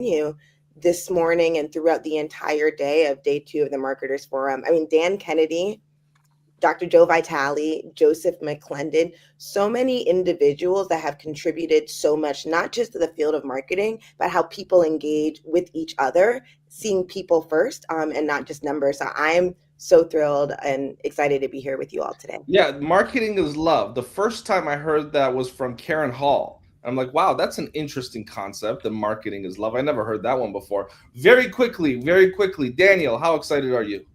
you this morning and throughout the entire day of day 2 of the Marketers Forum. I mean, Dan Kennedy, Dr. Joe Vitale, Joseph McClendon, so many individuals that have contributed so much, not just to the field of marketing, but how people engage with each other, seeing people first, and not just numbers. So I'm so thrilled and excited to be here with you all today. Yeah, marketing is love. The first time I heard that was from Karen Hall. I'm like, wow, that's an interesting concept. The marketing is love. I never heard that one before. Very quickly, Daniel, how excited are you?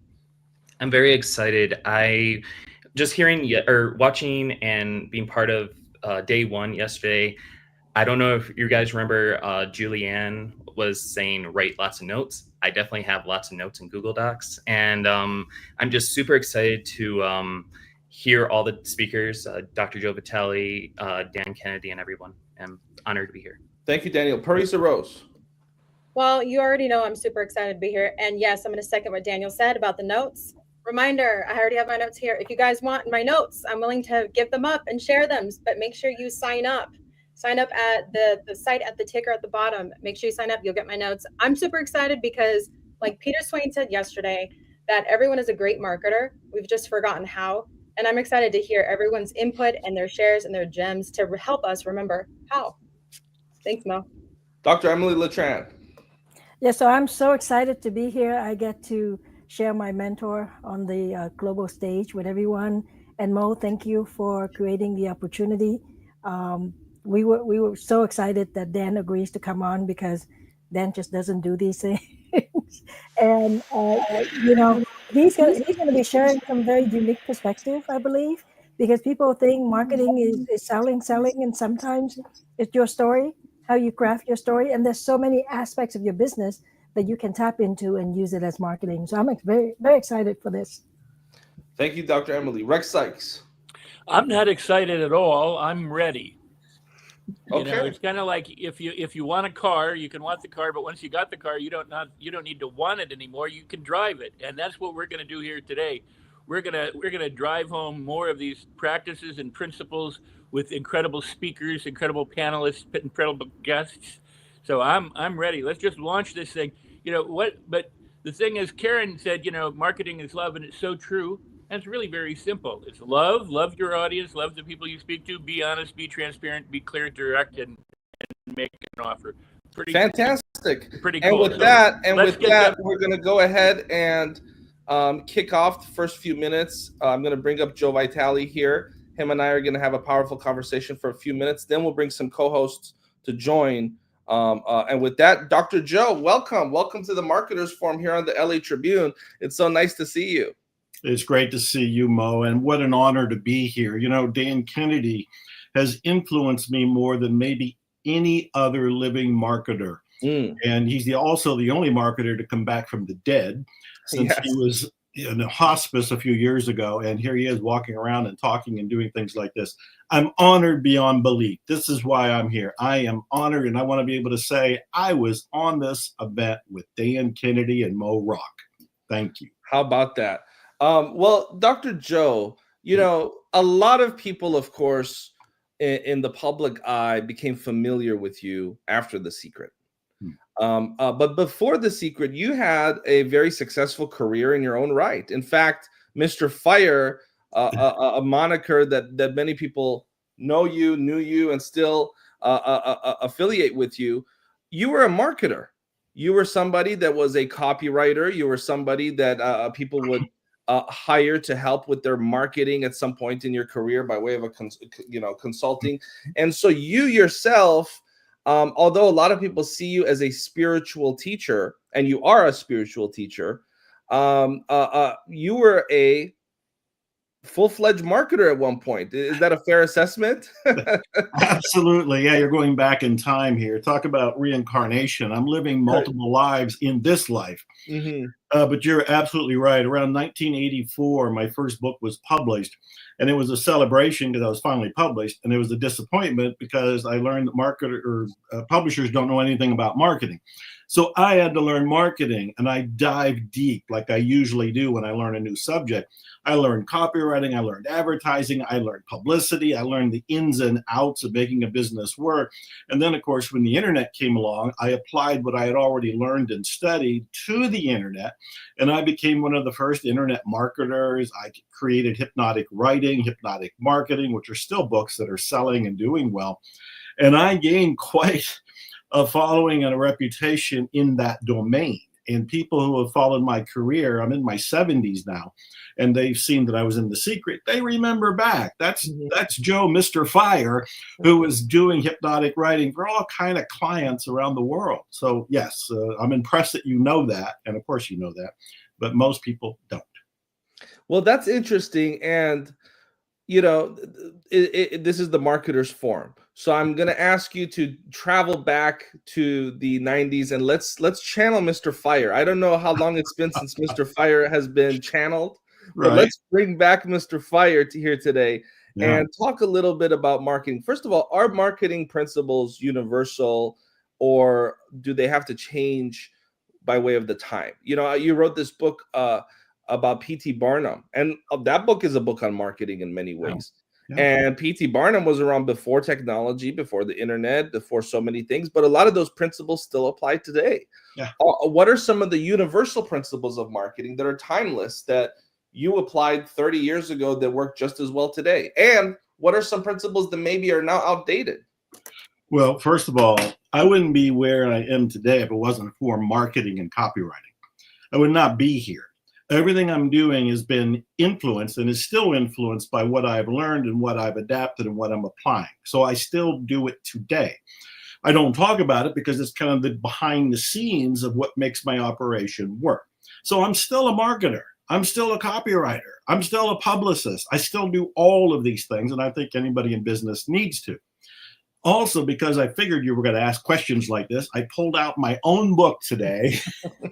I'm very excited. I just hearing or watching and being part of day one yesterday. I don't know if you guys remember Julianne was saying write lots of notes. I definitely have lots of notes in Google Docs, and I'm just super excited to hear all the speakers, Dr. Joe Vitale, Dan Kennedy, and everyone. I'm honored to be here. Thank you, Daniel. Parisa Rose. Well, you already know I'm super excited to be here. And yes, I'm going to second what Daniel said about the notes. Reminder, I already have my notes here. If you guys want my notes, I'm willing to give them up and share them, but make sure you sign up. Sign up at the site at the ticker at the bottom. Make sure you sign up. You'll get my notes. I'm super excited because, like Peter Swain said yesterday, that everyone is a great marketer. We've just forgotten how. And I'm excited to hear everyone's input and their shares and their gems to help us remember how. Thanks, Mo. Dr. Emily Letran. Yeah, so I'm so excited to be here. I get to share my mentor on the global stage with everyone. And Mo, thank you for creating the opportunity. We were so excited that Dan agrees to come on because Dan just doesn't do these things. And he's gonna be sharing some very unique perspective, I believe, because people think marketing is selling, and sometimes it's your story, how you craft your story, and there's so many aspects of your business that you can tap into and use it as marketing. So I'm very, very excited for this. Thank you, Dr. Emily. Rex Sykes. I'm not excited at all. I'm ready. Okay. It's kind of like if you want a car, you can want the car, but once you got the car, you don't need to want it anymore. You can drive it, and that's what we're going to do here today. We're gonna drive home more of these practices and principles with incredible speakers, incredible panelists, incredible guests. So I'm ready. Let's just launch this thing. But the thing is, Karen said, marketing is love, and it's so true. And it's really very simple. It's love your audience, love the people you speak to, be honest, be transparent, be clear, direct, and make an offer. Pretty fantastic. Pretty cool. And with that, we're going to go ahead and kick off the first few minutes. I'm going to bring up Joe Vitale here. Him and I are going to have a powerful conversation for a few minutes. Then we'll bring some co-hosts to join. And with that, Dr. Joe, welcome. Welcome to the Marketers Forum here on the LA Tribune. It's so nice to see you. It's great to see you, Mo, and what an honor to be here. Dan Kennedy has influenced me more than maybe any other living marketer. And he's also the only marketer to come back from the dead since he was in a hospice a few years ago. And here he is walking around and talking and doing things like this. I'm honored beyond belief. This is why I'm here. I am honored, and I want to be able to say I was on this event with Dan Kennedy and Mo Rock. Thank you. How about that? Well, Dr. Joe, a lot of people, of course, in the public eye became familiar with you after The Secret. But before The Secret, you had a very successful career in your own right. In fact, Mr. Fire, a moniker that many people knew you, and still affiliate with you. You were a marketer. You were somebody that was a copywriter. You were somebody that people would hire to help with their marketing at some point in your career by way of consulting. And so you yourself, although a lot of people see you as a spiritual teacher, and you are a spiritual teacher, you were a full-fledged marketer at one point. Is that a fair assessment? Absolutely. Yeah, you're going back in time here. Talk about reincarnation. I'm living multiple lives in this life. But you're absolutely right. Around 1984, my first book was published, and it was a celebration because I was finally published, and it was a disappointment because I learned that publishers don't know anything about marketing. So I had to learn marketing, and I dived deep like I usually do when I learn a new subject. I learned copywriting, I learned advertising, I learned publicity, I learned the ins and outs of making a business work. And then, of course, when the internet came along, I applied what I had already learned and studied to the internet, and I became one of the first internet marketers. I created Hypnotic Writing, Hypnotic Marketing, which are still books that are selling and doing well. And I gained quite a following and a reputation in that domain. And people who have followed my career, I'm in my 70s now, and they've seen that I was in The Secret. They remember back. That's Joe, Mr. Fire, who was doing hypnotic writing for all kind of clients around the world. So yes, I'm impressed that you know that, and of course you know that, but most people don't. Well, that's interesting, and this is the Marketer's Forum. So I'm going to ask you to travel back to the 90s and let's channel Mr. Fire. I don't know how long it's been since Mr. Fire has been channeled, but let's bring back Mr. Fire to here today and talk a little bit about marketing. First of all, are marketing principles universal, or do they have to change by way of the time? You wrote this book about P.T. Barnum, and that book is a book on marketing in many ways. Yeah. And P.T. Barnum was around before technology, before the internet, before so many things, but a lot of those principles still apply today. Yeah. What are some of the universal principles of marketing that are timeless that you applied 30 years ago that work just as well today? And what are some principles that maybe are now outdated? Well, first of all, I wouldn't be where I am today if it wasn't for marketing and copywriting. I would not be here. Everything I'm doing has been influenced and is still influenced by what I've learned and what I've adapted and what I'm applying. So I still do it today. I don't talk about it because it's kind of the behind the scenes of what makes my operation work. So I'm still a marketer. I'm still a copywriter. I'm still a publicist. I still do all of these things, and I think anybody in business needs to. Also, because I figured you were going to ask questions like this, I pulled out my own book today.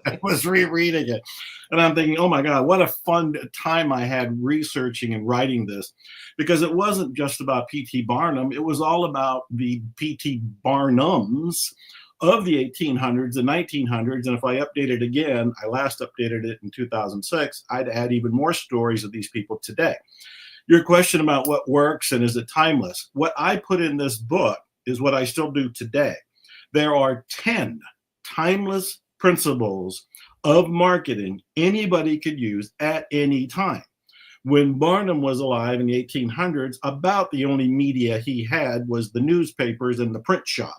I was rereading it. And I'm thinking, oh my God, what a fun time I had researching and writing this. Because it wasn't just about P.T. Barnum. It was all about the P.T. Barnums of the 1800s and 1900s. And if I update it again, I last updated it in 2006, I'd add even more stories of these people today. Your question about what works and is it timeless? What I put in this book is what I still do today. There are 10 timeless principles of marketing anybody could use at any time. When Barnum was alive in the 1800s, about the only media he had was the newspapers and the print shop.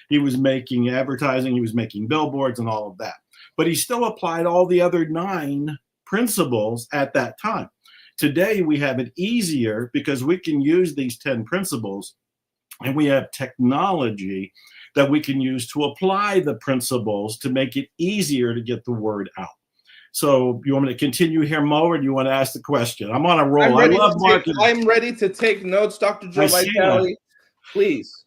He was making advertising, he was making billboards and all of that. But he still applied all the other 9 principles at that time. Today, we have it easier because we can use these 10 principles, and we have technology that we can use to apply the principles to make it easier to get the word out. So you want me to continue here, Mo, or do you want to ask the question? I'm on a roll. I love marketing. I'm ready to take notes, Dr. Joe Vitale. Please.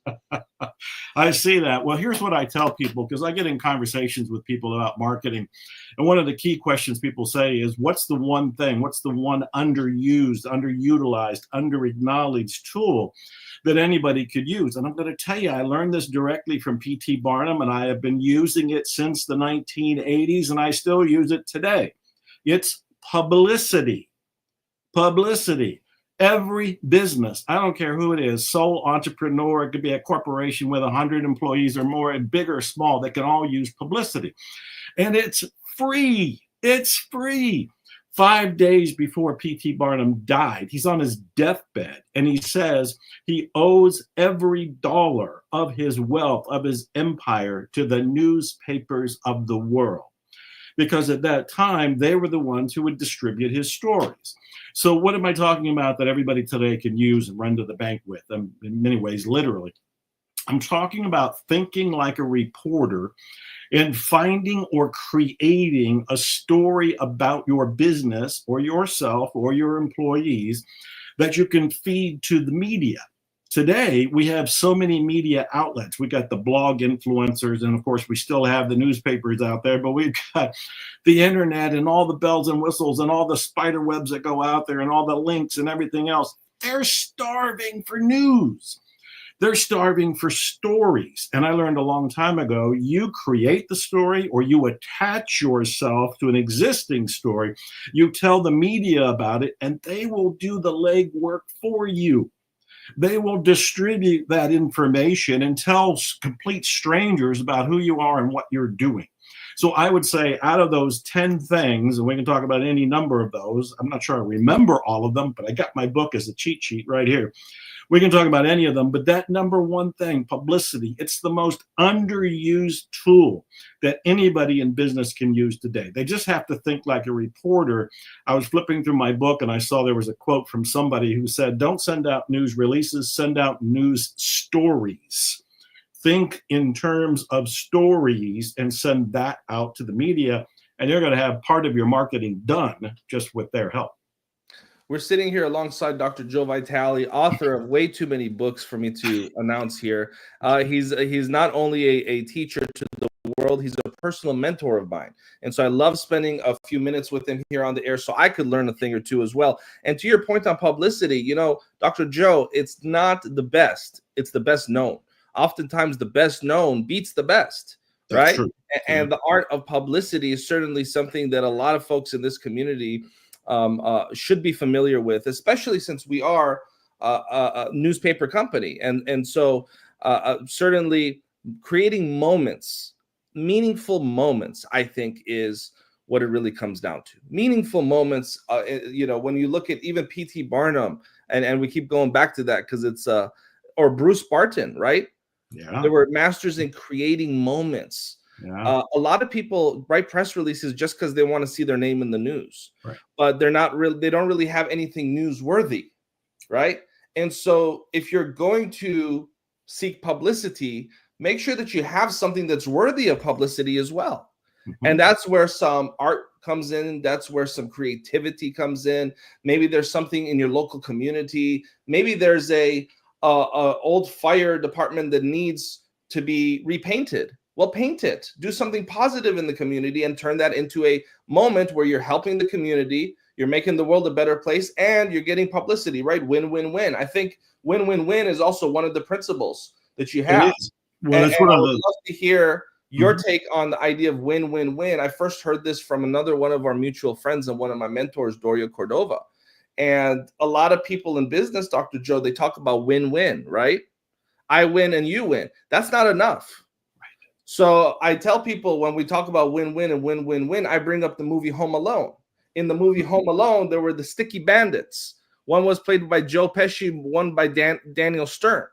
I see that. Well, here's what I tell people, because I get in conversations with people about marketing. And one of the key questions people say is, what's the one thing, what's the one underused, underutilized, underacknowledged tool that anybody could use? And I'm going to tell you, I learned this directly from P.T. Barnum, and I have been using it since the 1980s, and I still use it today. It's publicity. Publicity. Every business, I don't care who it is, sole entrepreneur, it could be a corporation with 100 employees or more, big or small, they can all use publicity. And it's free. It's free. 5 days before P.T. Barnum died, he's on his deathbed, and he says he owes every dollar of his wealth, of his empire, to the newspapers of the world. Because at that time, they were the ones who would distribute his stories. So what am I talking about that everybody today can use and run to the bank with? In many ways, literally. I'm talking about thinking like a reporter and finding or creating a story about your business or yourself or your employees that you can feed to the media. Today, we have so many media outlets. We got the blog influencers, and of course, we still have the newspapers out there, but we've got the internet and all the bells and whistles and all the spider webs that go out there and all the links and everything else. They're starving for news. They're starving for stories. And I learned a long time ago, you create the story or you attach yourself to an existing story. You tell the media about it, and they will do the legwork for you. They will distribute that information and tell complete strangers about who you are and what you're doing. So I would say out of those 10 things, and we can talk about any number of those, I'm not sure I remember all of them, but I got my book as a cheat sheet right here. We can talk about any of them, but that number one thing, publicity, it's the most underused tool that anybody in business can use today. They just have to think like a reporter. I was flipping through my book and I saw there was a quote from somebody who said, don't send out news releases, send out news stories. Think in terms of stories and send that out to the media, and you're going to have part of your marketing done just with their help. We're sitting here alongside Dr. Joe Vitale, author of way too many books for me to announce here. He's not only a teacher to the world, he's a personal mentor of mine. And so I love spending a few minutes with him here on the air so I could learn a thing or two as well. And to your point on publicity, you know, Dr. Joe, it's not the best, it's the best known. Oftentimes the best known beats the best, right? And the art of publicity is certainly something that a lot of folks in this community should be familiar with, especially since we are a newspaper company. And so certainly creating moments, meaningful moments, I think is what it really comes down to. Meaningful moments, you know, when you look at even P.T. Barnum, and we keep going back to that because it's, or Bruce Barton, right? Yeah. They were masters in creating moments. Yeah. A lot of people write press releases just because they want to see their name in the news, right, but they're not really, they don't really have anything newsworthy, right? And so if you're going to seek publicity, make sure that you have something that's worthy of publicity as well. Mm-hmm. And that's where some art comes in. That's where some creativity comes in. Maybe there's something in your local community. Maybe there's a old fire department that needs to be repainted. Well, paint it, do something positive in the community and turn that into a moment where you're helping the community, you're making the world a better place, and you're getting publicity, right? Win, win, win. I think win, win, win is also one of the principles that you have. It is. Well, that's one I of would the... love to hear your take on the idea of win, win, win. I first heard this from another one of our mutual friends and one of my mentors, Doria Cordova. And a lot of people in business, Dr. Joe, they talk about win, win, right? I win and you win. That's not enough. So I tell people when we talk about win-win and win-win-win, I bring up the movie Home Alone. In the movie Home Alone, there were the Sticky Bandits. One was played by Joe Pesci, one by Daniel Stern.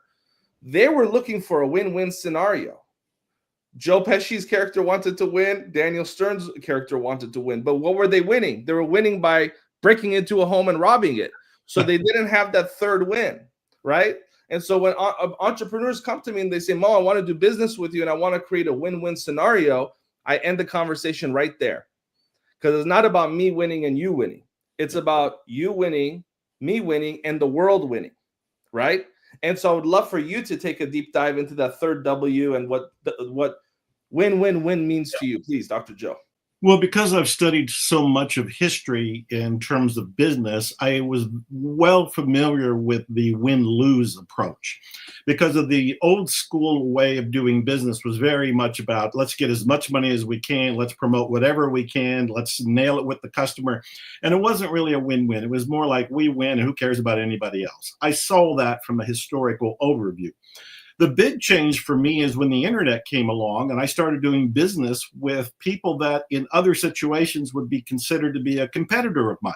They were looking for a win-win scenario. Joe Pesci's character wanted to win. Daniel Stern's character wanted to win. But what were they winning? They were winning by breaking into a home and robbing it. So they didn't have that third win, right? And so when entrepreneurs come to me and they say, Mo, I want to do business with you and I want to create a win-win scenario, I end the conversation right there. Because it's not about me winning and you winning. It's about you winning, me winning, and the world winning, right? And so I would love for you to take a deep dive into that third W and what win-win-win means to you. Please, Dr. Joe. Well, because I've studied so much of history in terms of business, I was well familiar with the win-lose approach, because of the old school way of doing business was very much about let's get as much money as we can, let's promote whatever we can, let's nail it with the customer. And it wasn't really a win-win. It was more like we win and who cares about anybody else. I saw that from a historical overview. The big change for me is when the internet came along and I started doing business with people that in other situations would be considered to be a competitor of mine.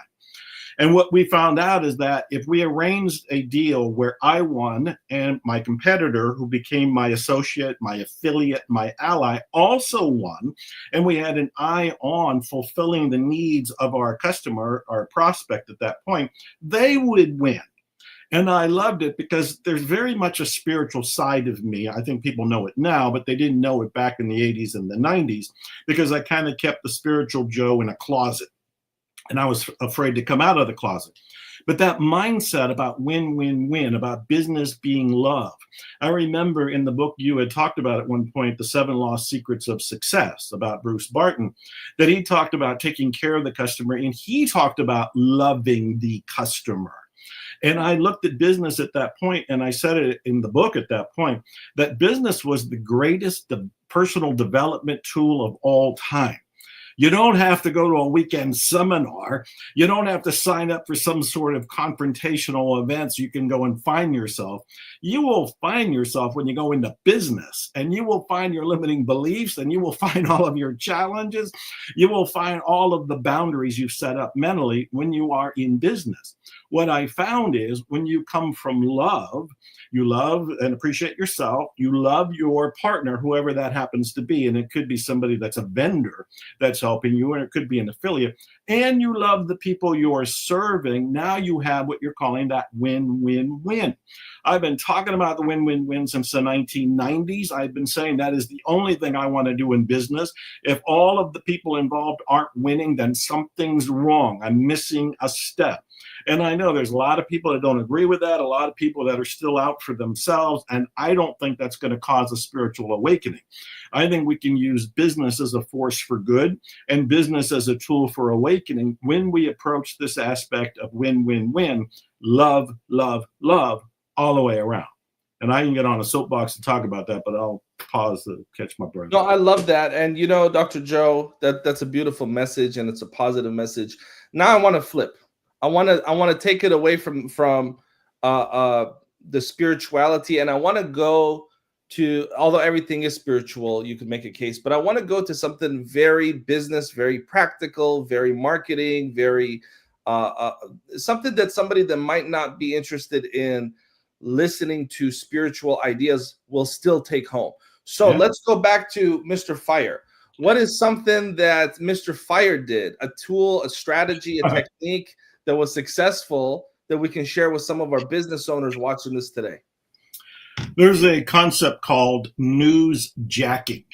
And what we found out is that if we arranged a deal where I won and my competitor, who became my associate, my affiliate, my ally, also won, and we had an eye on fulfilling the needs of our customer, our prospect at that point, they would win. And I loved it because there's very much a spiritual side of me. I think people know it now, but they didn't know it back in the 80s and the 90s, because I kind of kept the spiritual Joe in a closet. And I was afraid to come out of the closet. But that mindset about win, win, win, about business being love. I remember in the book you had talked about at one point, The 7 Lost Secrets of Success, about Bruce Barton, that he talked about taking care of the customer, and he talked about loving the customer. And I looked at business at that point, and I said it in the book at that point, that business was the greatest personal development tool of all time. You don't have to go to a weekend seminar. You don't have to sign up for some sort of confrontational events. You can go and find yourself. You will find yourself when you go into business, and you will find your limiting beliefs, and you will find all of your challenges. You will find all of the boundaries you've set up mentally when you are in business. What I found is when you come from love, you love and appreciate yourself, you love your partner, whoever that happens to be, and it could be somebody that's a vendor that's helping you, and it could be an affiliate, and you love the people you are serving. Now you have what you're calling that win-win-win. I've been talking about the win-win-win since the 1990s. I've been saying that is the only thing I want to do in business. If all of the people involved aren't winning, then something's wrong. I'm missing a step. And I know there's a lot of people that don't agree with that, a lot of people that are still out for themselves, and I don't think that's going to cause a spiritual awakening. I think we can use business as a force for good and business as a tool for awakening when we approach this aspect of win-win-win, love, love, love, all the way around. And I can get on a soapbox to talk about that, but I'll pause to catch my breath. No, I love that. And Dr. Joe, that's a beautiful message, and it's a positive message. Now I want to flip. I want to take it away from the spirituality, and I want to go to, although everything is spiritual, you could make a case, but I want to go to something very business, very practical, very marketing, very something that somebody that might not be interested in listening to spiritual ideas will still take home. So Let's go back to Mr. Fire. What is something that Mr. Fire did, a tool, a strategy, a technique that was successful that we can share with some of our business owners watching this today? There's a concept called newsjacking.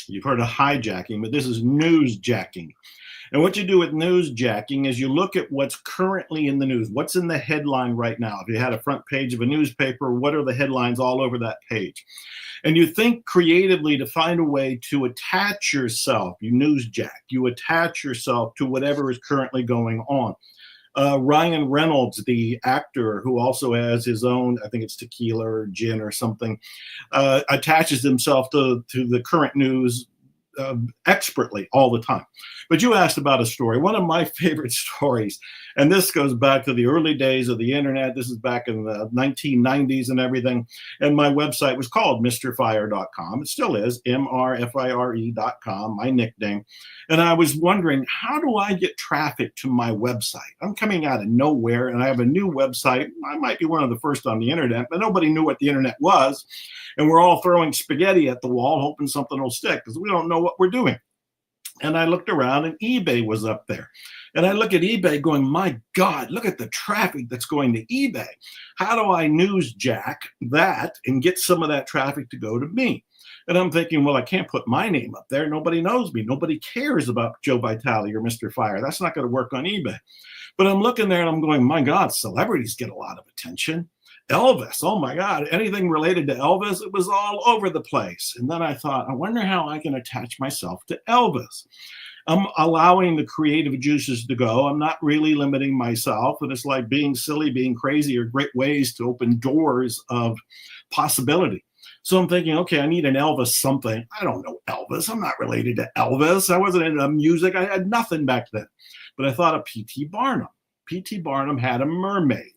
You've heard of hijacking, but this is newsjacking. And what you do with newsjacking is you look at what's currently in the news, what's in the headline right now. If you had a front page of a newspaper, what are the headlines all over that page? And you think creatively to find a way to attach yourself, you newsjack, you attach yourself to whatever is currently going on. Ryan Reynolds, the actor who also has his own, I think it's tequila or gin or something, attaches himself to the current news expertly all the time. But you asked about a story. One of my favorite stories, and this goes back to the early days of the internet. This is back in the 1990s and everything. And my website was called MrFire.com. It still is, MRFIRE.com, my nickname. And I was wondering, how do I get traffic to my website? I'm coming out of nowhere, and I have a new website. I might be one of the first on the internet, but nobody knew what the internet was. And we're all throwing spaghetti at the wall, hoping something will stick, because we don't know what we're doing. And I looked around, and eBay was up there. And I look at eBay going, my God, look at the traffic that's going to eBay. How do I newsjack that and get some of that traffic to go to me? And I'm thinking, well, I can't put my name up there. Nobody knows me. Nobody cares about Joe Vitale or Mr. Fire. That's not going to work on eBay. But I'm looking there and I'm going, my God, celebrities get a lot of attention. Elvis, oh my God, anything related to Elvis, it was all over the place. And then I thought, I wonder how I can attach myself to Elvis. I'm allowing the creative juices to go. I'm not really limiting myself. And it's like being silly, being crazy are great ways to open doors of possibility. So I'm thinking, okay, I need an Elvis something. I don't know Elvis. I'm not related to Elvis. I wasn't into music. I had nothing back then. But I thought of P.T. Barnum. P.T. Barnum had a mermaid.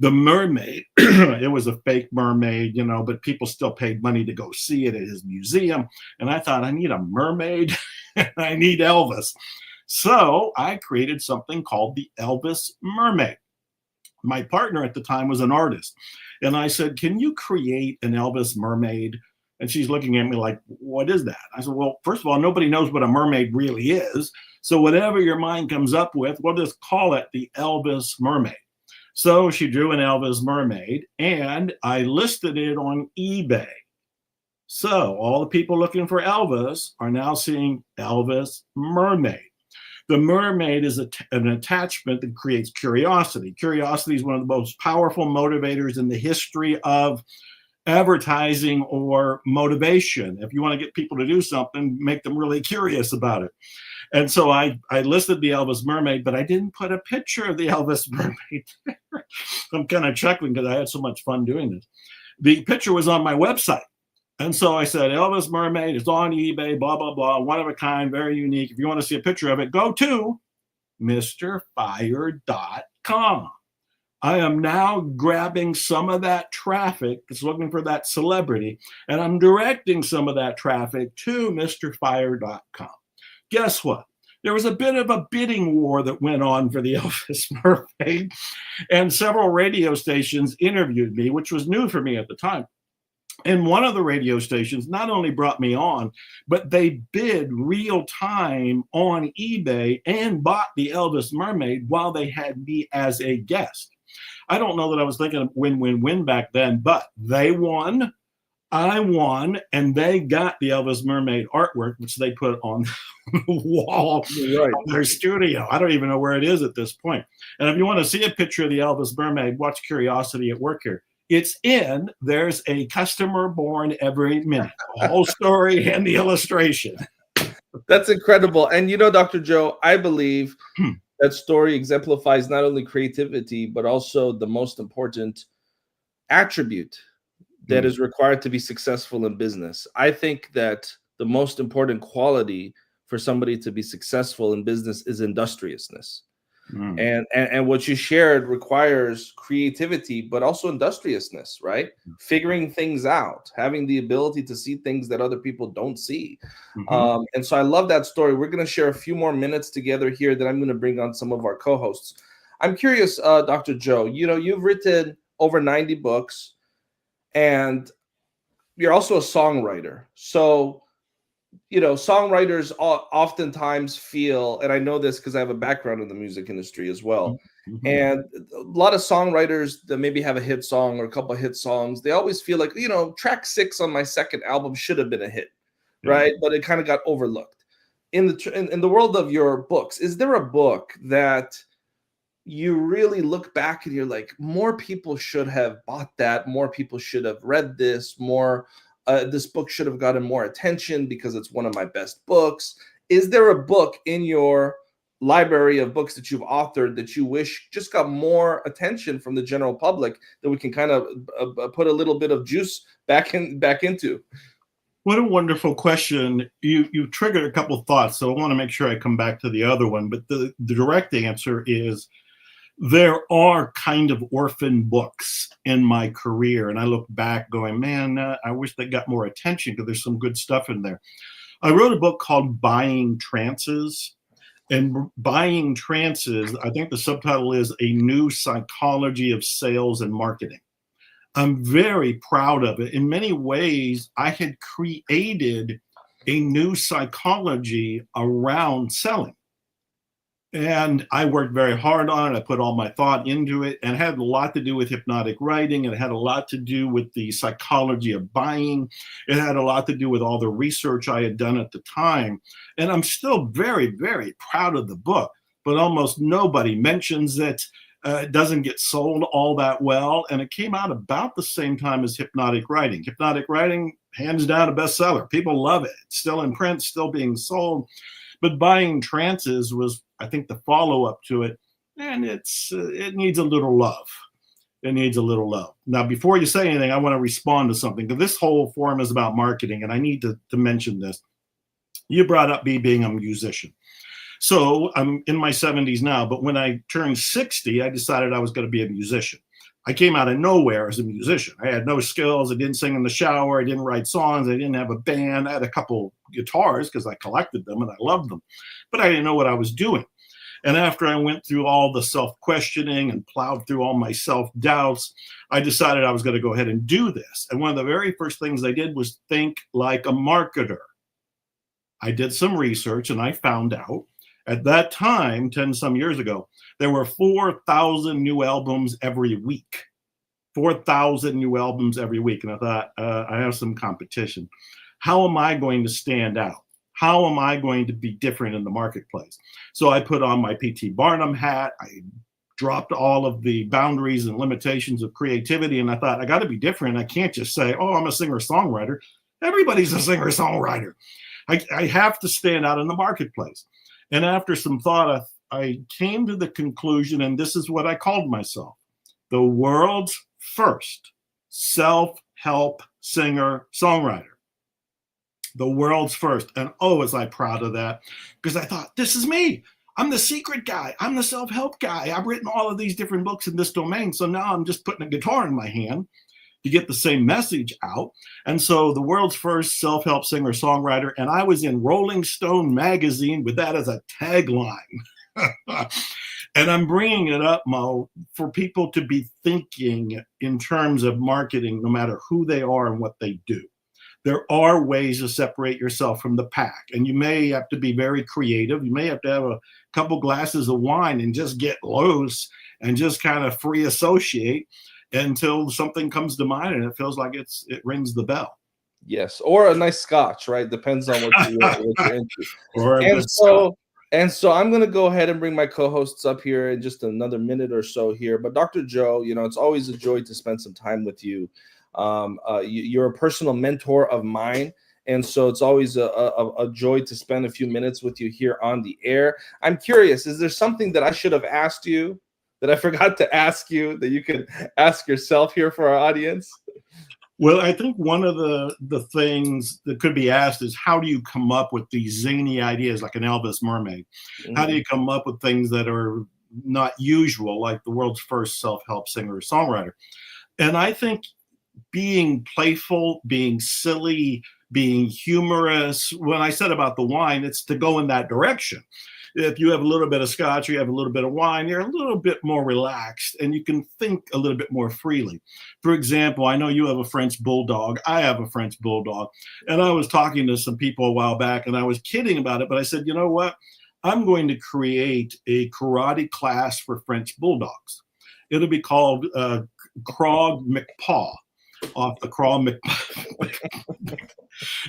The mermaid, it was a fake mermaid, but people still paid money to go see it at his museum. And I thought, I need a mermaid and I need Elvis. So I created something called the Elvis Mermaid. My partner at the time was an artist. And I said, can you create an Elvis mermaid? And she's looking at me like, what is that? I said, well, first of all, nobody knows what a mermaid really is. So whatever your mind comes up with, we'll just call it the Elvis Mermaid. So she drew an Elvis mermaid, and I listed it on eBay. So all the people looking for Elvis are now seeing Elvis Mermaid. The mermaid is an attachment that creates curiosity. Curiosity is one of the most powerful motivators in the history of advertising or motivation. If you want to get people to do something, make them really curious about it. And so I listed the Elvis Mermaid, but I didn't put a picture of the Elvis Mermaid there. I'm kind of chuckling because I had so much fun doing this. The picture was on my website. And so I said, Elvis Mermaid is on eBay, blah, blah, blah, one of a kind, very unique. If you want to see a picture of it, go to MrFire.com. I am now grabbing some of that traffic that's looking for that celebrity, and I'm directing some of that traffic to MrFire.com. Guess what? There was a bit of a bidding war that went on for the Elvis Mermaid, and several radio stations interviewed me, which was new for me at the time. And one of the radio stations not only brought me on, but they bid real time on eBay and bought the Elvis Mermaid while they had me as a guest. I don't know that I was thinking of win-win-win back then, but they won, I won, and they got the Elvis Mermaid artwork, which they put on the wall of their studio. I don't even know where it is at this point. And if you want to see a picture of the Elvis Mermaid, watch Curiosity at Work here. It's in, there's a customer born every minute, the whole story and the illustration. That's incredible. And you know, Dr. Joe, I believe that story exemplifies not only creativity, but also the most important attribute that is required to be successful in business. I think that the most important quality for somebody to be successful in business is industriousness. And what you shared requires creativity, but also industriousness, right? Figuring things out, having the ability to see things that other people don't see. And so I love that story. We're going to share a few more minutes together here that I'm going to bring on some of our co-hosts. I'm curious, Dr. Joe, you know, you've written over 90 books and you're also a songwriter. So, you know, songwriters oftentimes feel, and I know this because I have a background in the music industry as well, and a lot of songwriters that maybe have a hit song or a couple of hit songs, they always feel like, you know, track 6 on my second album should have been a hit, right? But it kind of got overlooked. In the world of your books, is there a book that you really look back and you're like, more people should have bought that, more people should have read this, more this book should have gotten more attention because it's one of my best books? Is there a book in your library of books that you've authored that you wish just got more attention from the general public that we can kind of put a little bit of juice back into? What a wonderful question. You triggered a couple of thoughts, so I want to make sure I come back to the other one. But the direct answer is there are kind of orphan books in my career. And I look back going, man, I wish they got more attention because there's some good stuff in there. I wrote a book called Buying Trances. And Buying Trances, I think the subtitle is A New Psychology of Sales and Marketing. I'm very proud of it. In many ways, I had created a new psychology around selling. And I worked very hard on it. I put all my thought into it, and it had a lot to do with hypnotic writing. It had a lot to do with the psychology of buying. It had a lot to do with all the research I had done at the time. And I'm still very, very proud of the book, but almost nobody mentions it. It doesn't get sold all that well. And it came out about the same time as Hypnotic Writing. Hypnotic Writing, hands down, a bestseller. People love it. It's still in print, still being sold. But Buying Trances was, I think, the follow-up to it. And it needs a little love. It needs a little love. Now, before you say anything, I want to respond to something, because this whole forum is about marketing, and I need to mention this. You brought up me being a musician. So I'm in my 70s now, but when I turned 60, I decided I was going to be a musician. I came out of nowhere as a musician. I had no skills. I didn't sing in the shower. I didn't write songs. I didn't have a band. I had a couple guitars because I collected them and I loved them, but I didn't know what I was doing. And after I went through all the self-questioning and plowed through all my self-doubts, I decided I was going to go ahead and do this. And one of the very first things I did was think like a marketer. I did some research and I found out at that time, 10 some years ago, there were 4,000 new albums every week. 4,000 new albums every week. And I thought, I have some competition. How am I going to stand out? How am I going to be different in the marketplace? So I put on my P.T. Barnum hat. I dropped all of the boundaries and limitations of creativity. And I thought, I got to be different. I can't just say, oh, I'm a singer-songwriter. Everybody's a singer-songwriter. I have to stand out in the marketplace. And after some thought, I came to the conclusion, and this is what I called myself, the world's first self-help singer-songwriter. The world's first. And oh, was I proud of that, because I thought, this is me. I'm the secret guy. I'm the self-help guy. I've written all of these different books in this domain. So now I'm just putting a guitar in my hand to get the same message out. And so the world's first self-help singer-songwriter. And I was in Rolling Stone magazine with that as a tagline. And I'm bringing it up, Mo, for people to be thinking in terms of marketing, no matter who they are and what they do. There are ways to separate yourself from the pack, and you may have to be very creative. You may have to have a couple glasses of wine and just get loose and just kind of free associate until something comes to mind and it feels like it rings the bell. Yes, or a nice scotch, right? Depends on what you're into. And so I'm going to go ahead and bring my co-hosts up here in just another minute or so here. But Dr. Joe, it's always a joy to spend some time with you. You're a personal mentor of mine, and so it's always a joy to spend a few minutes with you here on the air. I'm curious, is there something that I should have asked you that I forgot to ask you that you could ask yourself here for our audience? Well, I think one of the things that could be asked is, how do you come up with these zany ideas like an Elvis mermaid? Mm-hmm. How do you come up with things that are not usual, like the world's first self-help singer-songwriter? And I think being playful, being silly, being humorous. When I said about the wine, it's to go in that direction. If you have a little bit of scotch, you have a little bit of wine, you're a little bit more relaxed and you can think a little bit more freely. For example, I know you have a French bulldog. I have a French bulldog. And I was talking to some people a while back and I was kidding about it, but I said, you know what? I'm going to create a karate class for French bulldogs. It'll be called Krav McPaw. Off the Krav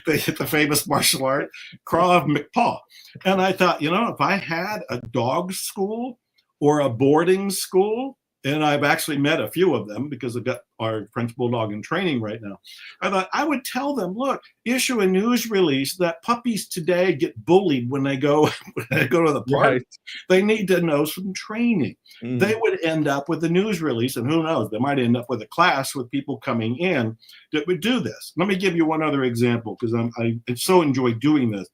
the famous martial art, Krav McPaw. And I thought, if I had a dog school or a boarding school, and I've actually met a few of them because I've got our French Bulldog in training right now, I thought I would tell them, look, issue a news release that puppies today get bullied when they go to the park. Right. They need to know some training. Mm. They would end up with a news release, and who knows, they might end up with a class with people coming in that would do this. Let me give you one other example, because I so enjoy doing this.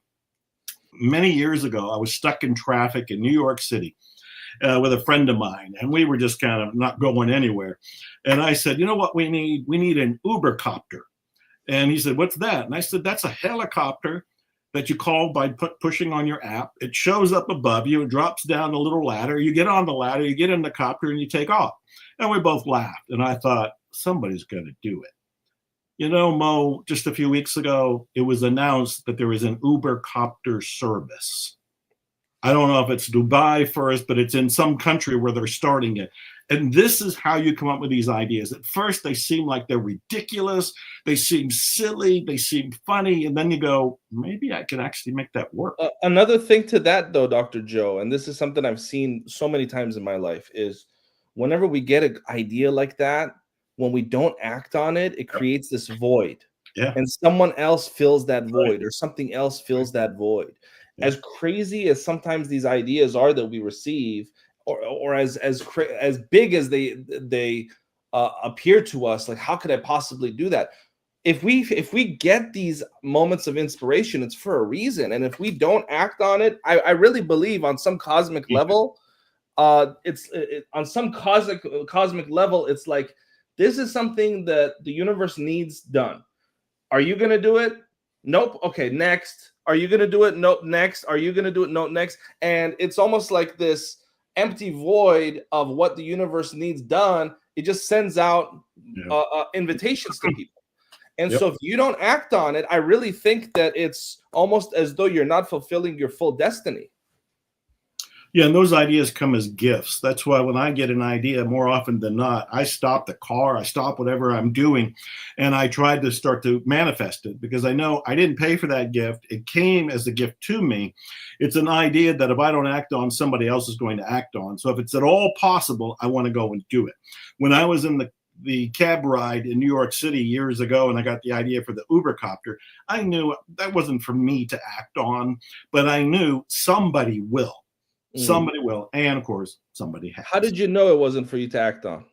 Many years ago, I was stuck in traffic in New York City with a friend of mine, and we were just kind of not going anywhere. And I said, you know what we need? We need an Uber copter. And he said, what's that? And I said, that's a helicopter that you call by pushing on your app. It shows up above you, it drops down a little ladder. You get on the ladder, you get in the copter, and you take off. And we both laughed. And I thought, somebody's going to do it. Mo, just a few weeks ago, it was announced that there is an Uber copter service. I don't know if it's Dubai first, but it's in some country where they're starting it. And this is how you come up with these ideas. At first, they seem like they're ridiculous. They seem silly. They seem funny. And then you go, maybe I can actually make that work. Another thing to that, though, Dr. Joe, and this is something I've seen so many times in my life, is whenever we get an idea like that, when we don't act on it, it creates this void. Yeah. And someone else fills that void, or something else fills that void. As crazy as sometimes these ideas are that we receive, or as big as they appear to us, like, how could I possibly do that? If we get these moments of inspiration, it's for a reason. And if we don't act on it, I really believe on some cosmic level, on some cosmic level, it's like, this is something that the universe needs done. Are you going to do it? Nope. Okay, next. Are you going to do it? Nope. Next. Are you going to do it? Nope. Next. And it's almost like this empty void of what the universe needs done. It just sends out invitations to people. And so if you don't act on it, I really think that it's almost as though you're not fulfilling your full destiny. Yeah, and those ideas come as gifts. That's why when I get an idea, more often than not, I stop the car, I stop whatever I'm doing, and I try to start to manifest it because I know I didn't pay for that gift. It came as a gift to me. It's an idea that if I don't act on, somebody else is going to act on. So if it's at all possible, I want to go and do it. When I was in the cab ride in New York City years ago, and I got the idea for the Uber copter, I knew that wasn't for me to act on, but I knew somebody will. Somebody will, and of course, somebody has. How did you know it wasn't for you to act on?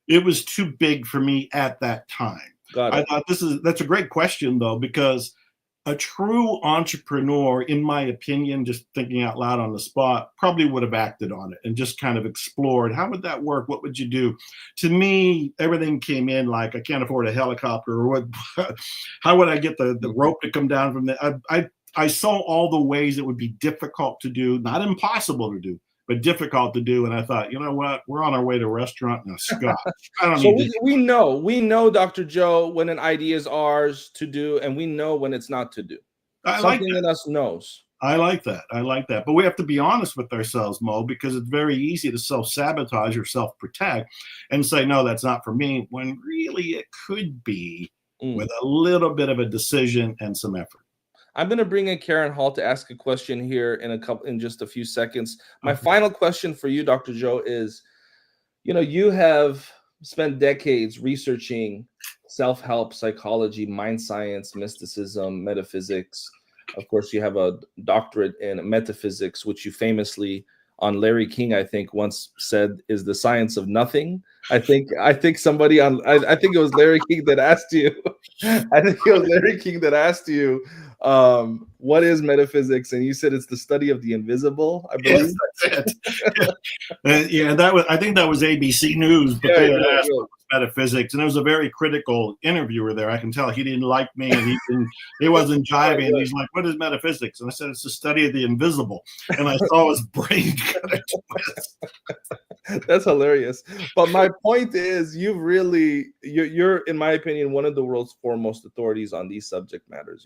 It was too big for me at that time. Got it. I thought that's a great question though, because a true entrepreneur, in my opinion, just thinking out loud on the spot, probably would have acted on it and just kind of explored how would that work? What would you do? To me, everything came in like I can't afford a helicopter, or what? How would I get the rope to come down from there? I saw all the ways it would be difficult to do, not impossible to do, but difficult to do. And I thought, you know what? We're on our way to a restaurant and a scotch. I don't So need we know, Dr. Joe, when an idea is ours to do, and we know when it's not to do. Something in us knows. I like that. I like that. But we have to be honest with ourselves, Mo, because it's very easy to self-sabotage or self-protect and say, no, that's not for me, when really it could be with a little bit of a decision and some effort. I'm going to bring in Karen Hall to ask a question here in just a few seconds. My final question for you, Dr. Joe, is, you have spent decades researching self-help, psychology, mind science, mysticism, metaphysics. Of course, you have a doctorate in metaphysics, which you famously on Larry King, I think, once said is the science of nothing. I think somebody I think it was Larry King that asked you. What is metaphysics? And you said it's the study of the invisible, I believe. Yes, that's it. Yeah, I think that was ABC News, but they asked what was metaphysics, and it was a very critical interviewer there. I can tell he didn't like me, and he wasn't jiving. And he's like, "What is metaphysics?" And I said, "It's the study of the invisible." And I saw his brain kind of twist. That's hilarious. But my point is, you're, in my opinion, one of the world's foremost authorities on these subject matters.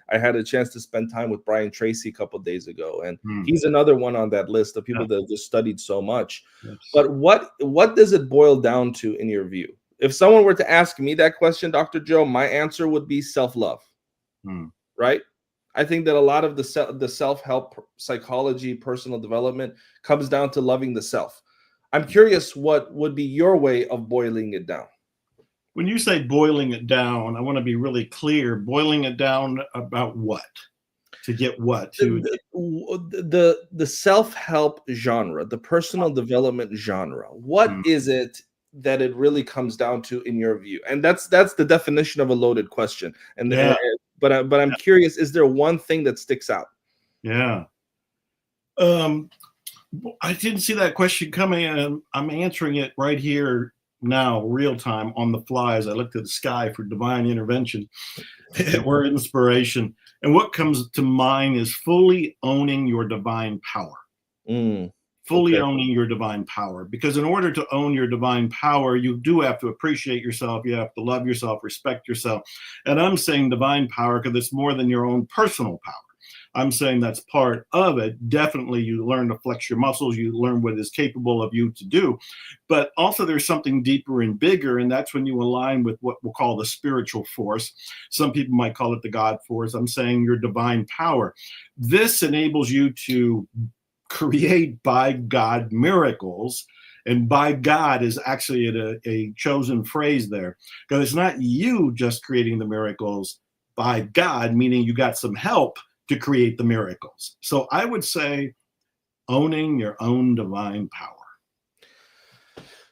I had a chance to spend time with Brian Tracy a couple of days ago, and he's another one on that list of people that have just studied so much. Yes. But what does it boil down to in your view? If someone were to ask me that question, Dr. Joe, my answer would be self-love, right? I think that a lot of the self-help psychology, personal development comes down to loving the self. I'm curious what would be your way of boiling it down. When you say boiling it down, I want to be really clear. Boiling it down about what? To get what? The self-help genre, the personal development genre. What is it that it really comes down to in your view? And that's the definition of a loaded question. But I'm curious, is there one thing that sticks out? Yeah. I didn't see that question coming, and I'm answering it right here now, real time, on the fly, as I look to the sky for divine intervention or inspiration. And what comes to mind is fully owning your divine power. Fully owning your divine power. Because in order to own your divine power, you do have to appreciate yourself. You have to love yourself, respect yourself. And I'm saying divine power because it's more than your own personal power. I'm saying that's part of it. Definitely you learn to flex your muscles. You learn what is capable of you to do. But also there's something deeper and bigger, and that's when you align with what we'll call the spiritual force. Some people might call it the God force. I'm saying your divine power. This enables you to create by God miracles. And by God is actually a chosen phrase there, because it's not you just creating the miracles. By God, meaning you got some help to create the miracles. So I would say owning your own divine power.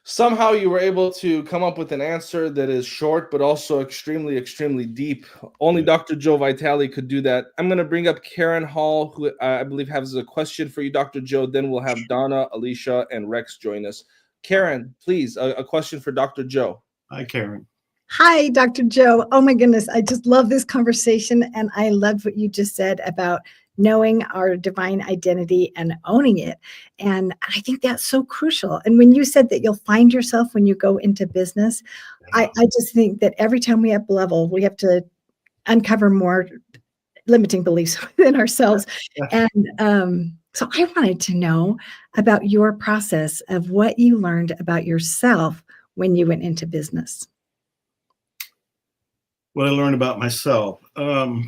Somehow you were able to come up with an answer that is short, but also extremely, extremely deep. Only Dr. Joe Vitale could do that. I'm going to bring up Karen Hall, who I believe has a question for you, Dr. Joe. Then we'll have Donna, Alicia, and Rex join us. Karen, please, a question for Dr. Joe. Hi, Karen. Hi, Dr. Joe. Oh my goodness. I just love this conversation. And I love what you just said about knowing our divine identity and owning it. And I think that's so crucial. And when you said that you'll find yourself when you go into business, I just think that every time we up level, we have to uncover more limiting beliefs within ourselves. And So I wanted to know about your process of what you learned about yourself when you went into business. What I learned about myself. I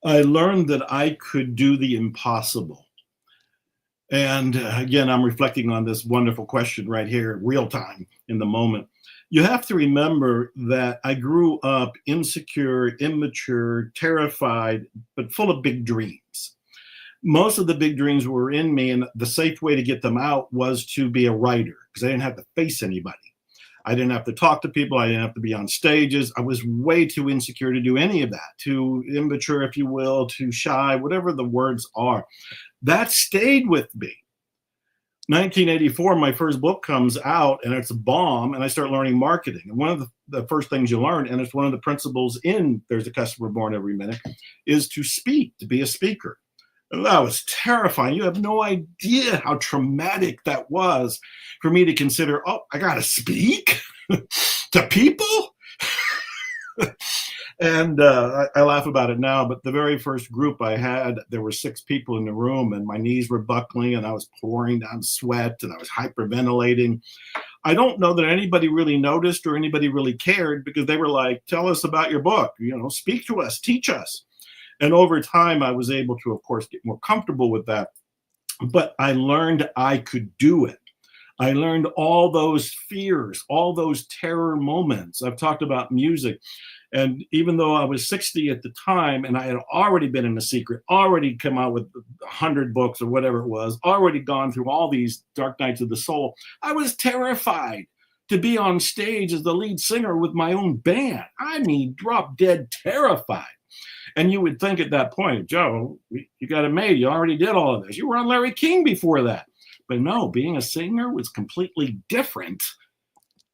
learned that I could do the impossible. And again, I'm reflecting on this wonderful question right here, real time, in the moment. You have to remember that I grew up insecure, immature, terrified, but full of big dreams. Most of the big dreams were in me, and the safe way to get them out was to be a writer, because I didn't have to face anybody. I didn't have to talk to people. I didn't have to be on stages. I was way too insecure to do any of that, too immature, if you will, too shy, whatever the words are. That stayed with me. 1984, my first book comes out, and it's a bomb, and I start learning marketing. And one of the first things you learn, and it's one of the principles in There's a Customer Born Every Minute, is to speak, to be a speaker. And that was terrifying. You have no idea how traumatic that was for me to consider, oh, I got to speak to people? And I laugh about it now, but the very first group I had, there were 6 people in the room, and my knees were buckling, and I was pouring down sweat, and I was hyperventilating. I don't know that anybody really noticed or anybody really cared, because they were like, tell us about your book, speak to us, teach us. And over time, I was able to, of course, get more comfortable with that. But I learned I could do it. I learned all those fears, all those terror moments. I've talked about music. And even though I was 60 at the time, and I had already been in The Secret, already come out with 100 books or whatever it was, already gone through all these dark nights of the soul, I was terrified to be on stage as the lead singer with my own band. I mean, drop dead terrified. And you would think at that point, Joe, you got it made. You already did all of this. You were on Larry King before that. But no, being a singer was completely different.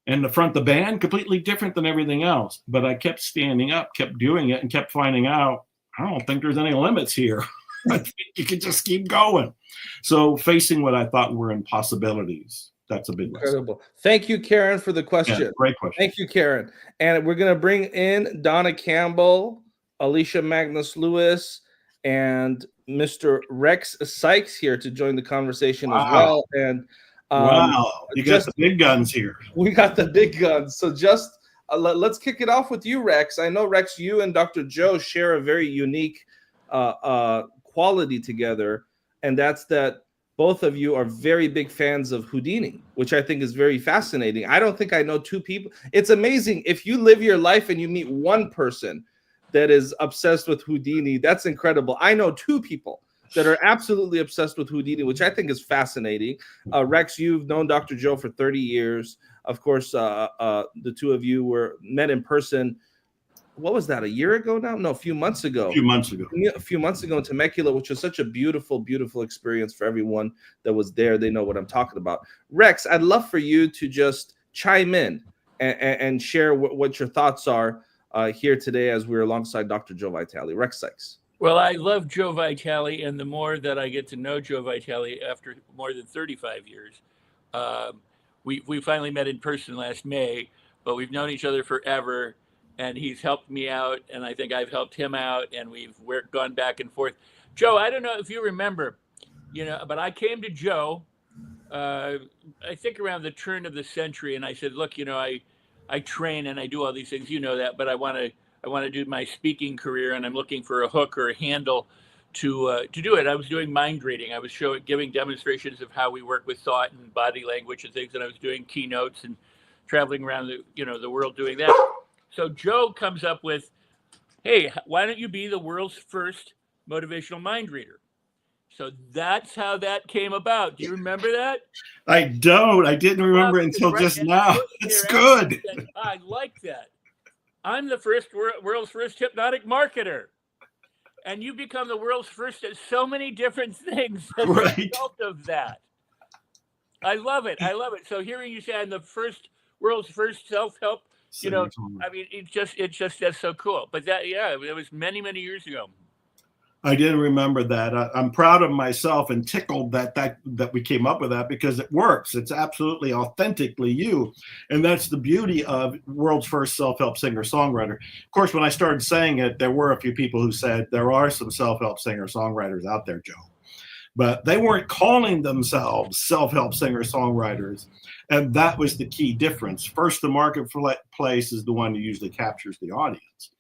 And the front, the band, completely different than everything else. But I kept standing up, kept doing it, and kept finding out, I don't think there's any limits here. I think you could just keep going. So facing what I thought were impossibilities, that's a big Incredible. lesson. Thank you, Karen, for the question. Yeah, great question. Thank you, Karen. And we're going to bring in Donna Campbell, Alicia Magnus Lewis, and Mr. Rex Sykes here to join the conversation as well. And wow, you got the big guns here. We got the big guns. So just let's kick it off with you, Rex. I know, Rex, you and Dr. Joe share a very unique quality together, and that's that both of you are very big fans of Houdini, which I think is very fascinating. I don't think I know 2 people. It's amazing. If you live your life and you meet one person that is obsessed with Houdini, that's incredible. I know 2 people that are absolutely obsessed with Houdini, which I think is fascinating. Rex, you've known Dr. Joe for 30 years. Of course, the 2 of you met in person. What was that, a year ago now? No, a few months ago. A few months ago in Temecula, which was such a beautiful, beautiful experience for everyone that was there. They know what I'm talking about. Rex, I'd love for you to just chime in and share what your thoughts are here today as we're alongside Dr. Joe Vitale. Rex Sykes. Well, I love Joe Vitale, and the more that I get to know Joe Vitale after more than 35 years, we finally met in person last May, but we've known each other forever, and he's helped me out, and I think I've helped him out, and we've gone back and forth. Joe, I don't know if you remember, but I came to Joe, I think around the turn of the century, and I said, look, I train and I do all these things, that, but I want to do my speaking career, and I'm looking for a hook or a handle to do it. I was doing mind reading. I was giving demonstrations of how we work with thought and body language and things, and I was doing keynotes and traveling around the world doing that. So Joe comes up with, hey, why don't you be the world's first motivational mind reader? So that's how that came about. Do you remember that? I don't. I didn't remember until just now. It's good. I like that. I'm the world's first hypnotic marketer. And you become the world's first at so many different things as a result of that. I love it. So hearing you say I'm the world's first self-help, I mean, it's just that's so cool. But it was many, many years ago. I didn't remember that. I'm proud of myself and tickled that we came up with that, because it works. It's absolutely authentically you. And that's the beauty of world's first self-help singer-songwriter. Of course, when I started saying it, there were a few people who said there are some self-help singer-songwriters out there, Joe. but they weren't calling themselves self-help singer-songwriters. And that was the key difference. First, the marketplace is the one who usually captures the audience.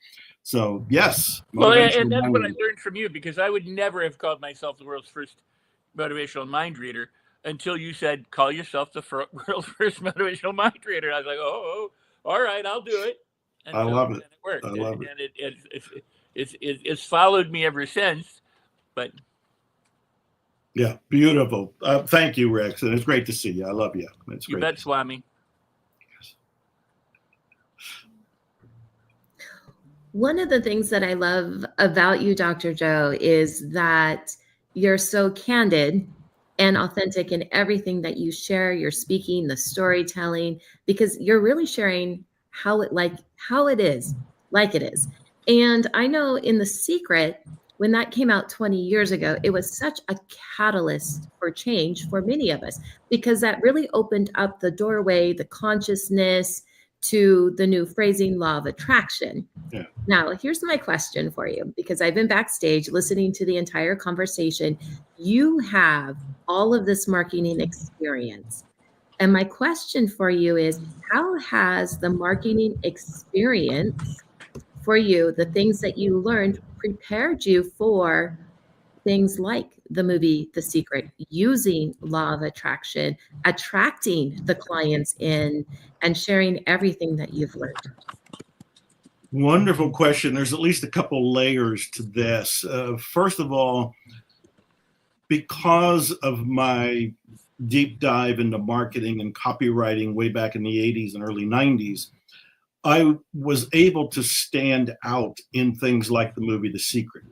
So yes. Well, and that's what I learned from you, because I would never have called myself the world's first motivational mind reader until you said, call yourself the world's first motivational mind reader. I was like, oh, all right, I'll do it. And I love it. And it worked. I love it. And it's followed me ever since. But yeah, beautiful. Thank you, Rex. And it's great to see you. I love you. It's you great. bet, Swami. One of the things that I love about you, Dr. Joe, is that you're so candid and authentic in everything that you share. You're speaking, the storytelling, because you're really sharing how it is, like it is. And I know in The Secret, when that came out 20 years ago, it was such a catalyst for change for many of us, because that really opened up the doorway, the consciousness to the new phrasing, law of attraction. Yeah. Now, here's my question for you, because I've been backstage listening to the entire conversation. You have all of this marketing experience. And my question for you is, how has the marketing experience for you, the things that you learned, prepared you for things like the movie The Secret, using law of attraction, attracting the clients in, and sharing everything that you've learned? Wonderful question. There's at least a couple layers to this. First of all, because of my deep dive into marketing and copywriting way back in the 80s and early 90s, I was able to stand out in things like the movie The Secret,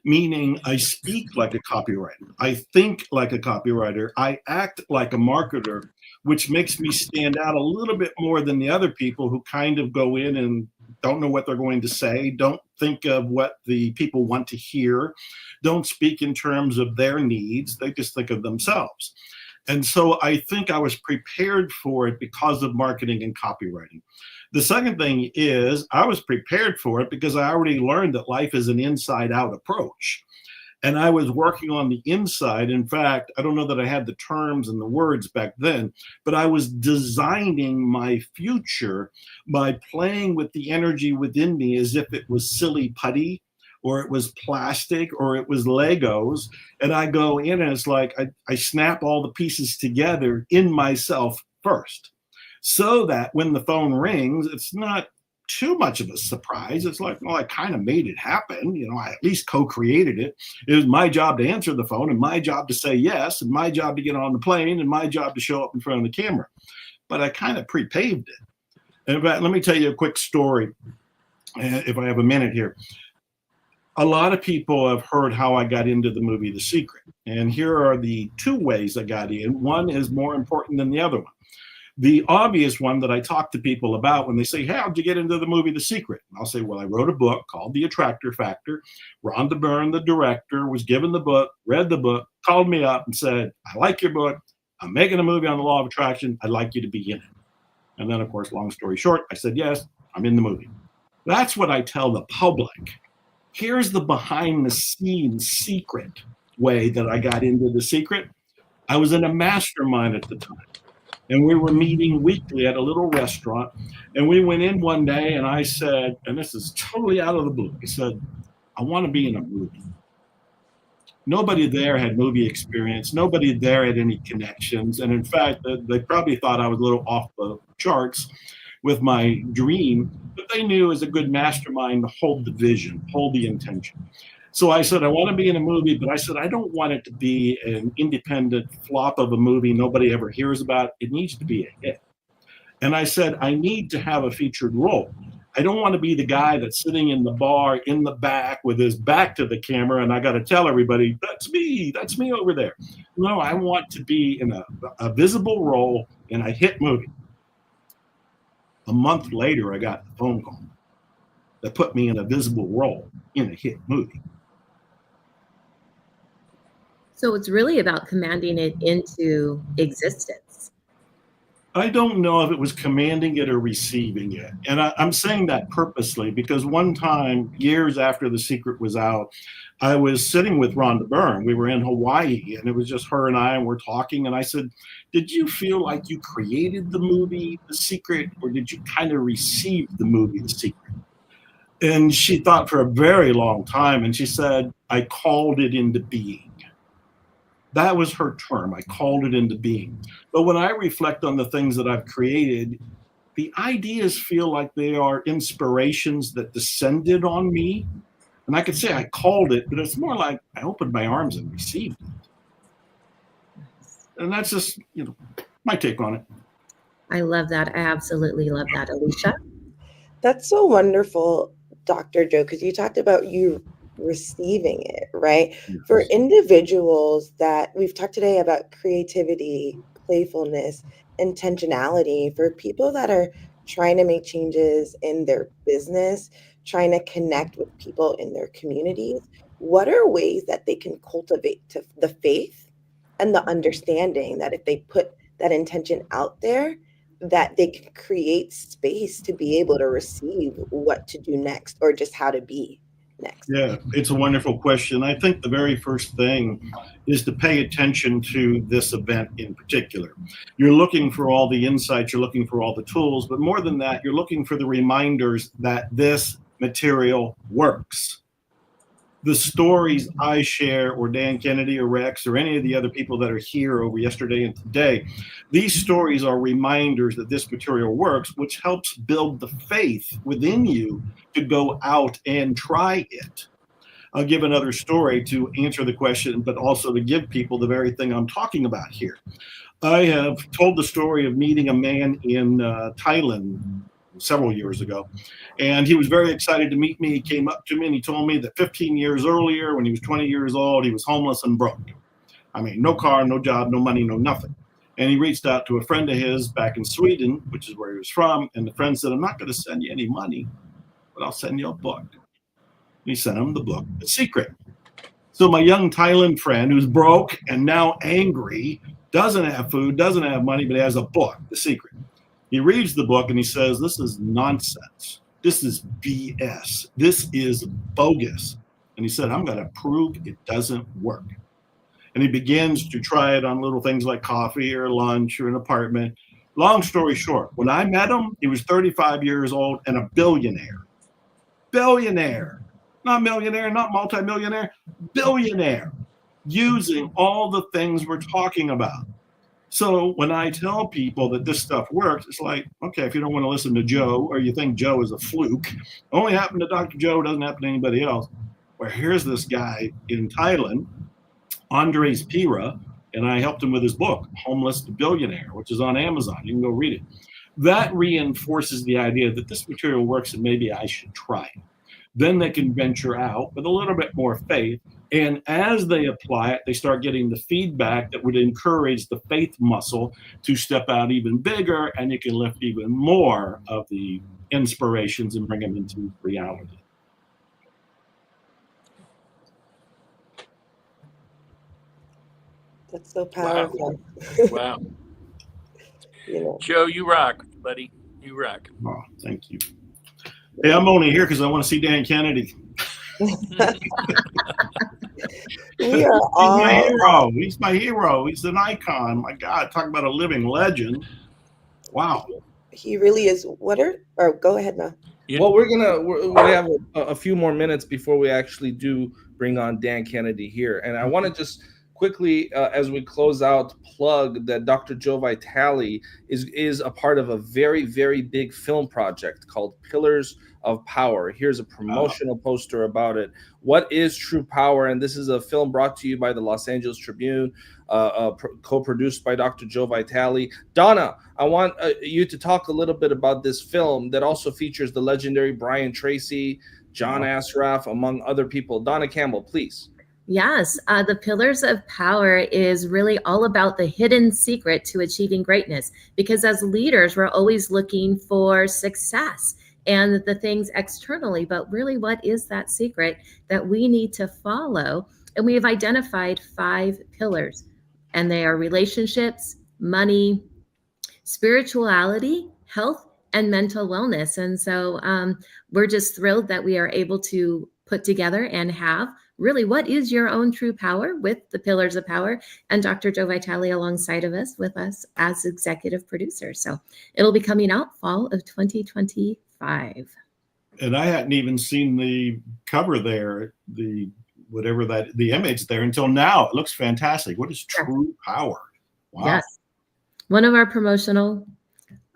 meaning I speak like a copywriter, I think like a copywriter, I act like a marketer, which makes me stand out a little bit more than the other people who kind of go in and don't know what they're going to say, don't think of what the people want to hear, don't speak in terms of their needs, they just think of themselves. And so I think I was prepared for it because of marketing and copywriting. The second thing is I was prepared for it because I already learned that life is an inside-out approach. And I was working on the inside. In fact, I don't know that I had the terms and the words back then, but I was designing my future by playing with the energy within me as if it was silly putty, or it was plastic, or it was Legos. And I go in and it's like I snap all the pieces together in myself first, so that when the phone rings, it's not too much of a surprise. It's like, well, I kind of made it happen. You know, I at least co-created it. It was my job to answer the phone, and my job to say yes, and my job to get on the plane, and my job to show up in front of the camera. But I kind of pre-paved it. And in fact, let me tell you a quick story, if I have a minute here. A lot of people have heard how I got into the movie The Secret. And here are the two ways I got in. One is more important than the other one. The obvious one that I talk to people about when they say, hey, how'd you get into the movie The Secret? And I'll say, well, I wrote a book called The Attractor Factor. Rhonda Byrne, the director, was given the book, read the book, called me up and said, I like your book. I'm making a movie on the law of attraction. I'd like you to be in it. And then, of course, long story short, I said, yes, I'm in the movie. That's what I tell the public. Here's the behind the scenes secret way that I got into The Secret. I was in a mastermind at the time. And we were meeting weekly at a little restaurant. And we went in one day and I said, and this is totally out of the blue, I said, I want to be in a movie. Nobody there had movie experience. Nobody there had any connections. And in fact, they probably thought I was a little off the charts with my dream, but they knew as a good mastermind to hold the vision, hold the intention. So I said, I want to be in a movie, but I said, I don't want it to be an independent flop of a movie nobody ever hears about. It needs to be a hit. And I said, I need to have a featured role. I don't want to be the guy that's sitting in the bar in the back with his back to the camera and I got to tell everybody, that's me over there. No, I want to be in a visible role in a hit movie. A month later, I got the phone call that put me in a visible role in a hit movie. So it's really about commanding it into existence. I don't know if it was commanding it or receiving it. And I'm saying that purposely because one time, years after The Secret was out, I was sitting with Rhonda Byrne. We were in Hawaii and it was just her and I, and we're talking. And I said, did you feel like you created the movie, The Secret, or did you kind of receive the movie, The Secret? And she thought for a very long time. And she said, I called it into being. That was her term. I called it into being. But when I reflect on the things that I've created, the ideas feel like they are inspirations that descended on me. And I could say I called it, but it's more like I opened my arms and received it. And that's just, my take on it. I love that. I absolutely love that. Alicia? That's so wonderful, Dr. Joe, because you talked about you receiving it, right? Yes. For individuals that we've talked today about creativity, playfulness, intentionality, for people that are trying to make changes in their business, trying to connect with people in their communities, what are ways that they can cultivate the faith and the understanding that if they put that intention out there, that they can create space to be able to receive what to do next or just how to be next? Yeah, it's a wonderful question. I think the very first thing is to pay attention to this event in particular. You're looking for all the insights, you're looking for all the tools, but more than that, you're looking for the reminders that this material works. The stories I share, or Dan Kennedy or Rex or any of the other people that are here over yesterday and today, these stories are reminders that this material works, which helps build the faith within you to go out and try it. I'll give another story to answer the question, but also to give people the very thing I'm talking about here. I have told the story of meeting a man in Thailand several years ago, and he was very excited to meet me. He came up to me and he told me that 15 years earlier, when he was 20 years old, he was homeless and broke. I mean, no car, no job, no money, no nothing. And he reached out to a friend of his back in Sweden, which is where he was from, and the friend said, I'm not going to send you any money, but I'll send you a book. And he sent him the book, The Secret. So my young Thailand friend, who's broke and now angry, doesn't have food, doesn't have money, but he has a book, The Secret. He reads the book and he says, this is nonsense. This is BS. This is bogus. And he said, I'm going to prove it doesn't work. And he begins to try it on little things like coffee or lunch or an apartment. Long story short, when I met him, he was 35 years old and a billionaire. Billionaire. Not millionaire, not multimillionaire, billionaire. Using all the things we're talking about. So when I tell people that this stuff works, it's like, okay, if you don't want to listen to Joe or you think Joe is a fluke, only happened to Dr. Joe, doesn't happen to anybody else. Well, here's this guy in Thailand, Andres Pira, and I helped him with his book, Homeless to Billionaire, which is on Amazon. You can go read it. That reinforces the idea that this material works and maybe I should try it. Then they can venture out with a little bit more faith. And as they apply it, they start getting the feedback that would encourage the faith muscle to step out even bigger, and you can lift even more of the inspirations and bring them into reality. That's so powerful. Wow. You know. Joe, you rock, buddy. You rock. Oh, thank you. Hey, I'm only here because I want to see Dan Kennedy. We are He's my hero. He's my hero. He's an icon. My God, talk about a living legend. Wow. He really is. Go ahead, Mel. Well, we have a few more minutes before we actually do bring on Dan Kennedy here. And I want to just quickly, as we close out, plug that Dr. Joe Vitale is a part of a very, very big film project called Pillars of Power. Here's a promotional poster about it. What is True Power? And this is a film brought to you by the Los Angeles Tribune, co-produced by Dr. Joe Vitale. Donna, I want you to talk a little bit about this film that also features the legendary Brian Tracy, John Asraf, among other people. Donna Campbell, please. Yes, the Pillars of Power is really all about the hidden secret to achieving greatness, because as leaders, we're always looking for success and the things externally, but really what is that secret that we need to follow? And we have identified 5 pillars, and they are relationships, money, spirituality, health, and mental wellness. And so we're just thrilled that we are able to put together and have really what is your own true power with the Pillars of Power, and Dr. Joe Vitale alongside of us with us as executive producer. So it'll be coming out fall of 2025. And I hadn't even seen the cover there, the image there until now. It looks fantastic. What is true power? Wow. Yes. One of our promotional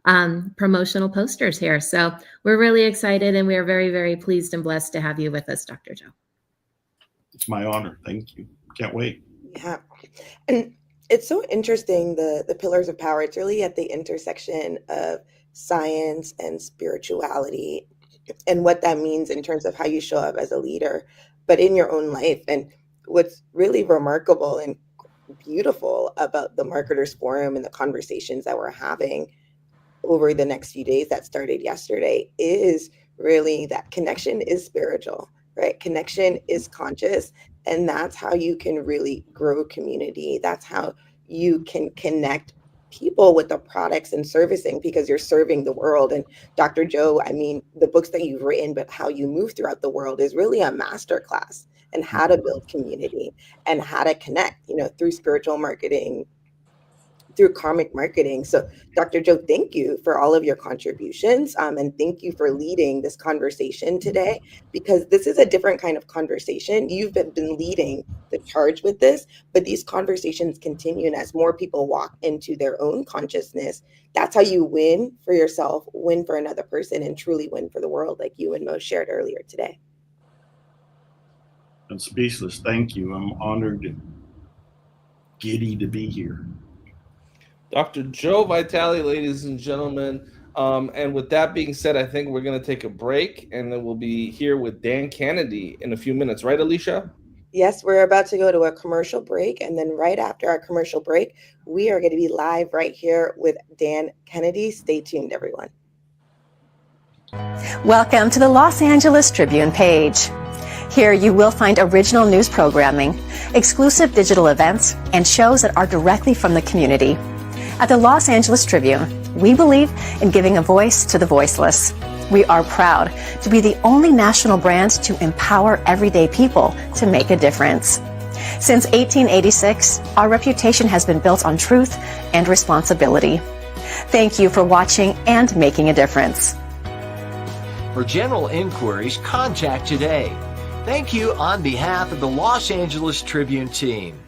posters here. So we're really excited, and we are very, very pleased and blessed to have you with us, Dr. Joe. It's my honor. Thank you. Can't wait. Yeah. And it's so interesting, the Pillars of Power. It's really at the intersection of science and spirituality and what that means in terms of how you show up as a leader, but in your own life. And what's really remarkable and beautiful about the Marketers Forum and the conversations that we're having over the next few days that started yesterday is really that connection is spiritual, right? Connection is conscious. And that's how you can really grow community. That's how you can connect people with the products and servicing, because you're serving the world. And Dr. Joe, I mean, the books that you've written, but how you move throughout the world is really a masterclass in how to build community and how to connect, through spiritual marketing, through karmic marketing. So Dr. Joe, thank you for all of your contributions. And thank you for leading this conversation today, because this is a different kind of conversation. You've been leading the charge with this, but these conversations continue. And as more people walk into their own consciousness, that's how you win for yourself, win for another person, and truly win for the world, like you and Mo shared earlier today. I'm speechless. Thank you. I'm honored and giddy to be here. Dr. Joe Vitale, ladies and gentlemen. And with that being said, I think we're going to take a break, and then we'll be here with Dan Kennedy in a few minutes. Right, Alicia? Yes, we're about to go to a commercial break. And then right after our commercial break, we are going to be live right here with Dan Kennedy. Stay tuned, everyone. Welcome to the Los Angeles Tribune page. Here you will find original news programming, exclusive digital events, and shows that are directly from the community. At the Los Angeles Tribune, we believe in giving a voice to the voiceless. We are proud to be the only national brand to empower everyday people to make a difference. Since 1886, our reputation has been built on truth and responsibility. Thank you for watching and making a difference. For general inquiries, contact today. Thank you on behalf of the Los Angeles Tribune team.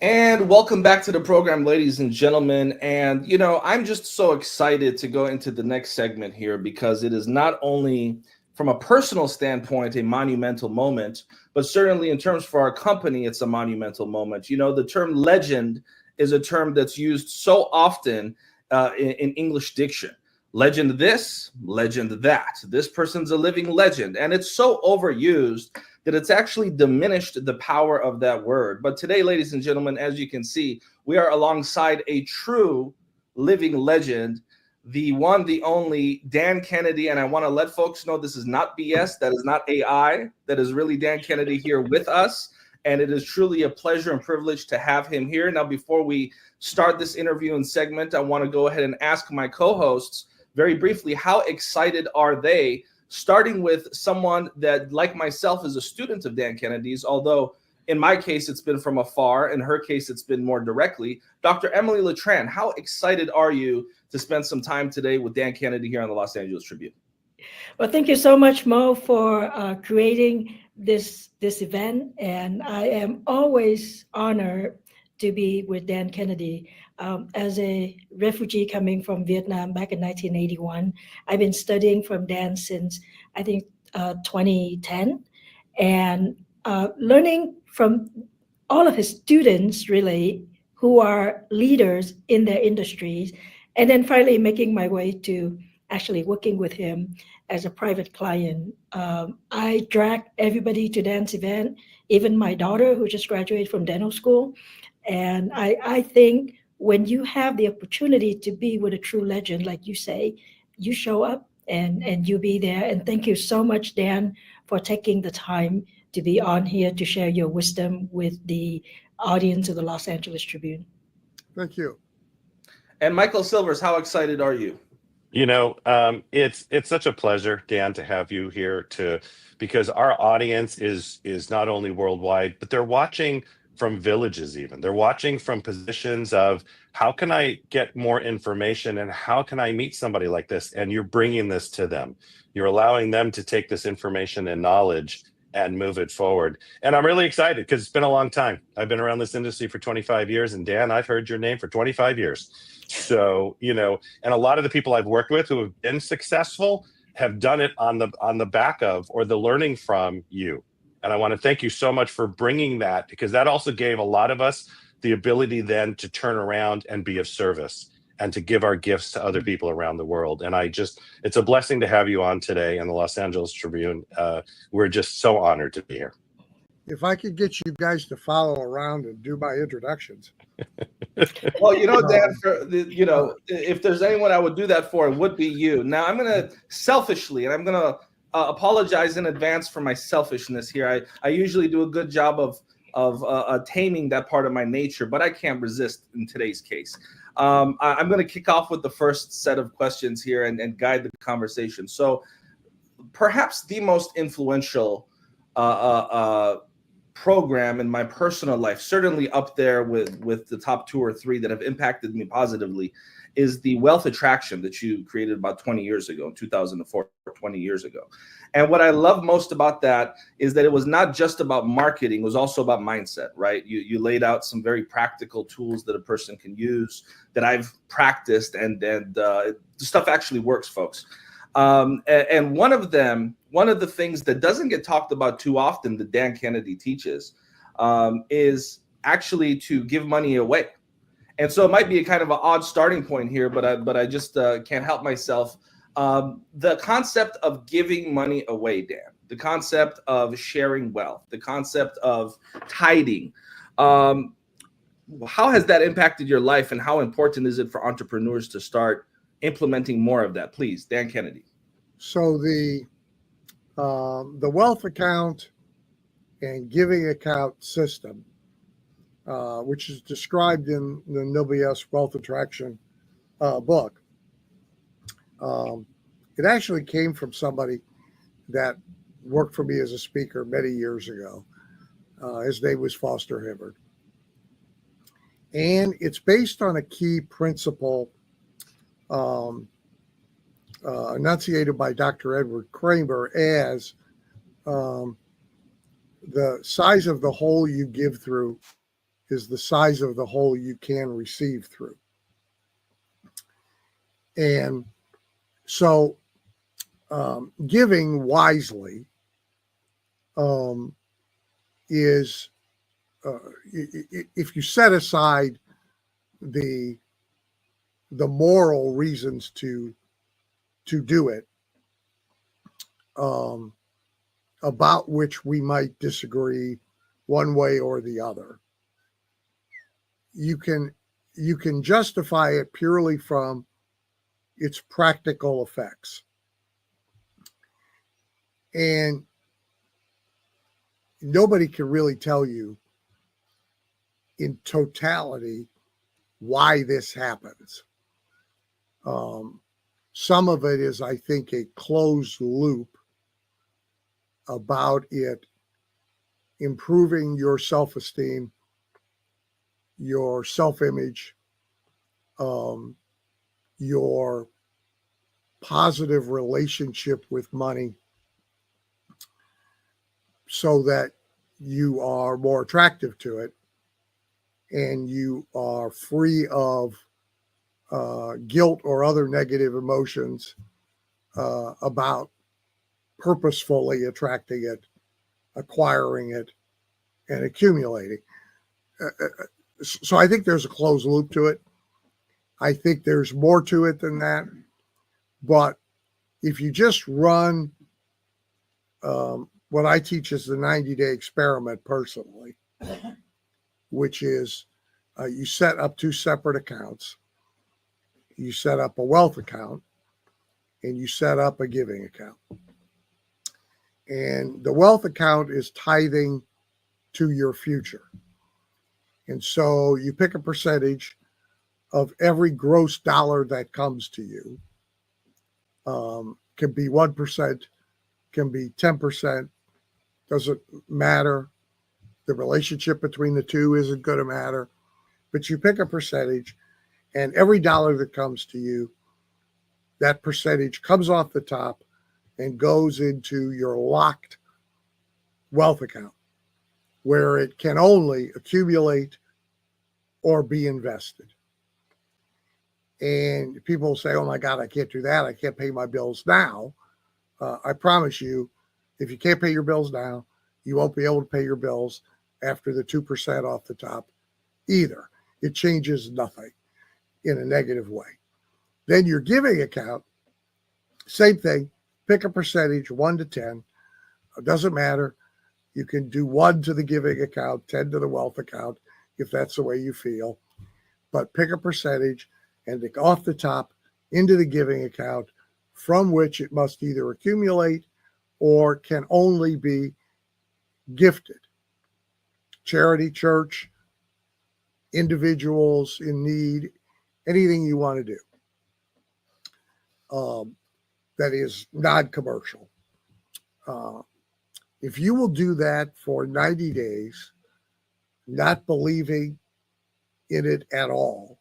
And welcome back to the program, ladies and gentlemen. And, I'm just so excited to go into the next segment here, because it is not only from a personal standpoint a monumental moment, but certainly in terms for our company, it's a monumental moment. The term legend is a term that's used so often in English diction. Legend this, legend that. This person's a living legend. And it's so overused that it's actually diminished the power of that word. But today, ladies and gentlemen, as you can see, we are alongside a true living legend, the one, the only Dan Kennedy. And I want to let folks know this is not BS. That is not AI. That is really Dan Kennedy here with us. And it is truly a pleasure and privilege to have him here. Now, before we start this interview and segment, I want to go ahead and ask my co-hosts very briefly, how excited are they? Starting with someone that, like myself, is a student of Dan Kennedy's, although in my case, it's been from afar. In her case, it's been more directly. Dr. Emily Letran, how excited are you to spend some time today with Dan Kennedy here on the Los Angeles Tribune? Well, thank you so much, Mo, for creating this event. And I am always honored to be with Dan Kennedy. As a refugee coming from Vietnam back in 1981, I've been studying from Dan since, I think, 2010, and learning from all of his students, really, who are leaders in their industries, and then finally making my way to actually working with him as a private client. I drag everybody to Dan's event, even my daughter, who just graduated from dental school. And I think when you have the opportunity to be with a true legend, like you say, you show up and you be there. And thank you so much, Dan, for taking the time to be on here to share your wisdom with the audience of the Los Angeles Tribune. Thank you. And Michael Silvers, how excited are you? You know, it's such a pleasure, Dan, to have you here because our audience is not only worldwide, but they're watching from villages even. They're watching from positions of how can I get more information and how can I meet somebody like this? And you're bringing this to them. You're allowing them to take this information and knowledge and move it forward. And I'm really excited because it's been a long time. I've been around this industry for 25 years. And Dan, I've heard your name for 25 years. So, you know, and a lot of the people I've worked with who have been successful have done it on the back of or the learning from you. And I want to thank you so much for bringing that, because that also gave a lot of us the ability then to turn around and be of service and to give our gifts to other people around the world. And it's a blessing to have you on today in the Los Angeles Tribune. We're just so honored to be here. If I could get you guys to follow around and do my introductions. Well, you know, Dan, if there's anyone I would do that for, it would be you. Now, I'm going to selfishly, and I'm going to apologize in advance for my selfishness here. I usually do a good job of taming that part of my nature, but I can't resist in today's case. I'm going to kick off with the first set of questions here and guide the conversation. So perhaps the most influential program in my personal life, certainly up there with the top 2 or 3 that have impacted me positively, is the Wealth Attraction that you created about 20 years ago, in 2004, 20 years ago. And what I love most about that is that it was not just about marketing, it was also about mindset, right? You laid out some very practical tools that a person can use that I've practiced, and the stuff actually works, folks. And one of the things that doesn't get talked about too often that Dan Kennedy teaches is actually to give money away. And so it might be a kind of an odd starting point here, but I just can't help myself. The concept of giving money away, Dan, the concept of sharing wealth, the concept of tithing, how has that impacted your life, and how important is it for entrepreneurs to start implementing more of that? Please, Dan Kennedy. So the wealth account and giving account system, which is described in the Nobius Wealth Attraction book, it actually came from somebody that worked for me as a speaker many years ago. His name was Foster Hibbard. And it's based on a key principle enunciated by Dr. Edward Kramer as the size of the hole you give through is the size of the hole you can receive through. And so giving wisely is, if you set aside the moral reasons to do it, about which we might disagree one way or the other, you can justify it purely from its practical effects. And nobody can really tell you in totality why this happens. Some of it is, I think, a closed loop about it improving your self-esteem, your self-image, your positive relationship with money, so that you are more attractive to it and you are free of guilt or other negative emotions about purposefully attracting it, acquiring it, and accumulating. So I think there's a closed loop to it. I think there's more to it than that. But if you just run what I teach is the 90-day experiment personally, which is you set up 2 separate accounts. You set up a wealth account and you set up a giving account. And the wealth account is tithing to your future. And so you pick a percentage of every gross dollar that comes to you. Can be 1%, can be 10%, doesn't matter. The relationship between the two isn't going to matter. But you pick a percentage, and every dollar that comes to you, that percentage comes off the top and goes into your locked wealth account, where it can only accumulate or be invested. And people say, oh my God, I can't do that. I can't pay my bills now. I promise you, if you can't pay your bills now, you won't be able to pay your bills after the 2% off the top either. It changes nothing in a negative way. Then your giving account, same thing, pick a percentage, 1 to 10. It doesn't matter. You can do 1 to the giving account, 10 to the wealth account, if that's the way you feel. But pick a percentage and off the top into the giving account, from which it must either accumulate or can only be gifted. Charity, church, individuals in need, anything you want to do that is non-commercial. If you will do that for 90 days, not believing in it at all,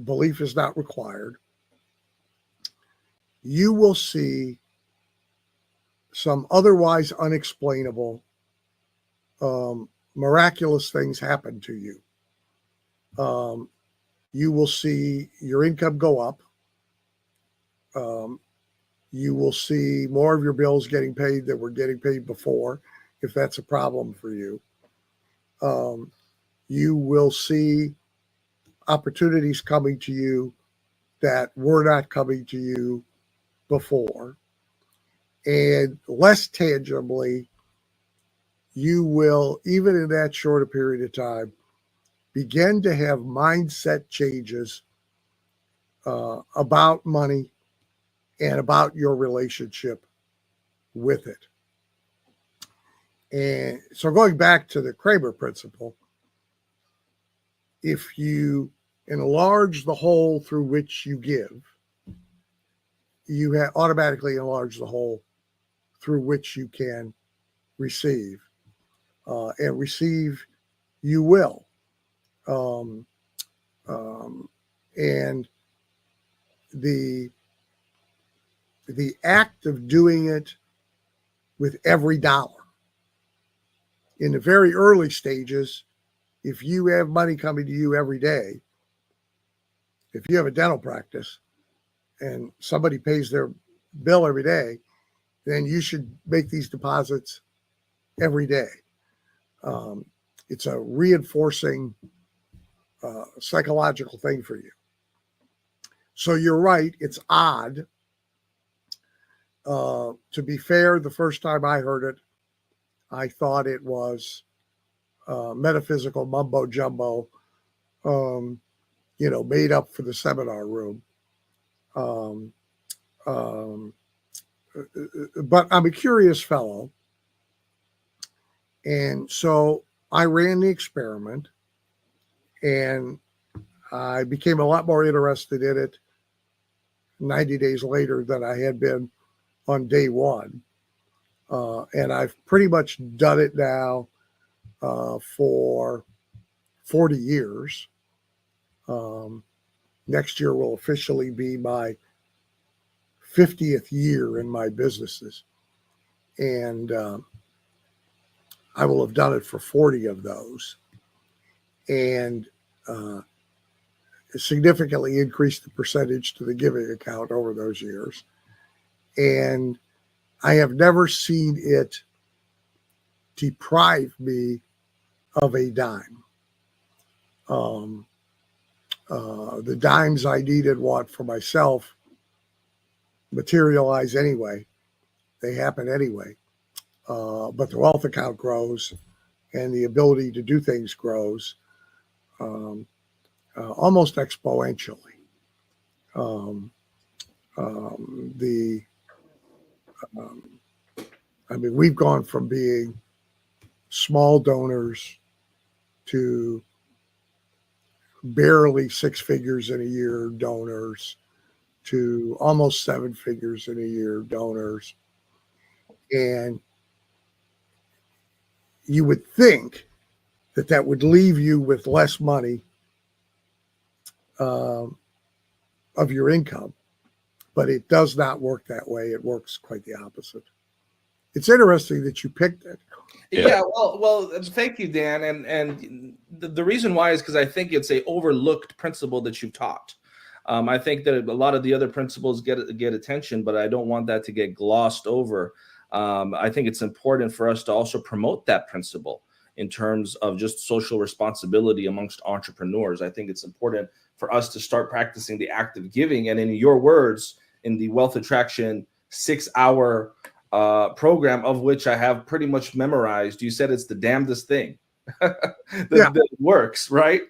belief is not required, you will see some otherwise unexplainable, miraculous things happen to you. You will see your income go up. You will see more of your bills getting paid that were getting paid before, if that's a problem for you. You will see opportunities coming to you that were not coming to you before. And less tangibly, you will, even in that shorter period of time, begin to have mindset changes about money and about your relationship with it. And so going back to the Kramer principle, if you enlarge the hole through which you give, you have automatically enlarge the hole through which you can receive. And receive you will. And the act of doing it with every dollar. In the very early stages, if you have money coming to you every day, if you have a dental practice and somebody pays their bill every day, then you should make these deposits every day. It's a reinforcing psychological thing for you. So you're right, it's odd. To be fair, the first time I heard it, I thought it was metaphysical mumbo jumbo, made up for the seminar room. But I'm a curious fellow. And so I ran the experiment, and I became a lot more interested in it 90 days later than I had been on day one. And I've pretty much done it now for 40 years. Next year will officially be my 50th year in my businesses. And I will have done it for 40 of those. And significantly increased the percentage to the giving account over those years. And I have never seen it deprive me of a dime. The dimes I need and want for myself materialize anyway. They happen anyway. But the wealth account grows and the ability to do things grows almost exponentially. I mean, we've gone from being small donors to barely 6 figures in a year donors to almost 7 figures in a year donors. And you would think that that would leave you with less money of your income, but it does not work that way. It works quite the opposite. It's interesting that you picked it. Yeah, well, thank you, Dan. And the reason why is because I think it's a overlooked principle that you've taught. I think that a lot of the other principles get attention, but I don't want that to get glossed over. I think it's important for us to also promote that principle in terms of just social responsibility amongst entrepreneurs. I think it's important for us to start practicing the act of giving. And in your words, in the Wealth Attraction 6-hour program, of which I have pretty much memorized, you said it's the damnedest thing that works, right?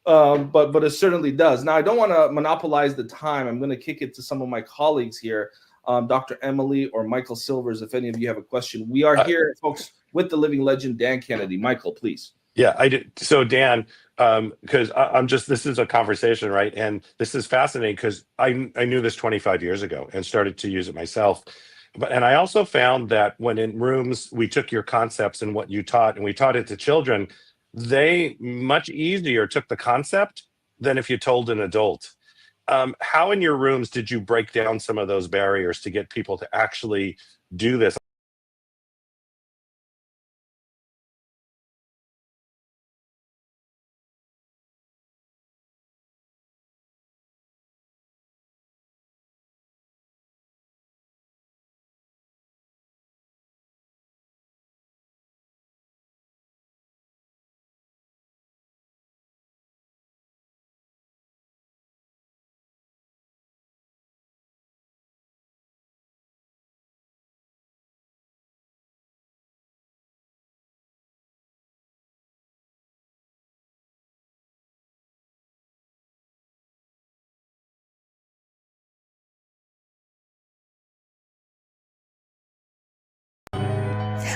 But it certainly does. Now, I don't want to monopolize the time. I'm going to kick it to some of my colleagues here, Dr. Emily or Michael Silvers, if any of you have a question. We are here, folks, with the living legend, Dan Kennedy. Michael, please. Yeah, I did. So Dan, because I'm just, this is a conversation, right? And this is fascinating because I knew this 25 years ago and started to use it myself. And I also found that when in rooms, we took your concepts and what you taught and we taught it to children, they much easier took the concept than if you told an adult. How in your rooms did you break down some of those barriers to get people to actually do this?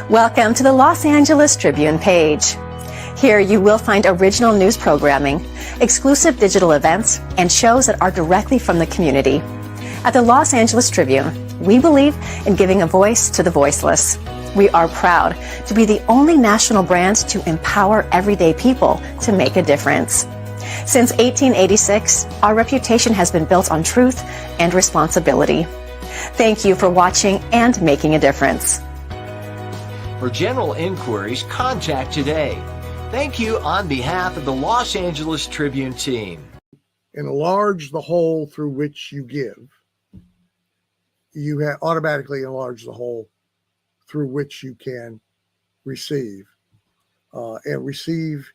Welcome to the Los Angeles Tribune page. Here you will find original news programming, exclusive digital events, and shows that are directly from the community. At the Los Angeles Tribune, we believe in giving a voice to the voiceless. We are proud to be the only national brand to empower everyday people to make a difference. Since 1886, our reputation has been built on truth and responsibility. Thank you for watching and making a difference. For general inquiries, contact today. Thank you on behalf of the Los Angeles Tribune team. Enlarge the hole through which you give. You have automatically enlarge the hole through which you can receive. And receive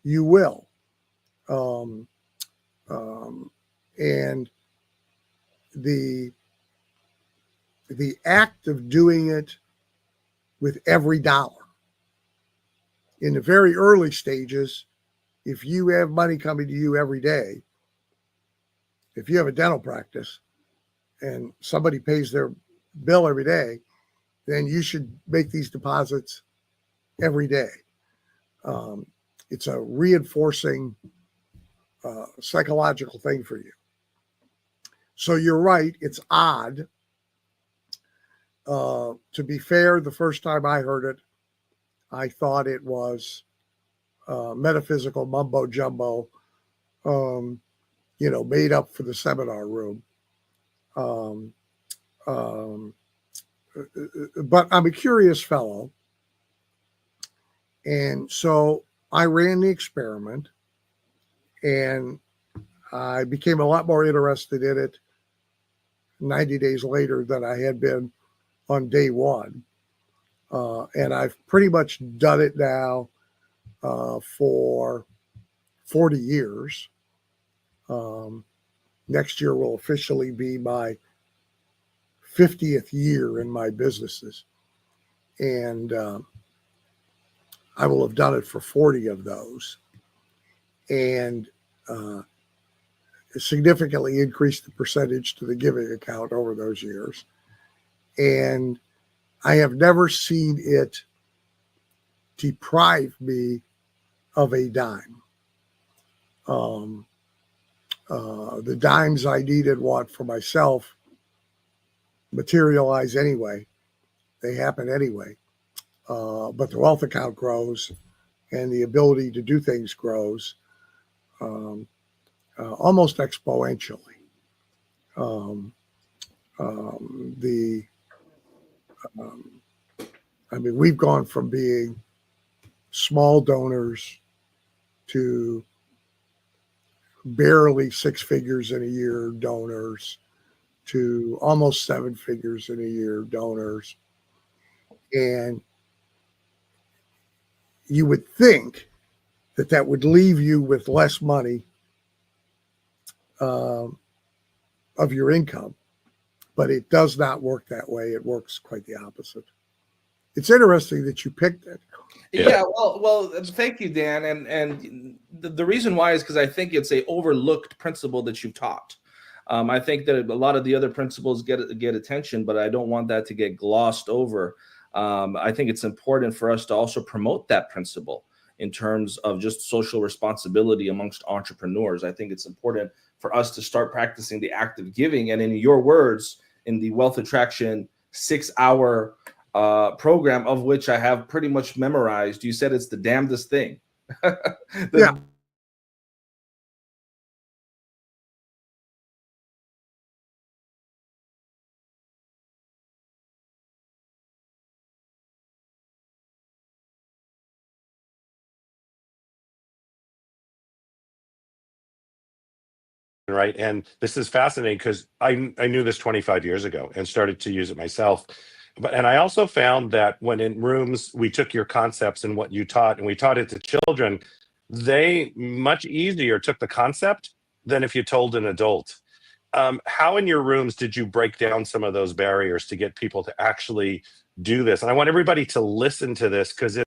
you will. And the act of doing it with every dollar. In the very early stages, if you have money coming to you every day, if you have a dental practice and somebody pays their bill every day, then you should make these deposits every day. It's a reinforcing psychological thing for you. So you're right, it's odd. To be fair, the first time I heard it, I thought it was metaphysical mumbo jumbo, made up for the seminar room. But I'm a curious fellow. And so I ran the experiment and I became a lot more interested in it 90 days later than I had been on day one. And I've pretty much done it now for 40 years. Next year will officially be my 50th year in my businesses. And I will have done it for 40 of those. And significantly increased the percentage to the giving account over those years. And I have never seen it deprive me of a dime. The dimes I need and want for myself materialize anyway. They happen anyway. But the wealth account grows and the ability to do things grows almost exponentially. I mean, we've gone from being small donors to barely 6 figures in a year donors to almost 7 figures in a year donors. And you would think that that would leave you with less money of your income, but it does not work that way. It works quite the opposite. It's interesting that you picked it. Yeah, well, thank you, Dan. And the reason why is because I think it's a overlooked principle that you've taught. I think that a lot of the other principles get attention, but I don't want that to get glossed over. I think it's important for us to also promote that principle in terms of just social responsibility amongst entrepreneurs. I think it's important for us to start practicing the act of giving. And in your words, in the Wealth Attraction 6-hour program, of which I have pretty much memorized, you said it's the damnedest thing. Yeah. Right. And this is fascinating because I knew this 25 years ago and started to use it myself. And I also found that when in rooms we took your concepts and what you taught and we taught it to children, they much easier took the concept than if you told an adult. How in your rooms did you break down some of those barriers to get people to actually do this? And I want everybody to listen to this because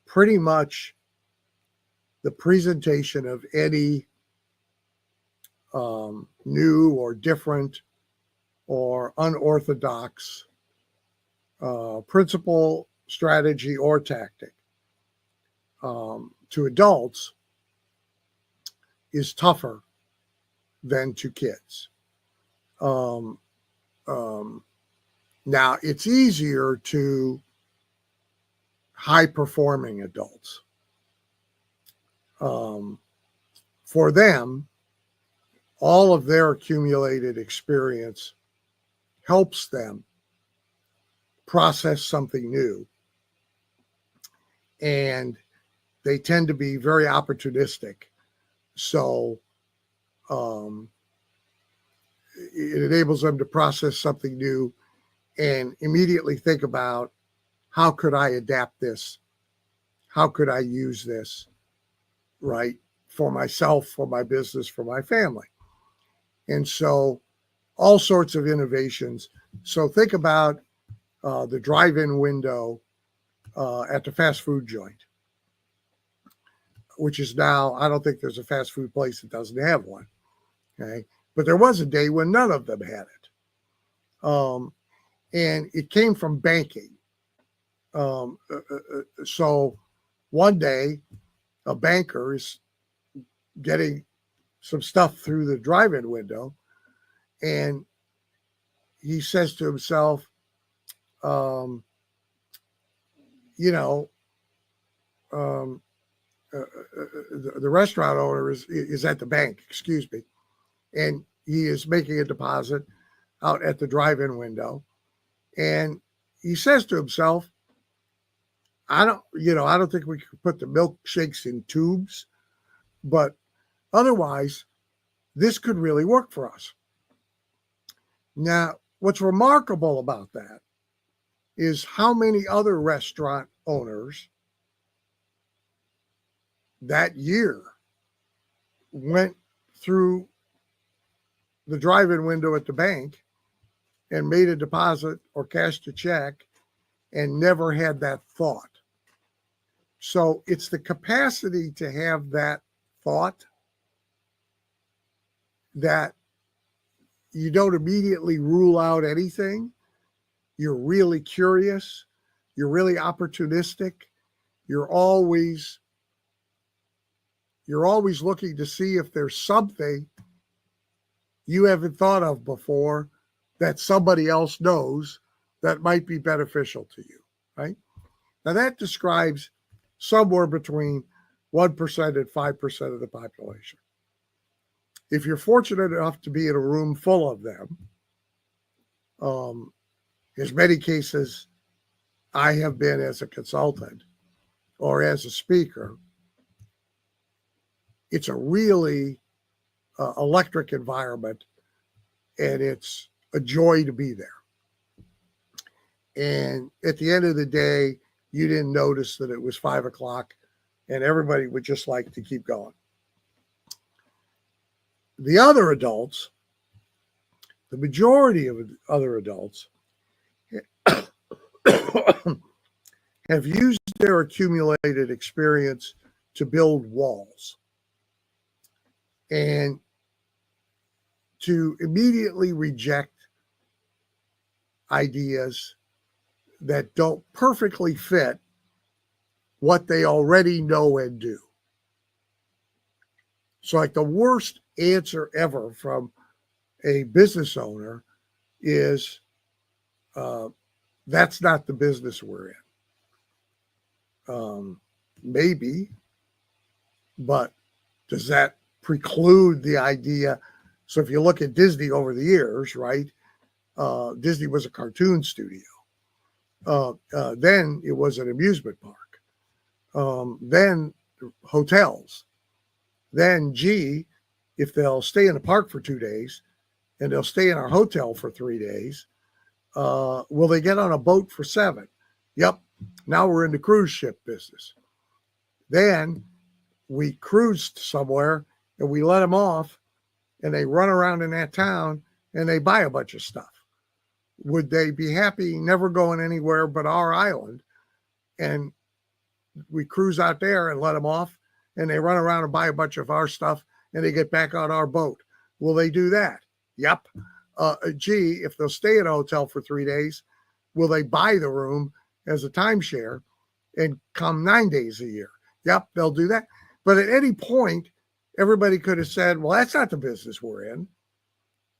pretty much the presentation of any new or different or unorthodox principle, strategy, or tactic to adults is tougher than to kids. Now, it's easier to high-performing adults. For them, all of their accumulated experience helps them process something new. And they tend to be very opportunistic. So it enables them to process something new and immediately think about, how could I adapt this? How could I use this, right, for myself, for my business, for my family? And so all sorts of innovations. So think about the drive-in window at the fast food joint, which is now, I don't think there's a fast food place that doesn't have one. Okay. But there was a day when none of them had it. And it came from banking. So one day, a banker is getting some stuff through the drive-in window, and he says to himself, the restaurant owner is at the bank, excuse me, and he is making a deposit out at the drive-in window, and he says to himself, I don't think we could put the milkshakes in tubes, but otherwise, this could really work for us. Now, what's remarkable about that is how many other restaurant owners that year went through the drive-in window at the bank and made a deposit or cashed a check and never had that thought. So it's the capacity to have that thought that you don't immediately rule out anything. You're really curious. You're really opportunistic. You're always looking to see if there's something you haven't thought of before that somebody else knows that might be beneficial to you, right? Now that describes somewhere between 1% and 5% of the population. If you're fortunate enough to be in a room full of them, as many cases I have been as a consultant or as a speaker, it's a really electric environment, and it's a joy to be there. And at the end of the day, you didn't notice that it was 5 o'clock and everybody would just like to keep going. The other adults, the majority of other adults, have used their accumulated experience to build walls and to immediately reject ideas that don't perfectly fit what they already know and do. So like the worst answer ever from a business owner is, that's not the business we're in. Maybe, but does that preclude the idea? So if you look at Disney over the years, right? Disney was a cartoon studio. Then it was an amusement park. Then hotels. Then, gee, if they'll stay in the park for 2 days and they'll stay in our hotel for 3 days, will they get on a boat for 7? Yep. Now we're in the cruise ship business. Then we cruised somewhere and we let them off and they run around in that town and they buy a bunch of stuff. Would they be happy never going anywhere but our island? And we cruise out there and let them off and they run around and buy a bunch of our stuff and they get back on our boat. Will they do that? Yep. Gee, if they'll stay at a hotel for 3 days, will they buy the room as a timeshare and come 9 days a year? Yep, they'll do that. But at any point, everybody could have said, well, that's not the business we're in.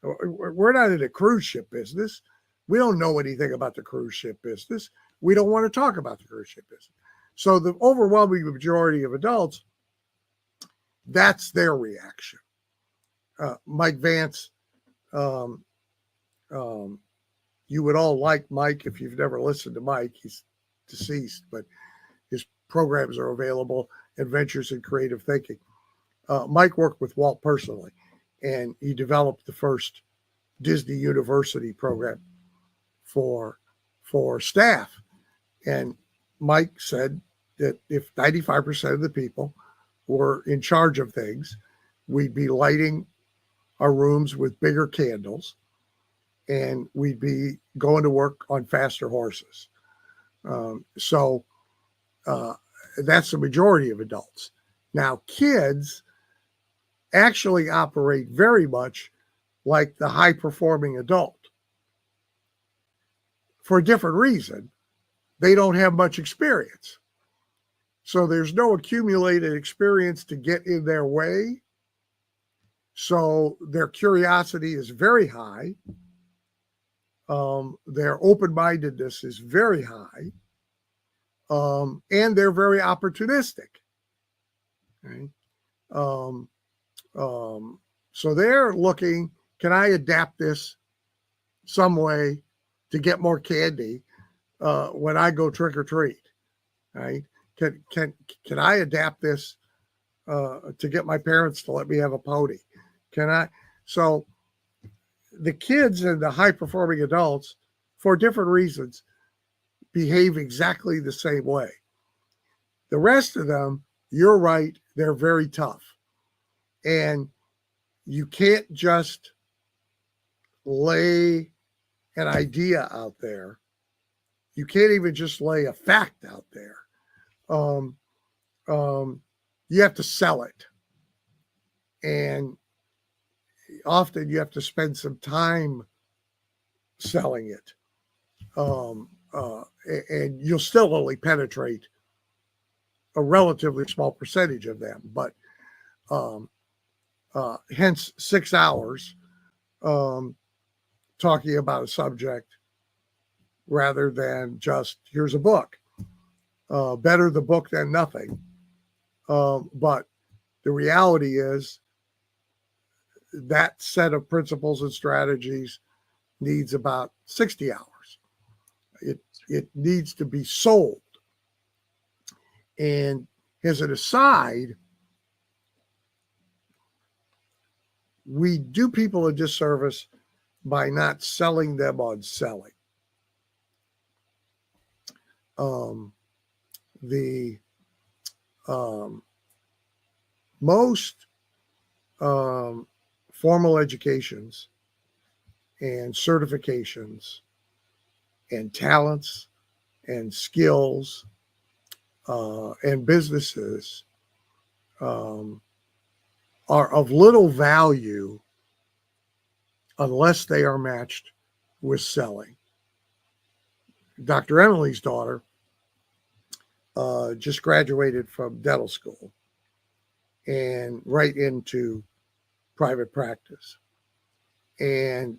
We're not in a cruise ship business. We don't know anything about the cruise ship business. We don't want to talk about the cruise ship business. So the overwhelming majority of adults, that's their reaction. Mike Vance, you would all like Mike if you've never listened to Mike. He's deceased, but his programs are available, Adventures in Creative Thinking. Mike worked with Walt personally, and he developed the first Disney University program for staff. And Mike said that if 95% of the people were in charge of things, we'd be lighting our rooms with bigger candles and we'd be going to work on faster horses. So that's the majority of adults. Now, kids actually operate very much like the high-performing adult. For a different reason, they don't have much experience. So there's no accumulated experience to get in their way. So their curiosity is very high. Their open-mindedness is very high. And they're very opportunistic. Right? So they're looking, can I adapt this some way to get more candy when I go trick or treat? Right? Can I adapt this to get my parents to let me have a pony? Can I? So the kids and the high performing adults, for different reasons, behave exactly the same way. The rest of them, you're right, they're very tough. And you can't just lay an idea out there. You can't even just lay a fact out there. You have to sell it. And often you have to spend some time selling it. And you'll still only penetrate a relatively small percentage of them, but hence 6 hours talking about a subject rather than just here's a book. Better the book than nothing. But the reality is that set of principles and strategies needs about 60 hours. It needs to be sold. And as an aside, we do people a disservice by not selling them on selling. Most formal educations and certifications and talents and skills and businesses are of little value unless they are matched with selling. Dr. Emily's daughter just graduated from dental school and right into private practice. And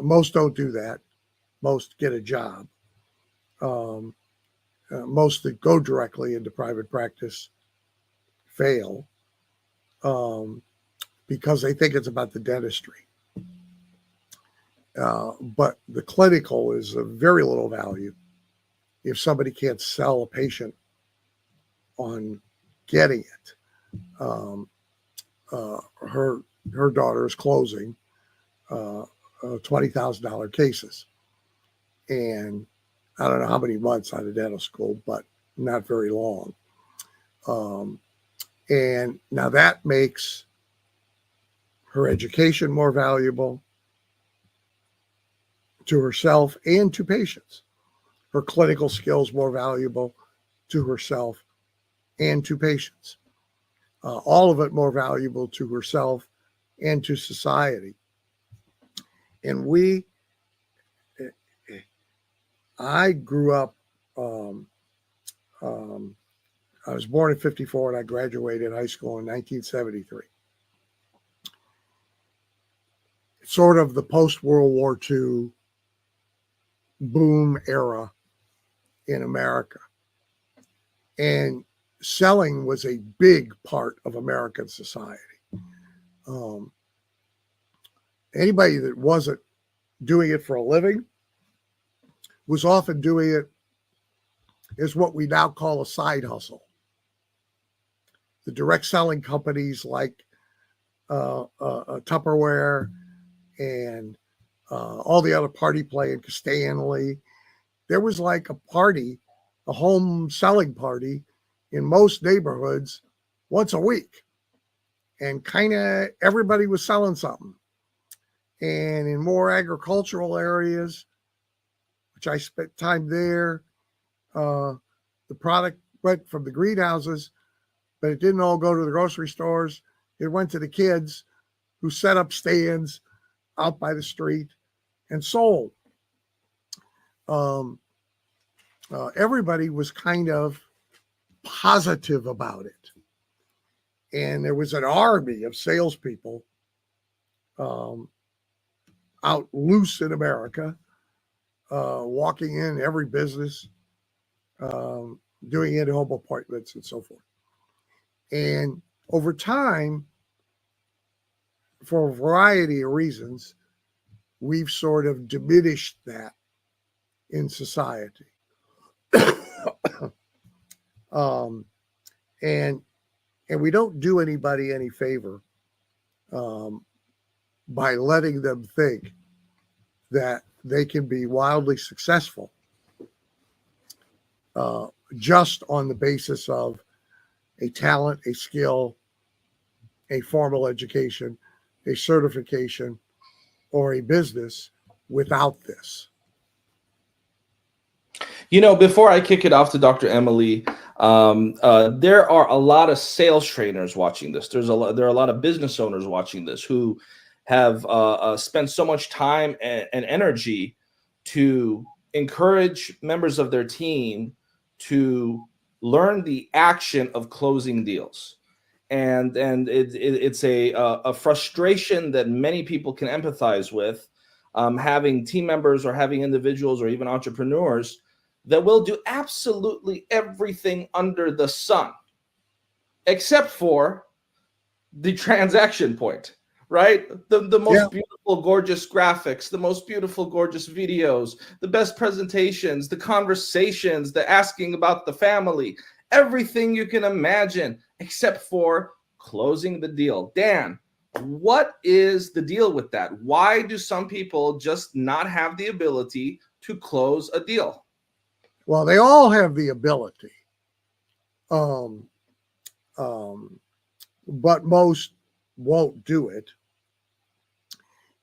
most don't do that. Most get a job. Most that go directly into private practice fail because they think it's about the dentistry. But the clinical is of very little value if somebody can't sell a patient on getting it. Her daughter is closing $20,000 cases, and I don't know how many months out of dental school, but not very long. And now that makes her education more valuable to herself and to patients. Her clinical skills more valuable to herself and to patients. All of it more valuable to herself and to society. And I grew up, I was born in 54 and I graduated high school in 1973. Sort of the post-World War II boom era in America. And selling was a big part of American society. Anybody that wasn't doing it for a living was often doing it as what we now call a side hustle. The direct selling companies like Tupperware and all the other party playing Stanley, there was like a party, a home selling party in most neighborhoods once a week. And kind of everybody was selling something. And in more agricultural areas, which I spent time there, the product went from the greenhouses, but it didn't all go to the grocery stores. It went to the kids who set up stands out by the street and sold. Everybody was kind of positive about it. And there was an army of salespeople out loose in America, walking in every business, doing in-home appointments and so forth. And over time, for a variety of reasons, we've sort of diminished that in society. And we don't do anybody any favor by letting them think that they can be wildly successful just on the basis of a talent, a skill, a formal education, a certification, or a business without this. Before I kick it off to Dr. Emily, there are a lot of sales trainers watching this. There are a lot of business owners watching this who have spent so much time and energy to encourage members of their team to learn the action of closing deals. And it's a frustration that many people can empathize with, having team members or having individuals or even entrepreneurs that will do absolutely everything under the sun except for the transaction point, right? The most beautiful, gorgeous graphics, the most beautiful, gorgeous videos, the best presentations, the conversations, the asking about the family, everything you can imagine except for closing the deal. Dan, what is the deal with that? Why do some people just not have the ability to close a deal? Well, they all have the ability, but most won't do it.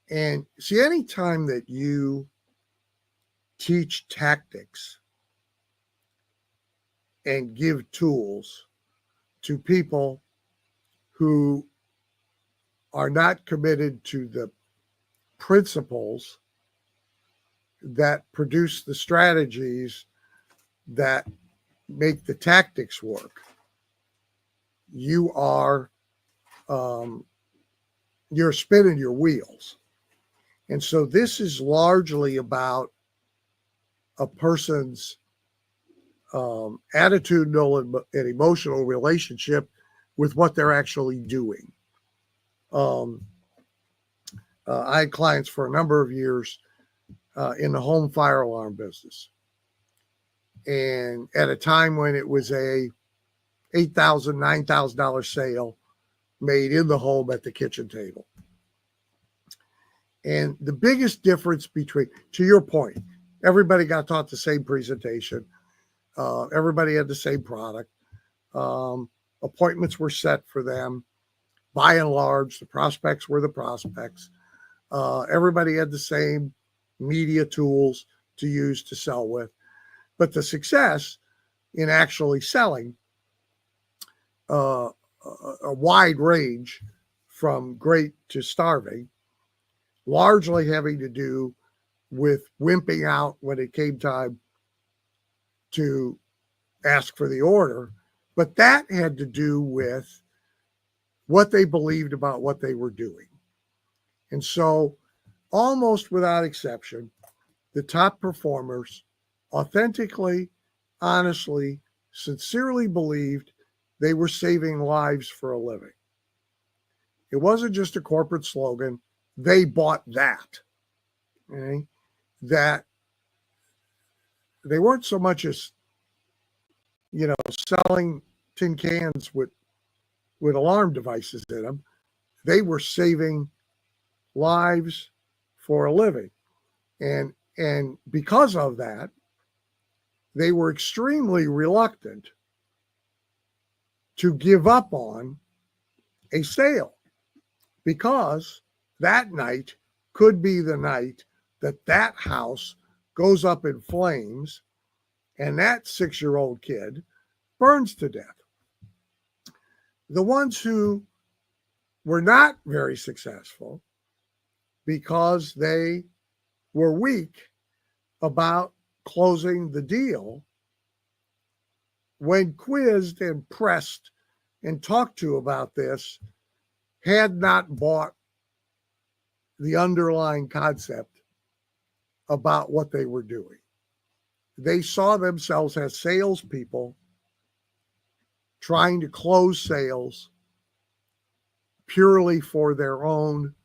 And see, anytime that you teach tactics and give tools to people who are not committed to the principles that produce the strategies that make the tactics work, you are you're spinning your wheels. And so this is largely about a person's attitudinal and emotional relationship with what they're actually doing. I had clients for a number of years in the home fire alarm business. And at a time when it was a $8,000, $9,000 sale made in the home at the kitchen table. And the biggest difference between, to your point, everybody got taught the same presentation. Everybody had the same product. Appointments were set for them. By and large, the prospects were the prospects. Everybody had the same media tools to use to sell with. But the success in actually selling a wide range from great to starving, largely having to do with wimping out when it came time to ask for the order. But that had to do with what they believed about what they were doing. And so, almost without exception, the top performers authentically, honestly, sincerely believed they were saving lives for a living. It wasn't just a corporate slogan. They bought that. Okay? That they weren't so much as, selling tin cans with alarm devices in them. They were saving lives for a living. And because of that, they were extremely reluctant to give up on a sale, because that night could be the night that house goes up in flames and that 6-year-old kid burns to death. The ones who were not very successful because they were weak about closing the deal, when quizzed and pressed and talked to about this, had not bought the underlying concept about what they were doing. They saw themselves as salespeople trying to close sales purely for their own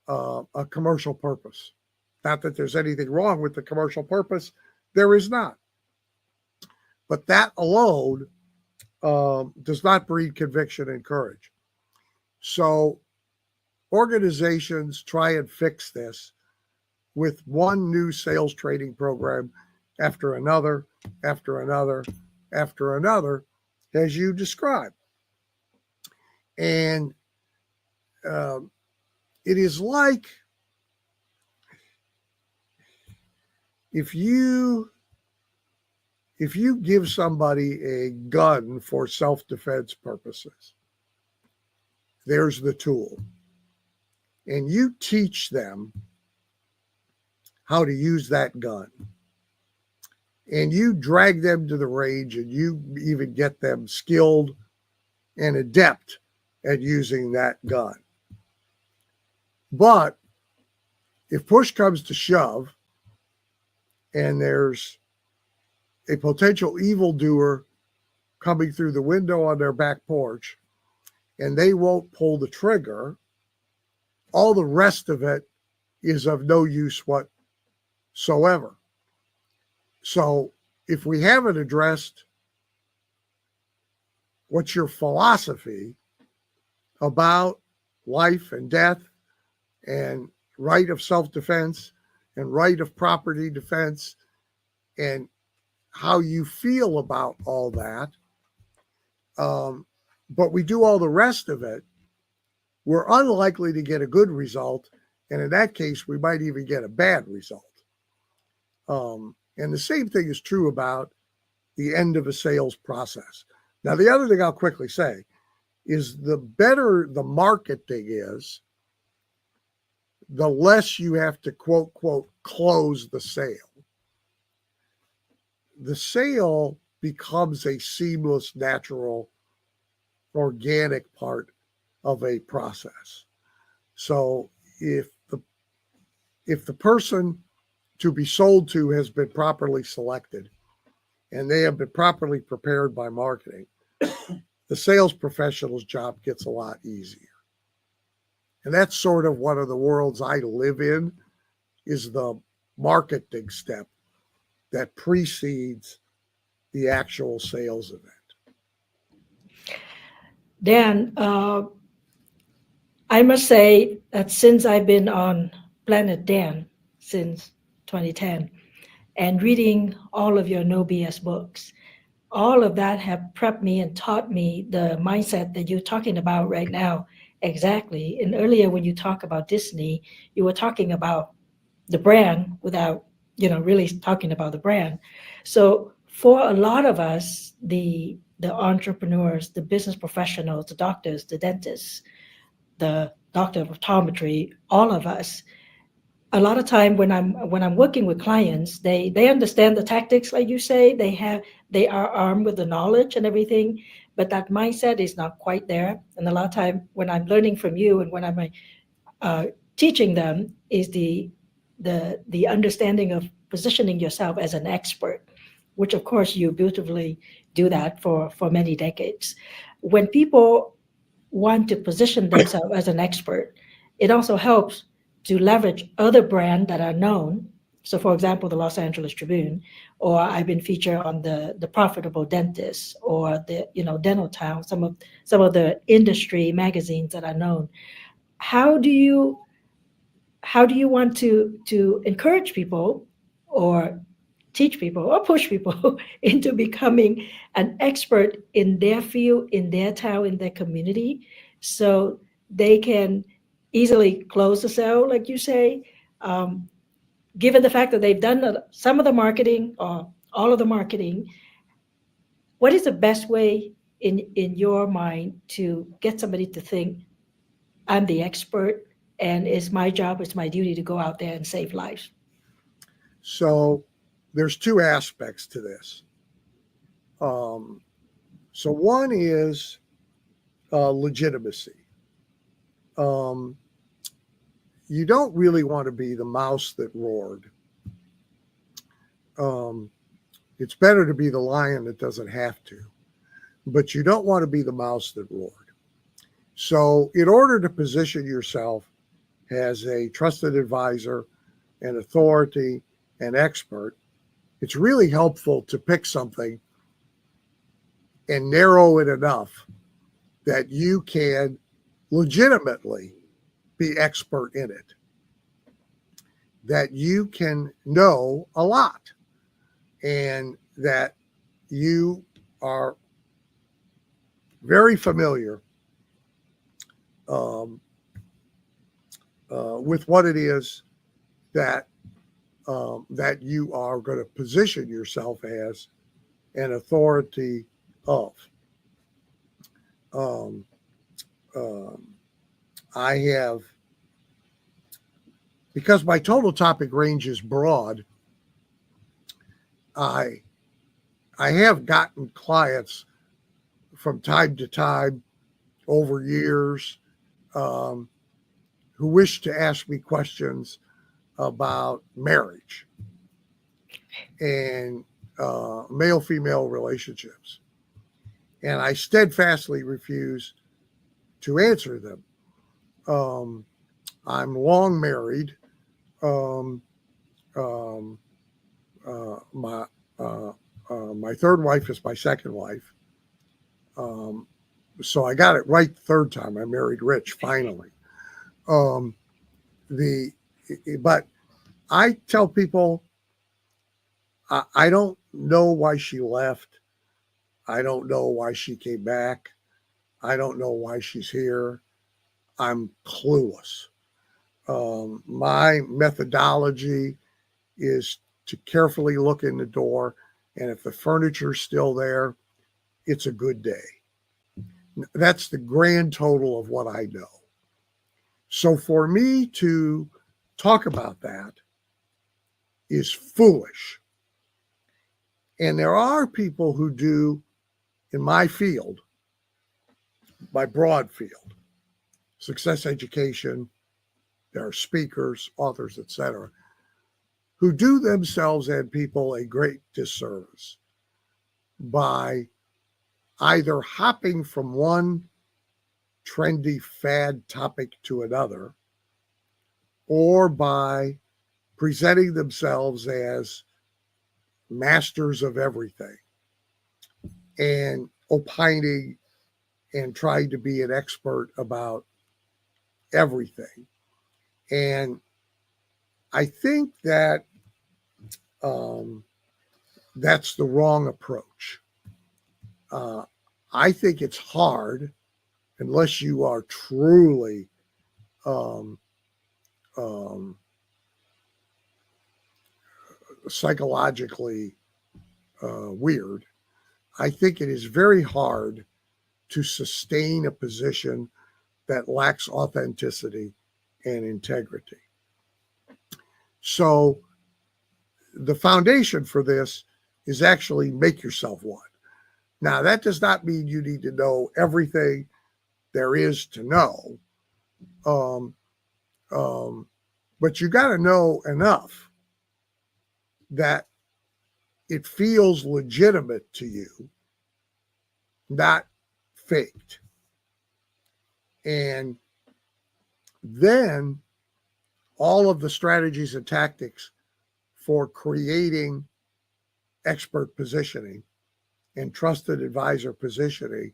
a commercial purpose. Not that there's anything wrong with the commercial purpose. There is not. But that alone does not breed conviction and courage. So organizations try and fix this with one new sales training program after another, after another, after another, as you described. And it is like if you if you give somebody a gun for self-defense purposes, there's the tool. And you teach them how to use that gun. And you drag them to the range, and you even get them skilled and adept at using that gun. But if push comes to shove and there's a potential evildoer coming through the window on their back porch and they won't pull the trigger, all the rest of it is of no use whatsoever. So if we haven't addressed what's your philosophy about life and death and right of self-defense and right of property defense and how you feel about all that, but we do all the rest of it, we're unlikely to get a good result. And in that case, we might even get a bad result. And the same thing is true about the end of a sales process. Now, the other thing I'll quickly say is the better the marketing is, the less you have to quote, quote, close the sale. The sale becomes a seamless, natural, organic part of a process. So if the person to be sold to has been properly selected and they have been properly prepared by marketing, the sales professional's job gets a lot easier. And that's sort of one of the worlds I live in, is the marketing step that precedes the actual sales event. Dan, I must say that since I've been on Planet Dan since 2010 and reading all of your No BS books, all of that have prepped me and taught me the mindset that you're talking about right now. Exactly. And earlier when you talk about Disney, you were talking about the brand without, really talking about the brand. So for a lot of us, the entrepreneurs, the business professionals, the doctors, the dentists, the doctor of optometry, all of us, a lot of time when I'm working with clients, they understand the tactics, like you say, they are armed with the knowledge and everything, but that mindset is not quite there. And a lot of time when I'm learning from you and when I'm teaching them is the understanding of positioning yourself as an expert, which of course you beautifully do that for many decades. When people want to position themselves as an expert, it also helps to leverage other brands that are known. So for example, the Los Angeles Tribune, or I've been featured on the Profitable Dentist or the Dental Town, some of the industry magazines that are known. How do you want to encourage people or teach people or push people into becoming an expert in their field, in their town, in their community, so they can easily close the sale, like you say, given the fact that they've done some of the marketing or all of the marketing? What is the best way in your mind to get somebody to think, I'm the expert and it's my job, it's my duty to go out there and save lives? So there's two aspects to this. So one is legitimacy. You don't really want to be the mouse that roared. It's better to be the lion that doesn't have to, but you don't want to be the mouse that roared. So in order to position yourself as a trusted advisor, an authority, an expert, it's really helpful to pick something and narrow it enough that you can legitimately be expert in it, that you can know a lot, and that you are very familiar with what it is that that you are going to position yourself as and authority of. Um, I have, because my total topic range is broad, I have gotten clients from time to time over years who wish to ask me questions about marriage and male-female relationships. And I steadfastly refuse to answer them. I'm long married. My third wife is my second wife. So I got it right the third time. I married rich, finally. But I tell people, I don't know why she left. I don't know why she came back. I don't know why she's here. I'm clueless. My methodology is to carefully look in the door, and if the furniture's still there, it's a good day. That's the grand total of what I know. So for me to talk about that is foolish. And there are people who do, in my field, my broad field, success education, there are speakers, authors, etc., who do themselves and people a great disservice by either hopping from one trendy fad topic to another, or by presenting themselves as masters of everything and opining and trying to be an expert about everything. And I think that that's the wrong approach. I think it's hard, unless you are truly psychologically weird. I think it is very hard to sustain a position that lacks authenticity and integrity. So the foundation for this is actually make yourself one. Now, that does not mean you need to know everything there is to know, but you got to know enough that it feels legitimate to you, not faked. And then all of the strategies and tactics for creating expert positioning and trusted advisor positioning,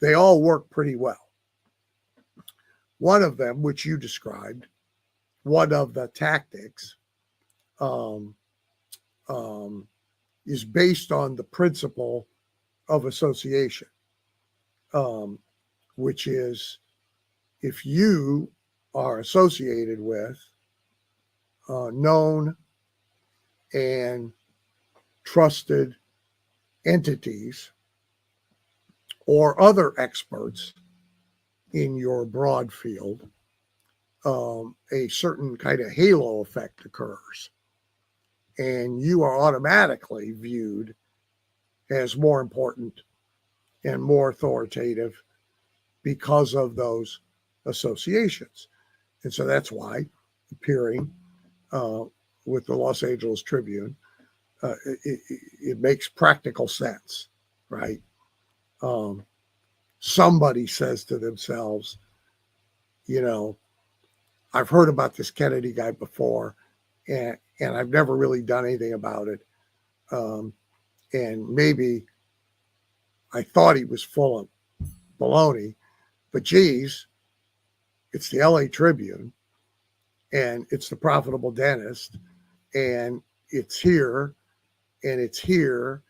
they all work pretty well. One of them, which you described, one of the tactics, is based on the principle of association, which is if you are associated with known and trusted entities or other experts in your broad field, a certain kind of halo effect occurs. And you are automatically viewed as more important and more authoritative because of those associations. And so that's why appearing with the Los Angeles Tribune, it makes practical sense, right? Somebody says to themselves, you know, I've heard about this Kennedy guy before, and I've never really done anything about it. And maybe I thought he was full of baloney, but geez, it's the LA Tribune, and it's the Profitable Dentist, and it's here, and it's here,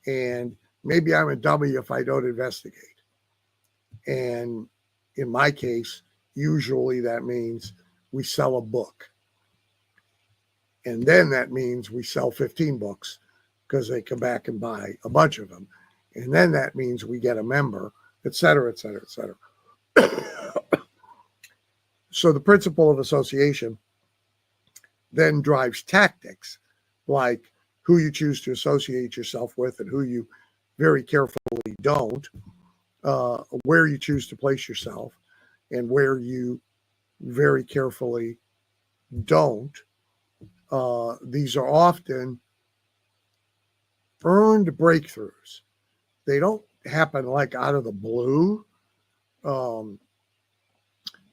and maybe I'm a dummy if I don't investigate. And in my case, usually that means we sell a book. And then that means we sell 15 books because they come back and buy a bunch of them. And then that means we get a member, et cetera, et cetera, et cetera. So the principle of association then drives tactics like who you choose to associate yourself with and who you very carefully don't, where you choose to place yourself and where you very carefully don't. These are often earned breakthroughs. They don't happen like out of the blue.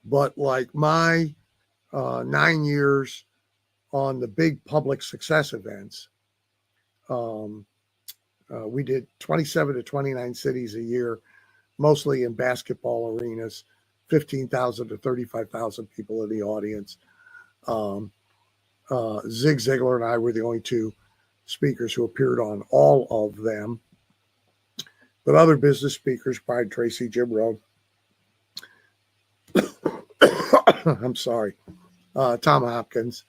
But like my 9 years on the big public success events, we did 27 to 29 cities a year, mostly in basketball arenas, 15,000 to 35,000 people in the audience. Zig Ziglar and I were the only two speakers who appeared on all of them. But other business speakers, Brian Tracy, Jim Rohn, I'm sorry, Tom Hopkins,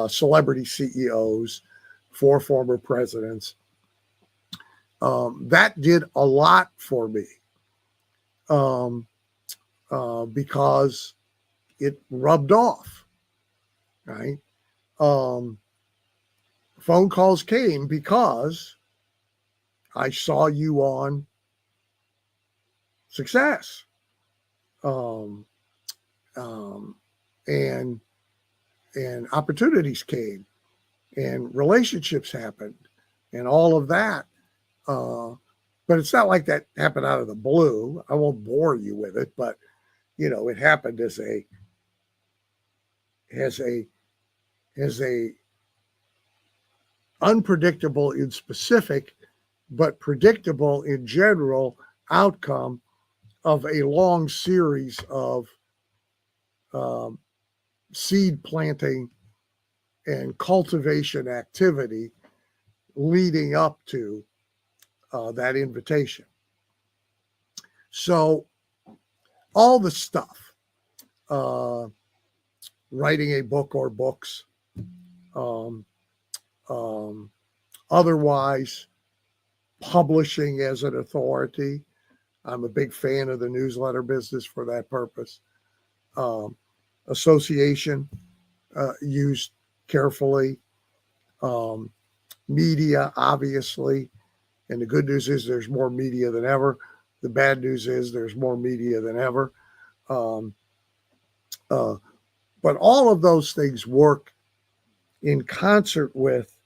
celebrity CEOs, 4 former presidents. That did a lot for me because it rubbed off, right? Phone calls came because I saw you on Success. And opportunities came and relationships happened and all of that. But it's not like that happened out of the blue. I won't bore you with it, but you know, it happened as a unpredictable in specific, but predictable in general outcome of a long series of seed planting and cultivation activity leading up to that invitation. So all the stuff, writing a book or books, otherwise publishing as an authority. I'm a big fan of the newsletter business for that purpose. Association, used carefully. Media, obviously. And the good news is there's more media than ever. The bad news is there's more media than ever. But all of those things work in concert with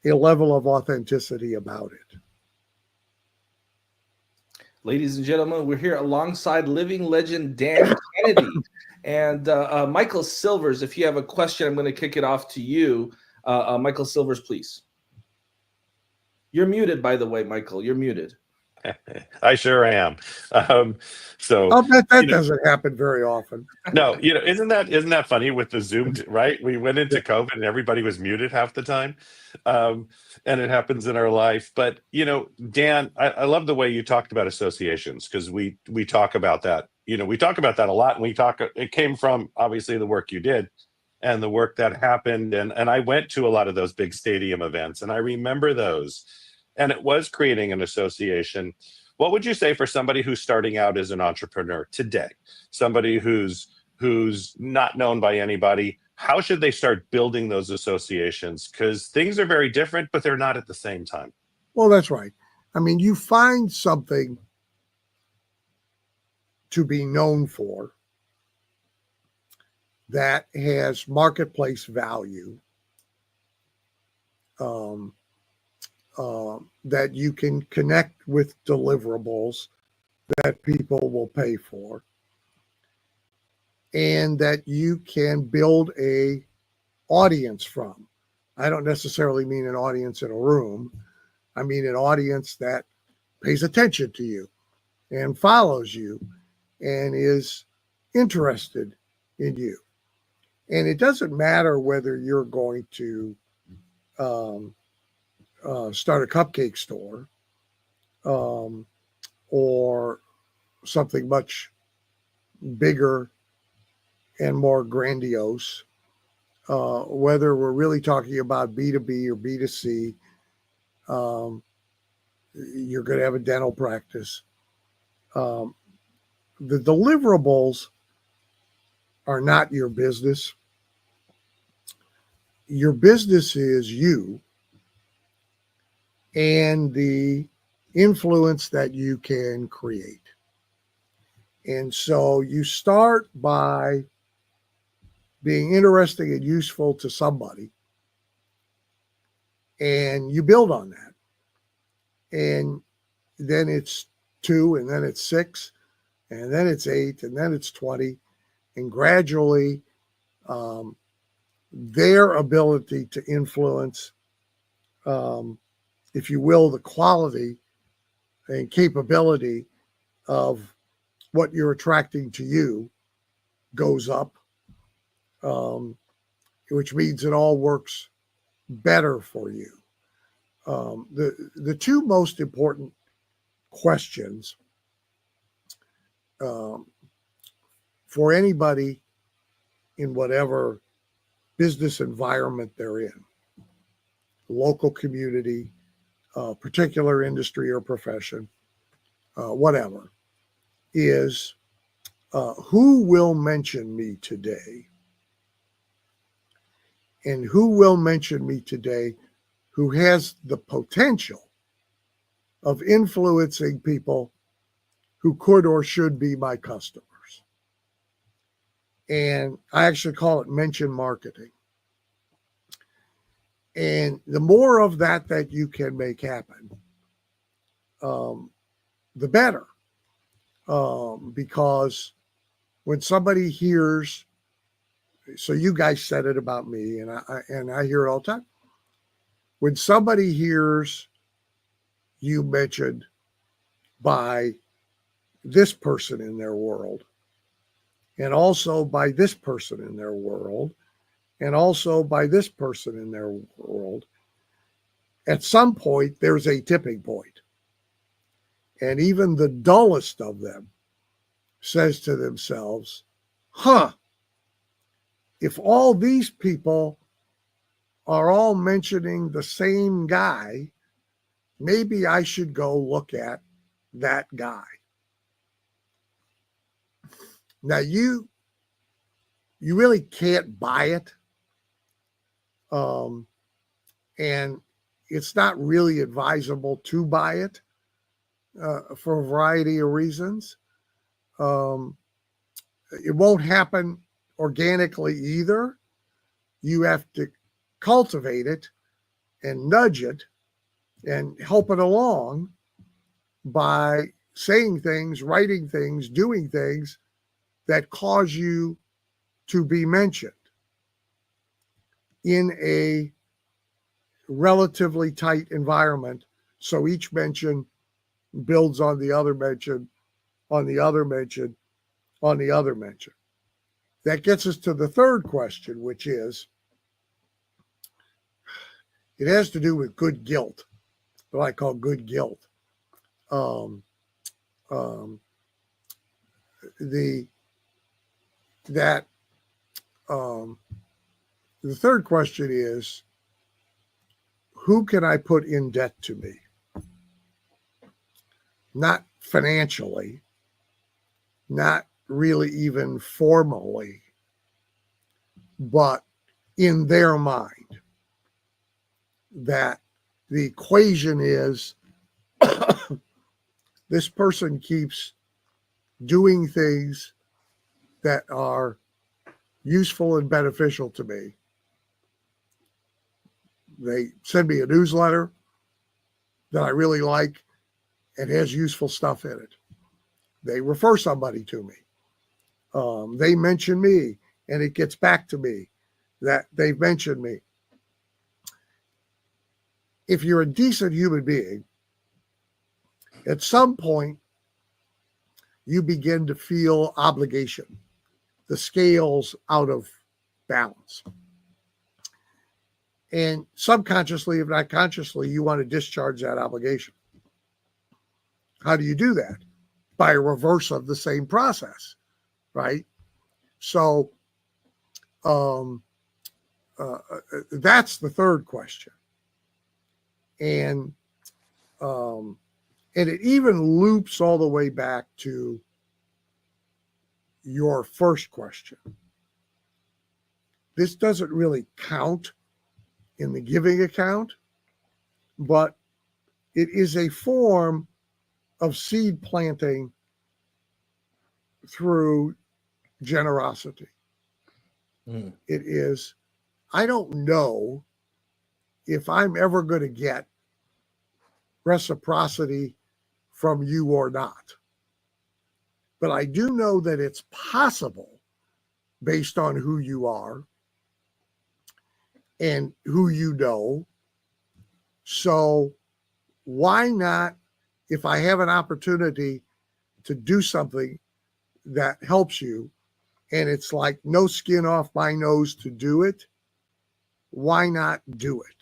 a level of authenticity about it. Ladies and gentlemen, we're here alongside living legend Dan Kennedy and Michael Silvers. If you have a question, I'm going to kick it off to you. Michael Silvers, please. You're muted, by the way, Michael. You're muted. I sure am. So I'll bet that doesn't happen very often. No, isn't that funny with the Zoom, right? We went into COVID and everybody was muted half the time. And it happens in our life. But, Dan, I love the way you talked about associations because we talk about that. We talk about that a lot. And it came from obviously the work you did and the work that happened. And I went to a lot of those big stadium events and I remember those. And it was creating an association. What would you say for somebody who's starting out as an entrepreneur today? Somebody who's not known by anybody, how should they start building those associations? Because things are very different, but they're not at the same time. Well, that's right. I mean, you find something to be known for that has marketplace value, that you can connect with deliverables that people will pay for, and that you can build a audience from. I don't necessarily mean an audience in a room. I mean an audience that pays attention to you and follows you and is interested in you. And it doesn't matter whether you're going to start a cupcake store or something much bigger and more grandiose, whether we're really talking about B2B or B2C, You're going to have a dental practice. The deliverables are not your business. Your business is you and the influence that you can create. And so you start by being interesting and useful to somebody, and you build on that. And then it's 2, and then it's 6, and then it's 8, and then it's 20. And gradually, their ability to influence, if you will, the quality and capability of what you're attracting to you goes up, which means it all works better for you. The 2 most important questions for anybody in whatever business environment they're in, local community, particular industry or profession, whatever, is who will mention me today? And who will mention me today who has the potential of influencing people who could or should be my customers? And I actually call it mention marketing. And the more of that you can make happen, the better. Because when somebody hears, so you guys said it about me, and I hear it all the time. When somebody hears you mentioned by this person in their world, and also by this person in their world, and also by this person in their world, at some point there's a tipping point. And even the dullest of them says to themselves, if all these people are all mentioning the same guy, maybe I should go look at that guy. Now you really can't buy it. And it's not really advisable to buy it for a variety of reasons. It won't happen organically either. You have to cultivate it and nudge it and help it along by saying things, writing things, doing things that cause you to be mentioned in a relatively tight environment. So each mention builds on the other mention, on the other mention, on the other mention. That gets us to the third question, which is, it has to do with good guilt, what I call good guilt. The third question is, who can I put in debt to me? Not financially, not really even formally, but in their mind. That the equation is this person keeps doing things that are useful and beneficial to me. They send me a newsletter that I really like and has useful stuff in it. They refer somebody to me. They mention me, and it gets back to me that they've mentioned me. If you're a decent human being, at some point, you begin to feel obligation. The scale's out of balance. And subconsciously, if not consciously, you want to discharge that obligation. How do you do that? By a reverse of the same process, right? So that's the third question. And And it even loops all the way back to your first question. This doesn't really count in the giving account, but it is a form of seed planting through generosity. It is, I don't know if I'm ever going to get reciprocity from you or not, but I do know that it's possible based on who you are and who you know. So why not, if I have an opportunity to do something that helps you and it's like no skin off my nose to do it, why not do it?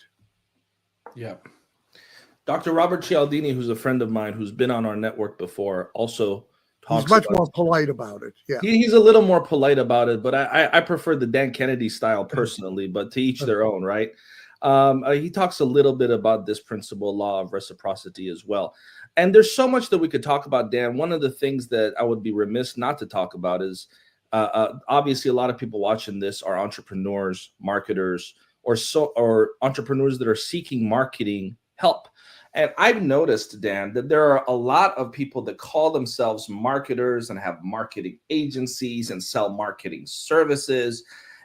Yeah. Dr. Robert Cialdini, who's a friend of mine who's been on our network before, also talks He's much about more polite about it. Yeah. He's a little more polite about it, but I prefer the Dan Kennedy style personally, but to each their own, right? He talks a little bit about this principle, law of reciprocity as well. And there's so much that we could talk about, Dan. One of the things that I would be remiss not to talk about is obviously a lot of people watching this are entrepreneurs, marketers, or entrepreneurs that are seeking marketing help. And I've noticed, Dan, that there are a lot of people that call themselves marketers and have marketing agencies and sell marketing services.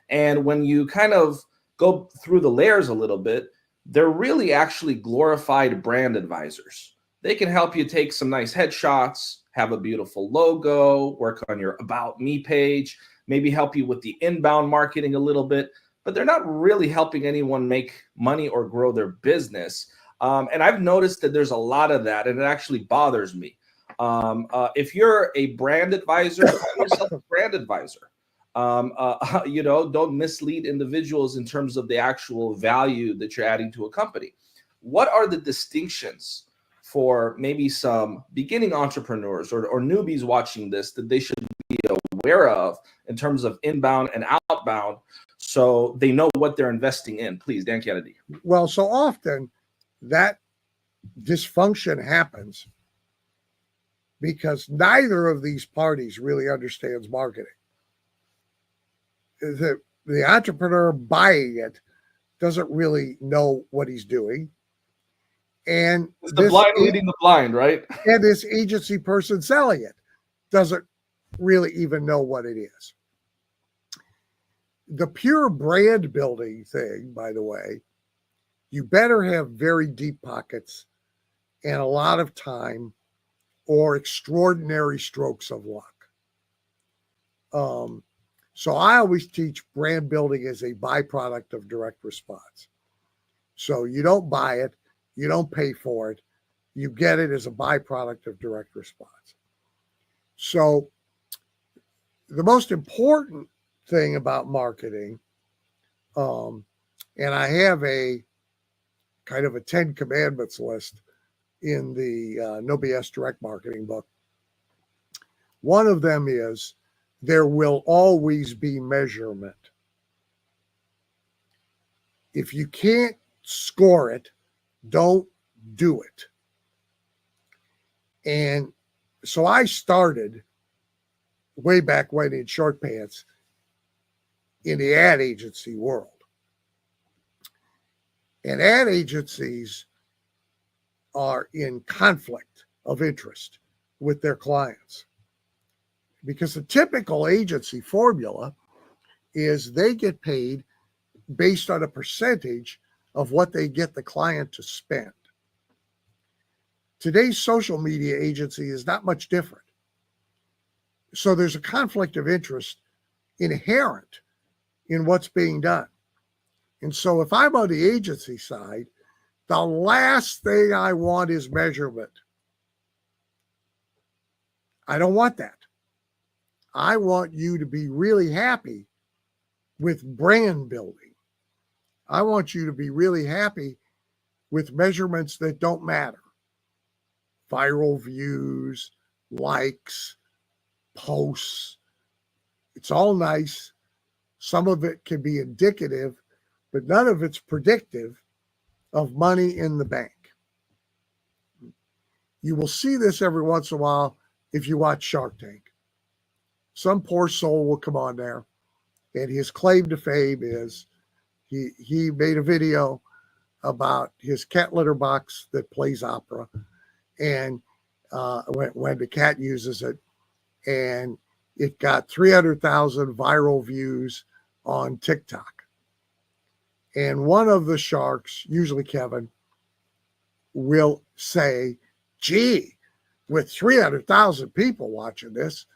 And when you kind of go through the layers a little bit, they're really actually glorified brand advisors. They can help you take some nice headshots, have a beautiful logo, work on your About Me page, maybe help you with the inbound marketing a little bit, but they're not really helping anyone make money or grow their business. And I've noticed that there's a lot of that, and it actually bothers me. If you're a brand advisor, call yourself a brand advisor. Don't mislead individuals in terms of the actual value that you're adding to a company. What are the distinctions for maybe some beginning entrepreneurs or newbies watching this that they should be aware of in terms of inbound and outbound so they know what they're investing in? Please, Dan Kennedy. Well, so often that dysfunction happens because neither of these parties really understands marketing. The entrepreneur buying it doesn't really know what he's doing. And it's the blind leading the blind, right? And this agency person selling it doesn't really even know what it is. The pure brand building thing, by the way, you better have very deep pockets and a lot of time or extraordinary strokes of luck. So I always teach brand building as a byproduct of direct response. So you don't buy it, you don't pay for it, you get it as a byproduct of direct response. So the most important thing about marketing, and I have a kind of a 10 commandments list in the No BS Direct Marketing book. One of them is there will always be measurement. If you can't score it, don't do it. And so I started way back when in short pants in the ad agency world. And ad agencies are in conflict of interest with their clients because the typical agency formula is they get paid based on a percentage of what they get the client to spend. Today's social media agency is not much different. So there's a conflict of interest inherent in what's being done. And so if I'm on the agency side, the last thing I want is measurement. I don't want that. I want you to be really happy with brand building. I want you to be really happy with measurements that don't matter. Viral views, likes, posts. It's all nice. Some of it can be indicative, but none of it's predictive of money in the bank. You will see this every once in a while if you watch Shark Tank. Some poor soul will come on there, and his claim to fame is he made a video about his cat litter box that plays opera, and when the cat uses it, and it got 300,000 viral views on TikTok. And one of the sharks, usually Kevin, will say, gee, with 300,000 people watching this,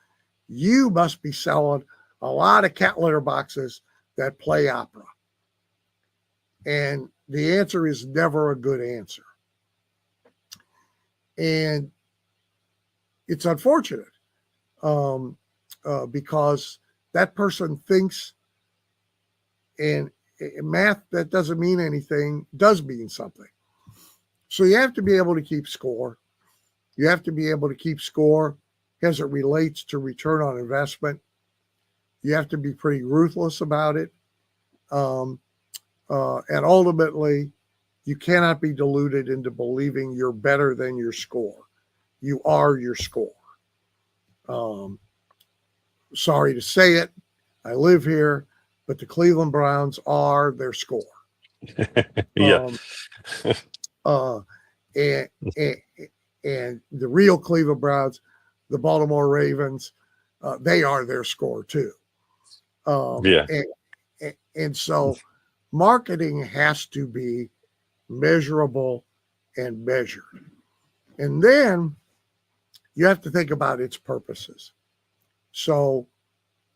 you must be selling a lot of cat litter boxes that play opera. And the answer is never a good answer. And it's unfortunate because that person thinks, and math that doesn't mean anything does mean something. So you have to be able to keep score. You have to be able to keep score as it relates to return on investment. You have to be pretty ruthless about it. And ultimately, you cannot be deluded into believing you're better than your score. You are your score. Sorry to say it. I live here, but the Cleveland Browns are their score. Yeah. And the real Cleveland Browns, the Baltimore Ravens, they are their score too. Yeah. And so marketing has to be measurable and measured. And then you have to think about its purposes. So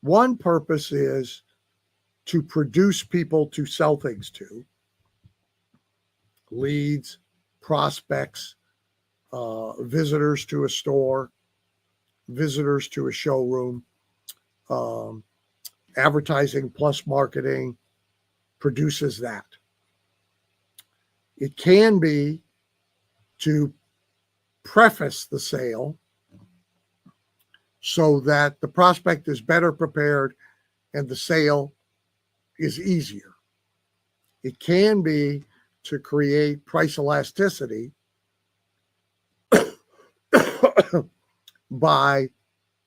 one purpose is to produce people to sell things to, leads, prospects, visitors to a store, visitors to a showroom, advertising plus marketing produces that. It can be to preface the sale so that the prospect is better prepared and the sale is easier. It can be to create price elasticity by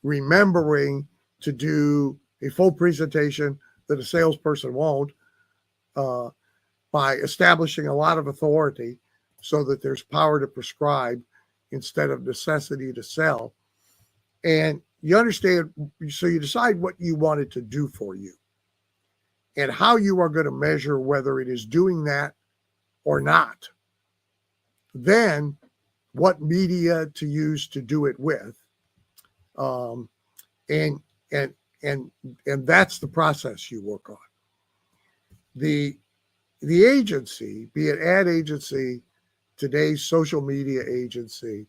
remembering to do a full presentation that a salesperson won't, by establishing a lot of authority so that there's power to prescribe instead of necessity to sell. And you understand, so you decide what you want it to do for you and how you are going to measure whether it is doing that or not. Then what media to use to do it with. And that's the process you work on. The agency, be it ad agency, today's social media agency,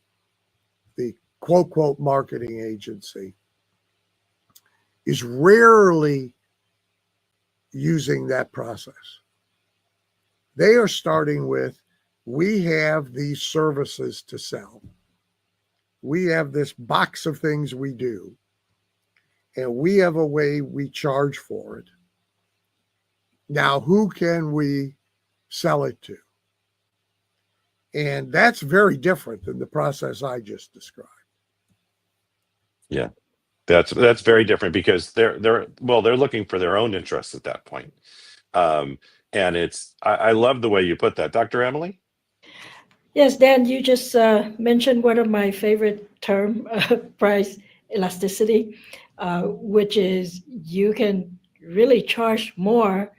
the quote marketing agency, is rarely using that process. They are starting with, we have these services to sell. We have this box of things we do, and we have a way we charge for it. Now, who can we sell it to? And that's very different than the process I just described. Yeah. That's very different because they're looking for their own interests at that point. And I love the way you put that. Dr. Emily? Yes, Dan, you just mentioned one of my favorite term, price elasticity, which is you can really charge more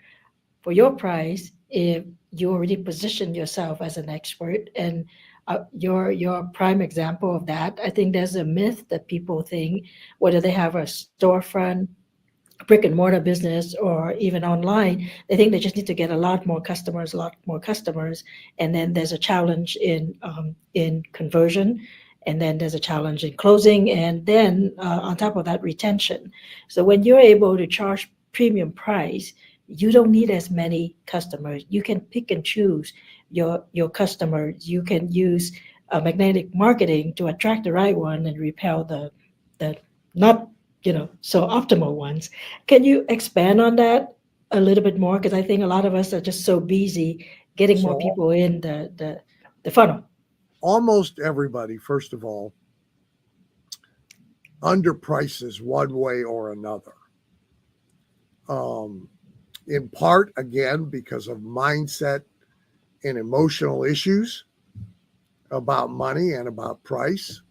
for your price if you already position yourself as an expert. And your prime example of that, I think there's a myth that people think, whether they have a storefront, brick and mortar business, or even online, they think they just need to get a lot more customers, and then there's a challenge in conversion, and then there's a challenge in closing, and then on top of that, retention. So when you're able to charge premium price, you don't need as many customers. You can pick and choose your customers. You can use magnetic marketing to attract the right one and repel the not so optimal ones. Can you expand on that a little bit more? Because I think a lot of us are just so busy getting more people in the funnel. almost everybody, first of all, underprices one way or another. In part, again, because of mindset and emotional issues about money and about price.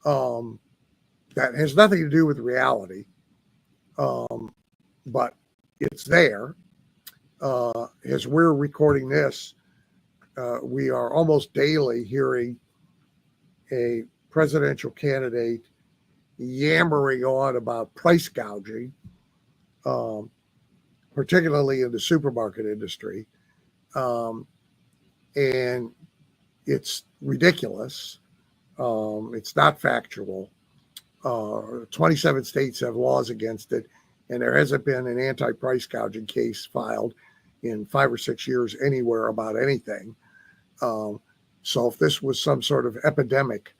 That has nothing to do with reality, but it's there. As we're recording this, we are almost daily hearing a presidential candidate yammering on about price gouging, particularly in the supermarket industry. And it's ridiculous. It's not factual. 27 states have laws against it, and there hasn't been an anti-price gouging case filed in 5 or 6 years anywhere about anything. So if this was some sort of epidemic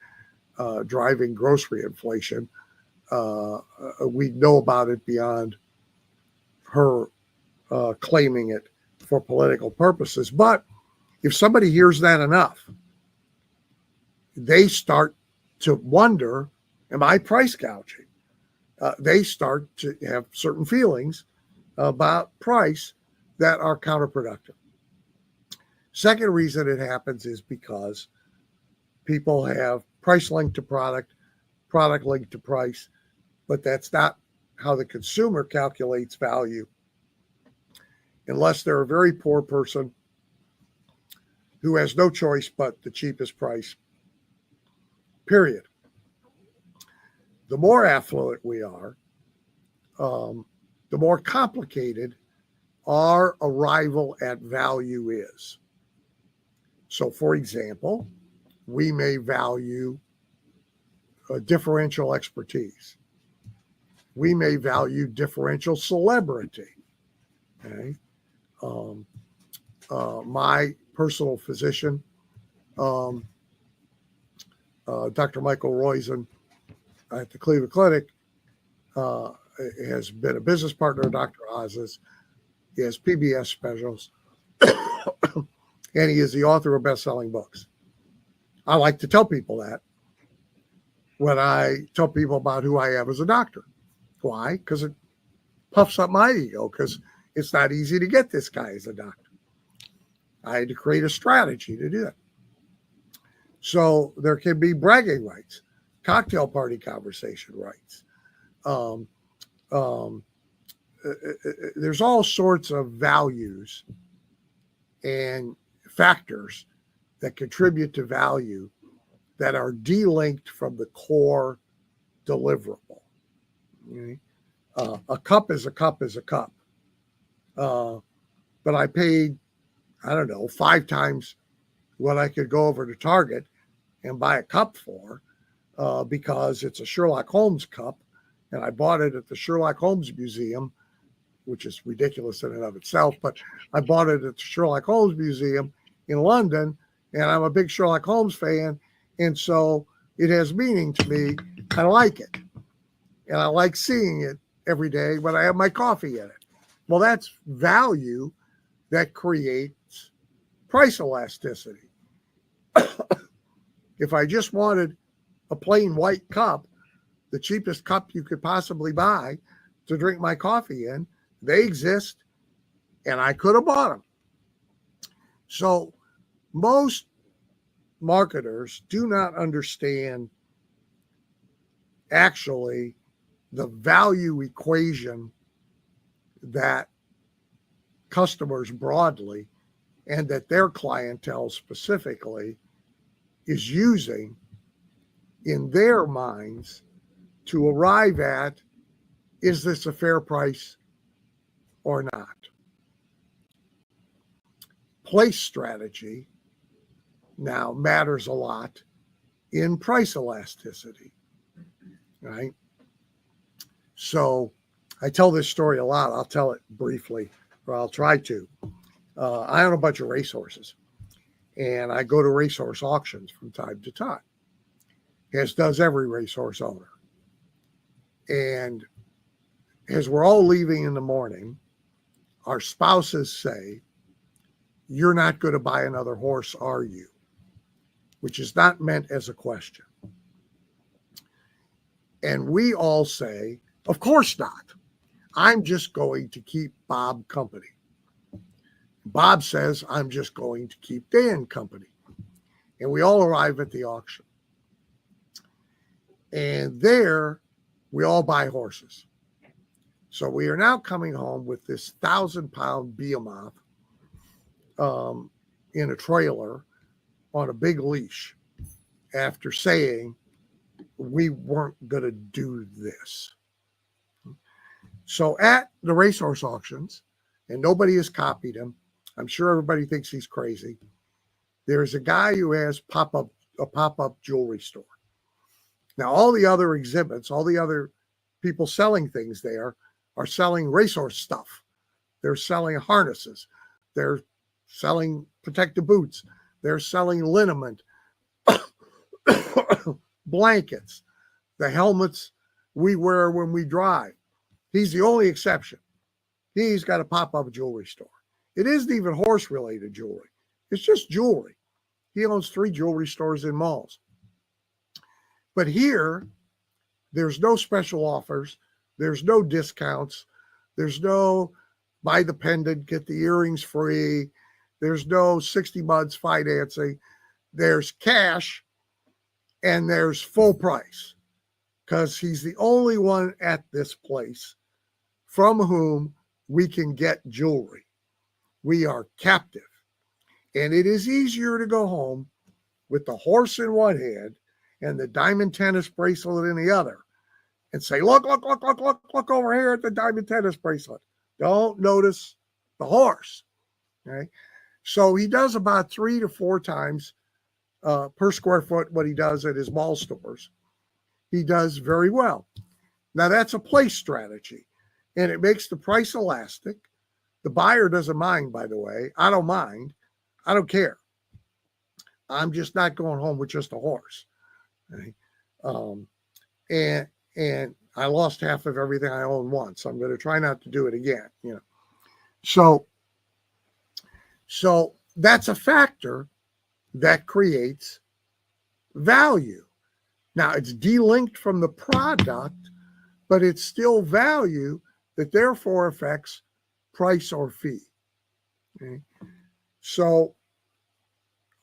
driving grocery inflation, we'd know about it beyond her claiming it for political purposes. But if somebody hears that enough, they start to wonder, am I price gouging? They start to have certain feelings about price that are counterproductive. Second reason it happens is because people have price linked to product, product linked to price, but that's not how the consumer calculates value unless they're a very poor person who has no choice but the cheapest price, period. The more affluent we are, the more complicated our arrival at value is. So, for example, we may value differential expertise. We may value differential celebrity. Okay. My personal physician, Dr. Michael Roizen at the Cleveland Clinic, has been a business partner of Dr. Oz's. He has PBS specials, and he is the author of best-selling books. I like to tell people that when I tell people about who I am as a doctor. Why? Because it puffs up my ego, because it's not easy to get this guy as a doctor. I had to create a strategy to do it. So there can be bragging rights, cocktail party conversation rights. There's all sorts of values and factors that contribute to value that are delinked from the core deliverable. Okay? A cup is a cup is a cup. But I paid, I don't know, 5 times what I could go over to Target and buy a cup for because it's a Sherlock Holmes cup. And I bought it at the Sherlock Holmes Museum, which is ridiculous in and of itself. But I bought it at the Sherlock Holmes Museum in London, and I'm a big Sherlock Holmes fan. And so it has meaning to me. I like it. And I like seeing it every day when I have my coffee in it. Well, that's value that creates price elasticity. If I just wanted a plain white cup, the cheapest cup you could possibly buy to drink my coffee in, they exist, and I could have bought them. So most marketers do not understand actually the value equation that customers broadly and that their clientele specifically is using in their minds to arrive at, is this a fair price or not? Place strategy now matters a lot in price elasticity, right? So I tell this story a lot. I'll tell it briefly, or I'll try to. I own a bunch of racehorses, and I go to racehorse auctions from time to time, as does every racehorse owner. And as we're all leaving in the morning, our spouses say, "You're not going to buy another horse, are you?" which is not meant as a question. And we all say, of course not. I'm just going to keep Bob company. Bob says, I'm just going to keep Dan company. And we all arrive at the auction. And there, we all buy horses. So we are now coming home with this 1,000-pound behemoth in a trailer on a big leash after saying we weren't going to do this. So at the racehorse auctions, and nobody has copied him, I'm sure everybody thinks he's crazy. There's a guy who has a pop-up jewelry store. Now, all the other exhibits, all the other people selling things there are selling racehorse stuff. They're selling harnesses. They're selling protective boots. They're selling liniment, blankets, the helmets we wear when we drive. He's the only exception. He's got a pop-up jewelry store. It isn't even horse-related jewelry. It's just jewelry. He owns 3 jewelry stores in malls. But here, there's no special offers. There's no discounts. There's no buy the pendant, get the earrings free. There's no 60 months financing. There's cash and there's full price because he's the only one at this place from whom we can get jewelry. We are captive. And it is easier to go home with the horse in one hand and the diamond tennis bracelet in the other and say, look over here at the diamond tennis bracelet. Don't notice the horse. Okay. So he does about 3 to 4 times per square foot what he does at his mall stores. He does very well. Now that's a place strategy and it makes the price elastic. The buyer doesn't mind, by the way. I don't mind. I don't care. I'm just not going home with just a horse. Okay? And I lost half of everything I own once. I'm going to try not to do it again. You know, so that's a factor that creates value. Now it's delinked from the product, but it's still value that therefore affects price or fee. Okay? So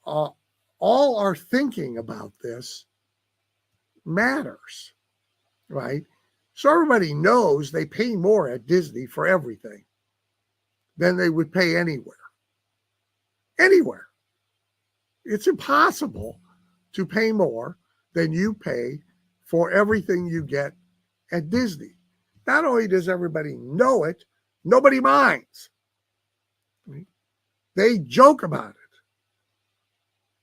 all our thinking about this matters, right? So everybody knows they pay more at Disney for everything than they would pay anywhere. Anywhere. It's impossible to pay more than you pay for everything you get at Disney. Not only does everybody know it, nobody minds. Right? They joke about it,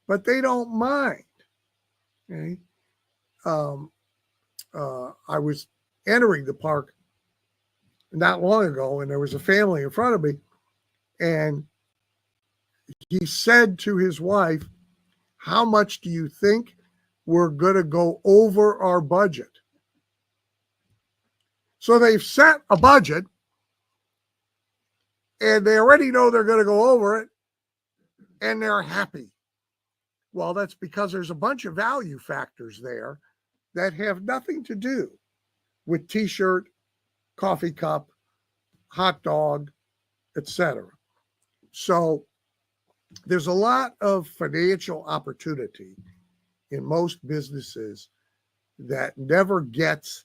but they don't mind. Okay? I was entering the park not long ago, and there was a family in front of me, and he said to his wife, how much do you think we're going to go over our budget? So they've set a budget, and they already know they're going to go over it, and they're happy. Well, that's because there's a bunch of value factors there that have nothing to do with t-shirt, coffee cup, hot dog, etc. So there's a lot of financial opportunity in most businesses that never gets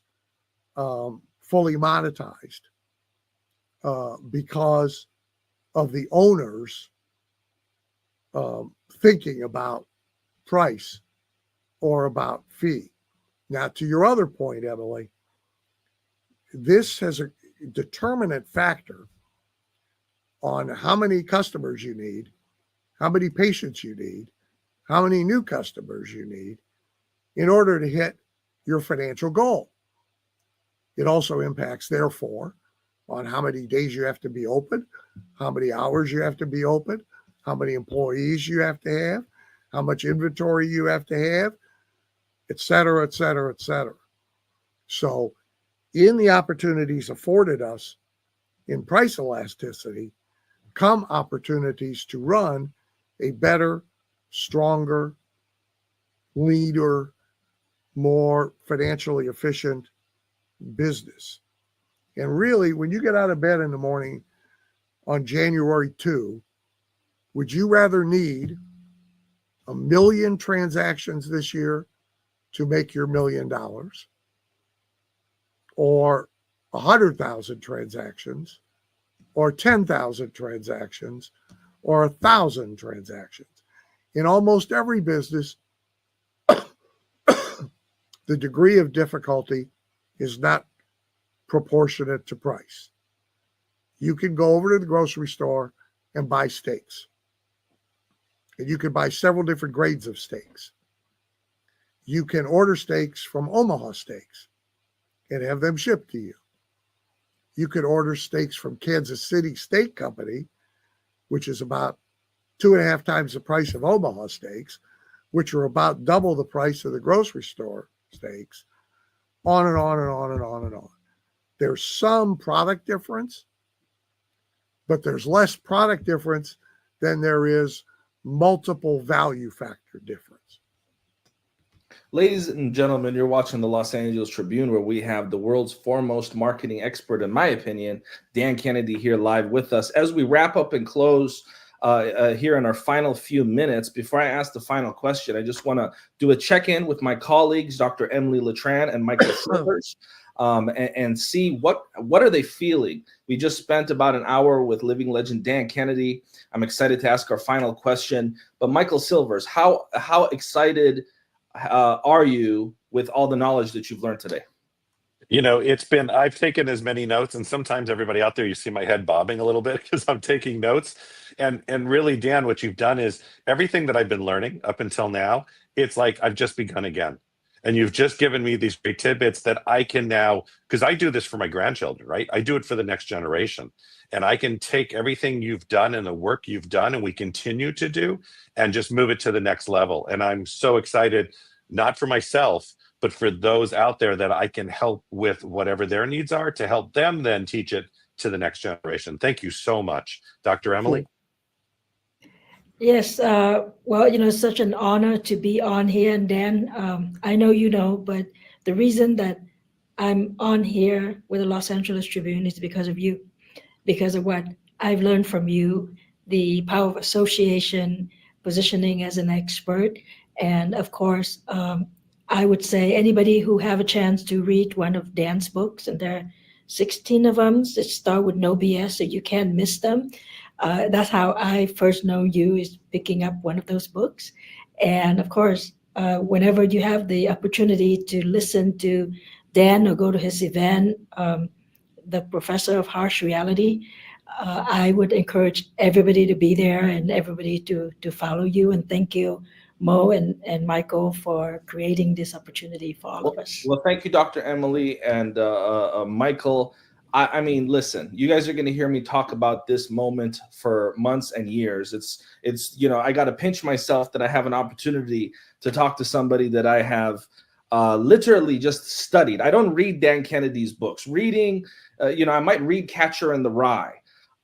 fully monetized because of the owners thinking about price or about fee. Now, to your other point, Emily, this has a determinant factor on how many customers you need, how many patients you need, how many new customers you need in order to hit your financial goal. It also impacts, therefore, on how many days you have to be open, how many hours you have to be open, how many employees you have to have, how much inventory you have to have, et cetera, et cetera, et cetera. So in the opportunities afforded us in price elasticity come opportunities to run a better, stronger, leaner, more financially efficient business. And really, when you get out of bed in the morning on January 2, would you rather need 1 million transactions this year to make your $1 million, or 100,000 transactions, or 10,000 transactions, or 1,000 transactions? In almost every business, the degree of difficulty is not proportionate to price. You can go over to the grocery store and buy steaks. And you can buy several different grades of steaks. You can order steaks from Omaha Steaks and have them shipped to you. You could order steaks from Kansas City Steak Company, which is about 2.5 times the price of Omaha Steaks, which are about double the price of the grocery store steaks, on and on and on and on and on. There's some product difference, but there's less product difference than there is multiple value factor difference. Ladies and gentlemen, you're watching the Los Angeles Tribune, where we have the world's foremost marketing expert, in my opinion, Dan Kennedy, here live with us. As we wrap up and close here in our final few minutes, before I ask the final question, I just want to do a check-in with my colleagues, Dr. Emily Letran and Michael Silvers, and see what are they feeling. We just spent about an hour with living legend Dan Kennedy. I'm excited to ask our final question. But Michael Silvers, how excited are you with all the knowledge that you've learned today? You know, I've taken as many notes, and sometimes everybody out there, you see my head bobbing a little bit because I'm taking notes. And really, Dan, what you've done is everything that I've been learning up until now, it's like I've just begun again. And you've just given me these great tidbits that I can now, because I do this for my grandchildren, right? I do it for the next generation. And I can take everything you've done and the work you've done and we continue to do and just move it to the next level. And I'm so excited, not for myself, but for those out there that I can help with whatever their needs are to help them then teach it to the next generation. Thank you so much. Dr. Emily? Yes, well, it's such an honor to be on here. And Dan, I know you know, but the reason that I'm on here with the Los Angeles Tribune is because of you, because of what I've learned from you, the power of association, positioning as an expert. And of course, I would say anybody who have a chance to read one of Dan's books, and there are 16 of them that start with no BS, so you can't miss them. That's how I first know you, is picking up one of those books. And of course, whenever you have the opportunity to listen to Dan or go to his event, the Professor of Harsh Reality, I would encourage everybody to be there and everybody to follow you. And thank you, Mo and Michael, for creating this opportunity for all of us. Well, thank you, Dr. Emily and Michael. I mean, listen, you guys are going to hear me talk about this moment for months and years. It's I got to pinch myself that I have an opportunity to talk to somebody that I have literally just studied. I don't read Dan Kennedy's books. Reading, I might read Catcher in the Rye.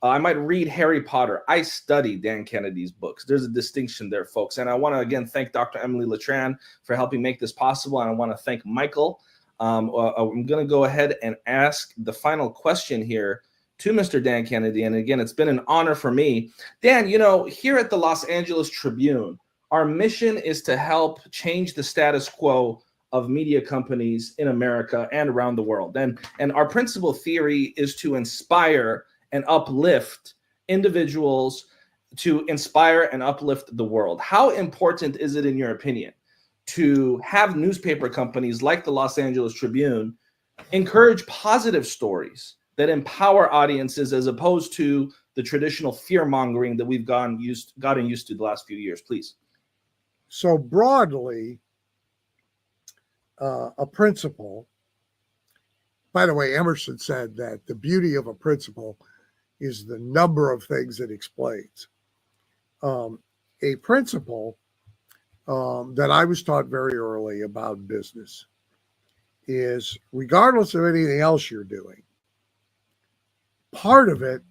I might read Harry Potter. I study Dan Kennedy's books. There's a distinction there, folks. And I want to, again, thank Dr. Emily Letran for helping make this possible. And I want to thank Michael. I'm going to go ahead and ask the final question here to Mr. Dan Kennedy. And again, it's been an honor for me. Dan, here at the Los Angeles Tribune, our mission is to help change the status quo of media companies in America and around the world. And our principal theory is to inspire and uplift individuals, to inspire and uplift the world. How important is it, in your opinion, to have newspaper companies like the Los Angeles Tribune encourage positive stories that empower audiences, as opposed to the traditional fear-mongering that we've gotten used to the last few years? Please. So broadly, a principle, by the way, Emerson said that the beauty of a principle is the number of things it explains. A principle that I was taught very early about business is, regardless of anything else you're doing, part of it,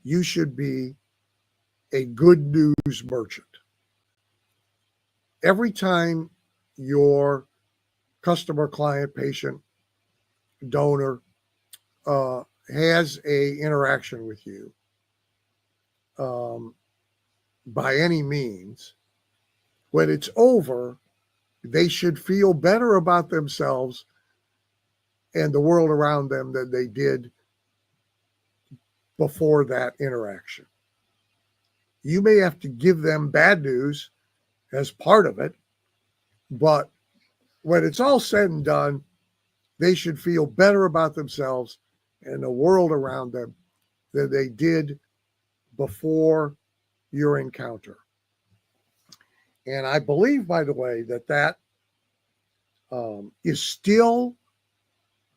you should be a good news merchant. Every time your customer, client, patient, donor has a interaction with you by any means, when it's over, they should feel better about themselves and the world around them than they did before that interaction. You may have to give them bad news as part of it, but when it's all said and done, they should feel better about themselves and the world around them than they did before your encounter. And I believe, by the way, that is still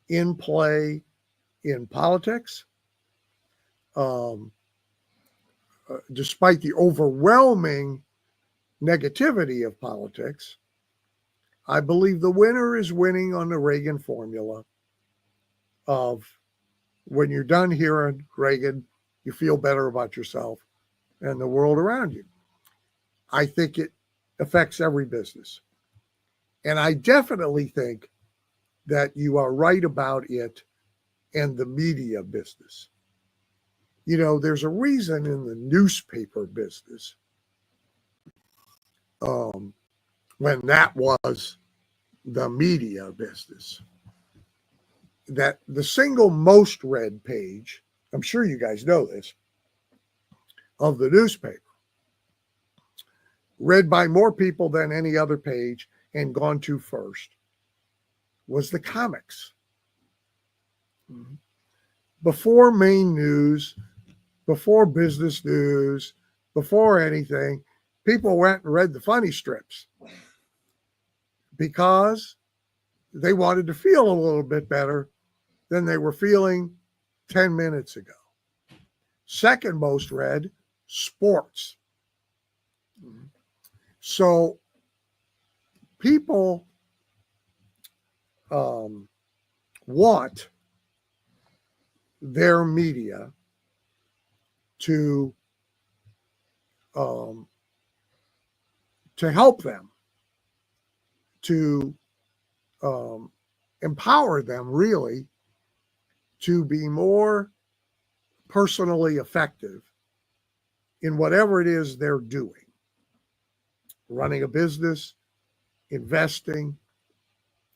in play in politics. Despite the overwhelming negativity of politics, I believe the winner is winning on the Reagan formula of when you're done hearing Reagan, you feel better about yourself and the world around you. I think it affects every business. And I definitely think that you are right about it and the media business. You know, there's a reason in the newspaper business, when that was the media business, that the single most read page, I'm sure you guys know this, of the newspaper, read by more people than any other page and gone to first, was the comics. Before main news, before business news, before anything, people went and read the funny strips because they wanted to feel a little bit better than they were feeling 10 minutes ago. Second most read, sports. So people want their media to help them, to empower them, really, to be more personally effective in whatever it is they're doing. Running a business, investing,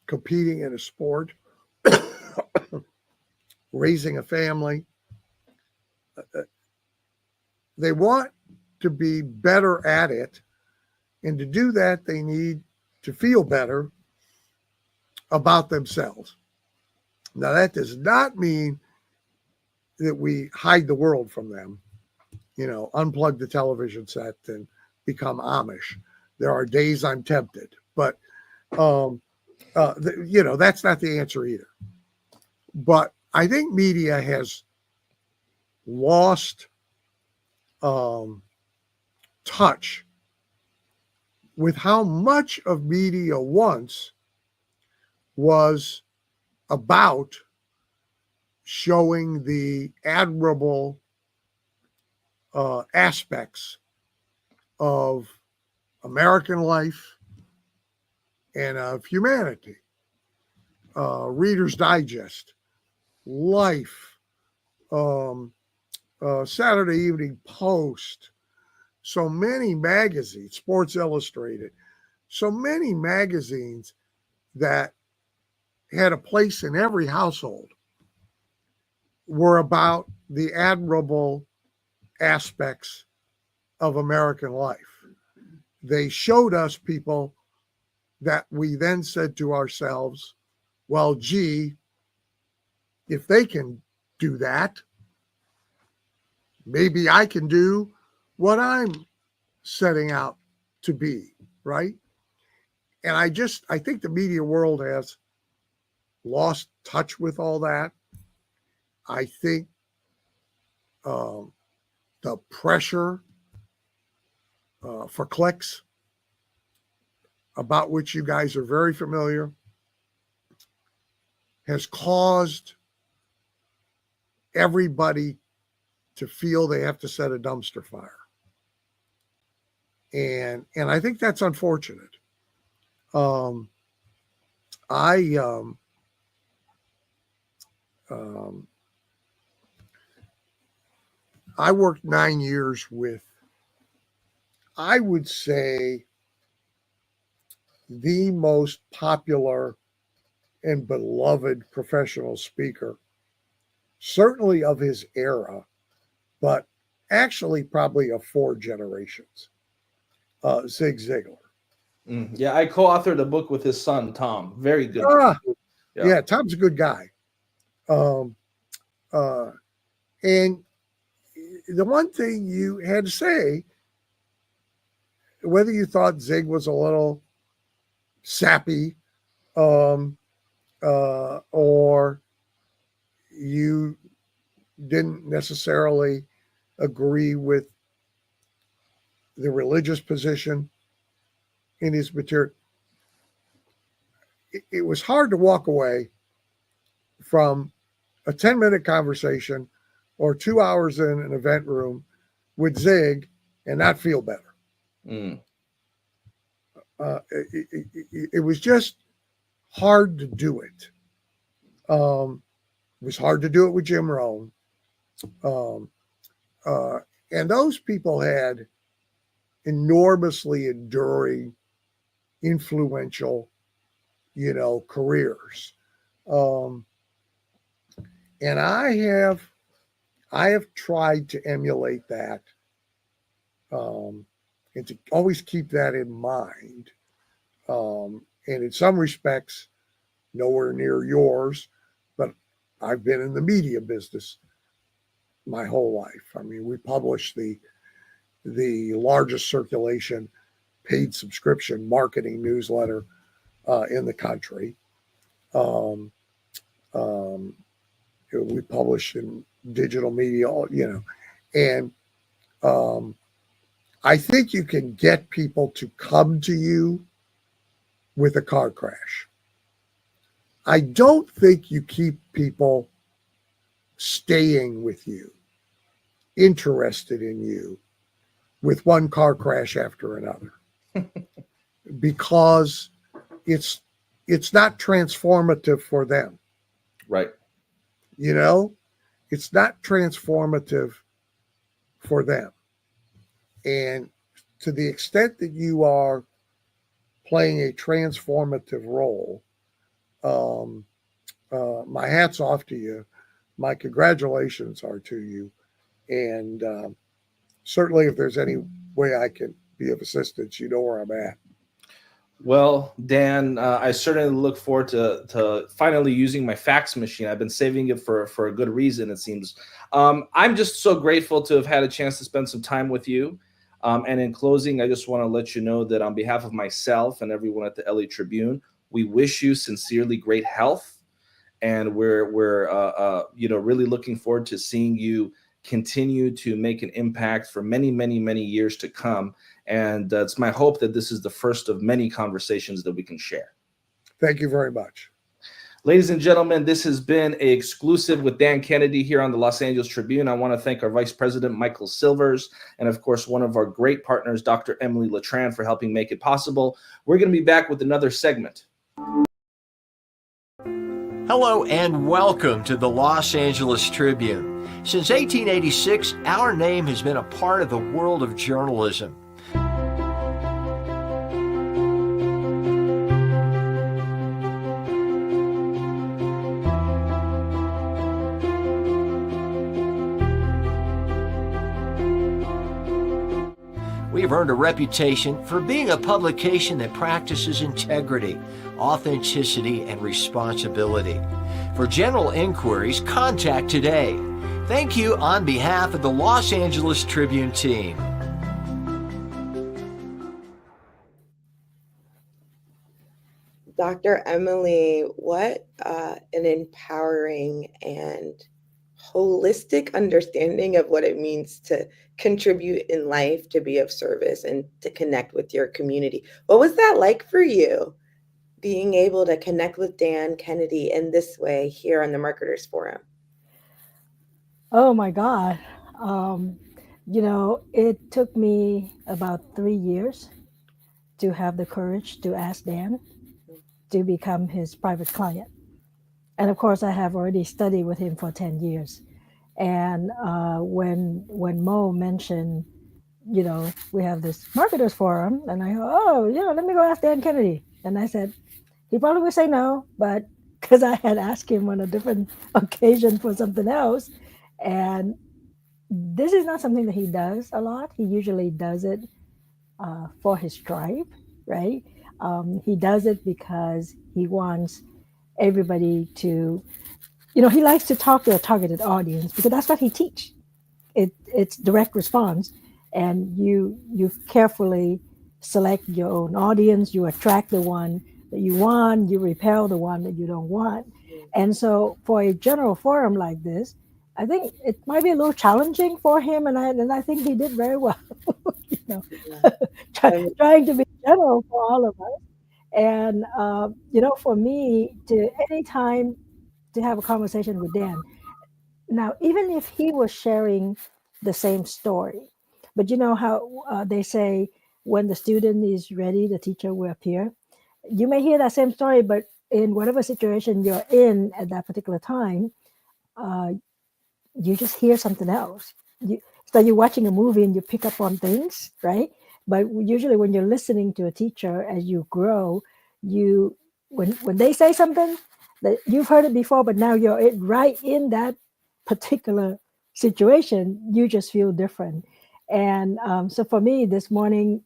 competing in a sport, raising a family. They want to be better at it. And to do that, they need to feel better about themselves. Now, that does not mean that we hide the world from them, you know, unplug the television set and become Amish. There are days I'm tempted, but, you know, that's not the answer either. But I think media has lost touch with how much of media once was about showing the admirable aspects of American life and of humanity. Reader's Digest, Life, Saturday Evening Post, so many magazines, Sports Illustrated, so many magazines that had a place in every household were about the admirable aspects of American life. They showed us people that we then said to ourselves, well, gee, if they can do that, maybe I can do what I'm setting out to be, right? And I think the media world has lost touch with all that. I think the pressure for clicks, about which you guys are very familiar, has caused everybody to feel they have to set a dumpster fire. And I think that's unfortunate. I I worked 9 years with, I would say, the most popular and beloved professional speaker, certainly of his era, but actually probably of 4 generations, Zig Ziglar. Yeah, I co-authored a book with his son, Tom. Very good. Yeah, Tom's a good guy. And the one thing you had to say, whether you thought Zig was a little sappy, or you didn't necessarily agree with the religious position in his material, it was hard to walk away from a 10-minute conversation or 2 hours in an event room with Zig and not feel better. It was just hard to do it. It was hard to do it with Jim Rohn. And those people had enormously enduring, influential, careers. And I have tried to emulate that, and to always keep that in mind. And in some respects, nowhere near yours, but I've been in the media business my whole life. I mean, we published the largest circulation paid subscription marketing newsletter in the country. We publish in digital media, and I think you can get people to come to you with a car crash. I don't think you keep people staying with you, interested in you, with one car crash after another, because it's not transformative for them. Right. It's not transformative for them. And to the extent that you are playing a transformative role, my hat's off to you. My congratulations are to you. And certainly if there's any way I can be of assistance, you know where I'm at. Well, Dan, I certainly look forward to finally using my fax machine. I've been saving it for a good reason, it seems. I'm just so grateful to have had a chance to spend some time with you. And in closing, I just want to let you know that on behalf of myself and everyone at the LA Tribune, we wish you sincerely great health. And we're really looking forward to seeing you continue to make an impact for many, many, many years to come. And it's my hope that this is the first of many conversations that we can share. Thank you very much. Ladies and gentlemen, this has been an exclusive with Dan Kennedy here on the Los Angeles Tribune. I want to thank our Vice President, Michael Silvers, and of course, one of our great partners, Dr. Emily Letran, for helping make it possible. We're going to be back with another segment. Hello and welcome to the Los Angeles Tribune. Since 1886, our name has been a part of the world of journalism. We have earned a reputation for being a publication that practices integrity, authenticity, and responsibility. For general inquiries, contact today. Thank you on behalf of the Los Angeles Tribune team. Dr. Emily, what an empowering and holistic understanding of what it means to contribute in life, to be of service, and to connect with your community. What was that like for you, being able to connect with Dan Kennedy in this way here on the Marketers Forum? Oh my God. It took me about 3 years to have the courage to ask Dan to become his private client. And of course, I have already studied with him for 10 years. And when Mo mentioned, we have this marketers forum, and I go, oh, let me go ask Dan Kennedy. And I said, he probably would say no, but because I had asked him on a different occasion for something else. And this is not something that he does a lot. He usually does it for his tribe, right? He does it because he wants everybody to, he likes to talk to a targeted audience because that's what he teach. It's direct response, and you carefully select your own audience. You attract the one that you want. You repel the one that you don't want. And so, for a general forum like this, I think it might be a little challenging for him, and I think he did very well. Trying to be general for all of us, and for me to anytime to have a conversation with Dan. Now, even if he was sharing the same story, but you know how they say when the student is ready, the teacher will appear. You may hear that same story, but in whatever situation you're in at that particular time, you just hear something else. It's like you're watching a movie and you pick up on things, right? But usually when you're listening to a teacher as you grow, when they say something that you've heard it before, but now you're right in that particular situation, you just feel different. And so for me, this morning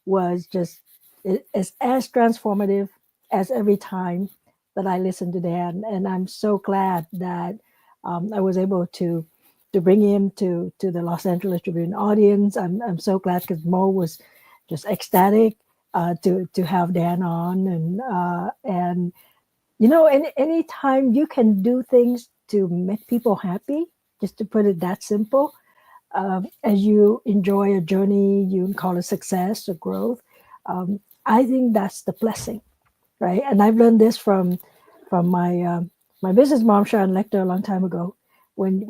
was just it's as transformative as every time that I listen to Dan, and I'm so glad that I was able to bring him to the Los Angeles Tribune audience. I'm so glad because Mo was just ecstatic to have Dan on, and any time you can do things to make people happy, just to put it that simple. As you enjoy a journey, you can call it success or growth. I think that's the blessing, right? And I've learned this from my my business mom, Sharon Lecter, a long time ago. When the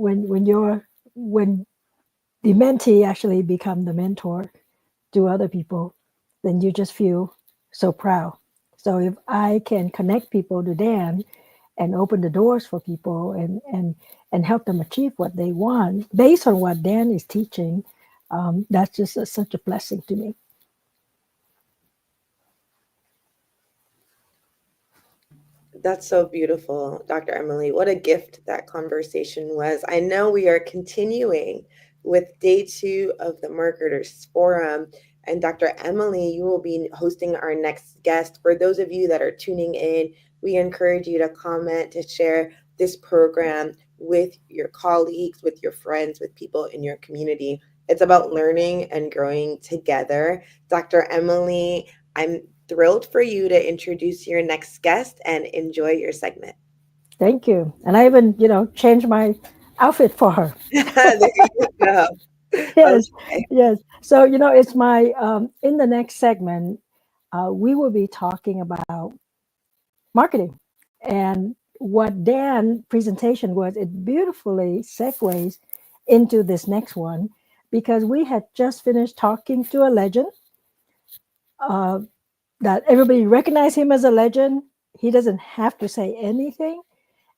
mentee actually become the mentor to other people, then you just feel so proud. So if I can connect people to Dan and open the doors for people and help them achieve what they want based on what Dan is teaching, that's just such a blessing to me. That's so beautiful, Dr. Emily. What a gift that conversation was. I know we are continuing with day 2 of the Marketers Forum. And Dr. Emily, you will be hosting our next guest. For those of you that are tuning in, we encourage you to comment, to share this program with your colleagues, with your friends, with people in your community. It's about learning and growing together. Dr. Emily, I'm thrilled for you to introduce your next guest and enjoy your segment. Thank you. And I even, changed my outfit for her. There you go. Yes, yes. So, it's my, in the next segment, we will be talking about marketing. And what Dan presentation was, it beautifully segues into this next one, because we had just finished talking to a legend, that everybody recognize him as a legend. He doesn't have to say anything.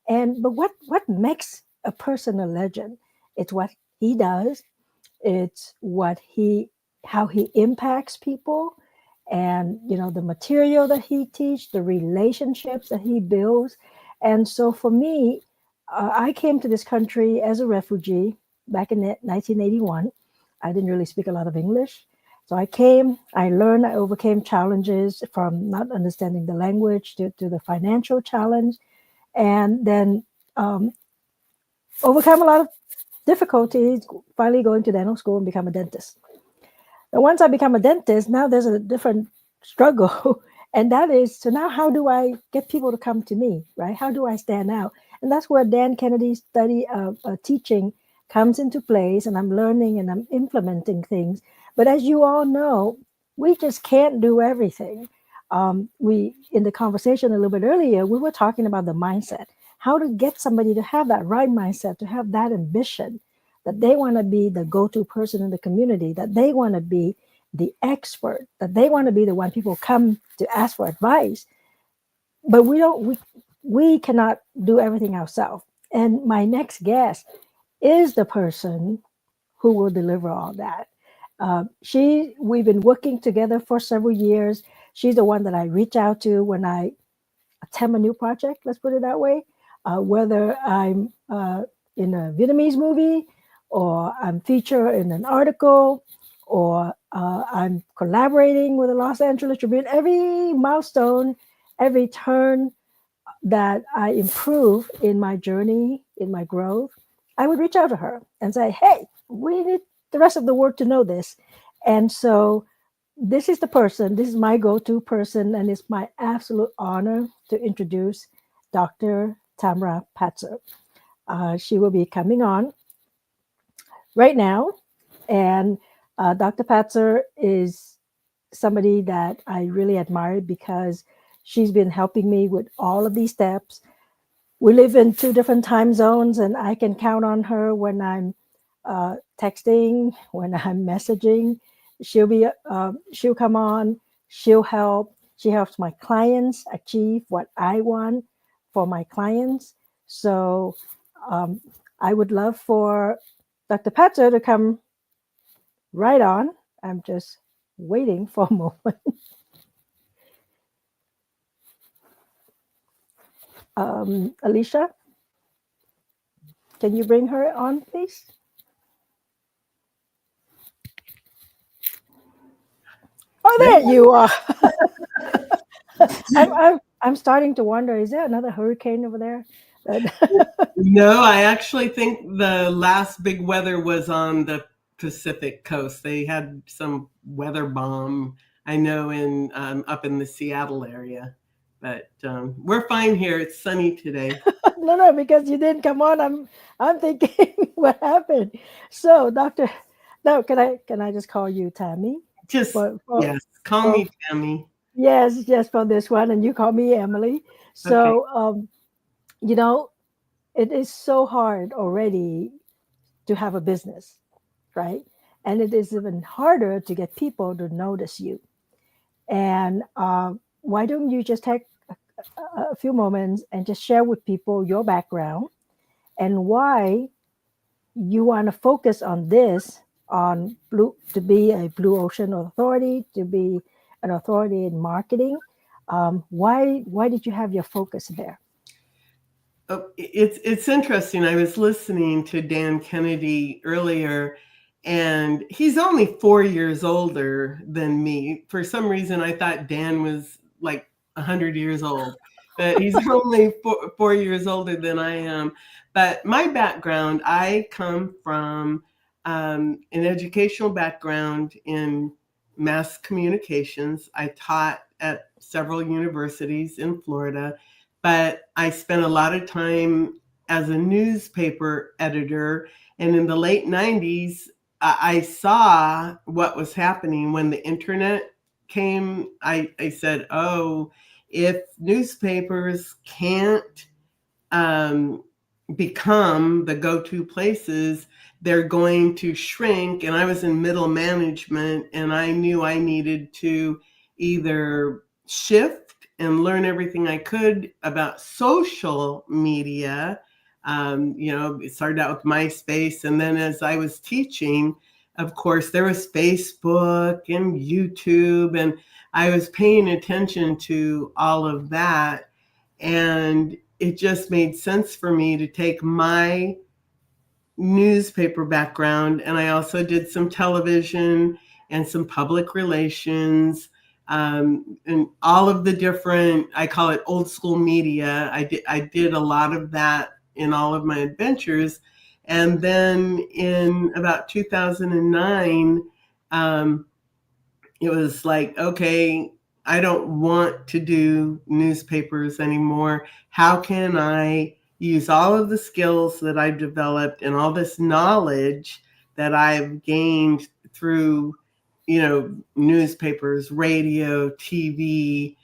But what makes a person a legend? It's what he does. It's how he impacts people, and the material that he teaches, the relationships that he builds. And so for me, I came to this country as a refugee back in 1981. I didn't really speak a lot of English. So I came, I learned, I overcame challenges from not understanding the language to the financial challenge, and then overcome a lot of difficulties, finally going to dental school and become a dentist. And once I become a dentist, now there's a different struggle. And that is, so now how do I get people to come to me, right? How do I stand out? And that's where Dan Kennedy's study of teaching comes into place, and I'm learning and I'm implementing things. But as you all know, we just can't do everything. In the conversation a little bit earlier, we were talking about the mindset, how to get somebody to have that right mindset, to have that ambition, that they want to be the go-to person in the community, that they want to be the expert, that they want to be the one people come to ask for advice, but we cannot do everything ourselves. And my next guest is the person who will deliver all that. We've been working together for several years. She's the one that I reach out to when I attempt a new project, let's put it that way, whether I'm in a Vietnamese movie, or I'm featured in an article, or I'm collaborating with the Los Angeles Tribune. Every milestone, every turn that I improve in my journey, in my growth, I would reach out to her and say, hey, we need the rest of the world to know this. And so this is the person, this is my go-to person, and it's my absolute honor to introduce Dr. Tamra Patzer. She will be coming on right now. And Dr. Patzer is somebody that I really admire because she's been helping me with all of these steps. We live in 2 different time zones, and I can count on her when I'm texting, when I'm messaging. She'll come on, she'll help. She helps my clients achieve what I want for my clients. So I would love for Dr. Patzer to come right on. I'm just waiting for a moment. Alicia, can you bring her on, please? Oh, there you are. I'm starting to wonder, is there another hurricane over there? No, I actually think the last big weather was on the Pacific coast. They had some weather bomb, I know, in up in the Seattle area. But we're fine here. It's sunny today. No, because you didn't come on. I'm thinking, what happened? So, Doctor, no, can I just call you Tammy? Just yes, call me Tammy. Yes, just for this one, and you call me Emily. So, okay. You know, it is so hard already to have a business, right? And it is even harder to get people to notice you. And why don't you just take a few moments and just share with people your background and why you want to focus on this, on to be a Blue Ocean Authority, to be an authority in marketing. Why did you have your focus there? Oh, it's interesting. I was listening to Dan Kennedy earlier, and he's only 4 years older than me. For some reason, I thought Dan was like 100 years old, but he's only 4 years older than I am. But my background, I come from an educational background in mass communications. I taught at several universities in Florida, but I spent a lot of time as a newspaper editor. And in the late 90s, I saw what was happening when the internet came. I said, oh, if newspapers can't become the go-to places, they're going to shrink. And I was in middle management, and I knew I needed to either shift and learn everything I could about social media. It started out with MySpace, and then as I was teaching, of course, there was Facebook and YouTube, and I was paying attention to all of that. And it just made sense for me to take my newspaper background, and I also did some television and some public relations, and all of the different, I call it old school media. I did a lot of that in all of my adventures. And then in about 2009, it was like, okay, I don't want to do newspapers anymore. How can I use all of the skills that I've developed and all this knowledge that I've gained through, newspapers, radio, TV,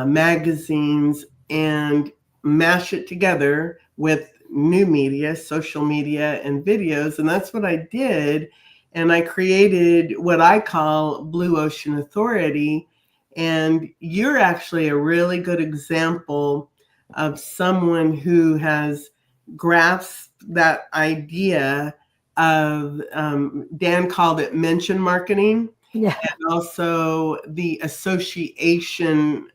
magazines, and mash it together with new media, social media, and videos? And that's what I did. And I created what I call Blue Ocean Authority. And you're actually a really good example of someone who has grasped that idea of, Dan called it mention marketing. Yeah. And also the association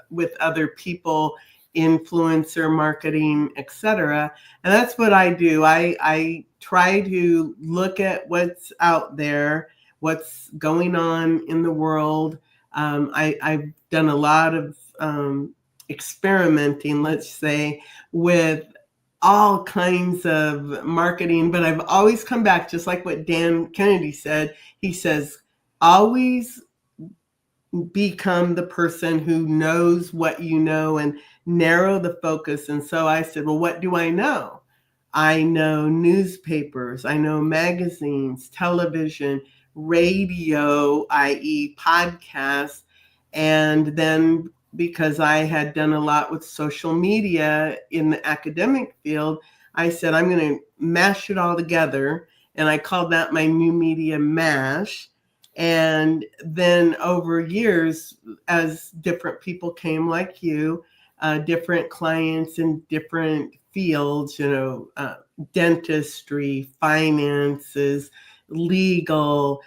with other people, influencer marketing, etc. And that's what I do. I try to look at what's out there, what's going on in the world. I've done a lot of experimenting, let's say, with all kinds of marketing, but I've always come back, just like what Dan Kennedy said. He says, always become the person who knows what you know and narrow the focus. And so I said, well, what do I know? I know newspapers, I know magazines, television, radio, i.e. podcasts. And then because I had done a lot with social media in the academic field, I said, I'm going to mash it all together. And I called that my new media mash. And then over years, as different people came like you, different clients in different fields, dentistry, finances, legal,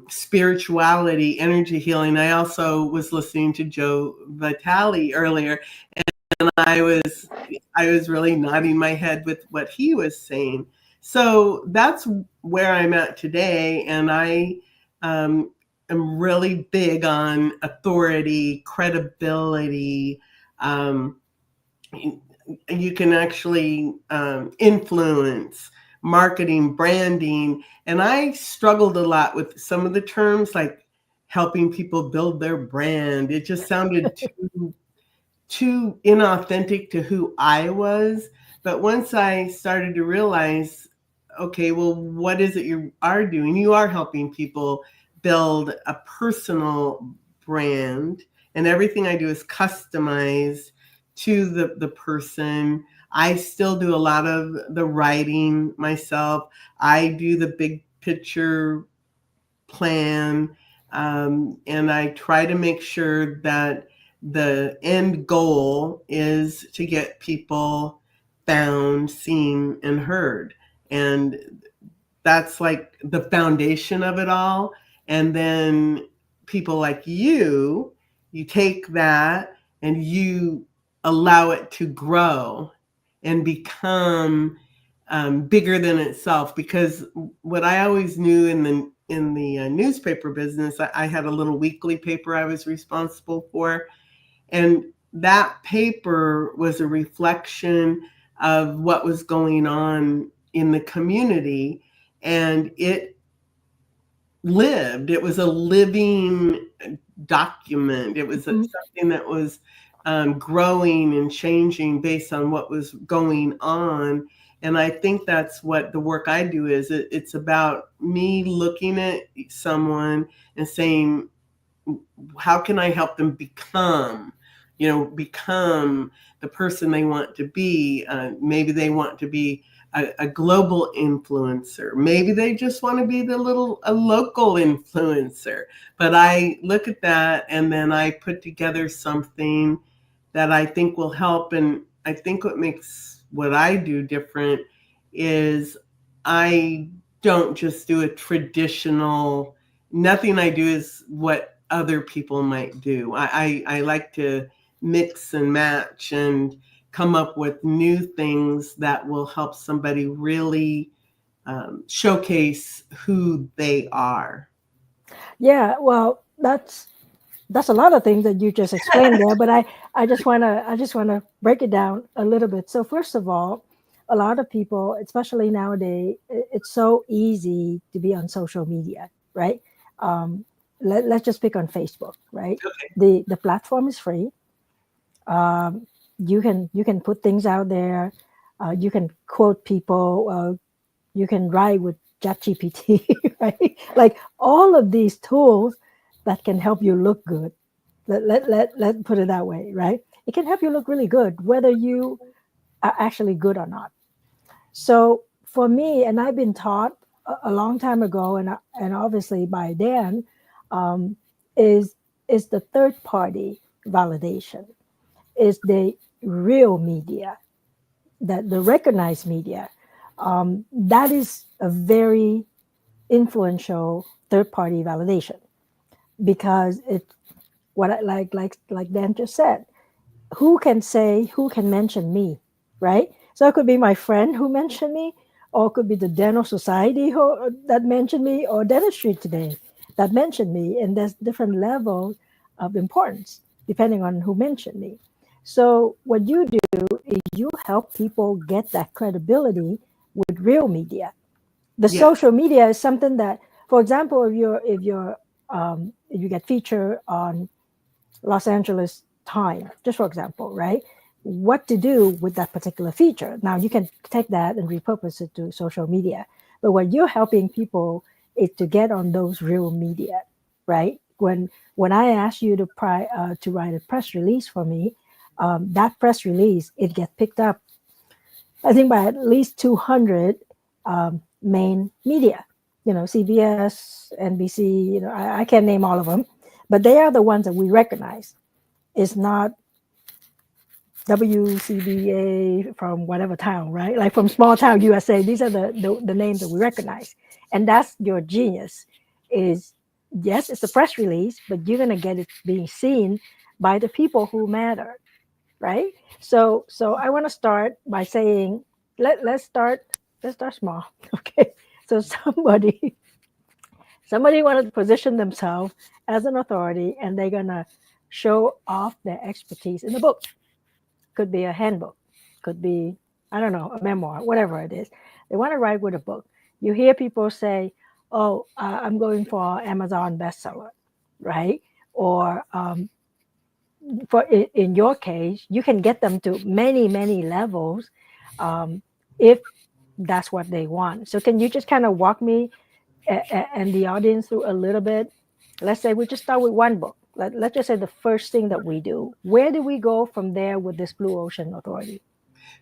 spirituality, energy healing. I also was listening to Joe Vitale earlier, and I was really nodding my head with what he was saying. So that's where I'm at today, and I am really big on authority, credibility. You can actually influence marketing, branding. And I struggled a lot with some of the terms, like helping people build their brand. It just sounded too inauthentic to who I was. But once I started to realize, okay, well, what is it you are doing? You are helping people build a personal brand, and everything I do is customized to the person. I still do a lot of the writing myself. I do the big picture plan, and I try to make sure that the end goal is to get people found, seen, and heard. And that's like the foundation of it all. And then people like you take that and you allow it to grow and become bigger than itself. Because what I always knew in the newspaper business, I had a little weekly paper I was responsible for, and that paper was a reflection of what was going on in the community, and it lived. It was a living document. It was something that was growing and changing based on what was going on. And I think that's what the work I do is. It's about me looking at someone and saying, how can I help them become the person they want to be? Maybe they want to be a global influencer. Maybe they just want to be a local influencer. But I look at that and then I put together something that I think will help. And I think what makes what I do different is I don't just do a traditional, nothing I do is what other people might do. I like to mix and match and come up with new things that will help somebody really showcase who they are. Yeah, well, that's a lot of things that you just explained there, but I just wanna break it down a little bit. So first of all, a lot of people, especially nowadays, it's so easy to be on social media, right? Let's just pick on Facebook, right? Okay. The platform is free. You can put things out there. You can quote people. You can write with ChatGPT, right? Like all of these tools that can help you look good. Let put it that way, right? It can help you look really good, whether you are actually good or not. So for me, and I've been taught a long time ago, and obviously by Dan, um, is the third party validation, is the real media, that the recognized media. That is a very influential third party validation, because it, what I, like Dan just said, who can mention me, right? So it could be my friend who mentioned me, or it could be the dental society that mentioned me, or dentistry today that mentioned me, and there's different levels of importance depending on who mentioned me. So what you do is you help people get that credibility with real media. The Yes. social media is something that, for example, if you get featured on Los Angeles Time, just for example, right? What to do with that particular feature. Now you can take that and repurpose it to social media. But what you're helping people is to get on those real media, right? When I ask you to write a press release for me, that press release, it gets picked up, I think, by at least 200 main media. CBS, NBC. I can't name all of them, but they are the ones that we recognize. It's not WCBA from whatever town, right? Like from small town USA. These are the names that we recognize. And that's your genius is, yes, it's a press release, but you're going to get it being seen by the people who matter, right? So I want to start by saying, let's start small. Okay. So somebody wanted to position themselves as an authority, and they're going to show off their expertise in the book. Could be a handbook, could be, I don't know, a memoir, whatever it is. They want to write with a book. You hear people say, oh, I'm going for Amazon bestseller, right? Or in your case, you can get them to many, many levels if that's what they want. So can you just kind of walk me and the audience through a little bit? Let's say we just start with one book. Let's just say the first thing that we do. Where do we go from there with this Blue Ocean Authority?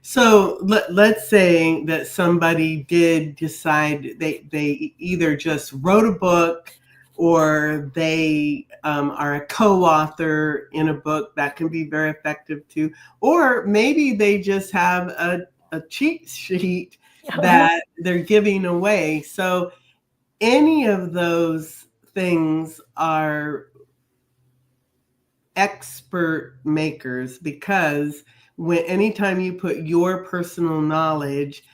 So let's say that somebody did decide they either just wrote a book, or they are a co-author in a book. That can be very effective too. Or maybe they just have a cheat sheet that they're giving away. So any of those things are expert makers, because anytime you put your personal knowledge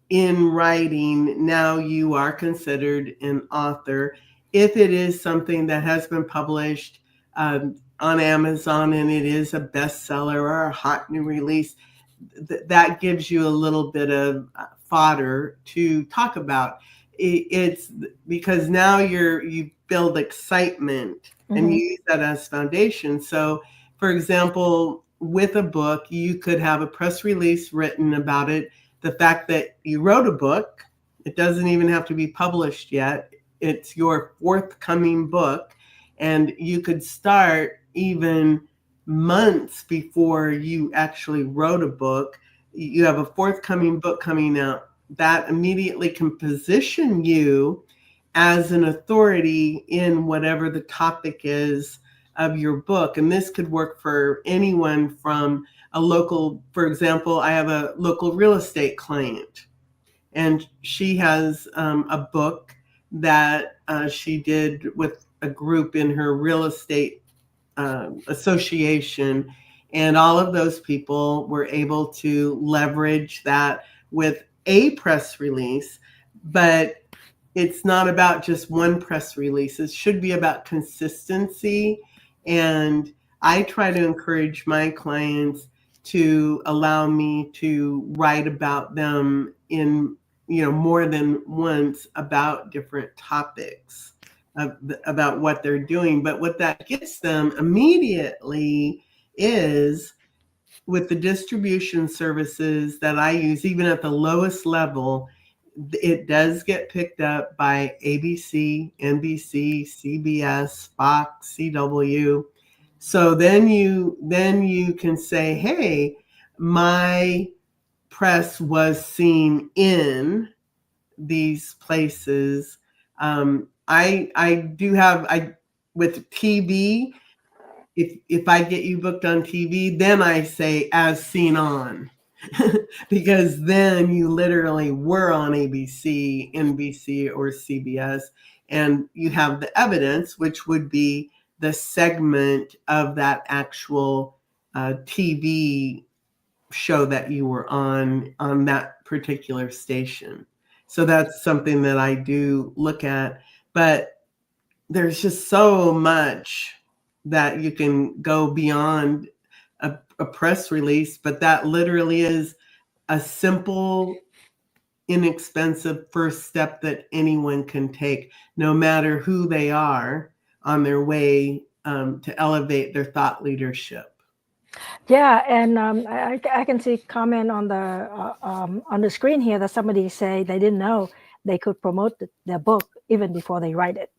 in writing, now you are considered an author. If it is something that has been published on Amazon and it is a bestseller or a hot new release, that gives you a little bit of fodder to talk about. It's because now you build excitement and you use that as foundation. So, for example, with a book, you could have a press release written about it. The fact that you wrote a book, it doesn't even have to be published yet. It's your forthcoming book, and you could start even months before you actually wrote a book. You have a forthcoming book coming out that immediately can position you as an authority in whatever the topic is of your book. And this could work for anyone from a local, for example, I have a local real estate client, and she has a book that she did with a group in her real estate association, and all of those people were able to leverage that with a press release. But it's not about just one press release. It should be about consistency. And I try to encourage my clients to allow me to write about them in, more than once about different topics about what they're doing. But what that gets them immediately is, with the distribution services that I use, even at the lowest level, it does get picked up by ABC, NBC, CBS, Fox, CW. So then you can say, hey, my press was seen in these places. I do have with TV. If I get you booked on TV, then I say as seen on, because then you literally were on ABC, NBC, or CBS, and you have the evidence, which would be the segment of that actual TV show that you were on that particular station. So that's something that I do look at. But there's just so much that you can go beyond a press release, but that literally is a simple, inexpensive first step that anyone can take, no matter who they are, on their way to elevate their thought leadership. Yeah, and I can see comment on the screen here that somebody say they didn't know they could promote their book even before they write it.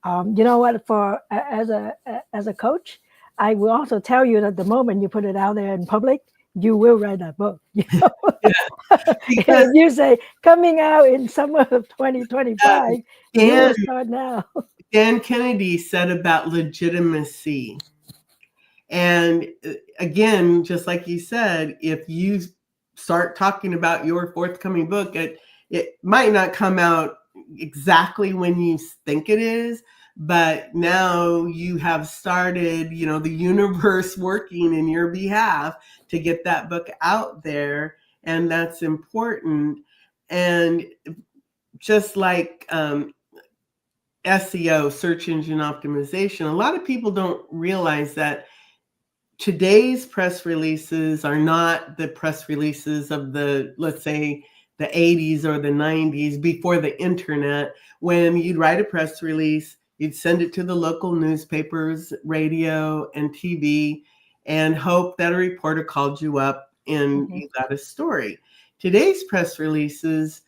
You know what? As a coach, I will also tell you that the moment you put it out there in public, you will write that book. You know? If you say coming out in summer of 2025, you will start now. Dan Kennedy said about legitimacy. And again, just like you said, if you start talking about your forthcoming book, it might not come out exactly when you think it is, but now you have started, the universe working in your behalf to get that book out there. And that's important. And just like SEO, search engine optimization, a lot of people don't realize that today's press releases are not the press releases of let's say, the 80s or the 90s before the internet, when you'd write a press release, you'd send it to the local newspapers, radio, and TV, and hope that a reporter called you up and you got a story. Today's press releases,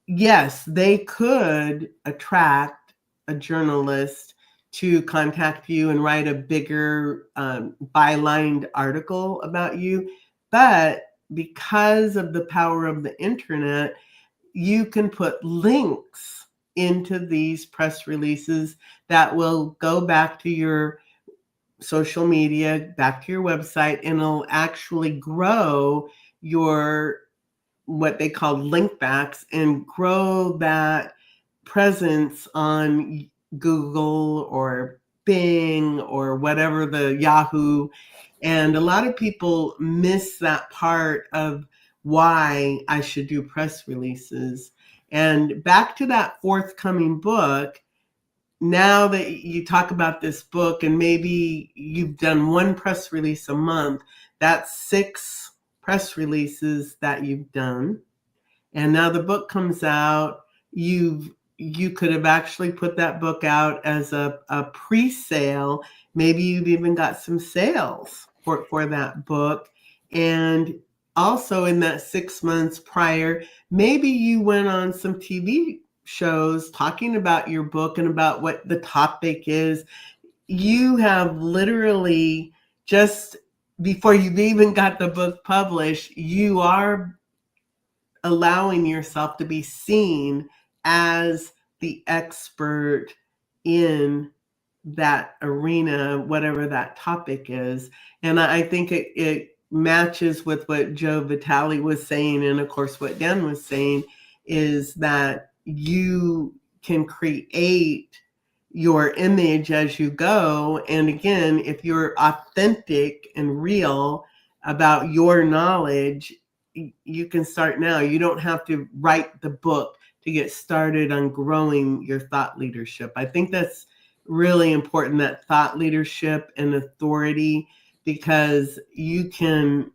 yes, they could attract a journalist to contact you and write a bigger bylined article about you. But because of the power of the internet, you can put links into these press releases that will go back to your social media, back to your website, and it'll actually grow your, what they call link backs, and grow that presence on Google or Bing or whatever, the Yahoo. And a lot of people miss that part of why I should do press releases. And back to that forthcoming book, now that you talk about this book and maybe you've done one press release a month, that's 6 press releases that you've done. And now the book comes out, you could have actually put that book out as a pre-sale. Maybe you've even got some sales for that book. And also in that 6 months prior, maybe you went on some TV shows talking about your book and about what the topic is. You have literally, just before you've even got the book published, you are allowing yourself to be seen as the expert in that arena, whatever that topic is. And I think it matches with what Joe Vitale was saying, and of course what Dan was saying, is that you can create your image as you go. And again, if you're authentic and real about your knowledge, you can start now. You don't have to write the book to get started on growing your thought leadership. I think that's really important, that thought leadership and authority, because you can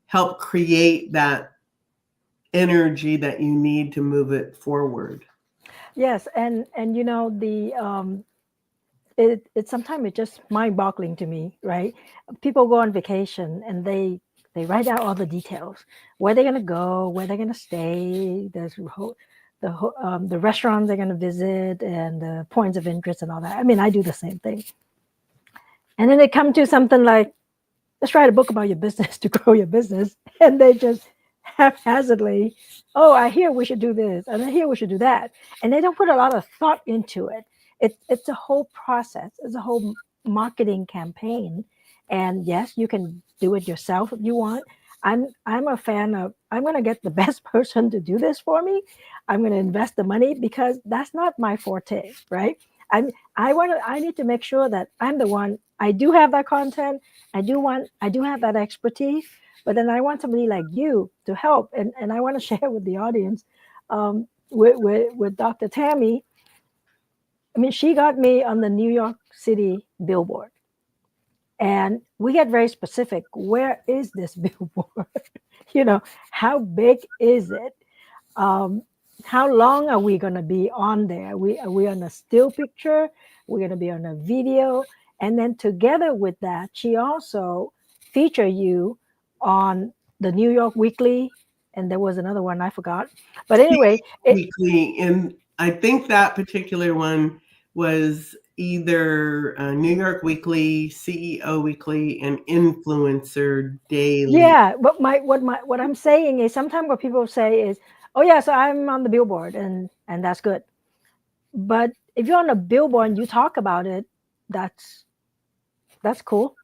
help create that energy that you need to move it forward. Yes, and it's sometimes it's just mind-boggling to me, right? People go on vacation and they write out all the details, where they're gonna go, where they're gonna stay, the restaurants they're gonna visit, and the points of interest and all that. I mean, I do the same thing. And then they come to something like, let's write a book about your business to grow your business, and they just haphazardly, oh, I hear we should do this, and I hear we should do that. And they don't put a lot of thought into it. It's a whole process, it's a whole marketing campaign. And yes, you can do it yourself if you want. I'm a fan of, I'm going to get the best person to do this for me. I'm going to invest the money because that's not my forte, right? I need to make sure that I'm the one. I do have that content. I do have that expertise, but then I want somebody like you to help. And I want to share with the audience, with Dr. Tammy. I mean, she got me on the New York City billboard. And we get very specific. Where is this billboard? How big is it? How long are we going to be on there? Are we on a still picture? We're going to be on a video. And then together with that, she also featured you on the New York Weekly. And there was another one, I forgot. But anyway. Weekly. And I think that particular one was either New York Weekly, CEO Weekly, and Influencer Daily. Yeah, but what I'm saying is sometimes what people say is, oh yeah, so I'm on the billboard and that's good. But if you're on a billboard and you talk about it, that's cool.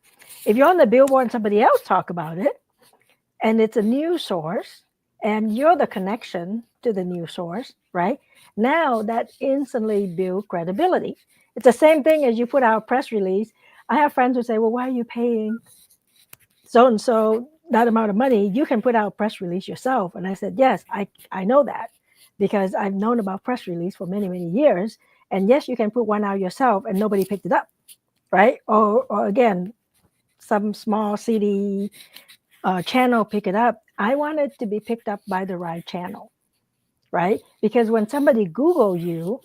If you're on the billboard and somebody else talk about it, and it's a news source, and you're the connection to the news source, right? Now that instantly builds credibility. It's the same thing as you put out a press release. I have friends who say, well, why are you paying so-and-so that amount of money? You can put out a press release yourself. And I said, yes, I know that because I've known about press release for many, many years. And yes, you can put one out yourself and nobody picked it up, right? Or again, some small CD channel pick it up. I want it to be picked up by the right channel, right? Because when somebody Google you,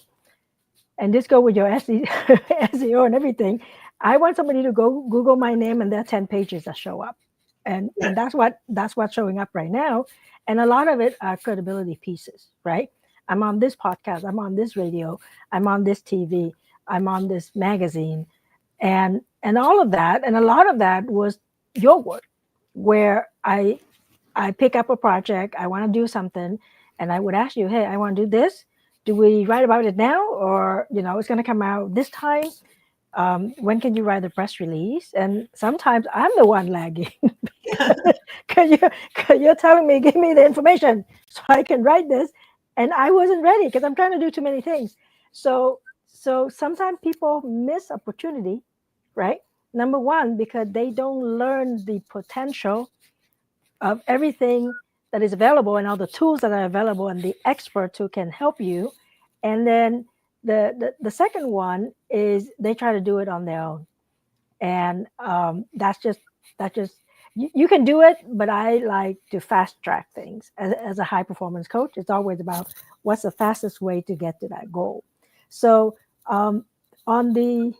and this go with your SEO and everything, I want somebody to go Google my name and there are 10 pages that show up. And that's what's showing up right now. And a lot of it are credibility pieces, right? I'm on this podcast, I'm on this radio, I'm on this TV, I'm on this magazine, and all of that. And a lot of that was your work, where I pick up a project, I want to do something, and I would ask you, hey, I want to do this. Do we write about it now, or it's going to come out this time? When can you write the press release? And sometimes I'm the one lagging because you're telling me, give me the information so I can write this, and I wasn't ready because I'm trying to do too many things. So sometimes people miss opportunity, right? Number one, because they don't learn the potential of everything that is available and all the tools that are available and the experts who can help you. And then the second one is they try to do it on their own. And that's just you can do it, but I like to fast track things as a high performance coach. It's always about what's the fastest way to get to that goal. So on the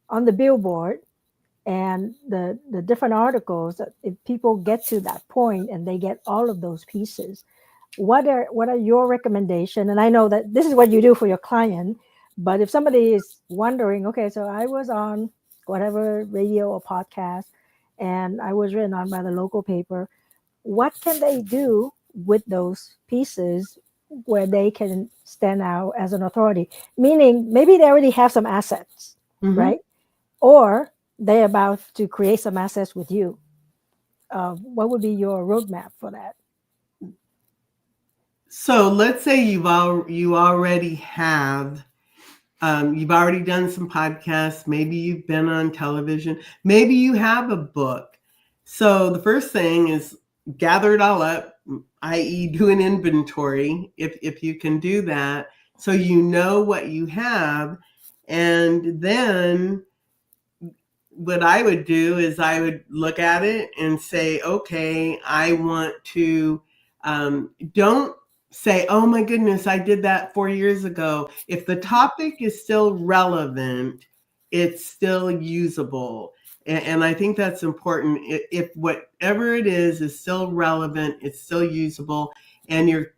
billboard and the different articles, if people get to that point and they get all of those pieces, what are your recommendations? And I know that this is what you do for your client, but if somebody is wondering, okay, so I was on whatever radio or podcast and I was written on by the local paper, what can they do with those pieces where they can stand out as an authority? Meaning maybe they already have some assets, right? Or they're about to create some assets with you. What would be your roadmap for that? So let's say you already have, you've already done some podcasts. Maybe you've been on television. Maybe you have a book. So the first thing is gather it all up, i.e. do an inventory if you can do that. So you know what you have. And then what I would do is I would look at it and say, okay, I want to, don't say, oh my goodness, I did that 4 years ago. If the topic is still relevant, it's still usable. And I think that's important. If whatever it is still relevant, it's still usable, and your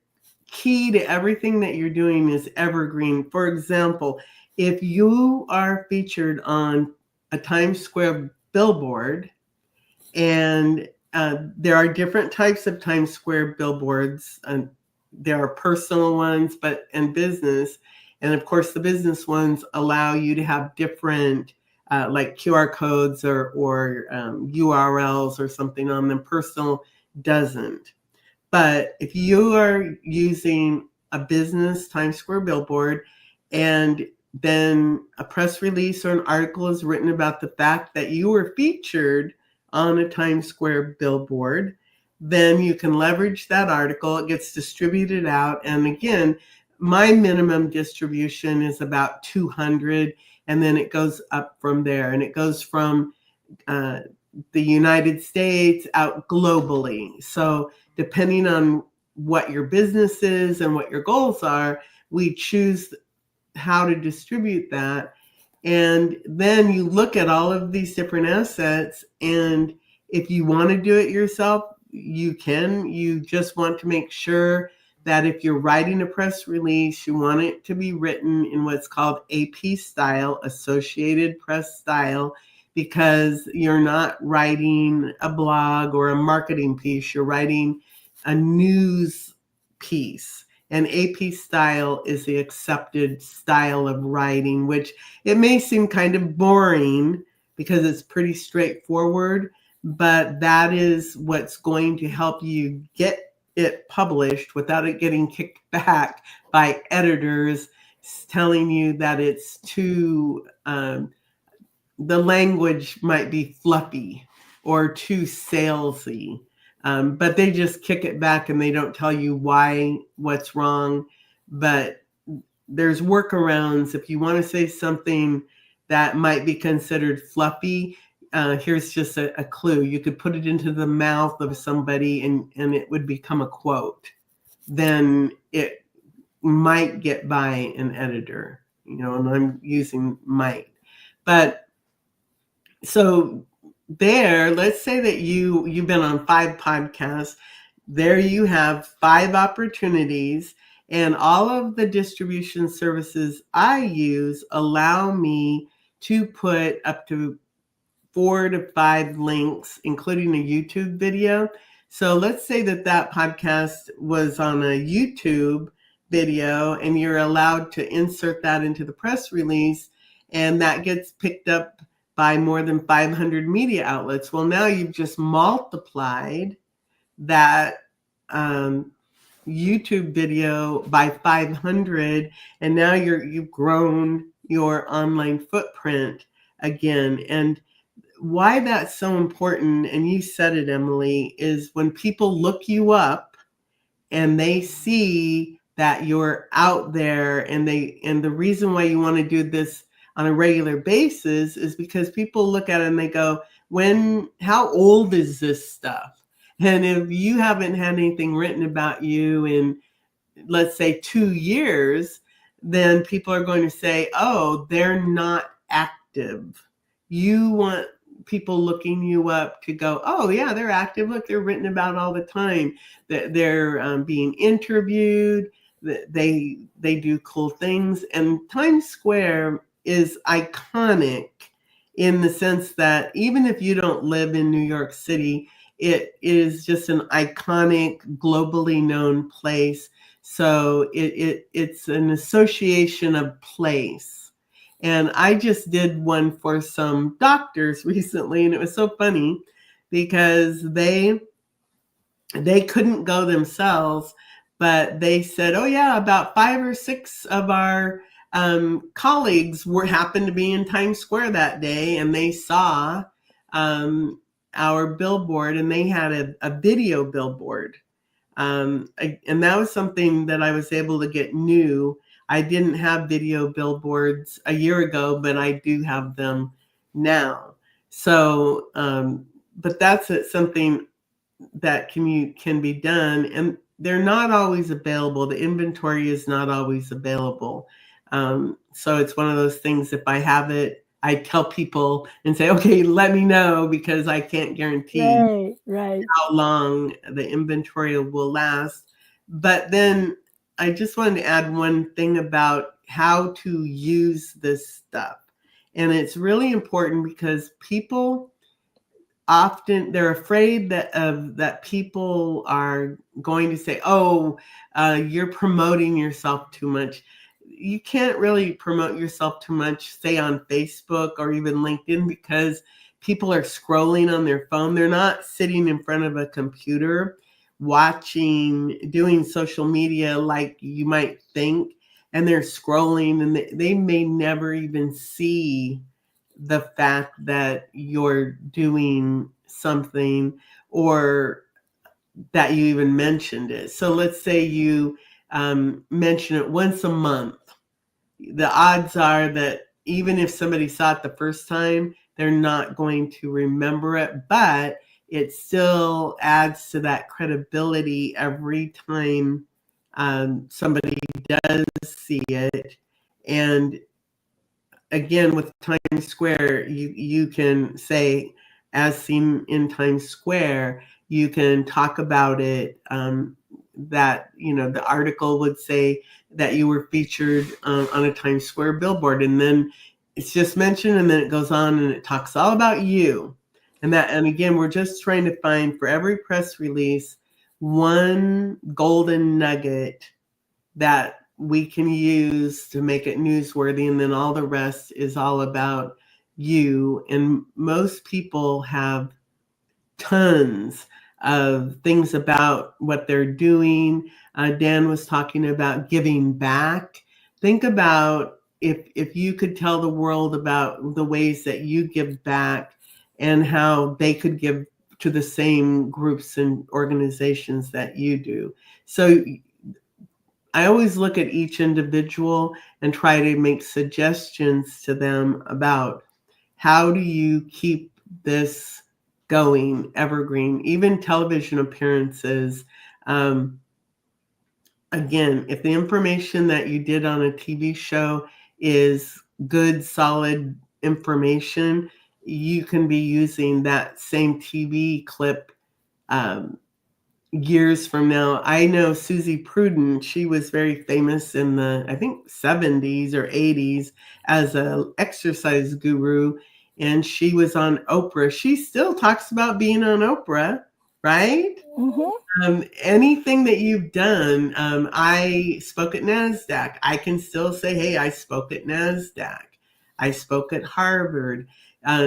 key to everything that you're doing is evergreen. For example, if you are featured on a Times Square billboard and there are different types of Times Square billboards. There are personal ones, and business. And of course, the business ones allow you to have different like QR codes or URLs or something on them. Personal doesn't. But if you are using a business Times Square billboard and then a press release or an article is written about the fact that you were featured on a Times Square billboard, then you can leverage that article. It gets distributed out. And again, my minimum distribution is about 200, and then it goes up from there. And it goes from the United States out globally. So depending on what your business is and what your goals are, we choose how to distribute that. And then you look at all of these different assets, and if you want to do it yourself, you can. You just want to make sure that if you're writing a press release, you want it to be written in what's called AP style, Associated Press style, because you're not writing a blog or a marketing piece, you're writing a news piece. And AP style is the accepted style of writing, which it may seem kind of boring because it's pretty straightforward, but that is what's going to help you get it published without it getting kicked back by editors telling you that it's too, the language might be fluffy or too salesy. But they just kick it back and they don't tell you what's wrong. But there's workarounds. If you want to say something that might be considered fluffy, here's just a clue. You could put it into the mouth of somebody and it would become a quote. Then it might get by an editor, and I'm using might. But so there, let's say that you've been on 5 podcasts. There you have 5 opportunities, and all of the distribution services I use allow me to put up to 4 to 5 links, including a YouTube video. So let's say that podcast was on a YouTube video, and you're allowed to insert that into the press release, and that gets picked up by more than 500 media outlets. Well, now you've just multiplied that YouTube video by 500, and now you've grown your online footprint again. And why that's so important, and you said it, Emily, is when people look you up and they see that you're out there, and the reason why you want to do this on a regular basis is because people look at it and they go, how old is this stuff? And if you haven't had anything written about you in, let's say, 2 years, then people are going to say, oh, they're not active. You want people looking you up to go, oh yeah, they're active. Look, they're written about all the time. They're being interviewed. They do cool things. And Times Square is iconic in the sense that even if you don't live in New York City, it is just an iconic, globally known place. So it's an association of place. And I just did one for some doctors recently, and it was so funny because they couldn't go themselves, but they said, oh yeah, about 5 or 6 of our colleagues happened to be in Times Square that day, and they saw our billboard, and they had a video billboard. And that was something that I was able to get new. I didn't have video billboards a year ago, but I do have them now. So, but that's something that can be done, and they're not always available. The inventory is not always available. So it's one of those things, if I have it, I tell people and say, okay, let me know, because I can't guarantee how long the inventory will last. But then I just wanted to add one thing about how to use this stuff. And it's really important because people often they're afraid that people are going to say, oh, you're promoting yourself too much. You can't really promote yourself too much, say on Facebook or even LinkedIn, because people are scrolling on their phone. They're not sitting in front of a computer watching, doing social media like you might think, and they're scrolling, and they may never even see the fact that you're doing something or that you even mentioned it. So let's say you mention it once a month. The odds are that even if somebody saw it the first time, they're not going to remember it, but it still adds to that credibility every time somebody does see it. And again, with Times Square, you can say, as seen in Times Square, you can talk about it. That, the article would say that you were featured on a Times Square billboard, and then it's just mentioned, and then it goes on and it talks all about you. And again, we're just trying to find, for every press release, one golden nugget that we can use to make it newsworthy, and then all the rest is all about you. And most people have tons of things about what they're doing. Dan was talking about giving back. Think about if you could tell the world about the ways that you give back and how they could give to the same groups and organizations that you do. So I always look at each individual and try to make suggestions to them about how do you keep this going, evergreen, even television appearances. Again, if the information that you did on a TV show is good, solid information, you can be using that same TV clip years from now. I know Susie Pruden, she was very famous in the, I think, 70s or 80s as an exercise guru, and she was on Oprah. She still talks about being on Oprah, right? Mm-hmm. Anything that you've done, I spoke at NASDAQ. I can still say, hey, I spoke at NASDAQ. I spoke at Harvard.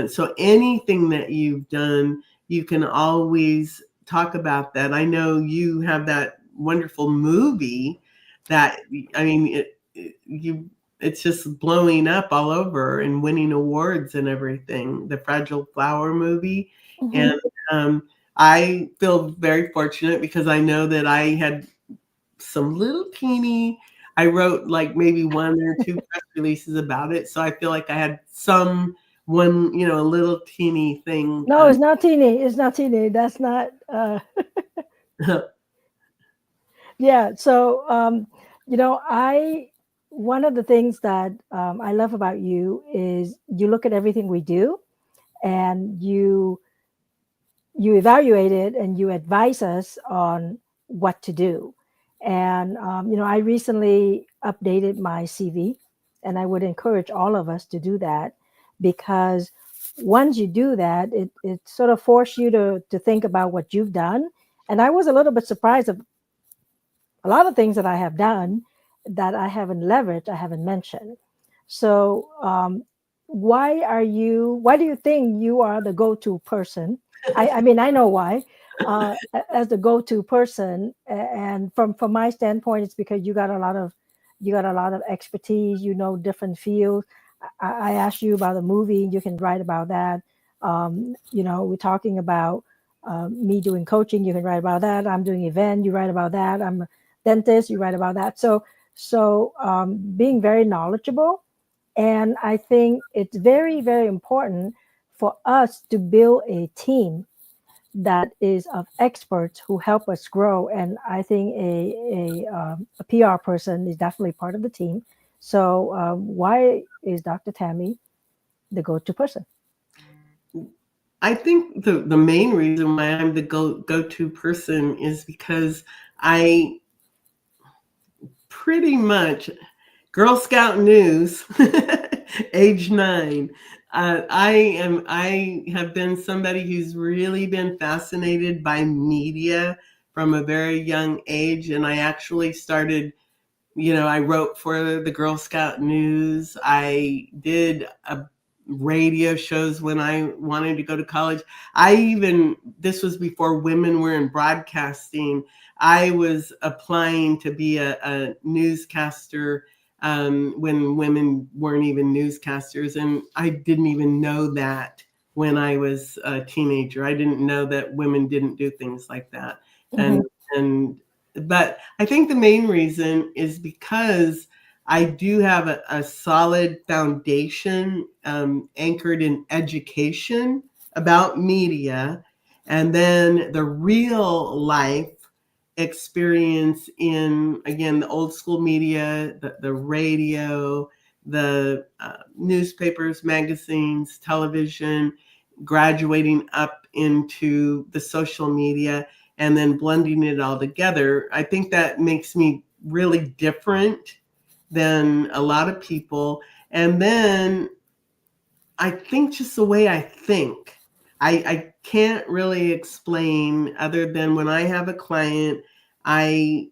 So anything that you've done, you can always talk about that. I know you have that wonderful movie that, I mean, it's just blowing up all over and winning awards and everything, the Fragile Flower movie. Mm-hmm. And I feel very fortunate because I know that I had some little teeny, I wrote like maybe one or two press releases about it. So I feel like I had one, a little teeny thing. No, it's not teeny. It's not teeny. That's not. Yeah. So, one of the things that I love about you is you look at everything we do, and you evaluate it and you advise us on what to do. And I recently updated my CV, and I would encourage all of us to do that, because once you do that, it sort of forces you to think about what you've done. And I was a little bit surprised of a lot of things that I have done that I haven't leveraged, I haven't mentioned. So why do you think you are the go-to person? I mean, I know why, as the go-to person. And from my standpoint, it's because you got a lot of expertise, different fields. I asked you about the movie, you can write about that. We're talking about me doing coaching, you can write about that. I'm doing event, you write about that. I'm a dentist, you write about that. So being very knowledgeable. And I think it's very, very important for us to build a team that is of experts who help us grow. And I think a PR person is definitely part of the team. So why is Dr. Tammy the go-to person? I think the main reason why I'm the go-to person is because I pretty much Girl Scout news Age 9. I have been somebody who's really been fascinated by media from a very young age. And I actually started, I wrote for the Girl Scout News. I did radio shows when I wanted to go to college. This was before women were in broadcasting. I was applying to be a newscaster when women weren't even newscasters. And I didn't even know that when I was a teenager. I didn't know that women didn't do things like that. But I think the main reason is because I do have a solid foundation anchored in education about media, and then the real life experience in, again, the old school media, the radio, the newspapers, magazines, television, graduating up into the social media, and then blending it all together. I think that makes me really different than a lot of people. And then I think just the way I think, I can't really explain other than when I have a client, I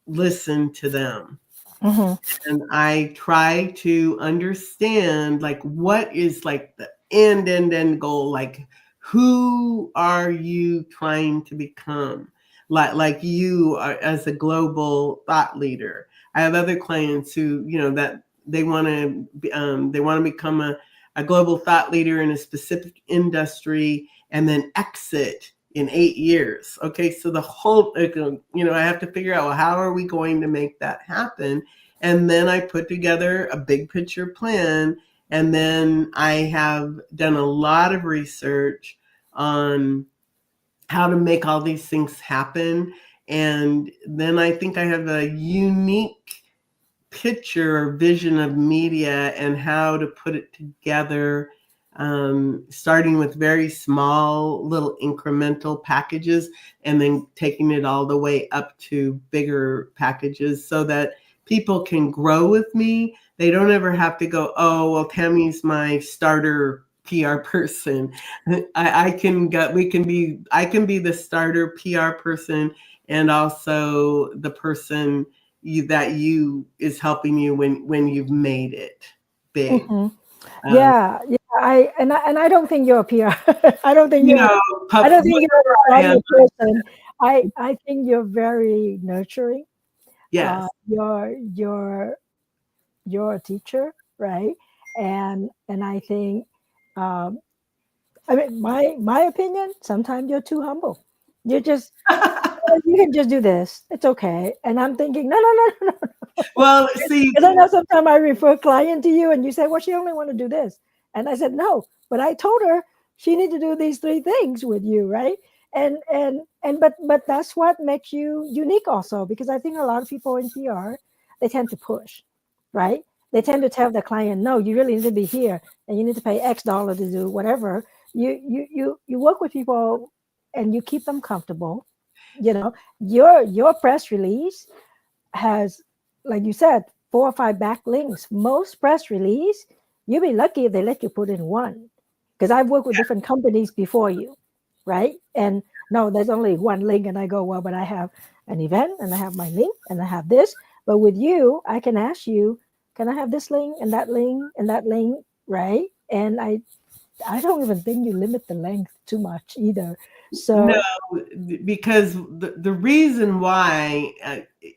listen to them. And I try to understand like what is like the end goal, like who are you trying to become, like you are as a global thought leader. I have other clients who that they want to become a global thought leader in a specific industry and then exit in 8 years. Okay, so the whole I have to figure out, well, how are we going to make that happen? And then I put together a big picture plan. And then I have done a lot of research on how to make all these things happen. And then I think I have a unique picture or vision of media and how to put it together, starting with very small little incremental packages and then taking it all the way up to bigger packages so that people can grow with me. They don't ever have to go, oh, well, Tammy's my starter PR person. I can be the starter PR person and also the person that is helping you when you've made it big. Yeah. I don't think you're a PR. I don't think you're a person. I think you're very nurturing. Yes. You're a teacher, right? And I think I mean my opinion, sometimes you're too humble. You're just you can just do this. It's okay. And I'm thinking, no. Well, see, because I know sometimes I refer a client to you and you say, well, she only want to do this. And I said, no, but I told her she need to do these 3 things with you, right? But that's what makes you unique also, because I think a lot of people in PR, they tend to push, right? They tend to tell the client, no, you really need to be here and you need to pay X dollar to do whatever. You work with people and you keep them comfortable. Your press release has, like you said, 4 or 5 backlinks. Most press release, you'll be lucky if they let you put in 1. Because I've worked with different companies before you, right? And no, there's only 1 link. And I go, well, but I have an event and I have my link and I have this. But with you, I can ask you, can I have this link and that link and that link, right? And I don't even think you limit the length too much either. So no, because the reason why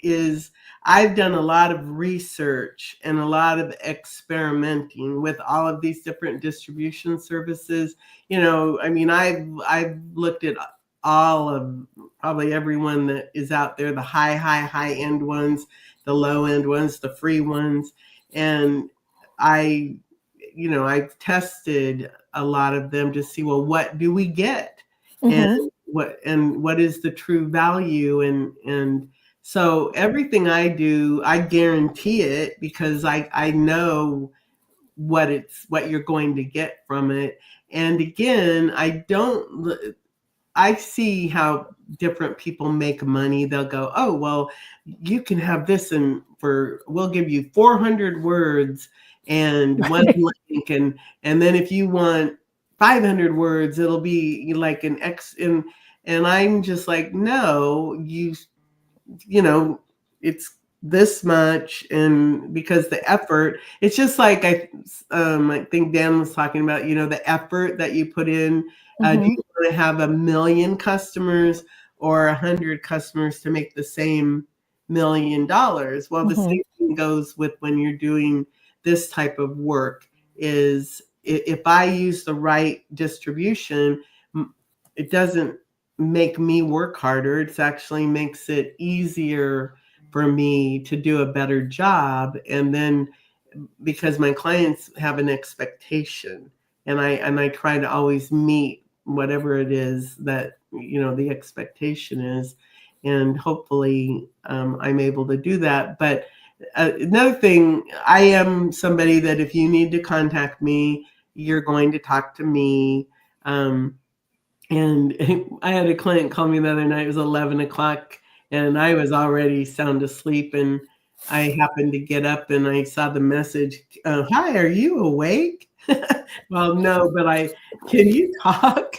is I've done a lot of research and a lot of experimenting with all of these different distribution services. I mean, I've looked at all of probably everyone that is out there, the high end ones, the low end ones, the free ones. And I've tested a lot of them to see, well, what do we get? And what is the true value? And so everything I do, I guarantee it because I know what you're going to get from it. And again, I see how different people make money. They'll go, oh, well, you can have this and we'll give you 400 words and one link. And then if you want 500 words, it'll be like an X. And I'm just like, no, you know, it's this much. And because the effort, it's just like I think Dan was talking about, the effort that you put in. Do you want to have 1 million customers or 100 customers to make the same $1 million? Well, the same thing goes with when you're doing this type of work. Is if I use the right distribution, it doesn't make me work harder. It actually makes it easier for me to do a better job. And then because my clients have an expectation, and I try to always meet whatever it is that the expectation is, and hopefully I'm able to do that. But another thing, I am somebody that if you need to contact me, you're going to talk to me. And I had a client call me the other night. It was 11 o'clock and I was already sound asleep. And I happened to get up and I saw the message. Hi, are you awake? Well, no, but can you talk?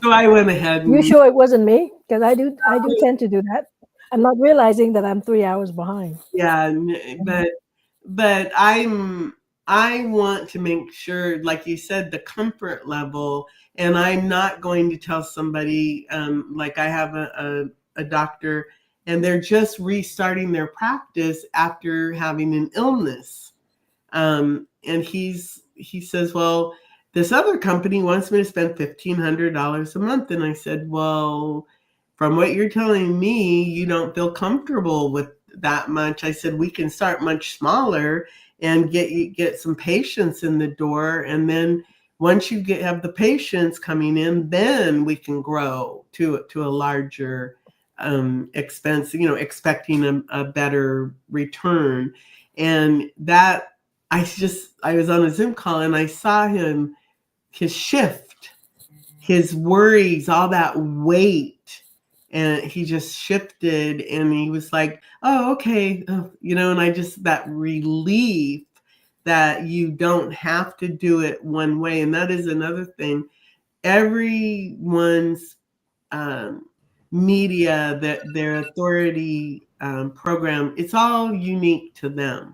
So I went ahead. You sure it wasn't me? Because I do tend to do that. I'm not realizing that I'm 3 hours behind. Yeah, but I want to make sure, like you said, the comfort level. And I'm not going to tell somebody, like I have a doctor and they're just restarting their practice after having an illness. And he says, well, this other company wants me to spend $1,500 a month. And I said, well, from what you're telling me, you don't feel comfortable with that much. I said, we can start much smaller and get some patients in the door. And then once you have the patients coming in, then we can grow to a larger expense, expecting a better return. And that I was on a Zoom call and I saw his shift, his worries, all that weight. And he just shifted and he was like, oh, okay. And I just, that relief that you don't have to do it one way. And that is another thing. Everyone's media, their authority program, it's all unique to them.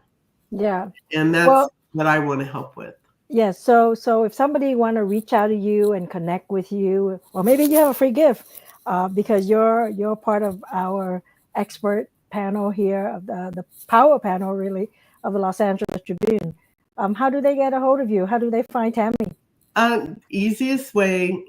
Yeah. And that's what I want to help with. Yes. So if somebody want to reach out to you and connect with you, or maybe you have a free gift because you're part of our expert panel here, of the power panel, really, of the Los Angeles Tribune. How do they get a hold of you? How do they find Tammy? Easiest way,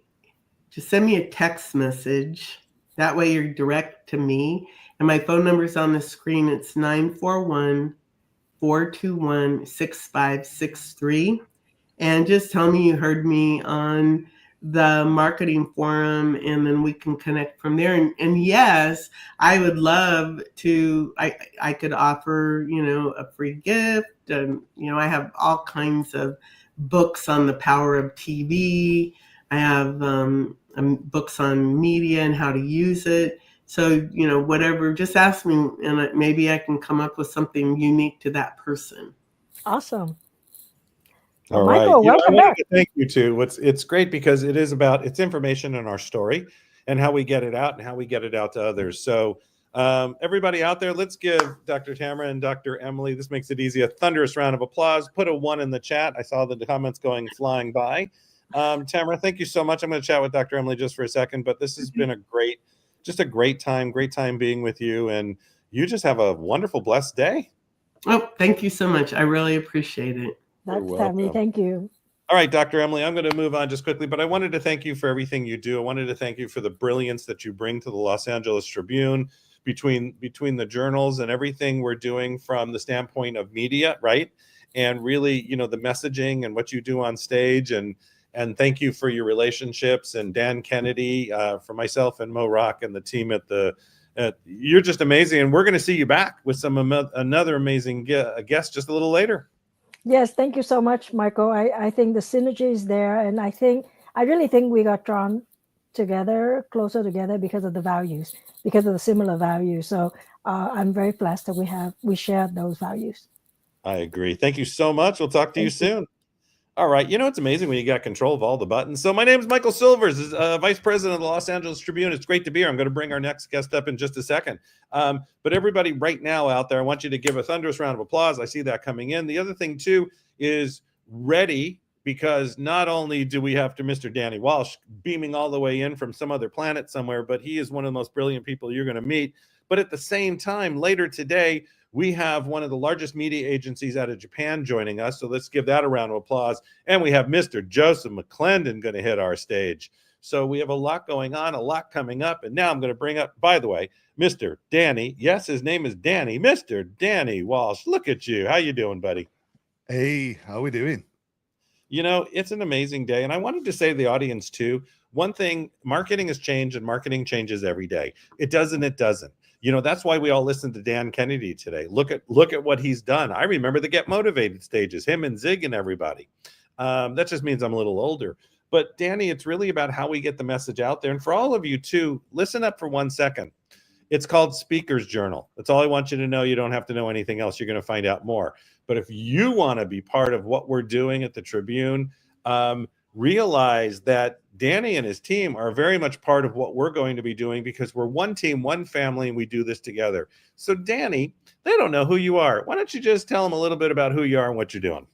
just send me a text message. That way you're direct to me. And my phone number is on the screen. It's 941-421-6563. And just tell me you heard me on the marketing forum, and then we can connect from there. And yes, I would love to, I could offer, a free gift. I have all kinds of books on the power of TV. I have books on media and how to use it. So, whatever, just ask me and maybe I can come up with something unique to that person. Awesome. All Michael, right. welcome I wanted back. to thank you too. It's great because it's information in our story and how we get it out and how we get it out to others. So everybody out there, let's give Dr. Tamara and Dr. Emily, this makes it easy, a thunderous round of applause. Put a 1 in the chat. I saw the comments flying by. Tamara, thank you so much. I'm going to chat with Dr. Emily just for a second, but this has been a great time being with you. And you just have a wonderful, blessed day. Oh, thank you so much. I really appreciate it. Dr. Tammy, thank you. All right, Dr. Emily, I'm going to move on just quickly, but I wanted to thank you for everything you do. I wanted to thank you for the brilliance that you bring to the Los Angeles Tribune between the journals and everything we're doing from the standpoint of media, right? And really, the messaging and what you do on stage, and thank you for your relationships, and Dan Kennedy, for myself and Mo Rock and the team you're just amazing. And we're going to see you back with another amazing guest just a little later. Yes, thank you so much, Michael. I think the synergy is there, and I really think we got drawn together, closer together because of the values, because of the similar values. So I'm very blessed that we share those values. I agree. Thank you so much. We'll talk to you soon. All right. You know, it's amazing when you got control of all the buttons. So my name is Michael Silvers, Vice President of the Los Angeles Tribune. It's great to be here. I'm going to bring our next guest up in just a second. But everybody right now out there, I want you to give a thunderous round of applause. I see that coming in. The other thing, too, is ready, because not only do we have to Mr. Danny Walsh beaming all the way in from some other planet somewhere, but he is one of the most brilliant people you're going to meet. But at the same time, later today, we have one of the largest media agencies out of Japan joining us. So let's give that a round of applause. And we have Mr. Joseph McClendon going to hit our stage. So we have a lot going on, a lot coming up. And now I'm going to bring up, by the way, Mr. Danny. Yes, his name is Danny. Mr. Danny Walsh. Look at you. How you doing, buddy? Hey, how we doing? You know, it's an amazing day. And I wanted to say to the audience, too, one thing, marketing has changed and marketing changes every day. It doesn't. You know, that's why we all listen to Dan Kennedy today. Look at what he's done. I remember the Get Motivated stages, him and Zig and everybody. That just means I'm a little older. But Danny, it's really about how we get the message out there. And for all of you too, listen up for 1 second. It's called Speaker's Journal. That's all I want you to know. You don't have to know anything else. You're going to find out more. But if you want to be part of what we're doing at the Tribune, realize that Danny and his team are very much part of what we're going to be doing, because we're one team, one family, and we do this together. So Danny, they don't know who you are. Why don't you just tell them a little bit about who you are and what you're doing?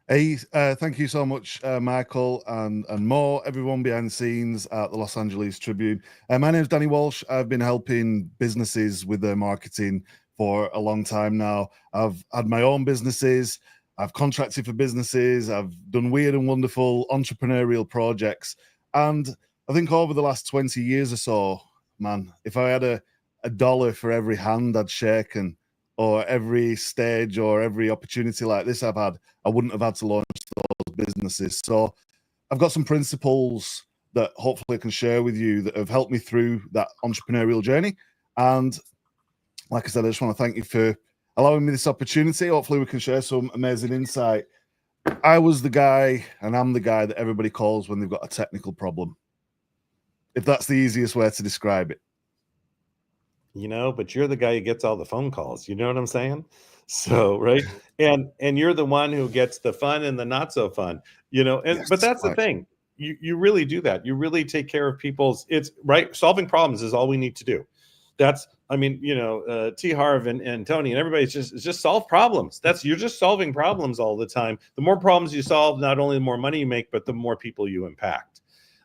Hey, thank you so much, Michael and Mo, everyone behind the scenes at the Los Angeles Tribune. My name is Danny Walsh. I've been helping businesses with their marketing for a long time now. I've had my own businesses. I've contracted for businesses. I've done weird and wonderful entrepreneurial projects. And I think over the last 20 years or so, man, if I had a dollar for every hand I'd shaken, or every stage or every opportunity like this I've had, I wouldn't have had to launch those businesses. So I've got some principles that hopefully I can share with you that have helped me through that entrepreneurial journey. And like I said, I just want to thank you for allowing me this opportunity. Hopefully we can share some amazing insight. I was the guy, and I'm the guy that everybody calls when they've got a technical problem, if that's the easiest way to describe it. You know, but you're the guy who gets all the phone calls. You know what I'm saying? So, right. And you're the one who gets the fun and the not so fun, you know, and, yes, but that's the thing. You really do that. You really take care of people's, it's right. Solving problems is all we need to do. That's, I mean, you know, T. Harv and Tony and everybody's just solve problems. You're just solving problems all the time. The more problems you solve, not only the more money you make, but the more people you impact.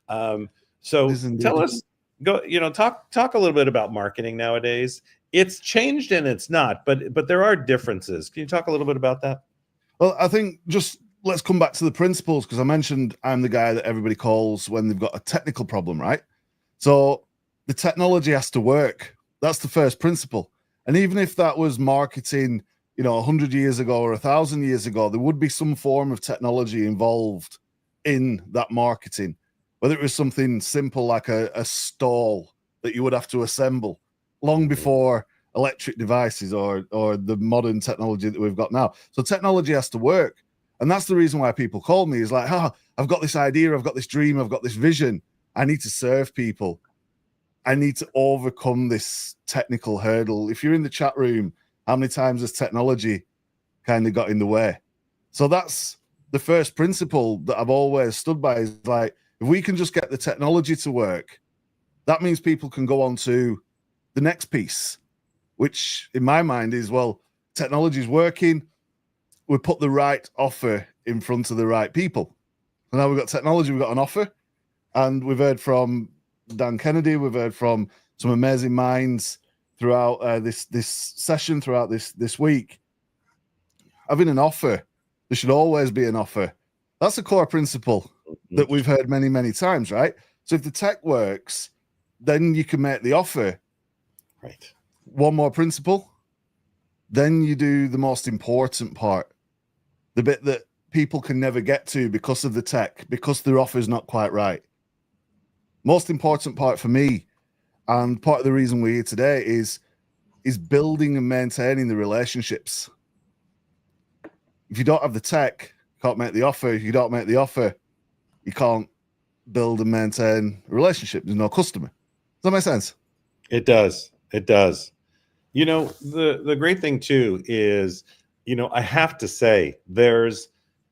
So tell us, talk a little bit about marketing nowadays. It's changed and it's not, but there are differences. Can you talk a little bit about that? Well, I think just let's come back to the principles, because I mentioned I'm the guy that everybody calls when they've got a technical problem, right? So the technology has to work. That's the first principle. And even if that was marketing, 100 years ago or 1,000 years ago, there would be some form of technology involved in that marketing, whether it was something simple like a stall that you would have to assemble long before electric devices or the modern technology that we've got now. So technology has to work. And that's the reason why people call me, is like, I've got this idea, I've got this dream, I've got this vision. I need to serve people. I need to overcome this technical hurdle. If you're in the chat room, how many times has technology kind of got in the way? So that's the first principle that I've always stood by, is like, if we can just get the technology to work, that means people can go on to the next piece, which in my mind is, well, technology is working. We put the right offer in front of the right people. And now we've got technology, we've got an offer. And we've heard from Dan Kennedy, we've heard from some amazing minds throughout this session, throughout this week. Having an offer, there should always be an offer. That's a core principle that we've heard many, many times, right? So if the tech works, then you can make the offer. Right. One more principle, then you do the most important part, the bit that people can never get to because of the tech, because their offer is not quite right. Most important part for me, and part of the reason we're here today, is building and maintaining the relationships. If you don't have the tech, you can't make the offer. If you don't make the offer, you can't build and maintain a relationship. There's no customer. Does that make sense? It does. It does. You know, the great thing too is, you know, I have to say there's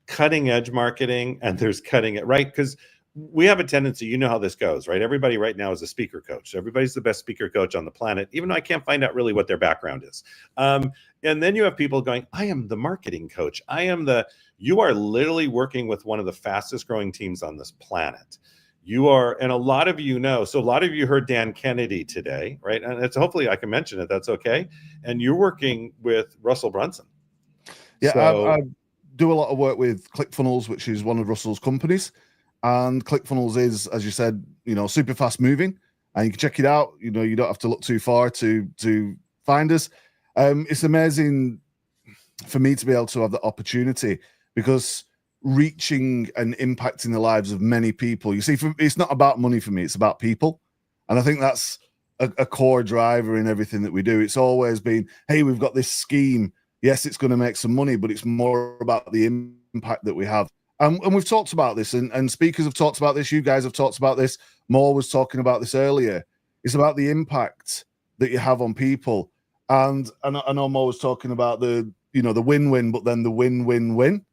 cutting edge marketing and there's cutting it right, because we have a tendency, you know how this goes, right? Everybody right now is a speaker coach. Everybody's the best speaker coach on the planet, even though I can't find out really what their background is. And then you have people going, I am the marketing coach. You are literally working with one of the fastest growing teams on this planet. You are, and a lot of you know, so a lot of you heard Dan Kennedy today, right? And it's hopefully I can mention it, that's okay. And you're working with Russell Brunson. Yeah, So, I do a lot of work with ClickFunnels, which is one of Russell's companies. And ClickFunnels is, as you said, you know, super fast moving, and you can check it out. You know, you don't have to look too far to find us. It's amazing for me to be able to have the opportunity, because reaching and impacting the lives of many people, you see, it's not about money for me, it's about people. And I think that's a core driver in everything that we do. It's always been, hey, we've got this scheme. Yes, it's going to make some money, but it's more about the impact that we have. And we've talked about this, and speakers have talked about this. You guys have talked about this. Moore was talking about this earlier. It's about the impact that you have on people. And I know Moore was talking about the win-win, but then the win-win-win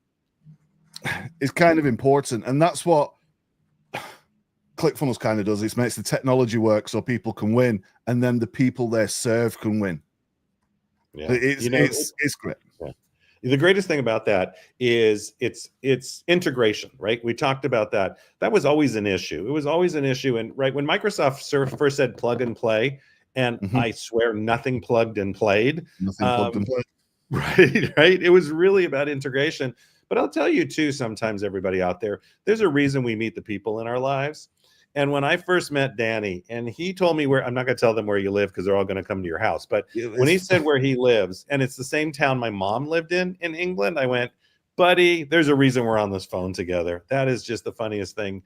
is kind of important. And that's what ClickFunnels kind of does. It makes the technology work so people can win, and then the people they serve can win. yeah, It's great. Yeah. The greatest thing about that is it's integration, right? We talked about that. That was always an issue. It was always an issue. And right when Microsoft first said plug and play, and I swear nothing plugged and played. Nothing plugged and Right, played. right. It was really about integration. But I'll tell you too, sometimes everybody out there, there's a reason we meet the people in our lives. And when I first met Danny, and he told me I'm not going to tell them where you live because they're all going to come to your house. But when he said where he lives, and it's the same town my mom lived in England, I went, buddy, there's a reason we're on this phone together. That is just the funniest thing.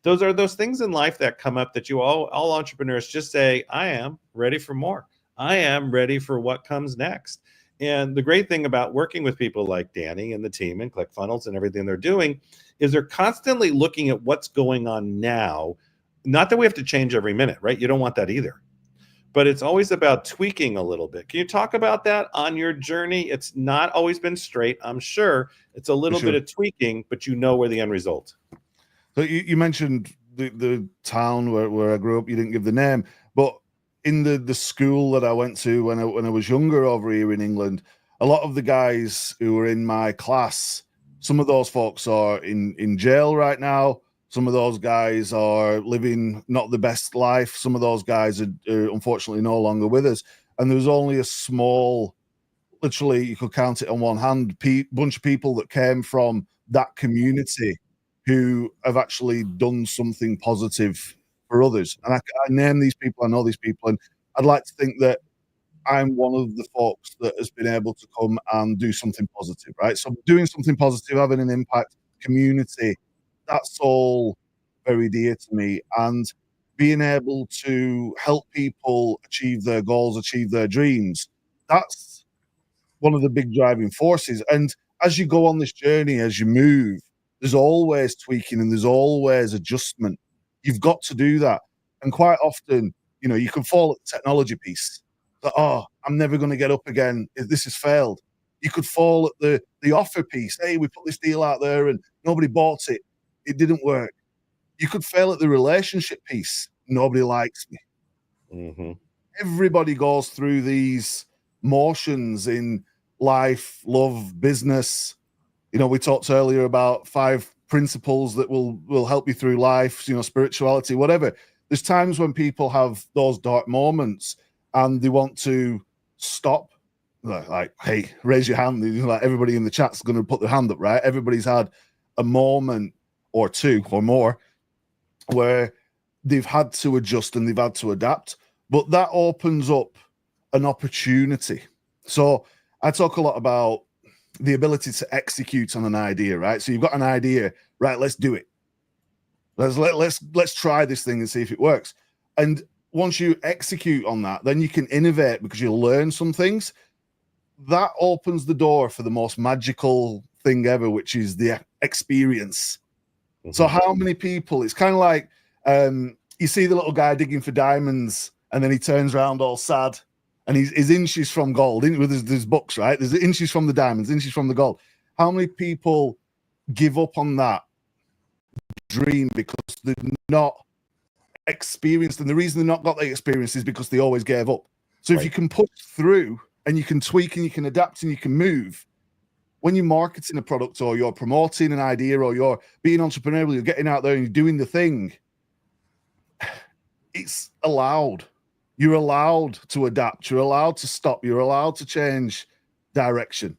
Those are those things in life that come up that you all entrepreneurs just say, I am ready for more. I am ready for what comes next. And the great thing about working with people like Danny and the team and ClickFunnels and everything they're doing is they're constantly looking at what's going on now. Not that we have to change every minute, right? You don't want that either. But it's always about tweaking a little bit. Can you talk about that on your journey? It's not always been straight, I'm sure. It's a little bit of tweaking, but you know where the end result. So you mentioned the town where I grew up. You didn't give the name, but in the school that I went to when I was younger over here in England, a lot of the guys who were in my class, some of those folks are in jail right now. Some of those guys are living not the best life. Some of those guys are unfortunately no longer with us. And there was only a small, literally you could count it on one hand, bunch of people that came from that community who have actually done something positive for others. And I name these people, I know these people, and I'd like to think that I'm one of the folks that has been able to come and do something positive, right? So doing something positive, having an impact, community, that's all very dear to me. And being able to help people achieve their goals, achieve their dreams, that's one of the big driving forces. And as you go on this journey, as you move, there's always tweaking and there's always adjustment. You've got to do that. And quite often, you can fall at the technology piece. That, I'm never going to get up again if this has failed. You could fall at the offer piece. Hey, we put this deal out there and nobody bought it. It didn't work. You could fail at the relationship piece. Nobody likes me. Mm-hmm. Everybody goes through these motions in life, love, business. We talked earlier about 5 principles that will help you through life, spirituality, whatever. There's times when people have those dark moments and they want to stop. Like, hey, raise your hand. Like everybody in the chat's going to put their hand up, right? Everybody's had a moment or 2 or more where they've had to adjust and they've had to adapt. But that opens up an opportunity. So I talk a lot about the ability to execute on an idea, right? So you've got an idea, right? Let's do it. Let's try this thing and see if it works. And once you execute on that, then you can innovate because you'll learn some things. That opens the door for the most magical thing ever, which is the experience. So how many people, it's kind of like you see the little guy digging for diamonds and then he turns around all sad and he's inches from gold. There's books, right? There's inches from the diamonds, inches from the gold. How many people give up on that dream because they've not experienced, and the reason they've not got the experience is because they always gave up. So if you can push through and you can tweak and you can adapt and you can move, when you're marketing a product or you're promoting an idea or you're being entrepreneurial, you're getting out there and you're doing the thing, it's allowed. You're allowed to adapt. You're allowed to stop. You're allowed to change direction,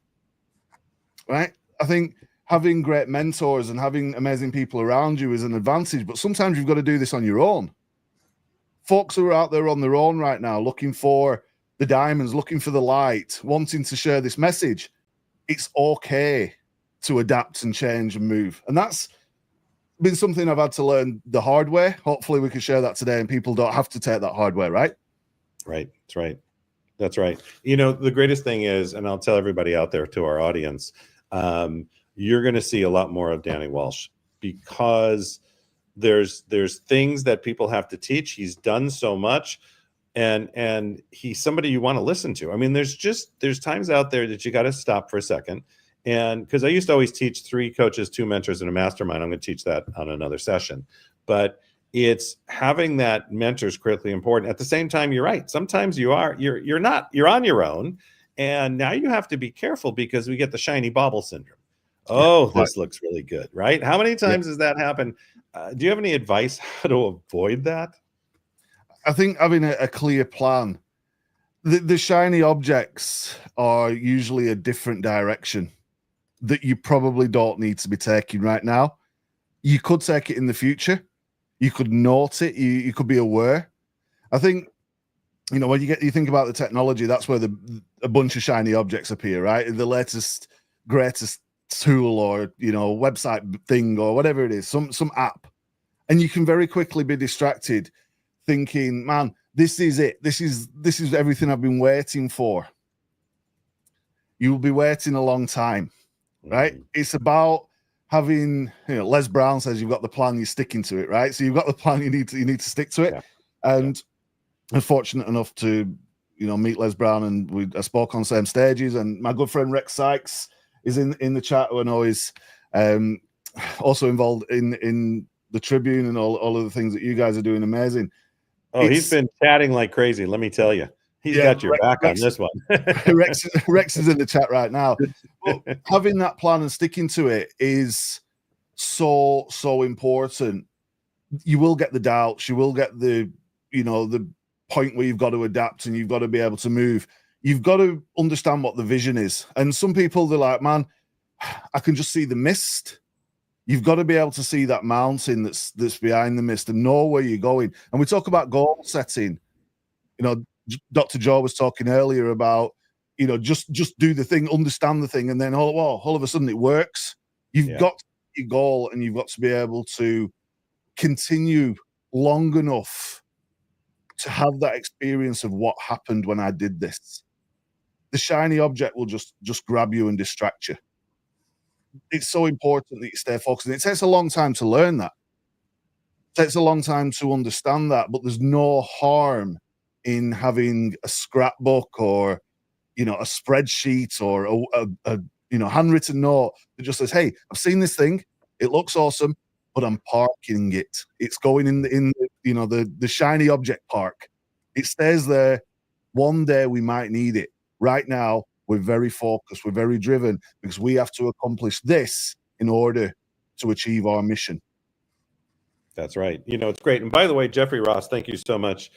right? I think having great mentors and having amazing people around you is an advantage, but sometimes you've got to do this on your own. Folks who are out there on their own right now, looking for the diamonds, looking for the light, wanting to share this message, it's okay to adapt and change and move. And that's been something I've had to learn the hard way. Hopefully we can share that today and people don't have to take that hard way, right? Right. That's right. That's right. You know, the greatest thing is, and I'll tell everybody out there, to our audience, you're going to see a lot more of Danny Walsh, because there's things that people have to teach. He's done so much, and he's somebody you want to listen to. I mean, there's times out there that you got to stop for a second. And because I used to always teach 3 coaches, 2 mentors, and a mastermind. I'm going to teach that on another session. But it's having that mentor is critically important. At the same time, you're right. Sometimes you're on your own, and now you have to be careful because we get the shiny bauble syndrome. Oh, this looks really good, right? How many times does that happen? Do you have any advice how to avoid that? I think having a clear plan. The shiny objects are usually a different direction that you probably don't need to be taking right now. You could take it in the future. You could note it. You could be aware. I think, when you think about the technology, that's where a bunch of shiny objects appear, right? The latest, greatest tool or, website thing or whatever it is, some app. And you can very quickly be distracted thinking, man, this is it. This is everything I've been waiting for. You will be waiting a long time, right? It's about having, Les Brown says you've got the plan, you're sticking to it, right? So you've got the plan, you need to stick to it. Yeah. And I'm fortunate enough to, meet Les Brown, and I spoke on the same stages. And my good friend Rex Sykes is in the chat, who I know is also involved in the Tribune and all of the things that you guys are doing. Amazing. Oh, he's been chatting like crazy. Let me tell you, he's got your back on this one. Rex is in the chat right now. But having that plan and sticking to it is so important. You will get the doubts. You will get the point where you've got to adapt and you've got to be able to move. You've got to understand what the vision is. And some people, they're like, man, I can just see the mist. You've got to be able to see that mountain that's behind the mist and know where you're going. And we talk about goal setting. Dr. Joe was talking earlier about, just do the thing, understand the thing, and then all of a sudden it works. You've got your goal, and you've got to be able to continue long enough to have that experience of what happened when I did this. The shiny object will just grab you and distract you. It's so important that you stay focused. And it takes a long time to learn that. It takes a long time to understand that, but there's no harm in having a scrapbook or, a spreadsheet or a handwritten note that just says, hey, I've seen this thing. It looks awesome, but I'm parking it. It's going in the shiny object park. It stays there. One day we might need it. Right now, we're very focused. We're very driven because we have to accomplish this in order to achieve our mission. That's right. It's great. And by the way, Jeffrey Ross, thank you so much.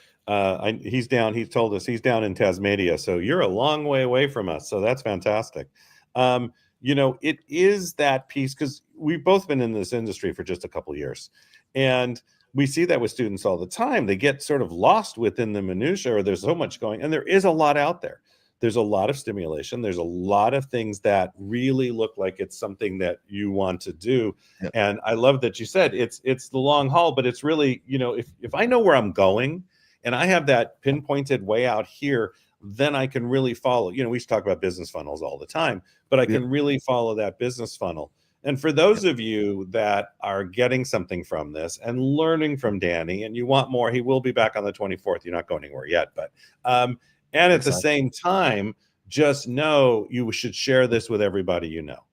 He's down. He told us he's down in Tasmania. So you're a long way away from us. So that's fantastic. It is that piece, because we've both been in this industry for just a couple of years. And we see that with students all the time. They get sort of lost within the minutia, or there's so much going, and there is a lot out there. There's a lot of stimulation. There's a lot of things that really look like it's something that you want to do. Yep. And I love that you said it's the long haul, but it's really, if I know where I'm going and I have that pinpointed way out here, then I can really follow. We used to talk about business funnels all the time, but I can really follow that business funnel. And for those of you that are getting something from this and learning from Danny, and you want more, he will be back on the 24th. You're not going anywhere yet, but and at the same time, just know you should share this with everybody you know,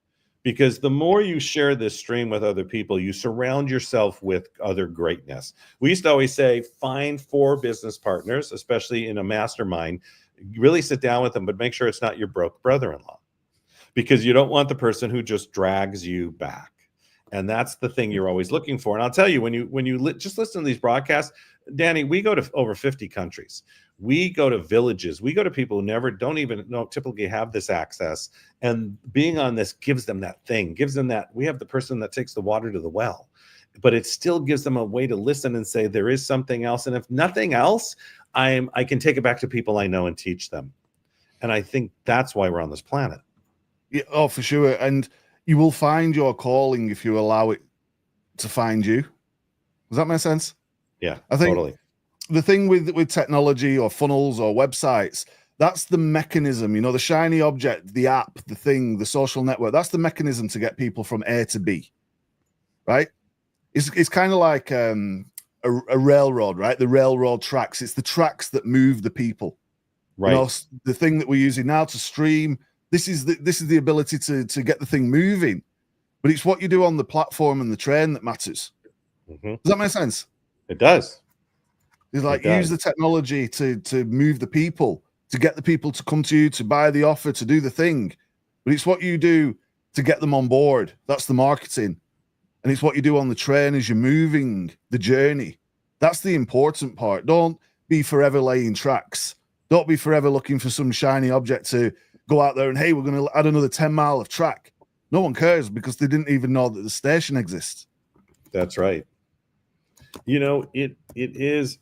because the more you share this stream with other people, you surround yourself with other greatness. We used to always say, find 4 business partners, especially in a mastermind. Really sit down with them, but make sure it's not your broke brother-in-law, because you don't want the person who just drags you back. And that's the thing you're always looking for. And I'll tell you, when you just listen to these broadcasts, Danny, we go to over 50 countries. We go to villages. We go to people who don't even typically have this access. And being on this gives them that thing, gives them that. We have the person that takes the water to the well, but it still gives them a way to listen and say, there is something else. And if nothing else, I can take it back to people I know and teach them. And I think that's why we're on this planet. Yeah, oh, for sure. And you will find your calling if you allow it to find you. Does that make sense? Yeah, I think totally. The thing with technology or funnels or websites, that's the mechanism, the shiny object, the app, the thing, the social network. That's the mechanism to get people from A to B, right? It's kind of like a railroad, right? The railroad tracks. It's the tracks that move the people. Right. The thing that we're using now to stream. This is the ability to get the thing moving, but it's what you do on the platform and the train that matters. Mm-hmm. Does that make sense? It does. It's like use the technology to move the people, to get the people to come to you, to buy the offer, to do the thing. But it's what you do to get them on board. That's the marketing. And it's what you do on the train as you're moving the journey. That's the important part. Don't be forever laying tracks. Don't be forever looking for some shiny object to go out there and, hey, we're going to add another 10 mile of track. No one cares because they didn't even know that the station exists. That's right. It is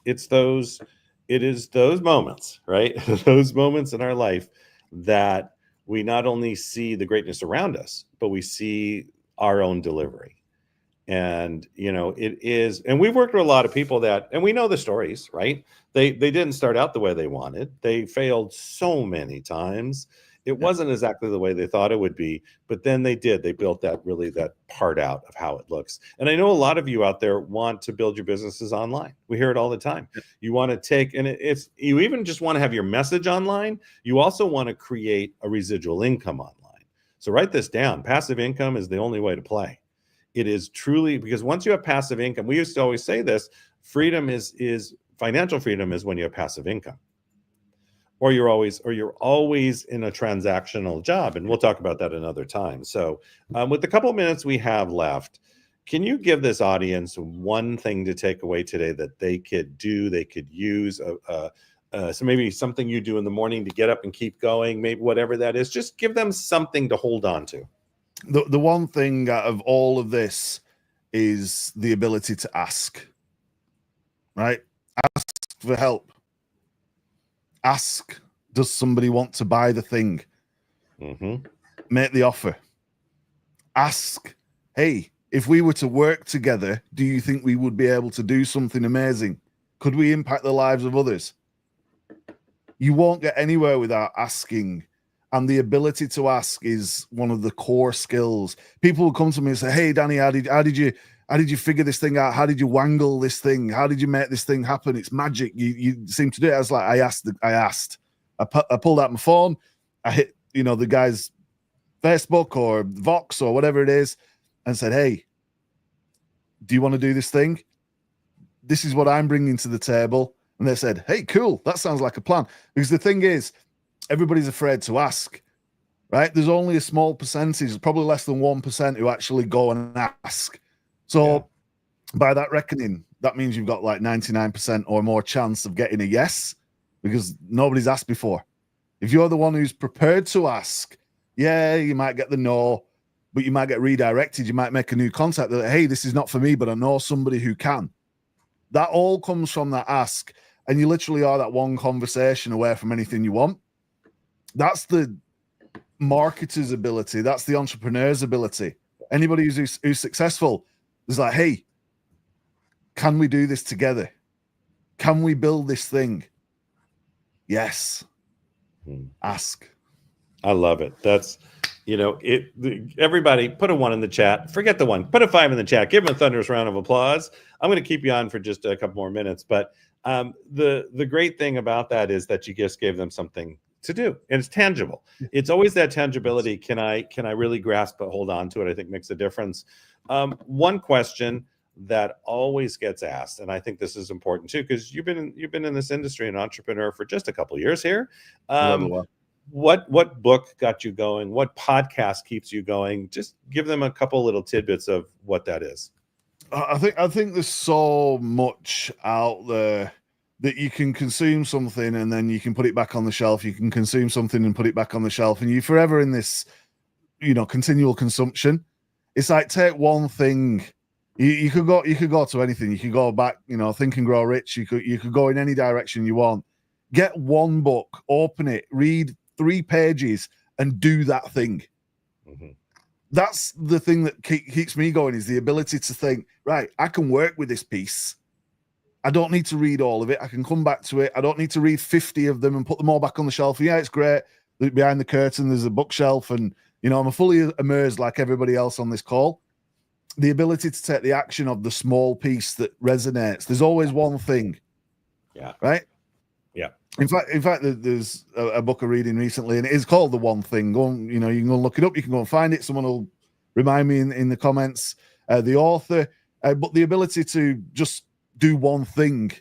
those moments, right? Those moments in our life that we not only see the greatness around us, but we see our own delivery. And it is, and we've worked with a lot of people and we know the stories, right? They didn't start out the way they wanted. They failed so many times. It wasn't exactly the way they thought it would be, but then they built that part out of how it looks. And I know a lot of you out there want to build your businesses online. We hear it all the time. You want to take, and you even just want to have your message online. You also want to create a residual income online. So write this down. Passive income is the only way to play. It is truly, because once you have passive income, we used to always say this, financial freedom is when you have passive income. Or you're always in a transactional job. And we'll talk about that another time. So with the couple of minutes we have left, can you give this audience one thing to take away today that they could do, they could use? So maybe something you do in the morning to get up and keep going, maybe whatever that is, just give them something to hold on to. The one thing out of all of this is the ability to ask, right? Ask for help. Ask, does somebody want to buy the thing? Mm-hmm. Make the offer. Ask, hey, if we were to work together, do you think we would be able to do something amazing? Could we impact the lives of others? You won't get anywhere without asking. And the ability to ask is one of the core skills. People will come to me and say, hey, Danny, how did you figure this thing out? How did you wangle this thing? How did you make this thing happen? It's magic. You seem to do it. I was like, I asked. I pulled out my phone. I hit, the guy's Facebook or Vox or whatever it is and said, hey, do you want to do this thing? This is what I'm bringing to the table. And they said, hey, cool. That sounds like a plan. Because the thing is, everybody's afraid to ask, right? There's only a small percentage, probably less than 1%, who actually go and ask. So by that reckoning, that means you've got like 99% or more chance of getting a yes because nobody's asked before. If you're the one who's prepared to ask, yeah, you might get the no, but you might get redirected. You might make a new contact that, hey, this is not for me, but I know somebody who can. That all comes from that ask. And you literally are that one conversation away from anything you want. That's the marketer's ability. That's the entrepreneur's ability. Anybody who's successful is like, hey, can we do this together? Can we build this thing? Yes. Ask. I love it. That's, Everybody put a 1 in the chat. Forget the 1. Put a 5 in the chat. Give them a thunderous round of applause. I'm going to keep you on for just a couple more minutes. But the great thing about that is that you just gave them something to do, and it's tangible. It's always that tangibility. Can I really grasp but hold on to it? I think makes a difference. One question that always gets asked, and I think this is important too, because you've been in this industry, an entrepreneur for just a couple of years here. What book got you going? What podcast keeps you going? Just give them a couple little tidbits of what that is. I think there's so much out there that you can consume something and then you can put it back on the shelf. You can consume something and put it back on the shelf, and you're forever in this, continual consumption. It's like, take one thing. You could go to anything. You could go back, Think and Grow Rich. You could go in any direction you want. Get one book, open it, read 3 pages, and do that thing. Mm-hmm. That's the thing that keeps me going, is the ability to think, right, I can work with this piece. I don't need to read all of it. I can come back to it. I don't need to read 50 of them and put them all back on the shelf. Yeah, it's great. Behind the curtain, there's a bookshelf, and I'm fully immersed like everybody else on this call. The ability to take the action of the small piece that resonates. There's always one thing. Yeah. Right? Yeah. In fact, there's a book I'm reading recently, and it is called The One Thing. Go on, you can go and look it up. You can go and find it. Someone will remind me in the comments, the author. But the ability to just do one thing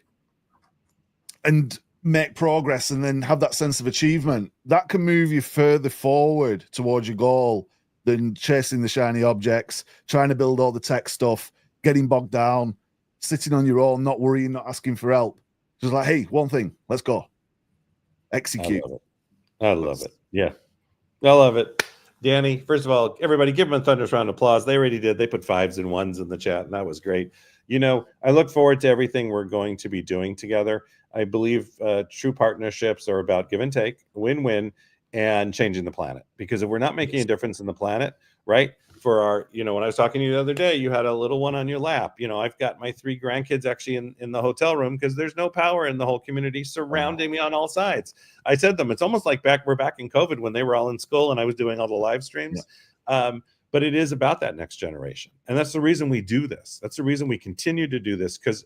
and make progress, and then have that sense of achievement, that can move you further forward towards your goal than chasing the shiny objects, trying to build all the tech stuff, getting bogged down, sitting on your own, not worrying, not asking for help. Just like, hey, one thing, let's go. Execute. I love it. Yeah. I love it. Danny, first of all, everybody give them a thunderous round of applause. They already did. They put 5s and 1s in the chat, and that was great. I look forward to everything we're going to be doing together. I believe true partnerships are about give and take, win-win, and changing the planet. Because if we're not making a difference in the planet, right? For our, when I was talking to you the other day, you had a little one on your lap. I've got my 3 grandkids actually in the hotel room because there's no power in the whole community surrounding me on all sides. I said to them, it's almost like we're back in COVID when they were all in school and I was doing all the live streams. Yeah. But it is about that next generation. And that's the reason we do this. That's the reason we continue to do this, because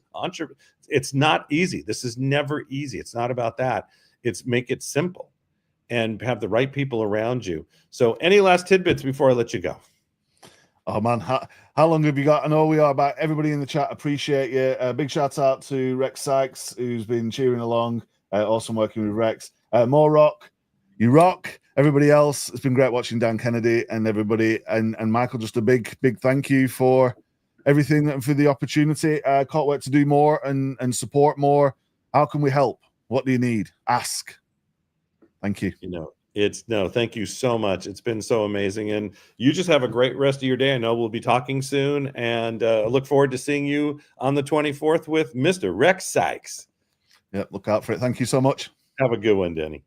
it's not easy. This is never easy. It's not about that. It's make it simple and have the right people around you. So any last tidbits before I let you go? Oh man, how long have you got? I know we are back. Everybody in the chat, appreciate you. Big shout out to Rex Sykes, who's been cheering along. Awesome working with Rex. More rock, you rock. Everybody else, it's been great watching Dan Kennedy and everybody. And Michael, just a big thank you for everything and for the opportunity. Can't wait to do more and support more. How can we help? What do you need? Ask. Thank you. Thank you so much. It's been so amazing. And you just have a great rest of your day. I know we'll be talking soon. And I look forward to seeing you on the 24th with Mr. Rex Sykes. Yep, look out for it. Thank you so much. Have a good one, Denny.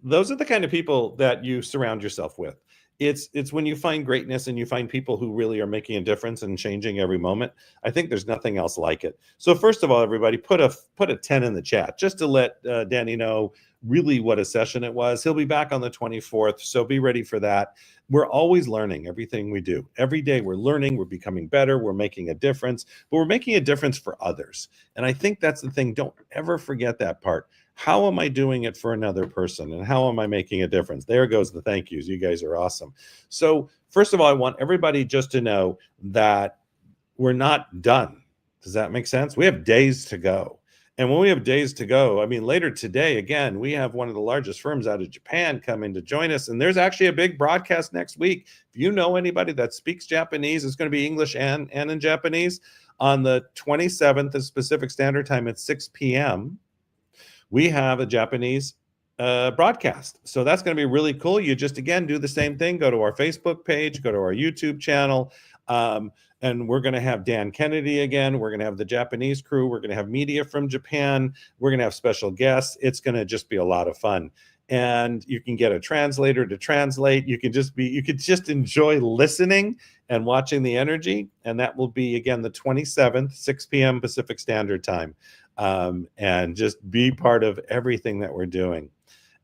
Those are the kind of people that you surround yourself with. It's when you find greatness and you find people who really are making a difference and changing every moment. I think there's nothing else like it. So first of all, everybody put a 10 in the chat just to let Danny know really what a session it was. He'll be back on the 24th, so be ready for that. We're always learning everything we do. Every day we're learning, we're becoming better, we're making a difference, but we're making a difference for others. And I think that's the thing. Don't ever forget that part. How am I doing it for another person? And how am I making a difference? There goes the thank yous. You guys are awesome. So first of all, I want everybody just to know that we're not done. Does that make sense? We have days to go. And when we have days to go, later today, again, we have one of the largest firms out of Japan coming to join us. And there's actually a big broadcast next week. If you know anybody that speaks Japanese, it's going to be English and in Japanese. On the 27th of Pacific Standard Time at 6 p.m., we have a Japanese broadcast. So that's going to be really cool. You just, again, do the same thing. Go to our Facebook page, go to our YouTube channel. And we're going to have Dan Kennedy again. We're going to have the Japanese crew. We're going to have media from Japan. We're going to have special guests. It's going to just be a lot of fun. And you can get a translator to translate. You could just enjoy listening and watching the energy. And that will be, again, the 27th, 6 p.m. Pacific Standard Time. And just be part of everything that we're doing.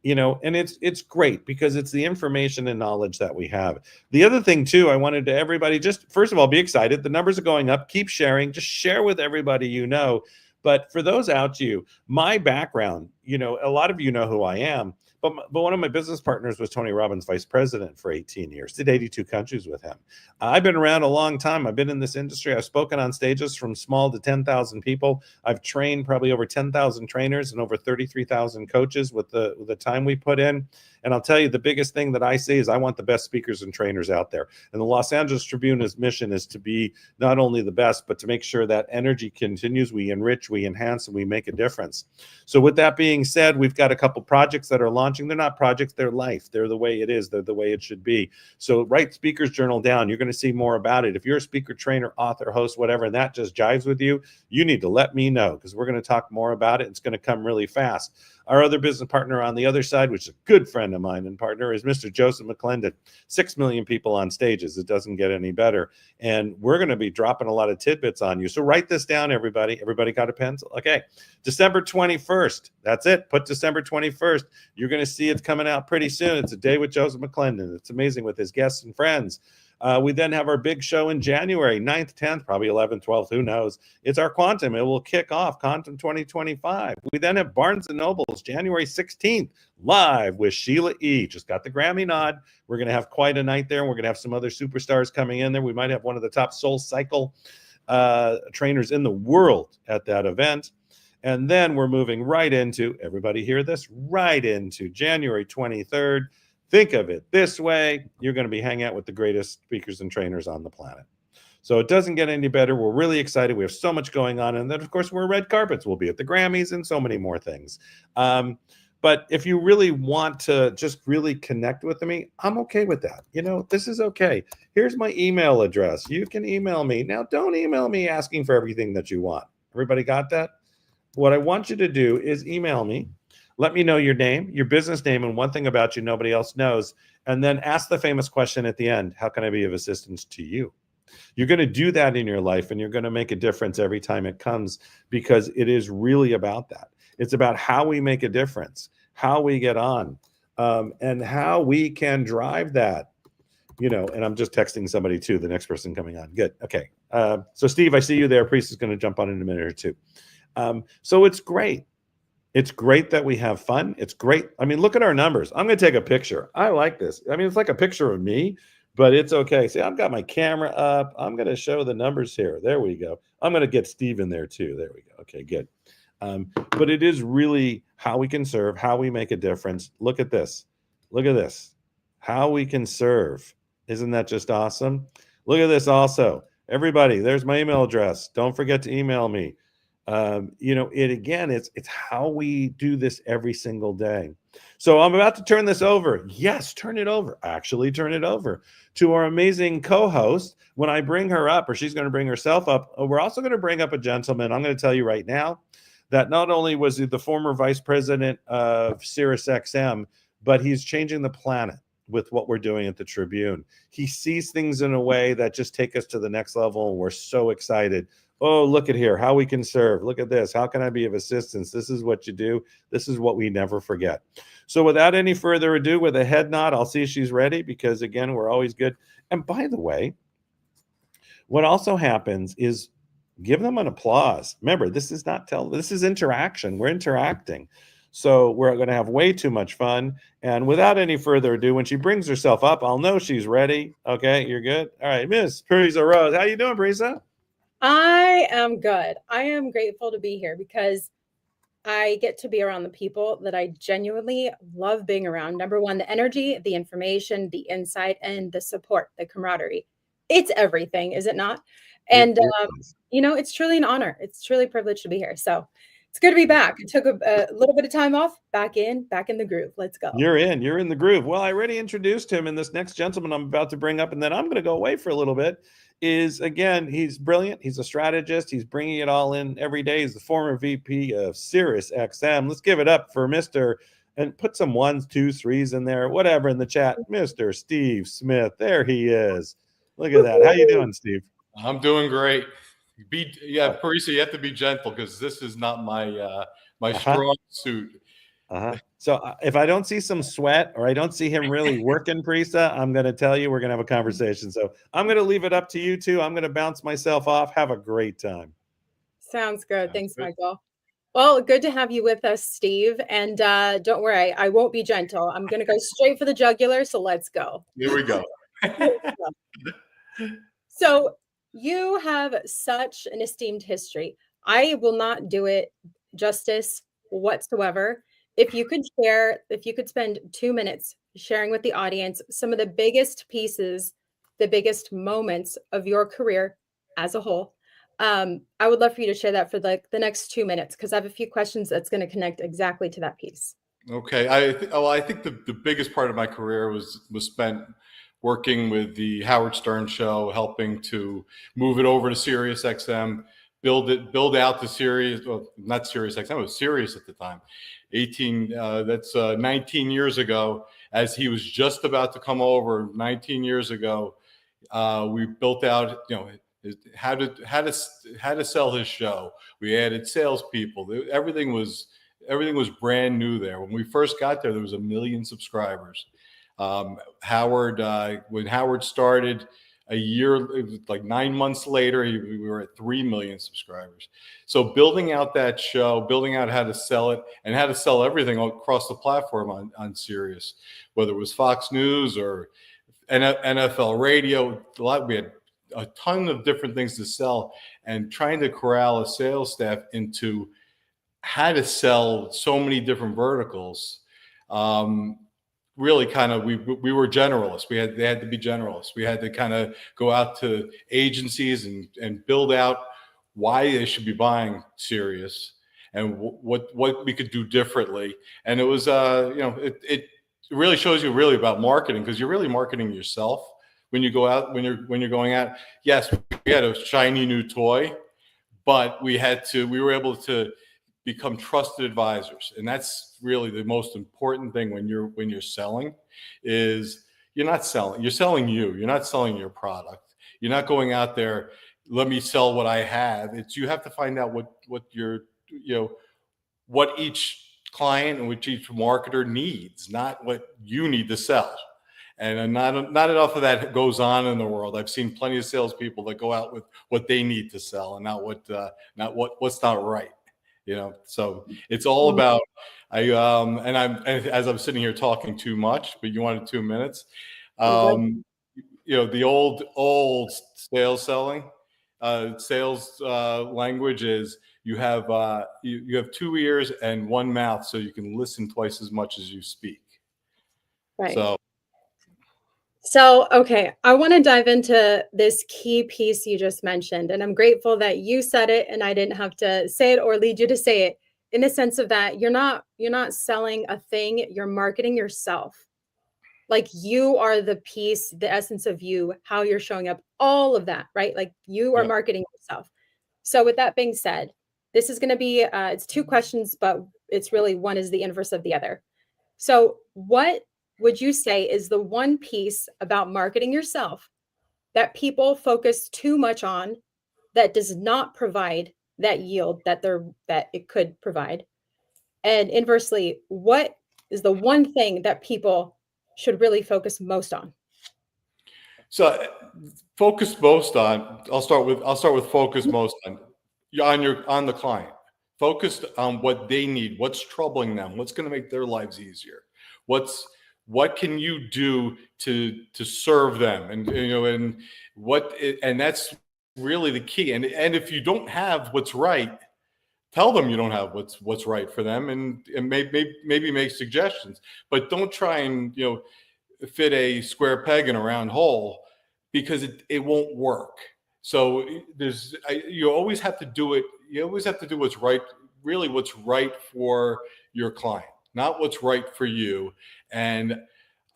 you know, and it's great because it's the information and knowledge that we have. The other thing too, I wanted to everybody just first of all be excited. The numbers are going up. Keep sharing. Just share with everybody you know. But for those out to you, my background, you know, a lot of you know who I am. But one of my business partners was Tony Robbins' vice president for 18 years, did 82 countries with him. I've been around a long time. I've been in this industry. I've spoken on stages from small to 10,000 people. I've trained probably over 10,000 trainers and over 33,000 coaches with the time we put in. And I'll tell you, the biggest thing that I see is I want the best speakers and trainers out there. And the Los Angeles Tribune's mission is to be not only the best, but to make sure that energy continues. We enrich, we enhance, and we make a difference. So with that being said, we've got a couple projects that are launching. They're not projects, they're life. They're the way it is. They're the way it should be. So write Speaker's Journal down. You're going to see more about it. If you're a speaker, trainer, author, host, whatever, and that just jives with you, you need to let me know because we're going to talk more about it. It's going to come really fast. Our other business partner on the other side, which is a good friend of mine and partner, is Mr. Joseph McClendon. 6 million people on stages. It doesn't get any better. And we're going to be dropping a lot of tidbits on you. So write this down, everybody. Everybody got a pencil? Okay. December 21st. That's it. Put December 21st. You're going to see it coming out pretty soon. It's a day with Joseph McClendon. It's amazing with his guests and friends. We then have our big show in January, 9th, 10th, probably 11th, 12th, who knows. It's our Quantum. It will kick off Quantum 2025. We then have Barnes & Noble's January 16th, live with Sheila E. Just got the Grammy nod. We're going to have quite a night there. And we're going to have some other superstars coming in there. We might have one of the top Soul Cycle trainers in the world at that event. And then we're moving right into, everybody hear this, right into January 23rd. Think of it this way. You're going to be hanging out with the greatest speakers and trainers on the planet. So it doesn't get any better. We're really excited. We have so much going on. And then, of course, we're red carpets. We'll be at the Grammys and so many more things. But if you really want to just really connect with me, I'm okay with that. You know, this is okay. Here's my email address. You can email me. Now, don't email me asking for everything that you want. Everybody got that? What I want you to do is email me. Let me know your name, your business name, and one thing about you nobody else knows. And then ask the famous question at the end, how can I be of assistance to you? You're going to do that in your life, and you're going to make a difference every time it comes because it is really about that. It's about how we make a difference, how we get on, and how we can drive that. You know, and I'm just texting somebody too, the next person coming on. Good. Okay. So Steve, I see you there. Priest is going to jump on in a minute or two. So it's great. It's great that we have fun. It's great. I mean, look at our numbers. I'm going to take a picture. I like this. I mean, it's like a picture of me, but it's okay. See, I've got my camera up. I'm going to show the numbers here. There we go. I'm going to get Steve in there too. There we go. Okay, good. But it is really how we can serve, how we make a difference. Look at this. Look at this. How we can serve. Isn't that just awesome? Look at this also. Everybody, there's my email address. Don't forget to email me. You know, it's how we do this every single day. So I'm about to turn this over. Yes, turn it over. Actually, turn it over to our amazing co-host. When I bring her up, or she's going to bring herself up, we're also going to bring up a gentleman. I'm going to tell you right now that not only was he the former vice president of Sirius XM, but he's changing the planet with what we're doing at the Tribune. He sees things in a way that just take us to the next level, and we're so excited. Oh, look at here, how we can serve. Look at this. How can I be of assistance? This is what you do. This is what we never forget. So without any further ado, with a head nod, I'll see if she's ready because, again, we're always good. And by the way, what also happens is give them an applause. Remember, this is not this is interaction. We're interacting. So we're going to have way too much fun. And without any further ado, when she brings herself up, I'll know she's ready. Okay, you're good? All right, Miss Parisa Rose. How you doing, Parisa? I am good. I am grateful to be here because I get to be around the people that I genuinely love being around. Number one, the energy, the information, the insight, and the support, the camaraderie. It's everything, is it not? And, you know, it's truly an honor. It's truly a privilege to be here. So it's good to be back. I took a little bit of time off, back in the groove. Let's go. You're in the groove. Well, I already introduced him, and this next gentleman I'm about to bring up, and then I'm going to go away for a little bit, is, again, he's brilliant. He's a strategist. He's bringing it all in every day. He's the former VP of Sirius XM. Let's give it up for Mr. and put some 1s, 2s, 3s in there, whatever in the chat. Mr. Steve Smith. There he is. Look at that. How you doing, Steve? I'm doing great. Parisa, you have to be gentle because this is not my my strong suit. So if I don't see some sweat or I don't see him really working, Parisa, I'm going to tell you we're going to have a conversation. So I'm going to leave it up to you two. I'm going to bounce myself off. Have a great time. Sounds good. Thanks, Michael. Well, good to have you with us, Steve. And don't worry, I won't be gentle. I'm going to go straight for the jugular. So let's go. Here we go. So you have such an esteemed history. I will not do it justice whatsoever. If you could spend 2 minutes sharing with the audience some of the biggest pieces, the biggest moments of your career as a whole, I would love for you to share that for the next 2 minutes, because I have a few questions that's going to connect exactly to that piece. Okay. I think the biggest part of my career was spent working with the Howard Stern show, helping to move it over to Sirius XM, build out the Sirius, well, not Sirius XM, it was Sirius at the time. 19 years ago, as he was just about to come over 19 years ago. We built out, how to sell his show. We added salespeople. Everything was brand new there. When we first got there was 1 million subscribers. Howard, when Howard started a year, it was like 9 months later, we were at 3 million subscribers. So building out that show, building out how to sell it and how to sell everything across the platform on Sirius, whether it was Fox News or NFL radio, we had a ton of different things to sell, and trying to corral a sales staff into how to sell so many different verticals. Really kind of, we were generalists. They had to be generalists. We had to kind of go out to agencies and build out why they should be buying Sirius and what we could do differently. And it was, it really shows you really about marketing, because you're really marketing yourself when you go out, when you're going out. Yes, we had a shiny new toy, but we were able to become trusted advisors. And that's really the most important thing when you're selling, is you're selling you're not selling your product. You're not going out there, let me sell what I have. You have to find out what each client and what each marketer needs, not what you need to sell. And not enough of that goes on in the world. I've seen plenty of salespeople that go out with what they need to sell and not what's not right. So it's all about, as I'm sitting here talking too much, but you wanted 2 minutes. The old sales language is you have 2 ears and 1 mouth, so you can listen twice as much as you speak. Right. So, okay, I want to dive into this key piece you just mentioned, and I'm grateful that you said it and I didn't have to say it or lead you to say it, in the sense of that you're not selling a thing, you're marketing yourself. Like, you are the piece, the essence of you, how you're showing up, all of that, right? Like, you are marketing yourself. So with that being said, this is going to be, it's 2 questions, but it's really one is the inverse of the other. So what would you say is the one piece about marketing yourself that people focus too much on, that does not provide that yield that it could provide? And inversely, what is the one thing that people should really focus most on? So focus most on, I'll start with focus most on the client. Focused on what they need, what's troubling them, what's going to make their lives easier. What can you do to serve them? And that's really the key. And if you don't have what's right, tell them you don't have what's right for them, and maybe make suggestions, but don't try and fit a square peg in a round hole, because it won't work. So you always have to do it. You always have to do what's right, really what's right for your client, not what's right for you. And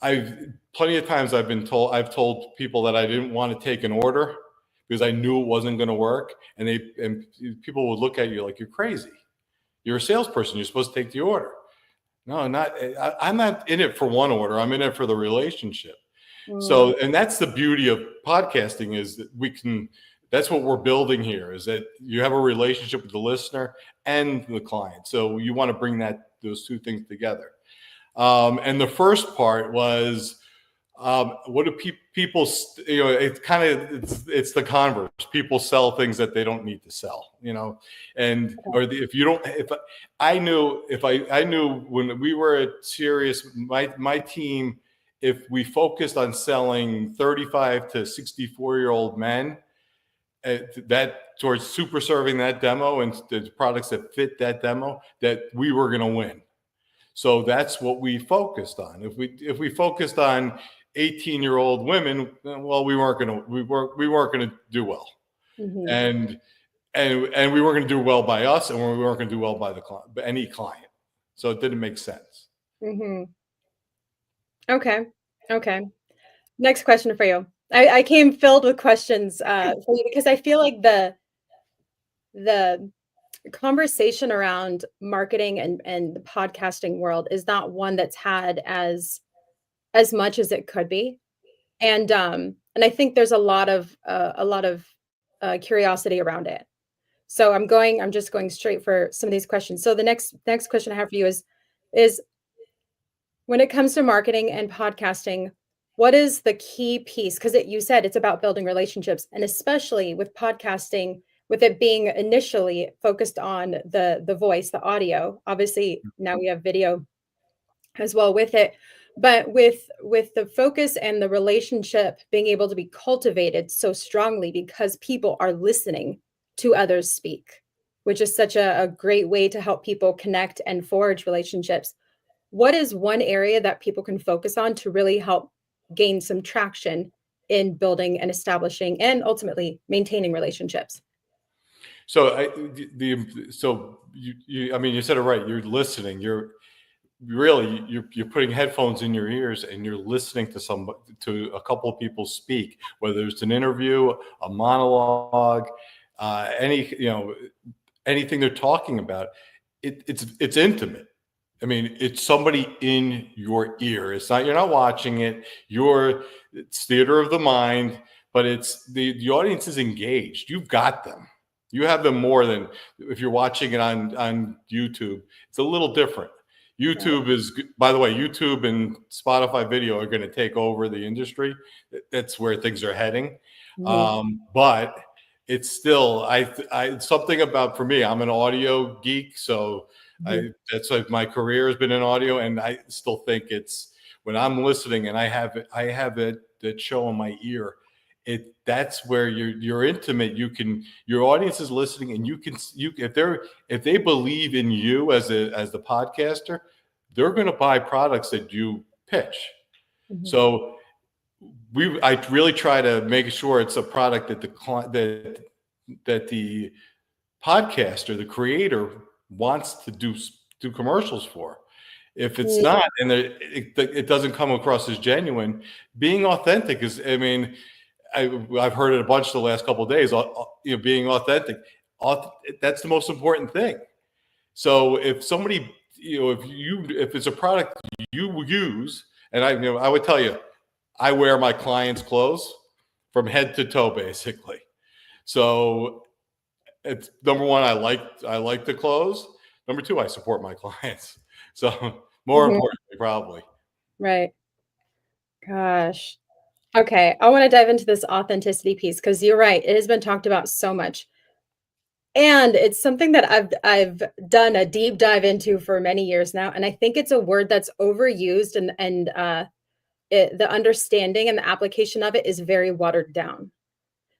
plenty of times I've told people that I didn't want to take an order because I knew it wasn't going to work. And people would look at you like you're crazy. You're a salesperson. You're supposed to take the order. No, I'm not in it for one order. I'm in it for the relationship. So, and that's the beauty of podcasting, is that that's what we're building here, is that you have a relationship with the listener and the client. So you want to bring those 2 things together. And the first part was, what do people, it's kind of, it's the converse. People sell things that they don't need to sell, and, if I knew, I knew when we were at Sirius, my team, if we focused on selling 35 to 64-year-old men, that towards super serving that demo and the products that fit that demo, that we were going to win. So that's what we focused on. If we focused on 18-year-old women, well, we weren't going to do well. Mhm. And we weren't going to do well by us, and we weren't going to do well by any client. So it didn't make sense. Mm-hmm. Okay. Next question for you. I came filled with questions for you because I feel like the conversation around marketing and the podcasting world is not one that's had as much as it could be. And I think there's a lot of curiosity around it. So I'm just going straight for some of these questions. So the next question I have for you is when it comes to marketing and podcasting, what is the key piece? Because you said it's about building relationships, and especially with podcasting, with it being initially focused on the voice, the audio. Obviously, now we have video as well with it, but with the focus and the relationship being able to be cultivated so strongly because people are listening to others speak, which is such a great way to help people connect and forge relationships. What is one area that people can focus on to really help gain some traction in building and establishing and ultimately maintaining relationships? So you said it right. You're listening. You're putting headphones in your ears and you're listening to a couple of people speak, whether it's an interview, a monologue, anything they're talking about. It's intimate. I mean, it's somebody in your ear. You're not watching it. It's theater of the mind, but it's the audience is engaged. You've got them. You have them more than if you're watching it on YouTube. It's a little different. YouTube is, by the way, YouTube and Spotify video are going to take over the industry. That's where things are heading. But it's still, something about, for me, I'm an audio geek. So that's like my career has been in audio. And I still think it's when I'm listening and I have that show in my ear, that's where you're intimate. Your audience is listening, and if they believe in you as the podcaster, they're going to buy products that you pitch. So I really try to make sure it's a product that the podcaster, the creator, wants to do commercials for. If it's not, and it doesn't come across as genuine, being authentic is, I've heard it a bunch the last couple of days. Being authentic, that's the most important thing. So if somebody, if it's a product you use, and I would tell you, I wear my clients' clothes from head to toe, basically. So it's number one, I like the clothes. Number two, I support my clients. So more importantly, probably. Right. Gosh. Okay, I want to dive into this authenticity piece because you're right. It has been talked about so much. And it's something that I've done a deep dive into for many years now. And I think it's a word that's overused and the understanding and the application of it is very watered down.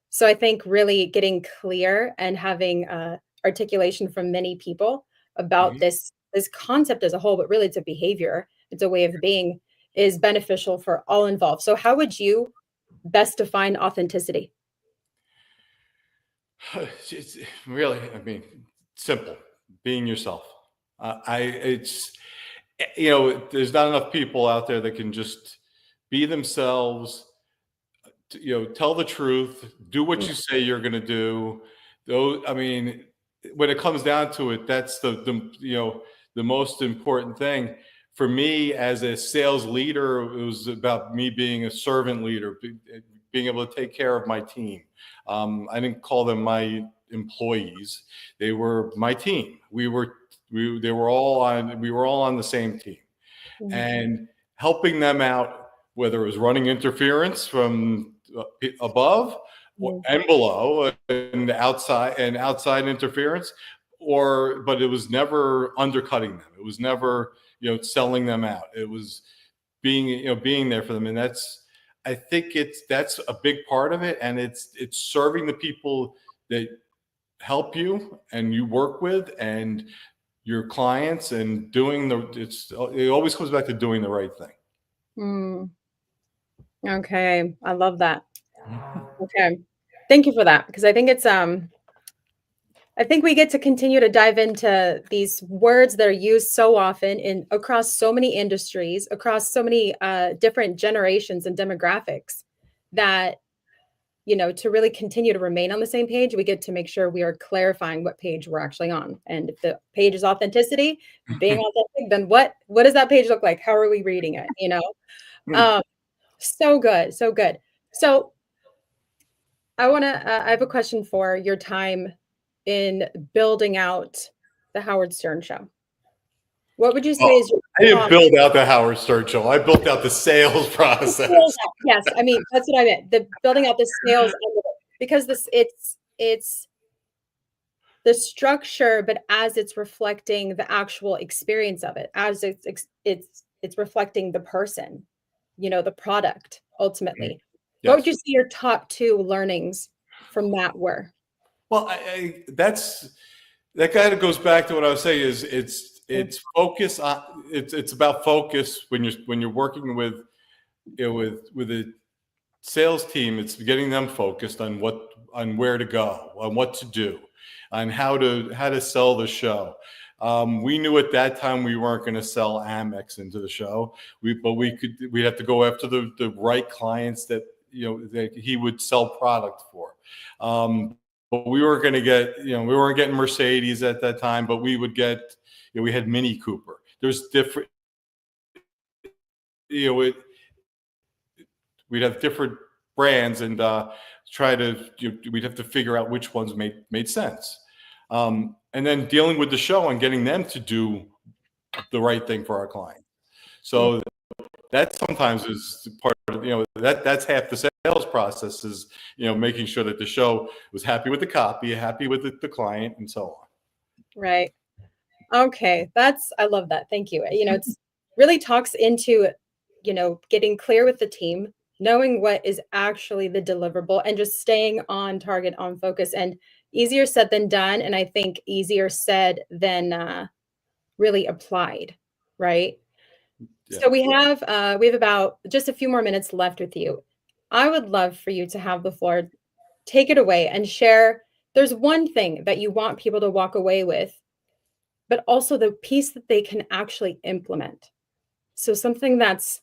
So I think really getting clear and having articulation from many people about this concept as a whole, but really it's a behavior, it's a way of being, is beneficial for all involved. So how would you best define authenticity? It's really, simple. Being yourself. There's not enough people out there that can just be themselves. Tell the truth. Do what you say you're going to do. When it comes down to it, that's the most important thing. For me as a sales leader, it was about me being a servant leader, being able to take care of my team. I didn't call them my employees; they were my team. We were all on the same team, and helping them out, whether it was running interference from above and below and outside interference, but it was never undercutting them. It was never, selling them out. It was being there for them. And I think that's a big part of it. And it's serving the people that help you and you work with and your clients, and it always comes back to doing the right thing. Okay. I love that. Okay. Thank you for that, because I think I think we get to continue to dive into these words that are used so often across so many industries, across so many different generations and demographics, that, to really continue to remain on the same page, we get to make sure we are clarifying what page we're actually on. And if the page is authenticity, being authentic, then what does that page look like? How are we reading it? So good. So good. So I have a question for your time in building out the Howard Stern show. What would you say is your I didn't build out the Howard Stern show. I built out the sales process. Yes, I mean, that's what I meant. The building out the sales end of it, because it's the structure, but as it's reflecting the actual experience of it, as it's reflecting the person, the product ultimately. Yes. What would you say your top 2 learnings from that were? Well, that kind of goes back to what I was saying. Is it's focus on it's about focus when you're working with with a sales team. It's getting them focused on where to go, on what to do, on how to sell the show. We knew at that time we weren't going to sell Amex into the show. We'd have to go after the right clients that he would sell product for. But we weren't going to get, we weren't getting Mercedes at that time, but we would get, we had Mini Cooper. There's different, we'd have different brands and we'd have to figure out which ones made sense. And then dealing with the show and getting them to do the right thing for our client. So that sometimes is part of, that's half the sales process, is, making sure that the show was happy with the copy, happy with the client, and so on. Right. Okay. I love that. Thank you. It's really talks into, getting clear with the team, knowing what is actually the deliverable, and just staying on target, on focus, and easier said than done. And I think easier said than really applied. Right. Yeah. So we have about just a few more minutes left with you. I would love for you to have the floor, take it away and share. There's one thing that you want people to walk away with, but also the piece that they can actually implement. So something that's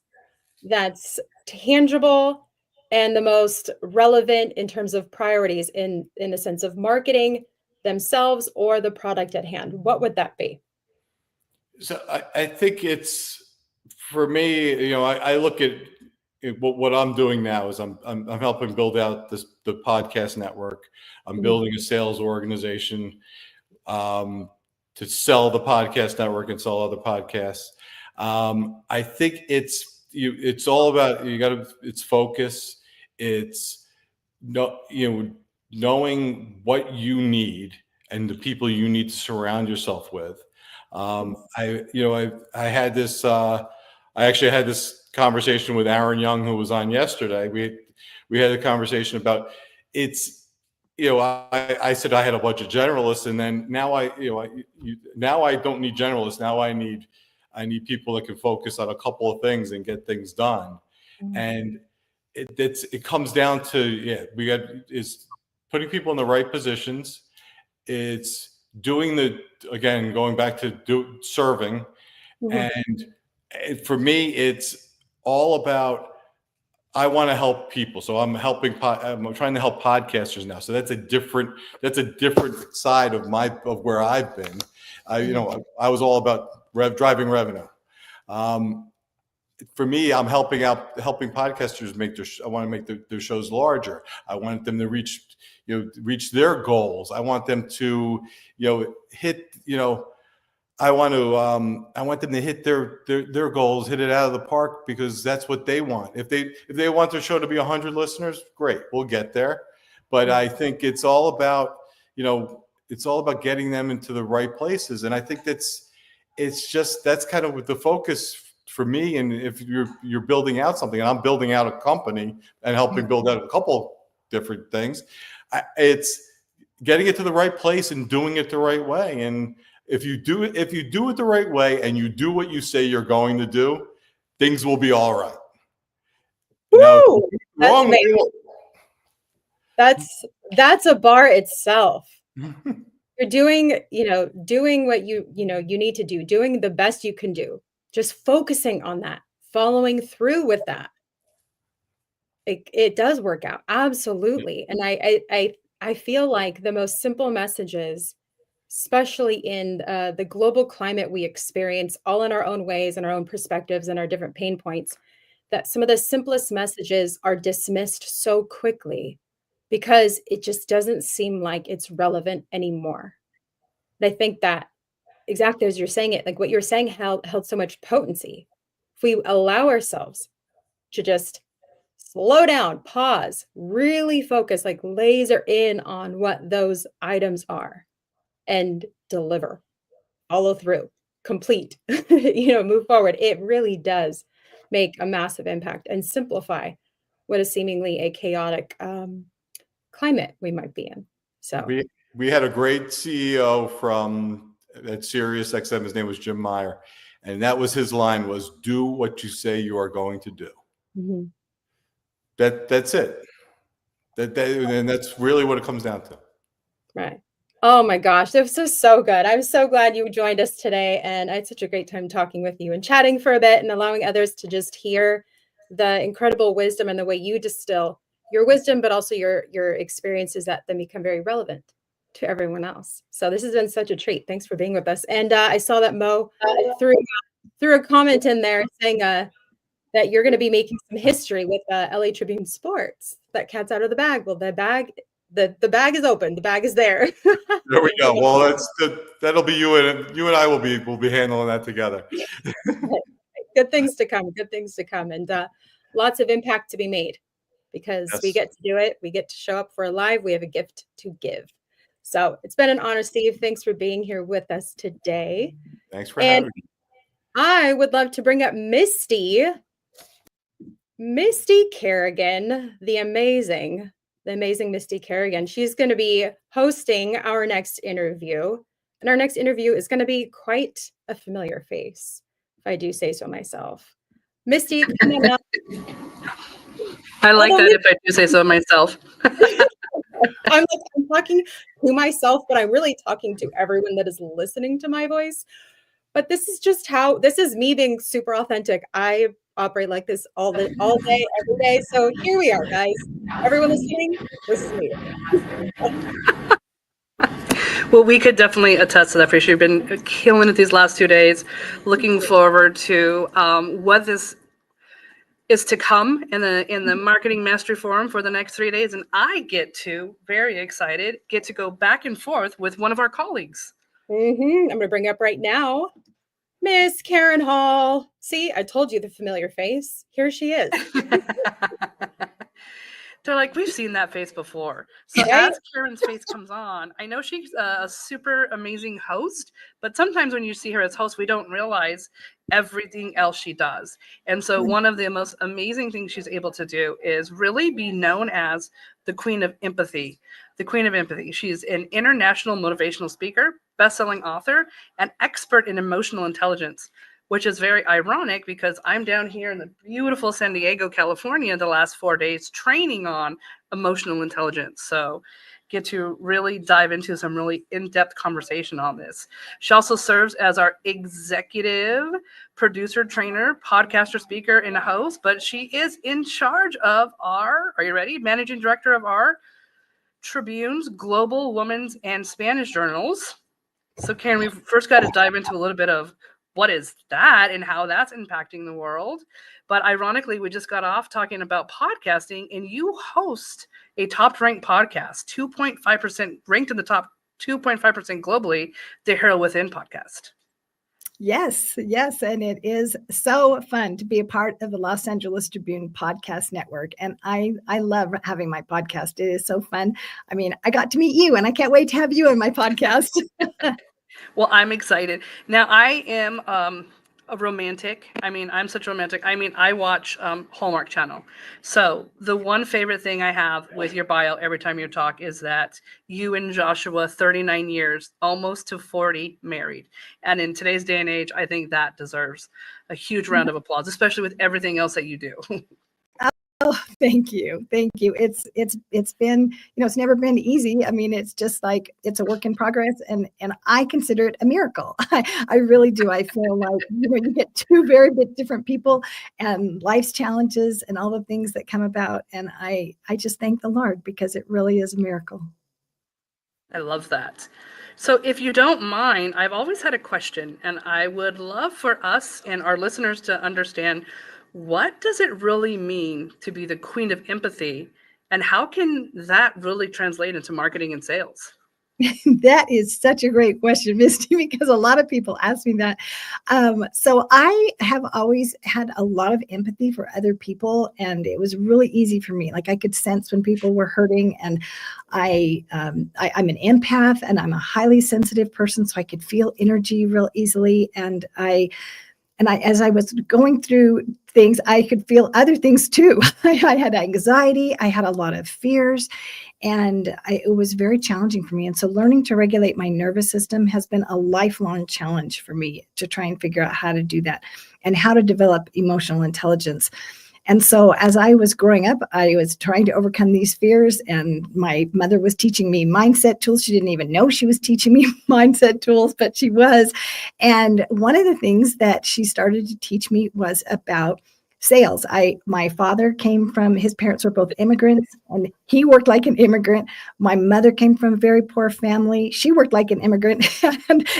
tangible and the most relevant in terms of priorities in the sense of marketing themselves or the product at hand. What would that be? So I think it's, for me, I look at what I'm doing now is I'm helping build out the podcast network. I'm building a sales organization to sell the podcast network and sell other podcasts. I think it's all about, it's focus. It's knowing what you need and the people you need to surround yourself with. I actually had this conversation with Aaron Young, who was on yesterday. We had a conversation about I said I had a bunch of generalists, and then now I don't need generalists. Now I need people that can focus on a couple of things and get things done. Mm-hmm. And it comes down to is putting people in the right positions. It's doing going back to serving. Mm-hmm. And for me, it's all about, I want to help people. So I'm trying to help podcasters now. So that's a different side of where I've been. I was all about driving revenue. For me, I'm helping podcasters I want to make their shows larger. I want them to reach their goals. I want them to, hit, I want them to hit their goals, hit it out of the park, because that's what they want. If they want their show to be 100 listeners, great, we'll get there. But I think it's all about, it's all about getting them into the right places. And I think that's kind of the focus for me. And if you're building out something, and I'm building out a company and helping build out a couple different things, it's getting it to the right place and doing it the right way. And if you do it the right way and you do what you say you're going to do, things will be all right. Woo! That's amazing. That's a bar itself. You're doing what you need to do, doing the best you can do, just focusing on that, following through with that. It does work out. Absolutely. And I feel like the most simple messages, especially in the global climate we experience, all in our own ways and our own perspectives and our different pain points, that some of the simplest messages are dismissed so quickly because it just doesn't seem like it's relevant anymore. And I think that exactly as you're saying it, like what you're saying held so much potency. If we allow ourselves to just slow down, pause, really focus, like laser in on what those items are and deliver, follow through, complete, move forward. It really does make a massive impact and simplify what is seemingly a chaotic climate we might be in. So we had a great CEO from at Sirius XM. His name was Jim Meyer. And that was his line, was do what you say you are going to do. Mm-hmm. That's it. And that's really what it comes down to. Right. Oh my gosh, this was so good. I'm so glad you joined us today. And I had such a great time talking with you and chatting for a bit and allowing others to just hear the incredible wisdom and the way you distill your wisdom, but also your experiences that then become very relevant to everyone else. So this has been such a treat. Thanks for being with us. And I saw that Mo threw a comment in there saying that you're going to be making some history with LA Tribune Sports. That cat's out of the bag. Well, the bag is open. The bag is there. There we go. Well, that'll be you and I will be handling that together. Good things to come. Good things to come, and lots of impact to be made because we get to do it. We get to show up for a live. We have a gift to give. So it's been an honor, Steve. Thanks for being here with us today. Thanks for having me. I would love to bring up Misty Kerrigan, the amazing Misty Kerrigan. She's going to be hosting our next interview. And our next interview is going to be quite a familiar face, if I do say so myself. Misty, come on up. I like that if I do say so myself. I'm talking to myself, but I'm really talking to everyone that is listening to my voice. But this is me being super authentic. I operate like this all day, every day. So here we are, guys. Everyone listening, this is me. Well, we could definitely attest to that for sure. You've been killing it these last 2 days. Looking forward to what this is to come in the Marketing Mastery Forum for the next 3 days. And I very excited, get to go back and forth with one of our colleagues. I'm going to bring up right now, Miss Karen Hall. See, I told you the familiar face. Here she is. They're like, we've seen that face before. So as Karen's face comes on, I know she's a super amazing host, but sometimes when you see her as host, we don't realize everything else she does. And so one of the most amazing things she's able to do is really be known as the Queen of Empathy. The Queen of Empathy. She's an international motivational speaker, best-selling author, and expert in emotional intelligence, which is very ironic because I'm down here in the beautiful San Diego, California, the last 4 days training on emotional intelligence. So get to really dive into some really in-depth conversation on this. She also serves as our executive producer, trainer, podcaster, speaker, and host, but she is in charge of are you ready? Managing director of our Tribune's Global Women's and Spanish journals. So Karen, we've first got to dive into a little bit of what is that and how that's impacting the world. But ironically, we just got off talking about podcasting, and you host a top-ranked podcast, 2.5% ranked in the top 2.5% globally, the Hero Within podcast. Yes, yes. And it is so fun to be a part of the Los Angeles Tribune podcast network. And I love having my podcast. It is so fun. I mean, I got to meet you and I can't wait to have you on my podcast. Well, I'm excited. Now, I am a romantic. I mean, I'm such a romantic. I mean, I watch Hallmark Channel. So the one favorite thing I have with your bio every time you talk is that you and Joshua, 39 years, almost to 40, married. And in today's day and age, I think that deserves a huge round of applause, especially with everything else that you do. Oh, thank you. Thank you. It's been, it's never been easy. I mean, it's just like, it's a work in progress and I consider it a miracle. I really do. I feel like, you get two very different people and life's challenges and all the things that come about. And I just thank the Lord because it really is a miracle. I love that. So if you don't mind, I've always had a question and I would love for us and our listeners to understand, what does it really mean to be the queen of empathy? And how can that really translate into marketing and sales? That is such a great question, Misty, because a lot of people ask me that. So I have always had a lot of empathy for other people, and it was really easy for me. Like I could sense when people were hurting, and I'm an empath, and I'm a highly sensitive person, so I could feel energy real easily. And as I was going through things, I could feel other things too. I had anxiety, I had a lot of fears, and it was very challenging for me. And so learning to regulate my nervous system has been a lifelong challenge for me to try and figure out how to do that and how to develop emotional intelligence. And so as I was growing up, I was trying to overcome these fears, and my mother was teaching me mindset tools. She didn't even know she was teaching me mindset tools, but she was. And one of the things that she started to teach me was about sales. My father came from, his parents were both immigrants, and he worked like an immigrant. My mother came from a very poor family. She worked like an immigrant.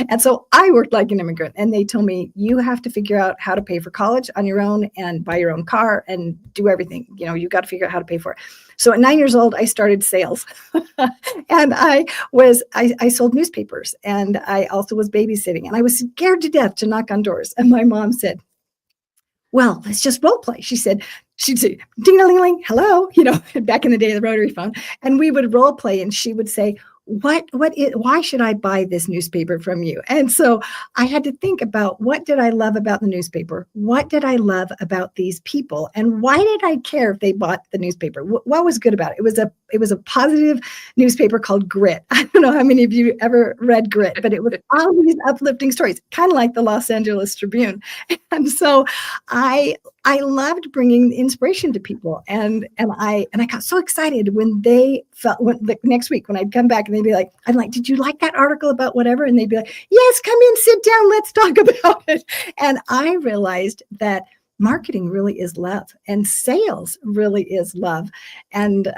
and so I worked like an immigrant. And they told me, you have to figure out how to pay for college on your own and buy your own car and do everything. You got to figure out how to pay for it. So at 9 years old, I started sales. And I sold newspapers, and I also was babysitting, and I was scared to death to knock on doors. And my mom said, well, let's just role play. She'd say, ding-a-ling-a-ling, hello, back in the day of the rotary phone. And we would role play, and she would say, why should I buy this newspaper from you? And so I had to think about, what did I love about the newspaper? What did I love about these people? And why did I care if they bought the newspaper? What was good about it? It was a positive newspaper called Grit. I don't know how many of you ever read Grit, but it was all these uplifting stories, kind of like the Los Angeles Tribune. And so I loved bringing inspiration to people, and I got so excited when the next week when I'd come back and they'd be like, I'm like, did you like that article about whatever? And they'd be like, yes, come in, sit down, let's talk about it. And I realized that marketing really is love, and sales really is love, and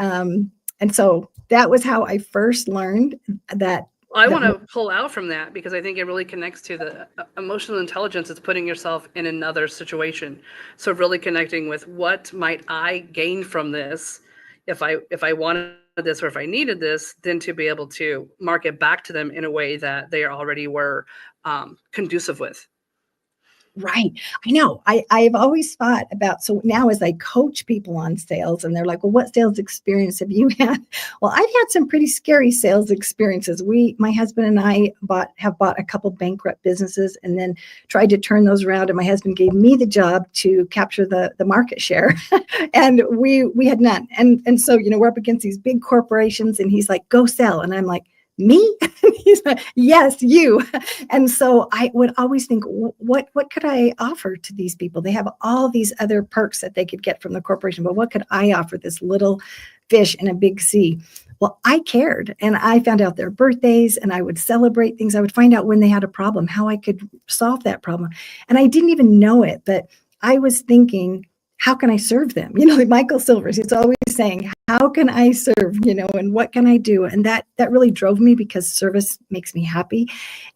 so that was how I first learned that. I want to pull out from that because I think it really connects to the emotional intelligence. It's putting yourself in another situation. So really connecting with, what might I gain from this if I wanted this or if I needed this, then to be able to market back to them in a way that they already were conducive with. Right. I know. I've always thought about, so now as I coach people on sales and they're like, well, what sales experience have you had? Well, I've had some pretty scary sales experiences. My husband and I have bought a couple bankrupt businesses and then tried to turn those around. And my husband gave me the job to capture the market share. And we had none. And so, we're up against these big corporations, and he's like, go sell. And I'm like, me? He's like, yes, you. And so I would always think, what could I offer to these people? They have all these other perks that they could get from the corporation, but what could I offer this little fish in a big sea? Well, I cared, and I found out their birthdays, and I would celebrate things. I would find out when they had a problem, how I could solve that problem. And I didn't even know it, but I was thinking, how can I serve them? Like Michael Silvers, he's always saying, how can I serve, and what can I do? And that really drove me, because service makes me happy.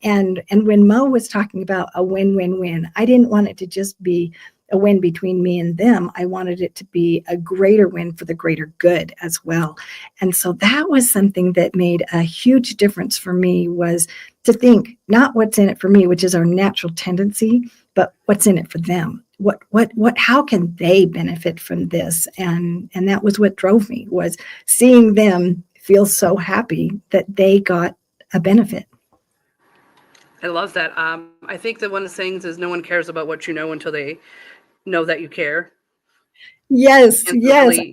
And when Mo was talking about a win-win-win, I didn't want it to just be a win between me and them. I wanted it to be a greater win for the greater good as well. And so that was something that made a huge difference for me, was to think not what's in it for me, which is our natural tendency, but what's in it for them. How can they benefit from this? And that was what drove me, was seeing them feel so happy that they got a benefit. I love that. I think that one of the things is no one cares about what you know until they know that you care. Yes, And so yes. really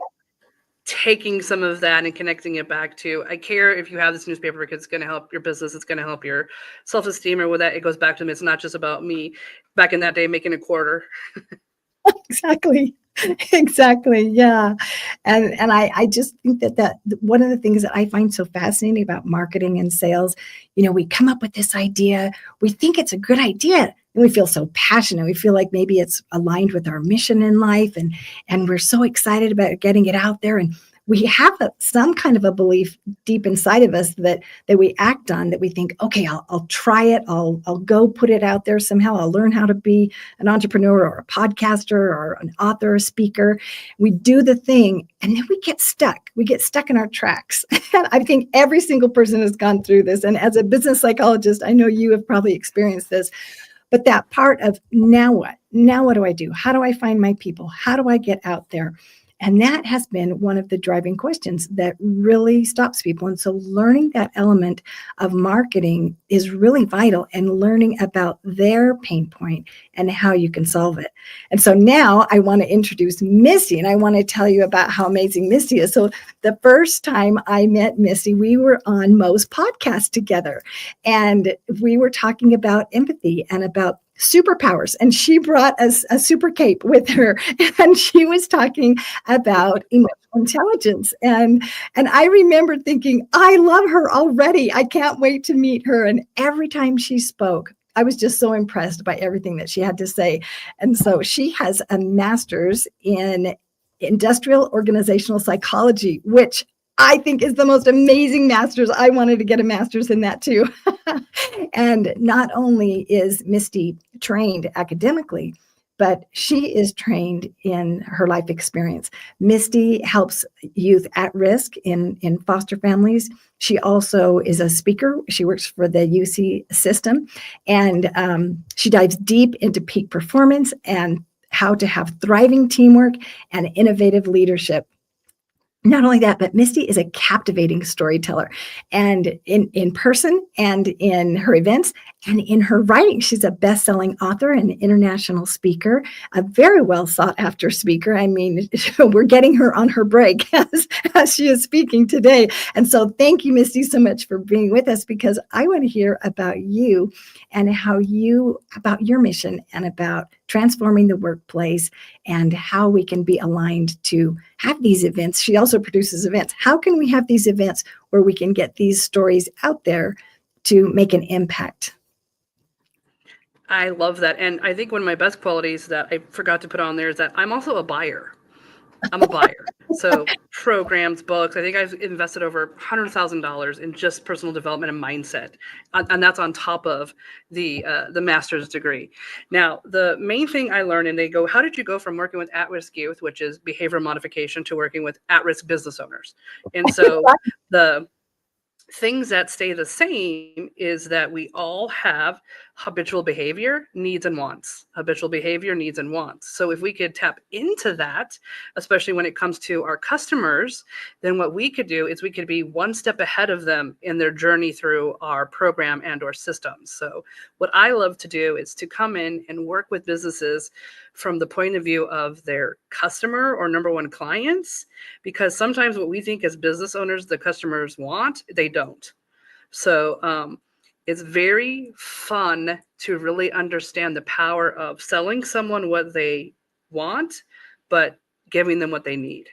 taking some of that and connecting it back to, I care if you have this newspaper because it's going to help your business, it's going to help your self-esteem, or with that, it goes back to me. It's not just about me back in that day making a quarter. Exactly. Exactly. Yeah. And I just think that one of the things that I find so fascinating about marketing and sales, we come up with this idea, we think it's a good idea, and we feel so passionate. We feel like maybe it's aligned with our mission in life, and we're so excited about getting it out there. And we have some kind of a belief deep inside of us that we act on, that we think, okay, I'll try it. I'll go put it out there somehow. I'll learn how to be an entrepreneur or a podcaster or an author, a speaker. We do the thing, and then we get stuck. We get stuck in our tracks. I think every single person has gone through this. And as a business psychologist, I know you have probably experienced this. But that part of, now what? Now what do I do? How do I find my people? How do I get out there? And that has been one of the driving questions that really stops people. And so learning that element of marketing is really vital, and learning about their pain point and how you can solve it. And so now I want to introduce Misty, and I want to tell you about how amazing Misty is. So the first time I met Misty, we were on Mo's podcast together, and we were talking about empathy and about superpowers, and she brought us a super cape with her, and she was talking about emotional intelligence, and I remember thinking, I love her already, I can't wait to meet her. And every time she spoke, I was just so impressed by everything that she had to say. And so she has a master's in industrial organizational psychology, which I think is the most amazing master's. I wanted to get a master's in that too. And not only is Misty trained academically, but she is trained in her life experience. Misty helps youth at risk in foster families. She also is a speaker. She works for the UC system, and she dives deep into peak performance and how to have thriving teamwork and innovative leadership. Not only that, but Misty is a captivating storyteller, and in person and in her events and in her writing. She's a best-selling author and international speaker, a very well sought after speaker. I mean, we're getting her on her break as she is speaking today. And so thank you, Misty, so much for being with us, because I want to hear about you and about your mission and about transforming the workplace and how we can be aligned to have these events. She also produces events. How can we have these events where we can get these stories out there to make an impact? I love that. And I think one of my best qualities that I forgot to put on there is that I'm also a buyer. I'm a buyer. So programs, books, I think I've invested over $100,000 in just personal development and mindset. And that's on top of the master's degree. Now, the main thing I learned, and they go, how did you go from working with at-risk youth, which is behavioral modification, to working with at-risk business owners? And so the things that stay the same is that we all have habitual behavior, needs and wants. Habitual behavior, needs and wants. So if we could tap into that, especially when it comes to our customers, then what we could do is we could be one step ahead of them in their journey through our program and or systems. So what I love to do is to come in and work with businesses from the point of view of their customer or number one clients, because sometimes what we think as business owners the customers want, they don't. So it's very fun to really understand the power of selling someone what they want, but giving them what they need.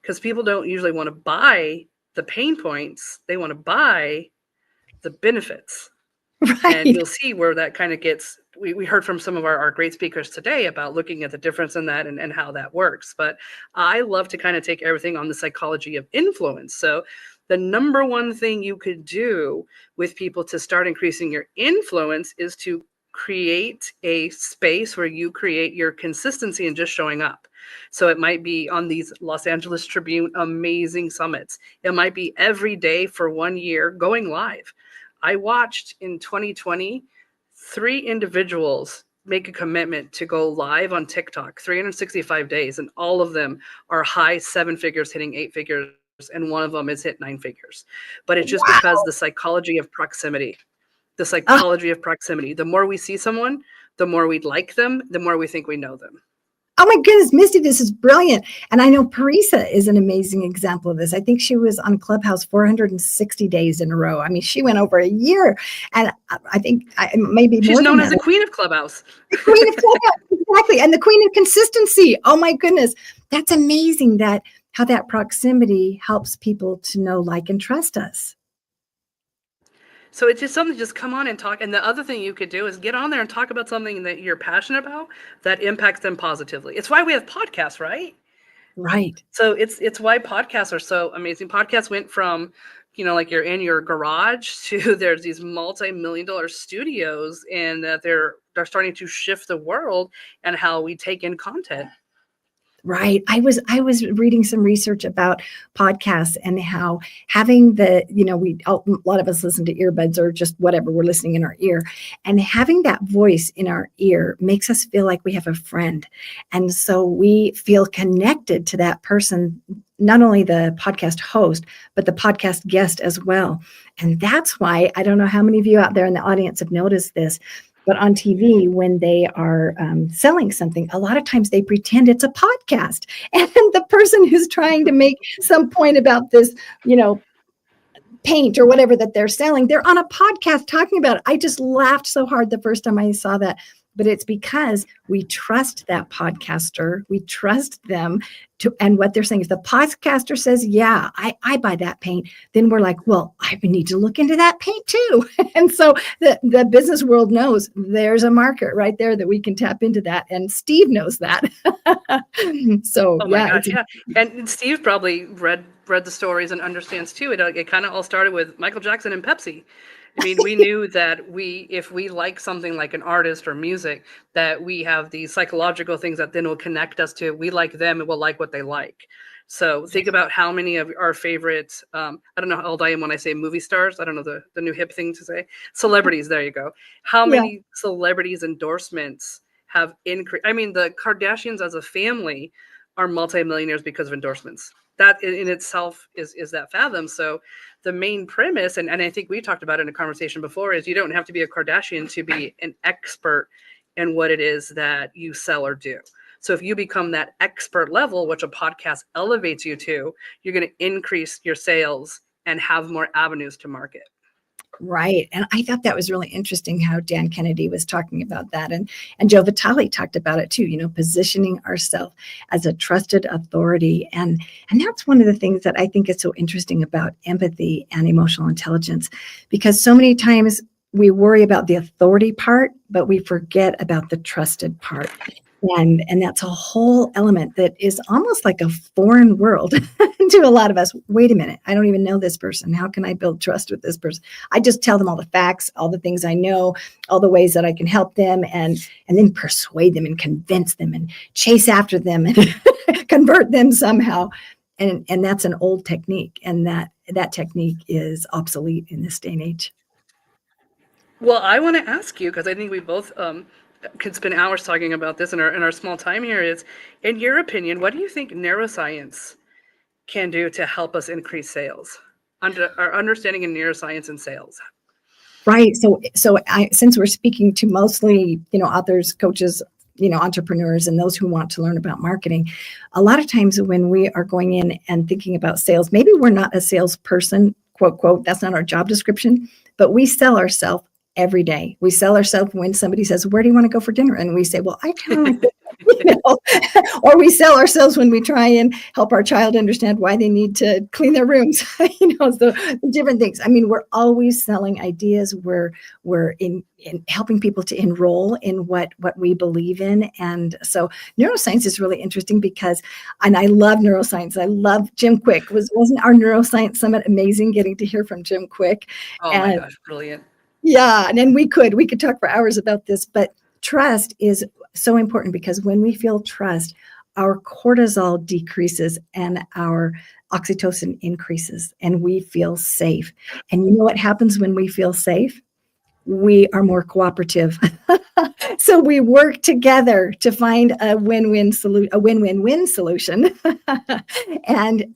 Because people don't usually want to buy the pain points, they want to buy the benefits. Right. And you'll see where that kind of gets, we heard from some of our great speakers today about looking at the difference in that and how that works. But I love to kind of take everything on the psychology of influence. So the number one thing you could do with people to start increasing your influence is to create a space where you create your consistency in just showing up. So it might be on these Los Angeles Tribune amazing summits. It might be every day for 1 year going live. I watched in 2020 3 individuals make a commitment to go live on TikTok 365 days, and all of them are high 7 figures hitting 8 figures, and one of them is hit 9 figures. But it's just because the psychology of proximity. The psychology of proximity. The more we see someone, the more we like them, the more we think we know them. Oh my goodness, Misty, this is brilliant. And I know Parisa is an amazing example of this. I think she was on Clubhouse 460 days in a row. I mean, she went over a year, and I think maybe She's more known than as that. the queen of Clubhouse. The queen of Clubhouse, exactly. And the queen of consistency. Oh my goodness. That's amazing that how that proximity helps people to know, like, and trust us. So it's just something, just come on and talk. And the other thing you could do is get on there and talk about something that you're passionate about that impacts them positively. It's why we have podcasts, right? Right. So it's why podcasts are so amazing. Podcasts went from, like you're in your garage to there's these multi-million-dollar studios, and that they're starting to shift the world and how we take in content. Right. I was reading some research about podcasts and how having a lot of us listen to earbuds or just whatever, we're listening in our ear, and having that voice in our ear makes us feel like we have a friend. And so we feel connected to that person, not only the podcast host, but the podcast guest as well. And that's why, I don't know how many of you out there in the audience have noticed this, but on TV, when they are selling something, a lot of times they pretend it's a podcast. And the person who's trying to make some point about this, paint or whatever that they're selling, they're on a podcast talking about it. I just laughed so hard the first time I saw that. But it's because we trust that podcaster. We trust them and what they're saying. If the podcaster says, yeah, I buy that paint, then we're like, well, I need to look into that paint too. And so the business world knows there's a market right there that we can tap into that. And Steve knows that. So, oh my gosh, yeah. And Steve probably read the stories and understands too. It kind of all started with Michael Jackson and Pepsi. I mean, we knew that if we like something like an artist or music, that we have these psychological things that then will connect us to, we like them and we'll like what they like. So think about how many of our favorites, I don't know how old I am when I say movie stars. I don't know the new hip thing to say. Celebrities, there you go. How many celebrities endorsements have increased? I mean, the Kardashians as a family are multimillionaires because of endorsements. That in itself is that fathom. So the main premise, and I think we talked about it in a conversation before, is you don't have to be a Kardashian to be an expert in what it is that you sell or do. So if you become that expert level, which a podcast elevates you to, you're going to increase your sales and have more avenues to market. Right. And I thought that was really interesting how Dan Kennedy was talking about that. And Joe Vitale talked about it too, positioning ourselves as a trusted authority. And that's one of the things that I think is so interesting about empathy and emotional intelligence, because so many times we worry about the authority part, but we forget about the trusted part. And that's a whole element that is almost like a foreign world to a lot of us. Wait a minute, I don't even know this person. How can I build trust with this person? I just tell them all the facts, all the things I know, all the ways that I can help them, and then persuade them and convince them and chase after them and convert them somehow. And that's an old technique, and that technique is obsolete in this day and age. Well, I want to ask you, because I think we both could spend hours talking about this in our small time here, is, in your opinion, what do you think neuroscience can do to help us increase sales? Our understanding in neuroscience and sales. Right. So since we're speaking to mostly, authors, coaches, entrepreneurs, and those who want to learn about marketing, a lot of times when we are going in and thinking about sales, maybe we're not a salesperson, quote, quote, that's not our job description, but we sell ourselves every day. We sell ourselves when somebody says, where do you want to go for dinner? And we say, well, I kind of or we sell ourselves when we try and help our child understand why they need to clean their rooms, so different things. I mean, we're always selling ideas. We're in helping people to enroll in what we believe in. And so neuroscience is really interesting and I love neuroscience. I love Jim Quick. Wasn't our neuroscience summit amazing, getting to hear from Jim Quick? Oh my gosh, brilliant. Yeah, and then we could talk for hours about this, but trust is so important because when we feel trust, our cortisol decreases and our oxytocin increases and we feel safe. And you know what happens when we feel safe? We are more cooperative. So we work together to find a win-win-win solution.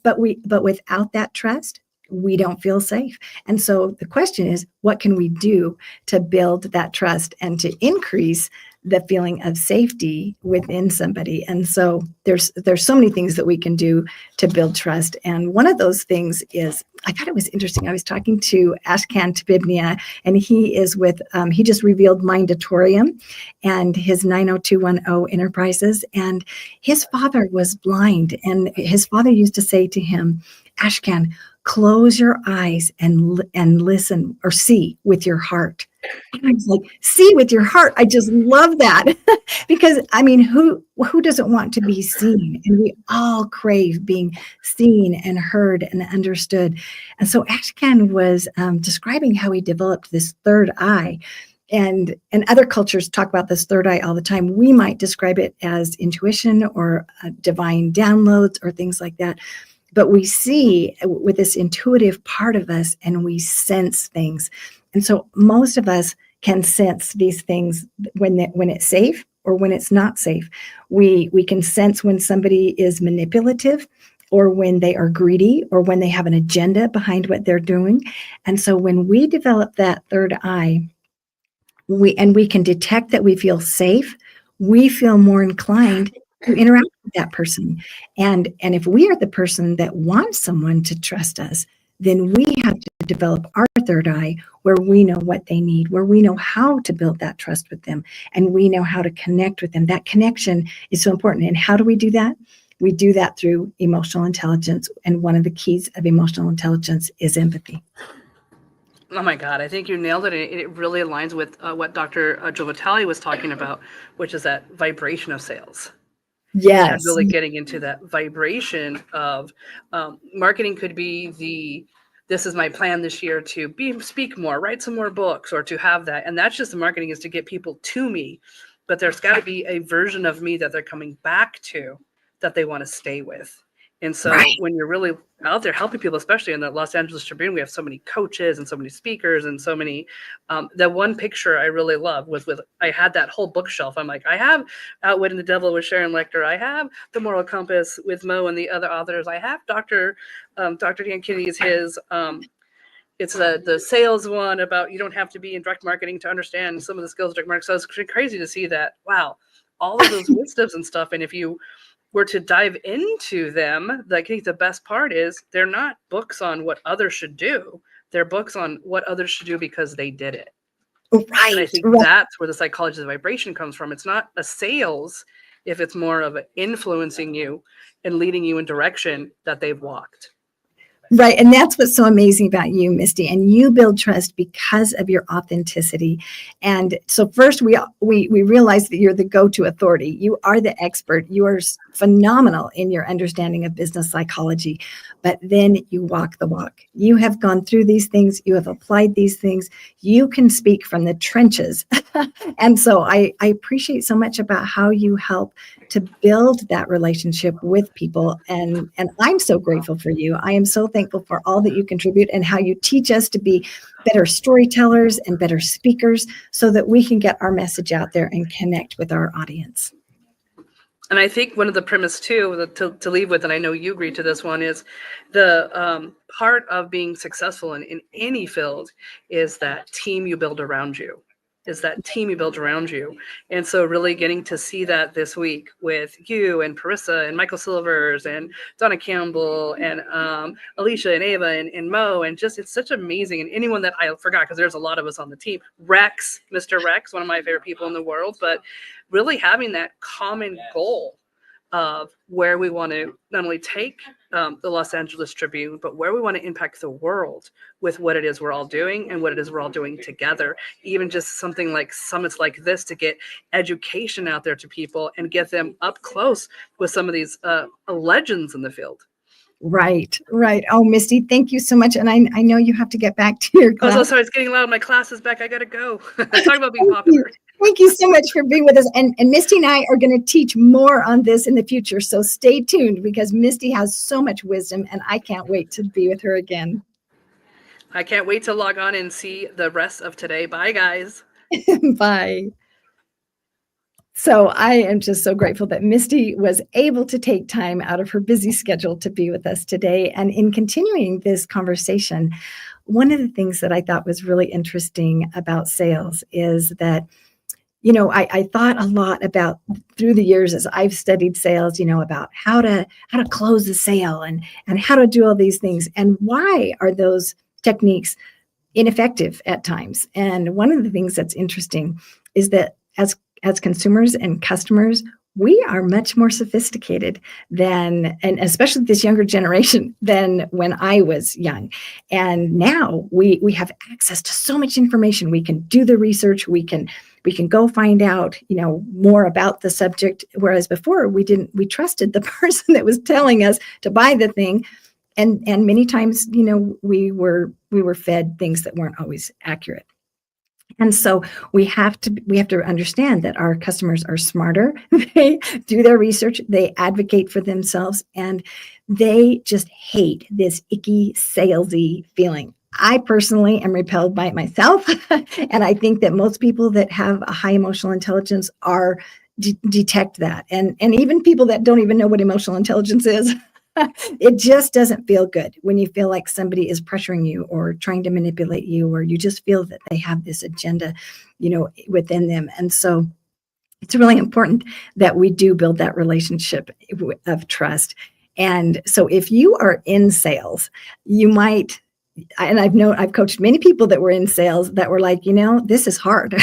But without that trust, we don't feel safe. And so the question is, what can we do to build that trust and to increase the feeling of safety within somebody? And so there's so many things that we can do to build trust. And one of those things is, I thought it was interesting. I was talking to Ashkan Tabibnia, and he is with, he just revealed Mindatorium and his 90210 Enterprises. And his father was blind. And his father used to say to him, Ashkan, close your eyes and listen or see with your heart. And I was like, see with your heart. I just love that. Because I mean, who doesn't want to be seen? And we all crave being seen and heard and understood. And so Ashkan was describing how he developed this third eye. And other cultures talk about this third eye all the time. We might describe it as intuition or divine downloads or things like that. But we see with this intuitive part of us and we sense things. And so most of us can sense these things when it's safe or when it's not safe. We can sense when somebody is manipulative or when they are greedy or when they have an agenda behind what they're doing. And so when we develop that third eye, we can detect that we feel safe, we feel more inclined to interact with that person. And if we are the person that wants someone to trust us, then we have to develop our third eye where we know what they need, where we know how to build that trust with them, and we know how to connect with them. That connection is so important. And how do we do that? We do that through emotional intelligence. And one of the keys of emotional intelligence is empathy. Oh my God, I think you nailed it. It really aligns with what Dr. Joe Vitale was talking about, which is that vibration of sales. Yes. And really getting into that vibration of marketing could be this is my plan this year to speak more, write some more books, or to have that. And that's just the marketing, is to get people to me. But there's got to be a version of me that they're coming back to that they want to stay with. And so when you're really out there helping people, especially in the Los Angeles Tribune, we have so many coaches and so many speakers and so many. That one picture I really love was I had that whole bookshelf. I'm like, I have Outwitting the Devil with Sharon Lechter. I have The Moral Compass with Mo and the other authors. I have Dr. Dan Kennedy's it's the sales one about you don't have to be in direct marketing to understand some of the skills of direct marketing. So it's crazy to see that. Wow, all of those wisdoms and stuff. And if you were to dive into them, I think the best part is they're not books on what others should do. They're books on what others should do because they did it. Right. And I think that's where the psychology of vibration comes from. It's not a sales if it's more of influencing you and leading you in direction that they've walked. Right. And that's what's so amazing about you, Misty. And you build trust because of your authenticity. And so first we realize that you're the go-to authority. You are the expert. You are phenomenal in your understanding of business psychology. But then you walk the walk. You have gone through these things. You have applied these things. You can speak from the trenches. And so I appreciate so much about how you help to build that relationship with people. And I'm so grateful for you. I am so thankful for all that you contribute and how you teach us to be better storytellers and better speakers so that we can get our message out there and connect with our audience. And I think one of the premise too, to leave with, and I know you agree to this one, is the part of being successful in any field is that team you build around you. And so really getting to see that this week with you and Parissa and Michael Silvers and Donna Campbell and Alicia and Ava and Mo, and just it's such amazing. And anyone that I forgot, because there's a lot of us on the team, Mr. Rex, one of my favorite people in the world, but really having that common goal of where we want to not only take the Los Angeles Tribune, but where we want to impact the world with what it is we're all doing and what it is we're all doing together. Even just something like summits like this to get education out there to people and get them up close with some of these legends in the field. Right, right. Oh, Misty, thank you so much. And I know you have to get back to your Oh, class. so sorry, it's getting loud. My class is back. I gotta go. Talk about being Thank popular. you. Thank you so much for being with us. And Misty and I are going to teach more on this in the future. So stay tuned because Misty has so much wisdom and I can't wait to be with her again. I can't wait to log on and see the rest of today. Bye, guys. Bye. So I am just so grateful that Misty was able to take time out of her busy schedule to be with us today. And in continuing this conversation, one of the things that I thought was really interesting about sales is that, you know, I thought a lot about through the years as I've studied sales, you know, about how to close a sale and how to do all these things and why are those techniques ineffective at times. And one of the things that's interesting is that as consumers and customers, we are much more sophisticated than, and especially this younger generation, than when I was young. And now we have access to so much information. We can do the research. We can go find out, you know, more about the subject. Whereas before we trusted the person that was telling us to buy the thing. And many times, you know, we were fed things that weren't always accurate. And so we have to understand that our customers are smarter. They do their research, they advocate for themselves, and they just hate this icky, salesy feeling. I personally am repelled by it myself. And I think that most people that have a high emotional intelligence are detect that. And even people that don't even know what emotional intelligence is. It just doesn't feel good when you feel like somebody is pressuring you or trying to manipulate you, or you just feel that they have this agenda, you know, within them. And so it's really important that we do build that relationship of trust. And so if you are in sales, you might, and I've coached many people that were in sales that were like, you know, this is hard.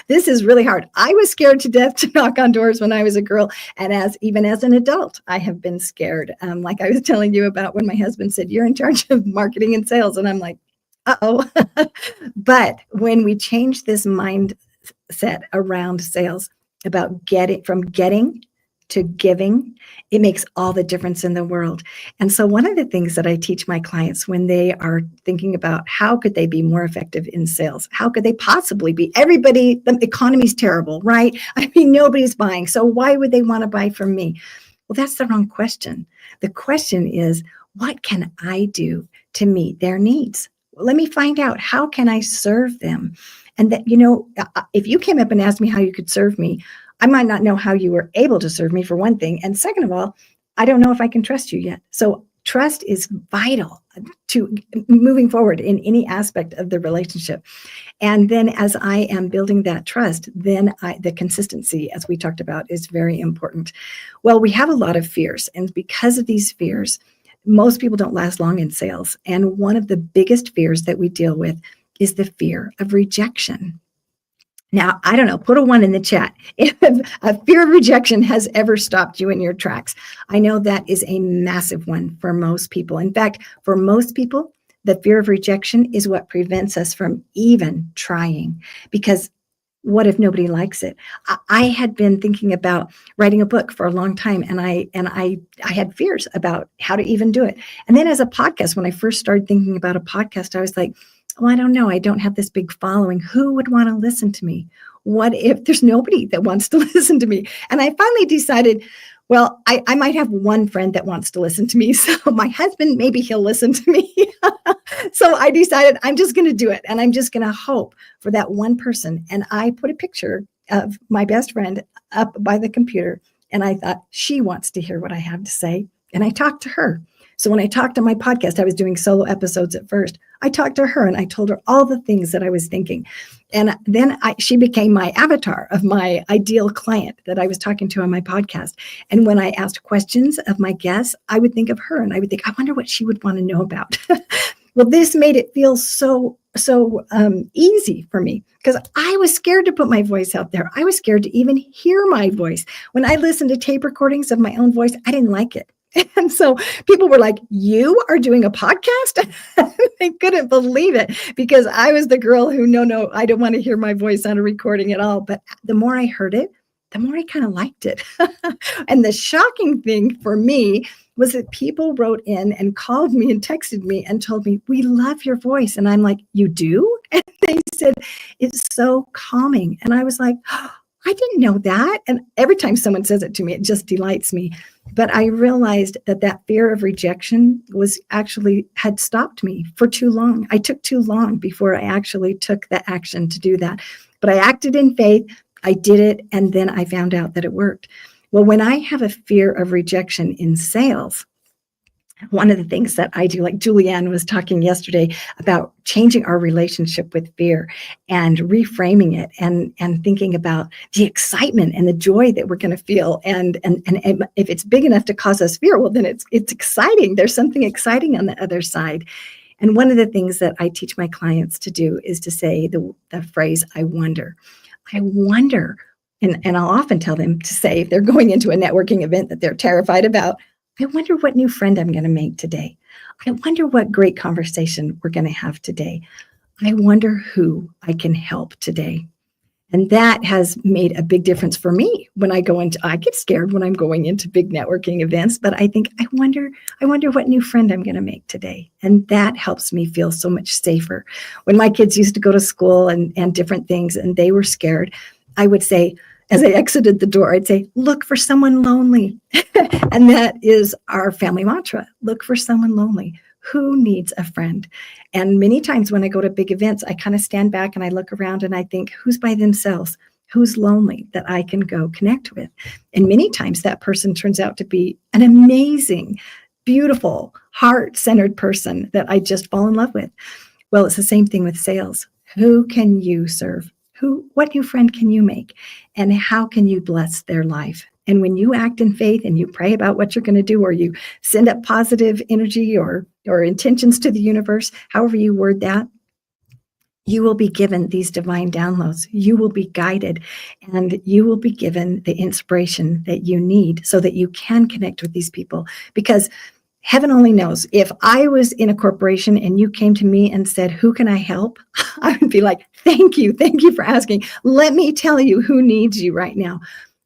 This is really hard. I was scared to death to knock on doors when I was a girl. And even as an adult, I have been scared. Like I was telling you about when my husband said, you're in charge of marketing and sales. And I'm like, uh-oh. But when we change this mindset around sales about getting to giving, it makes all the difference in the world. And so one of the things that I teach my clients when they are thinking about how could they be more effective in sales, how could they possibly be? The economy's terrible, right? I mean, nobody's buying. So why would they want to buy from me? Well, that's the wrong question. The question is, what can I do to meet their needs? Let me find out, how can I serve them? And that, you know, if you came up and asked me how you could serve me, I might not know how you were able to serve me, for one thing. And second of all, I don't know if I can trust you yet. So trust is vital to moving forward in any aspect of the relationship. And then as I am building that trust, then the consistency, as we talked about, is very important. Well, we have a lot of fears. And because of these fears, most people don't last long in sales. And one of the biggest fears that we deal with is the fear of rejection. Now, I don't know, put a 1 in the chat if a fear of rejection has ever stopped you in your tracks. I know that is a massive one for most people. In fact, for most people, the fear of rejection is what prevents us from even trying, because what if nobody likes it? I had been thinking about writing a book for a long time, and I had fears about how to even do it. And then as a podcast, when I first started thinking about a podcast, I was like, well, I don't know. I don't have this big following. Who would want to listen to me? What if there's nobody that wants to listen to me? And I finally decided, well, I might have one friend that wants to listen to me. So my husband, maybe he'll listen to me. So I decided I'm just going to do it. And I'm just going to hope for that one person. And I put a picture of my best friend up by the computer. And I thought, she wants to hear what I have to say. And I talked to her. So when I talked on my podcast, I was doing solo episodes at first. I talked to her and I told her all the things that I was thinking. And then she became my avatar of my ideal client that I was talking to on my podcast. And when I asked questions of my guests, I would think of her and I would think, I wonder what she would want to know about. Well, this made it feel so easy for me because I was scared to put my voice out there. I was scared to even hear my voice. When I listened to tape recordings of my own voice, I didn't like it. And so people were like, you are doing a podcast? They couldn't believe it because I was the girl who, no, I don't want to hear my voice on a recording at all. But the more I heard it, the more I kind of liked it. And the shocking thing for me was that people wrote in and called me and texted me and told me, we love your voice. And I'm like, you do? And they said, it's so calming. And I was like, oh, I didn't know that. And every time someone says it to me, it just delights me. But I realized that fear of rejection had stopped me for too long. I took too long before I actually took the action to do that. But I acted in faith. I did it. And then I found out that it worked. Well, when I have a fear of rejection in sales, one of the things that I do, like Julianne was talking yesterday about changing our relationship with fear and reframing it and thinking about the excitement and the joy that we're going to feel. And if it's big enough to cause us fear, well, then it's exciting. There's something exciting on the other side. And one of the things that I teach my clients to do is to say the phrase, I wonder. I wonder. And I'll often tell them to say, if they're going into a networking event that they're terrified about, I wonder what new friend I'm going to make today. I wonder what great conversation we're going to have today. I wonder who I can help today. And that has made a big difference for me when I get scared when I'm going into big networking events, but I think, I wonder what new friend I'm going to make today. And that helps me feel so much safer. When my kids used to go to school and different things, and they were scared, I would say, as I exited the door, I'd say, look for someone lonely. And that is our family mantra. Look for someone lonely. Who needs a friend? And many times when I go to big events, I kind of stand back and I look around and I think, who's by themselves? Who's lonely that I can go connect with? And many times that person turns out to be an amazing, beautiful, heart-centered person that I just fall in love with. Well, it's the same thing with sales. Who can you serve? What new friend can you make? And how can you bless their life? And when you act in faith and you pray about what you're going to do, or you send up positive energy or intentions to the universe, however you word that, you will be given these divine downloads. You will be guided, and you will be given the inspiration that you need so that you can connect with these people. Because heaven only knows, if I was in a corporation and you came to me and said, who can I help? I would be like, thank you for asking. Let me tell you who needs you right now.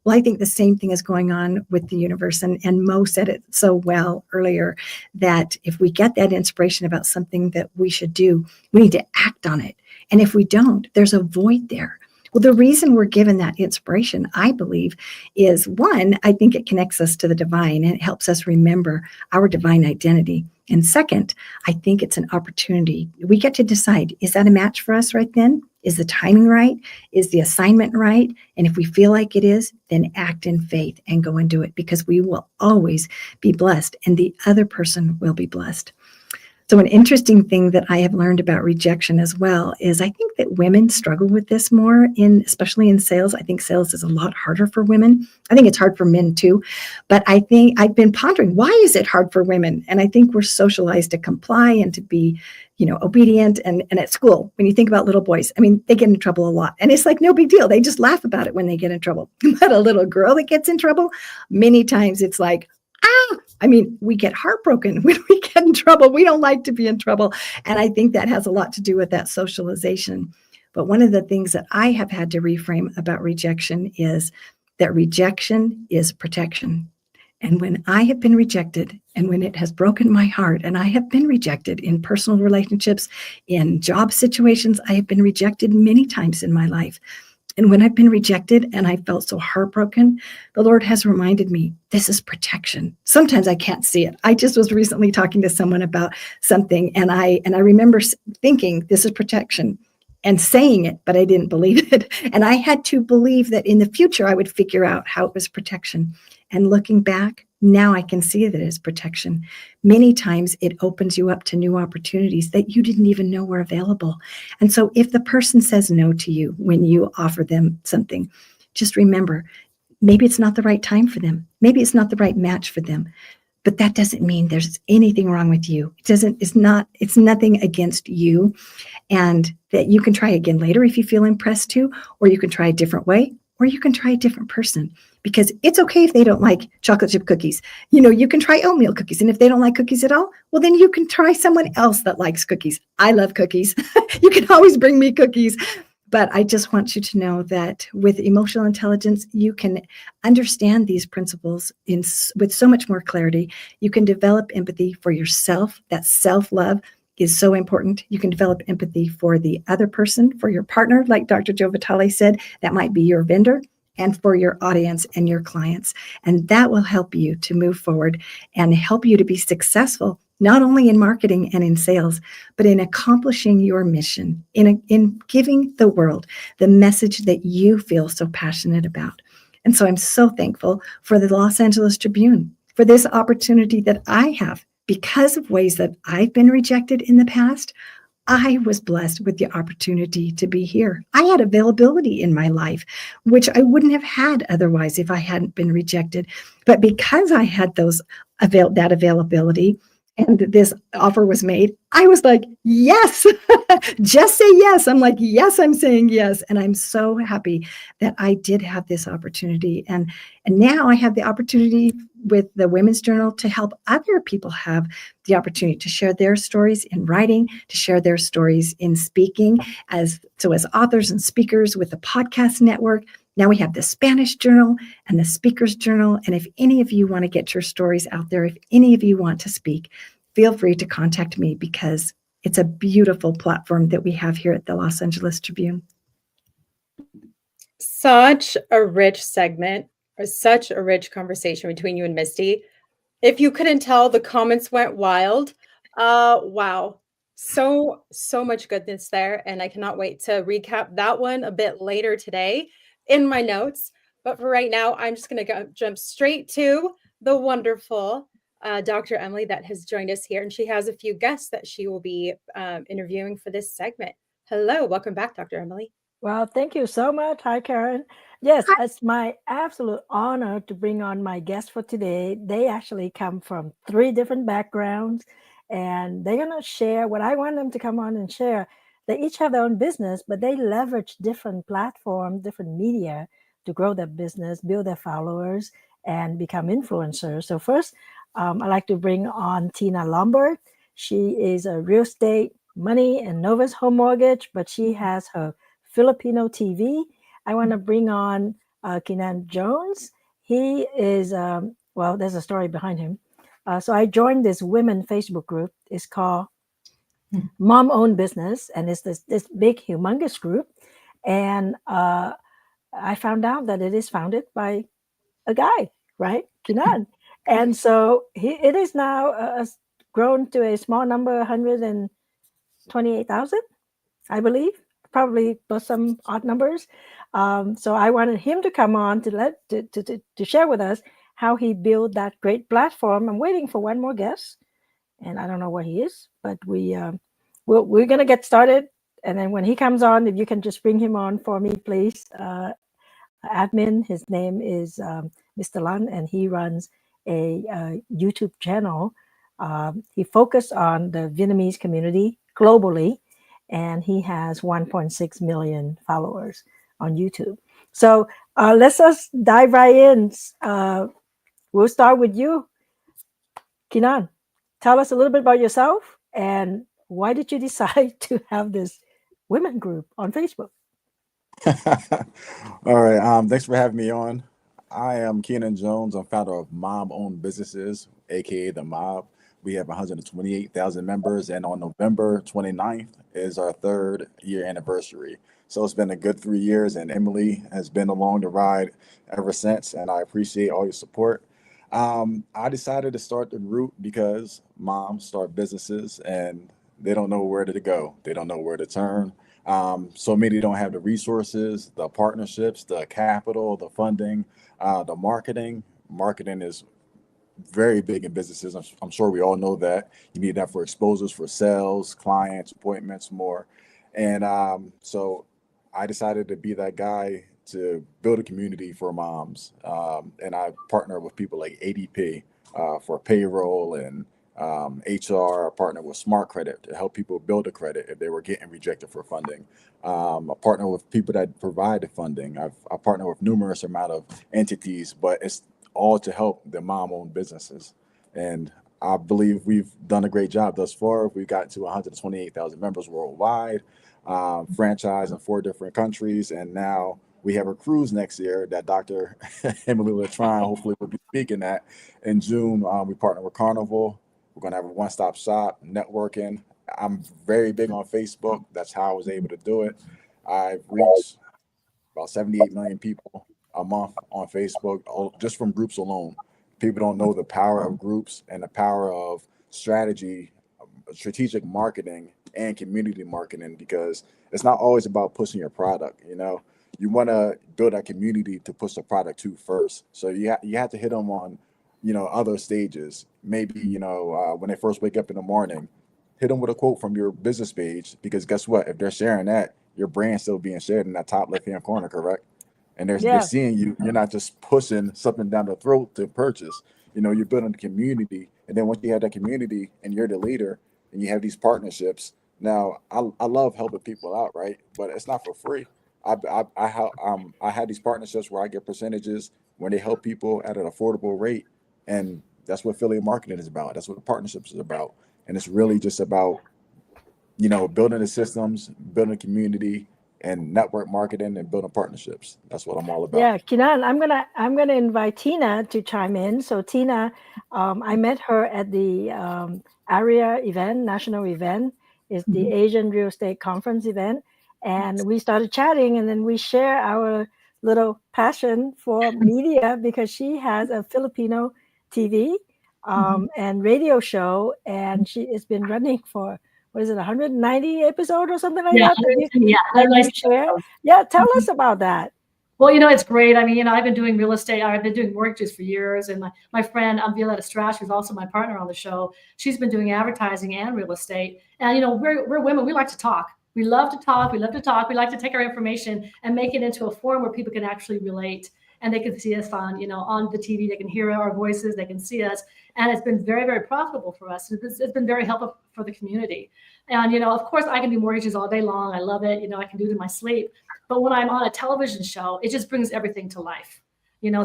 Well, I think the same thing is going on with the universe. And Mo said it so well earlier, that if we get that inspiration about something that we should do, we need to act on it. And if we don't, there's a void there. Well, the reason we're given that inspiration, I believe, is one, I think it connects us to the divine and it helps us remember our divine identity. And second, I think it's an opportunity. We get to decide, is that a match for us right then? Is the timing right? Is the assignment right? And if we feel like it is, then act in faith and go and do it, because we will always be blessed and the other person will be blessed. So an interesting thing that I have learned about rejection as well is I think that women struggle with this more, especially in sales. I think sales is a lot harder for women. I think it's hard for men too. But I think I've been pondering, why is it hard for women? And I think we're socialized to comply and to be, obedient. And at school, when you think about little boys, I mean, they get in trouble a lot. And it's like no big deal. They just laugh about it when they get in trouble. But a little girl that gets in trouble, many times it's like, I mean, we get heartbroken when we get in trouble. We don't like to be in trouble. And I think that has a lot to do with that socialization. But one of the things that I have had to reframe about rejection is that rejection is protection. And when I have been rejected, and when it has broken my heart, and I have been rejected in personal relationships, in job situations, I have been rejected many times in my life. And when I've been rejected and I felt so heartbroken, the Lord has reminded me, this is protection. Sometimes I can't see it. I just was recently talking to someone about something, and I remember thinking, this is protection, and saying it, but I didn't believe it. And I had to believe that in the future I would figure out how it was protection. And looking back, now I can see that it is protection. Many times it opens you up to new opportunities that you didn't even know were available. And so if the person says no to you when you offer them something, just remember, maybe it's not the right time for them. Maybe it's not the right match for them. But that doesn't mean there's anything wrong with you. It's nothing against you. And that you can try again later if you feel impressed to, or you can try a different way, or you can try a different person. Because it's okay if they don't like chocolate chip cookies. You can try oatmeal cookies. And if they don't like cookies at all, well, then you can try someone else that likes cookies. I love cookies. You can always bring me cookies. But I just want you to know that with emotional intelligence, you can understand these principles with so much more clarity. You can develop empathy for yourself. That self-love is so important. You can develop empathy for the other person, for your partner, like Dr. Joe Vitale said, that might be your vendor, and for your audience and your clients. And that will help you to move forward and help you to be successful, not only in marketing and in sales, but in accomplishing your mission, in giving the world the message that you feel so passionate about. And so I'm so thankful for the Los Angeles Tribune, for this opportunity that I have because of ways that I've been rejected in the past. I was blessed with the opportunity to be here. I had availability in my life, which I wouldn't have had otherwise if I hadn't been rejected. But because I had that availability and this offer was made, I was like, yes, just say yes. I'm like, yes, I'm saying yes. And I'm so happy that I did have this opportunity. And now I have the opportunity with the Women's Journal to help other people have the opportunity to share their stories in writing, to share their stories in speaking, as authors and speakers with the podcast network. Now we have the Spanish Journal and the Speakers Journal. And if any of you want to get your stories out there, if any of you want to speak, feel free to contact me, because it's a beautiful platform that we have here at the Los Angeles Tribune. Such a rich segment, or such a rich conversation between you and Misty. If you couldn't tell, the comments went wild. Wow. So much goodness there. And I cannot wait to recap that one a bit later today in my notes. But for right now, I'm just going to jump straight to the wonderful Dr. Emily that has joined us here. And she has a few guests that she will be interviewing for this segment. Hello. Welcome back, Dr. Emily. Well, thank you so much. Hi, Karen. Yes, it's my absolute honor to bring on my guests for today. They actually come from 3 different backgrounds, and they're going to share what I want them to come on and share. They each have their own business, but they leverage different platforms, different media to grow their business, build their followers, and become influencers. So first, I'd like to bring on Tina Lombard. She is a real estate, money, and Novus home mortgage, but she has her Filipino TV. I want to bring on Kenan Jones. He is, well, there's a story behind him. So I joined this women Facebook group. It's called Mom Owned Business, and it's this big, humongous group. And I found out that it is founded by a guy, right? Kenan. And so it is now grown to a small number, 128,000, I believe. Probably plus some odd numbers. So I wanted him to come on to share with us how he built that great platform. I'm waiting for one more guest, and I don't know what he is, but we're going to get started. And then when he comes on, if you can just bring him on for me, please. Admin, his name is Mr. Lan, and he runs a YouTube channel. He focused on the Vietnamese community globally, and he has 1.6 million followers on YouTube. So let's just dive right in. We'll start with you, Kenan. Tell us a little bit about yourself, and why did you decide to have this women group on Facebook? All right. Thanks for having me on. I am Kenan Jones. I'm founder of Mom Owned Businesses, aka The Mob. We have 128,000 members, and on November 29th is our 3rd year anniversary. So it's been a good 3 years, and Emily has been along the ride ever since, and I appreciate all your support. I decided to start the group because moms start businesses and they don't know where to go. They don't know where to turn. So many don't have the resources, the partnerships, the capital, the funding, the marketing. Marketing is very big in businesses. I'm sure we all know that. You need that for exposures, for sales, clients, appointments, more. And so I decided to be that guy to build a community for moms. And I partner with people like ADP for payroll and HR. I partner with Smart Credit to help people build a credit if they were getting rejected for funding. I partner with people that provide the funding. I partner with numerous amount of entities, but it's all to help the mom-owned businesses. And I believe we've done a great job thus far. We've got to 128,000 members worldwide. franchise in 4 different countries, and now we have a cruise next year that Dr. Emily Latron hopefully will be speaking at in June. We partner with Carnival. We're going to have a one-stop shop, networking. I'm very big on Facebook. That's how I was able to do it. I've reached about 78 million people a month on Facebook, just from groups alone. People don't know the power of groups and the power of strategic marketing and community marketing, because it's not always about pushing your product. You want to build a community to push the product to first. So you have to hit them on, other stages. Maybe, when they first wake up in the morning, hit them with a quote from your business page, because guess what? If they're sharing that, your brand's still being shared in that top left-hand corner, correct? And they're seeing you. You're not just pushing something down the throat to purchase. You're building a community. And then once you have that community and you're the leader and you have these partnerships, now I love helping people out, right? But it's not for free. I had these partnerships where I get percentages when they help people at an affordable rate. And that's what affiliate marketing is about. That's what partnerships is about. And it's really just about, building the systems, building a community, and network marketing and building partnerships. That's what I'm all about. Yeah, Kinan, I'm gonna invite Tina to chime in. So Tina, I met her at the ARIA event, national event. It's the Asian Real Estate Conference event, and we started chatting, and then we share our little passion for media, because she has a Filipino TV and radio show, and she has been running for, what is it, 190 episode or something like that? You share? Yeah, tell us about that. Well, it's great. I mean, I've been doing real estate. I've been doing mortgages for years. And my friend, Violetta Strash, who's also my partner on the show, she's been doing advertising and real estate. And, we're women. We like to talk. We love to talk. We love to talk. We like to take our information and make it into a form where people can actually relate. And they can see us on the TV. They can hear our voices. They can see us. And it's been very, very profitable for us. It's been very helpful for the community. And, of course, I can do mortgages all day long. I love it. I can do it in my sleep. But when I'm on a television show, it just brings everything to life.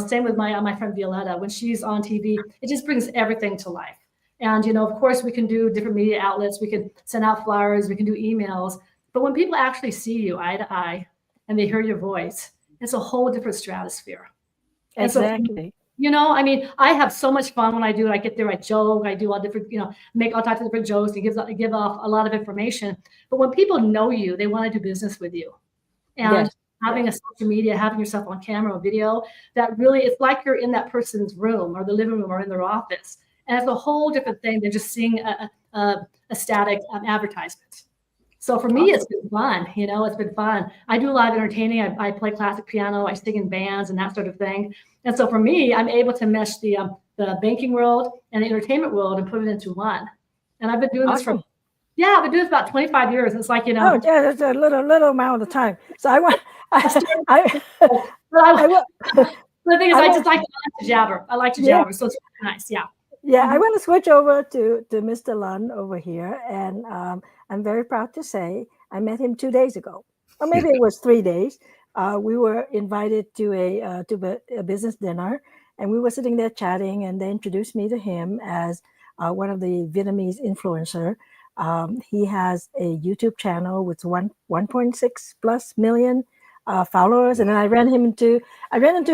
Same with my friend Violetta. When she's on TV, it just brings everything to life. And, of course, we can do different media outlets. We can send out flyers. We can do emails. But when people actually see you eye to eye and they hear your voice, it's a whole different stratosphere. Exactly. I have so much fun when I do it. I get there, I joke, I do all different, make all types of different jokes and give off a lot of information. But when people know you, they want to do business with you. And having a social media, having yourself on camera or video, that really, it's like you're in that person's room or the living room or in their office. And it's a whole different thing than just seeing a static advertisement. So for me, it's been fun. It's been fun. I do live entertaining. I play classic piano. I sing in bands and that sort of thing. And so for me, I'm able to mesh the banking world and the entertainment world and put it into one. And I've been doing this for I've been doing this about 25 years. It's like, Oh, yeah, that's a little amount of time. So I want, the thing is, I like to jabber. I like to jabber. So it's nice. Yeah. Yeah, I want to switch over to Mr. Lund over here. And I'm very proud to say I met him 2 days ago. Or maybe it was 3 days. We were invited to a business dinner, and we were sitting there chatting, and they introduced me to him as one of the Vietnamese influencer. He has a YouTube channel with 1.6 plus million followers. And then I ran into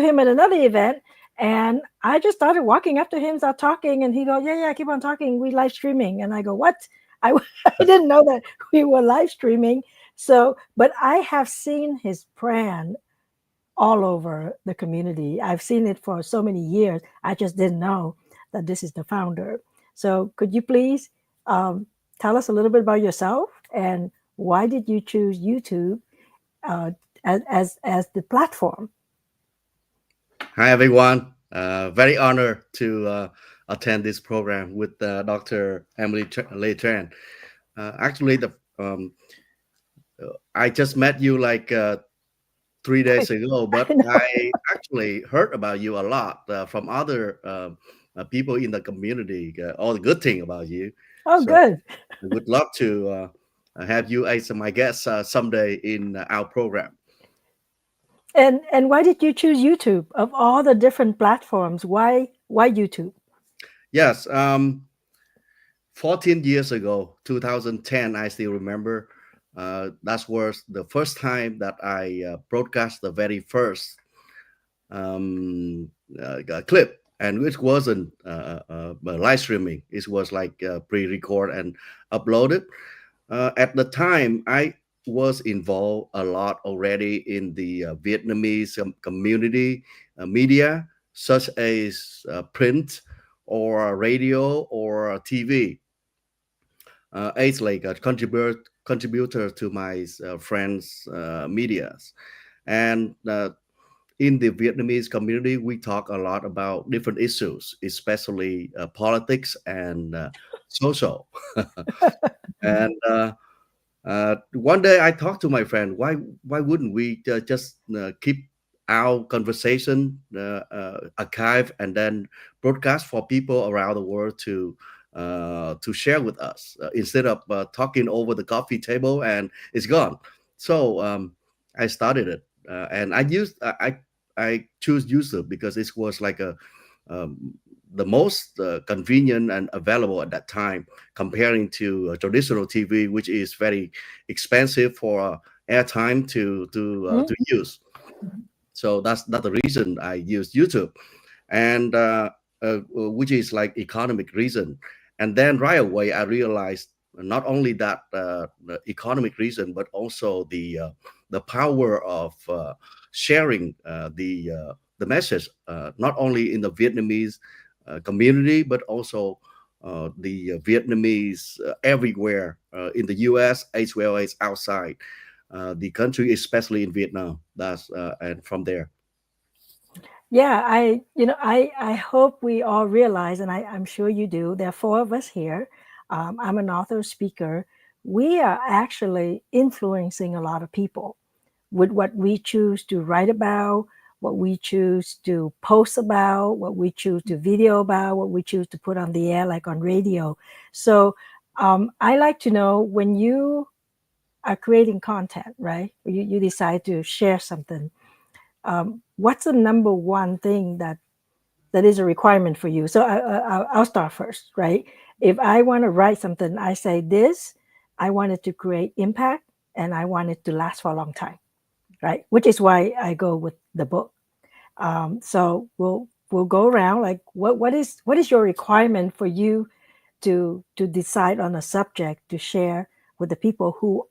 him at another event, and I just started walking up to him, start talking, and he goes, yeah, keep on talking. We live streaming. And I go, what? I didn't know that we were live streaming. So, but I have seen his brand all over the community. I've seen it for so many years. I just didn't know that this is the founder. So could you please tell us a little bit about yourself, and why did you choose YouTube as the platform? Hi, everyone. Very honored to attend this program with Dr. Emily Lei Tran. Actually, I just met you like 3 days ago, but I actually heard about you a lot from other people in the community, all the good thing about you. Oh, so good. I would love to have you as my guest someday in our program. And why did you choose YouTube of all the different platforms? Why YouTube? Yes, 14 years ago, 2010, I still remember. That was the first time that I broadcast the very first clip, and it wasn't live streaming. It was like pre-record and uploaded. At the time, I was involved a lot already in the Vietnamese community media, such as print or radio or TV. It's like a contributor to my friends' medias, and in the Vietnamese community, we talk a lot about different issues, especially politics and social. And one day I talked to my friend, why wouldn't we just keep our conversation archive and then broadcast for people around the world to share with us instead of talking over the coffee table and it's gone. So I started it, and I choose YouTube because it was like um, the most convenient and available at that time, comparing to traditional TV, which is very expensive for airtime to use. So that's the reason I use YouTube, and which is like economic reason. And then right away I realized not only that the economic reason, but also the power of sharing the message, not only in the Vietnamese community, but also the Vietnamese everywhere in the U.S. as well as outside the country, especially in Vietnam. That's and from there. Yeah, I hope we all realize, and I'm sure you do. There are four of us here. I'm an author, speaker. We are actually influencing a lot of people with what we choose to write about, what we choose to post about, what we choose to video about, what we choose to put on the air, like on radio. So I like to know, when you are creating content, right? You decide to share something. What's the number one thing that is a requirement for you? So I'll start first, right? If I want to write something, I say this, I want it to create impact and I want it to last for a long time, right? Which is why I go with the book. So we'll go around, like what is your requirement for you to decide on a subject to share with the people who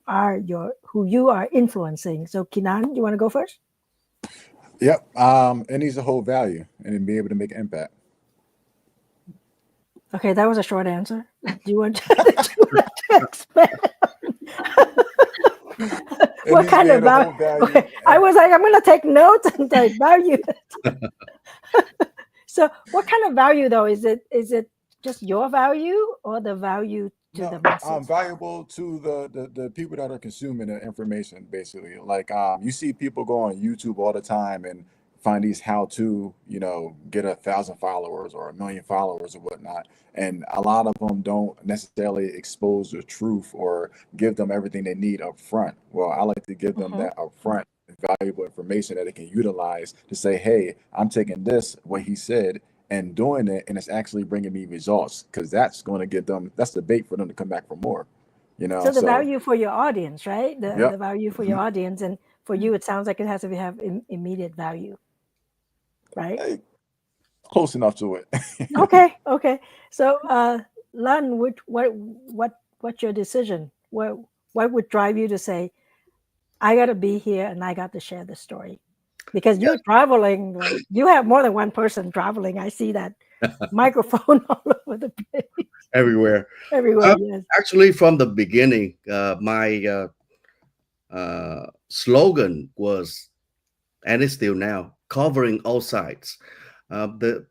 you are influencing? So Kinan, you want to go first? Yep. It needs to hold value and be able to make impact. Okay, that was a short answer. Do you want to expand? What kind of value? Okay, I was like, I'm going to take notes and take value. So, what kind of value though? Is it just your value or the value to the masses? Valuable to the people that are consuming the information, basically. Like you see people go on YouTube all the time and find these how to, get 1,000 followers or 1 million followers or whatnot. And a lot of them don't necessarily expose the truth or give them everything they need up front. Well, I like to give them that upfront valuable information that they can utilize to say, hey, I'm taking this, what he said, and doing it, and it's actually bringing me results, because that's going to get them, that's the bait for them to come back for more. So the value for your audience, right? The value for your Mhm. audience, and for you, it sounds like it has to have immediate value, right? Close enough to it. Okay. So, Lan, what's your decision? What would drive you to say, I got to be here and I got to share the story? Because you're traveling, like you have more than one person traveling. I see that microphone all over the place. Everywhere. Everywhere, yes. Actually, from the beginning, my slogan was, and it's still now, covering all sides. The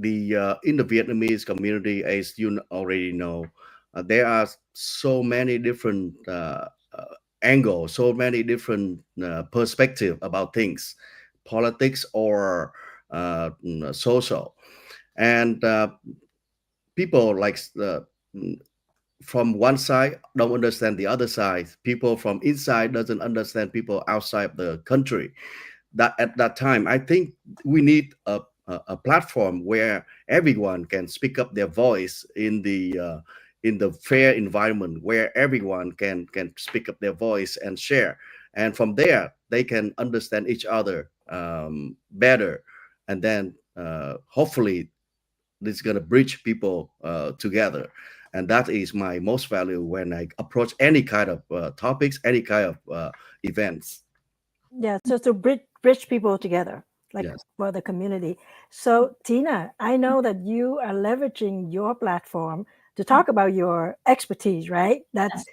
in the Vietnamese community, as you already know, there are so many different angles, so many different perspective about things, politics or social, and people like from one side don't understand the other side. People from inside doesn't understand people outside the country. That at that time, I think we need a platform where everyone can speak up their voice in the fair environment where everyone can speak up their voice and share, and from there they can understand each other better, and then hopefully this is going to bridge people together. And that is my most value when I approach any kind of topics, any kind of events. Yeah, so to bridge people together, like Yes. for the community. So Tina, I know that you are leveraging your platform to talk about your expertise, right? That's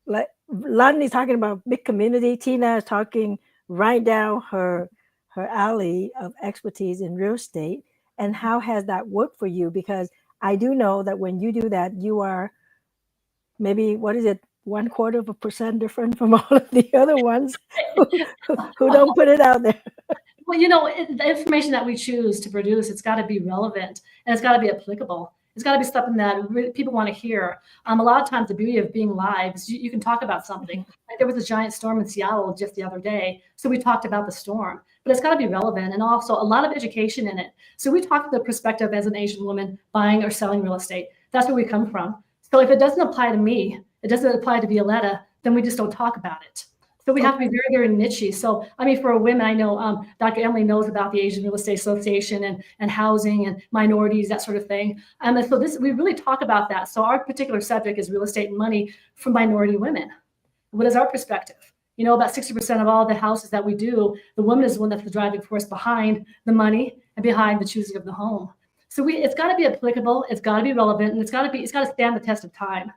like Lon is talking about big community. Tina is talking right down her alley of expertise in real estate. And how has that worked for you? Because I do know that when you do that, you are maybe, what is it, 1/4% different from all of the other ones who don't put it out there. Well, you know, the information that we choose to produce, it's got to be relevant and it's got to be applicable. It's got to be something that people want to hear. A lot of times, the beauty of being live is you can talk about something. Like there was a giant storm in Seattle just the other day, so we talked about the storm. But it's got to be relevant and also a lot of education in it. So we talk the perspective as an Asian woman buying or selling real estate. That's where we come from. So if it doesn't apply to me, it doesn't apply to Violetta, then we just don't talk about it. So we have to be very, very niche. So, I mean, for a women, I know Dr. Emily knows about the Asian Real Estate Association and housing and minorities, that sort of thing. And so we really talk about that. So our particular subject is real estate and money for minority women. What is our perspective? You know, about 60% of all the houses that we do, the woman is the one that's the driving force behind the money and behind the choosing of the home. So it's got to be applicable, it's got to be relevant, and it's got to stand the test of time.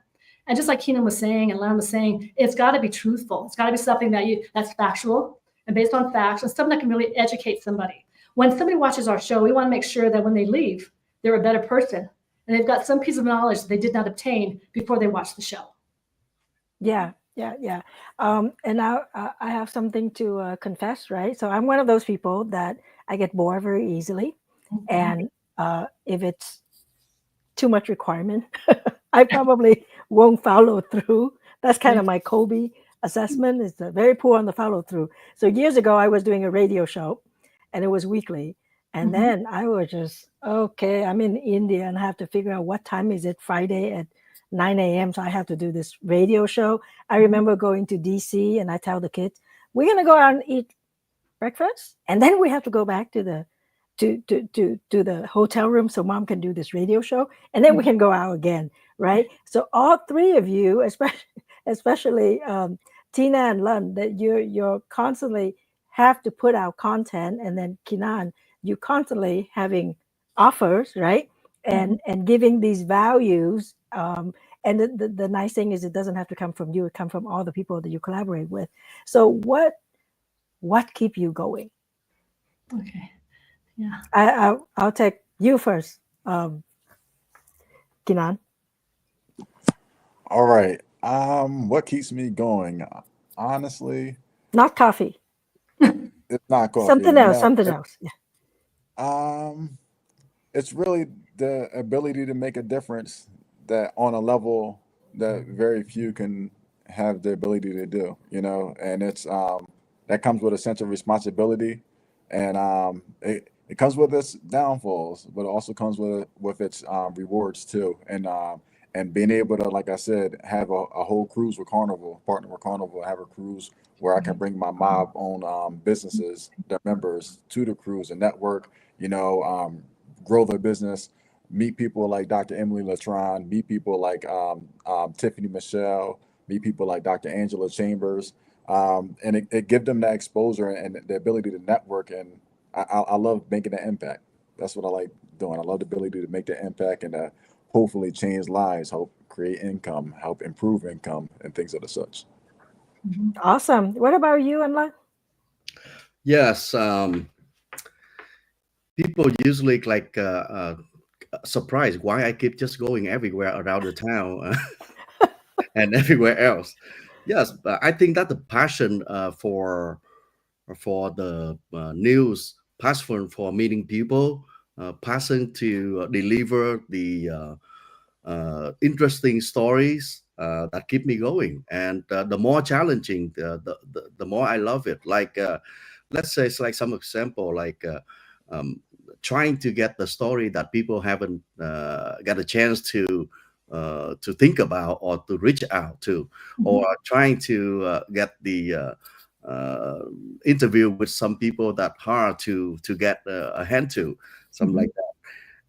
And just like Keenan was saying and Len was saying, it's got to be truthful. It's got to be something that's factual and based on facts and something that can really educate somebody. When somebody watches our show, we want to make sure that when they leave, they're a better person and they've got some piece of knowledge that they did not obtain before they watched the show. Yeah. And now I have something to confess, right? So I'm one of those people that I get bored very easily. And if it's too much requirement, I probably won't follow through. That's kind of my Kobe assessment. It's very poor on the follow through. So years ago, I was doing a radio show and it was weekly. And then I was just, okay, I'm in India and I have to figure out what time is it Friday at 9 a.m. So I have to do this radio show. I remember going to DC and I tell the kids, we're going to go out and eat breakfast. And then we have to go back to the the hotel room so mom can do this radio show, and then we can go out again, right? So all three of you, especially Tina and Lund, that you're constantly have to put out content, and then Kinan, you constantly having offers, right? And giving these values. And the nice thing is it doesn't have to come from you; it comes from all the people that you collaborate with. So what keep you going? Okay. Yeah. I'll take you first, Kinan. All right. What keeps me going? Honestly, not coffee. It's not coffee. Something else. Something else. Yeah. It's really the ability to make a difference that on a level that very few can have the ability to do. You know, and it's that comes with a sense of responsibility, and it comes with its downfalls, but it also comes with its rewards too. And being able to, like I said, have a whole cruise with Carnival, partner with Carnival, have a cruise where I can bring my mob own businesses, their members to the cruise and network, grow their business, meet people like Dr. Emily Latron, meet people like Tiffany Michelle, meet people like Dr. Angela Chambers, and it give them that exposure and the ability to network. And I love making an impact. That's what I like doing. I love the ability to make the impact and hopefully change lives, help create income, help improve income, and things of the such. Awesome. What about you, Anla? Yes. People usually surprised why I keep just going everywhere around the town and everywhere else. Yes, but I think that the passion for the news, passion for meeting people, passion to deliver the interesting stories that keep me going. And the more challenging, the more I love it. Like, let's say it's like some example, like trying to get the story that people haven't got a chance to to think about or to reach out to, or trying to get the interview with some people that hard to get a hand to, something like that.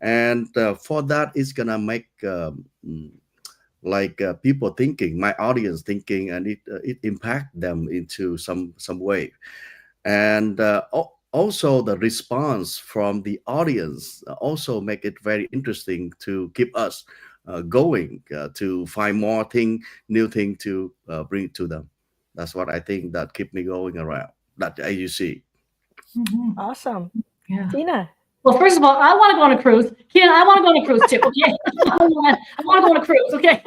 And for that, it's gonna make people thinking, my audience thinking, and it impact them into some way. And also the response from the audience also make it very interesting to keep us going, to find more new thing to bring to them. That's what I think that keep me going around that AUC. Awesome. Yeah. Tina. Well, first of all, I want to go on a cruise. Ken, I want to go on a cruise too. Okay. I want to go on a cruise. Okay.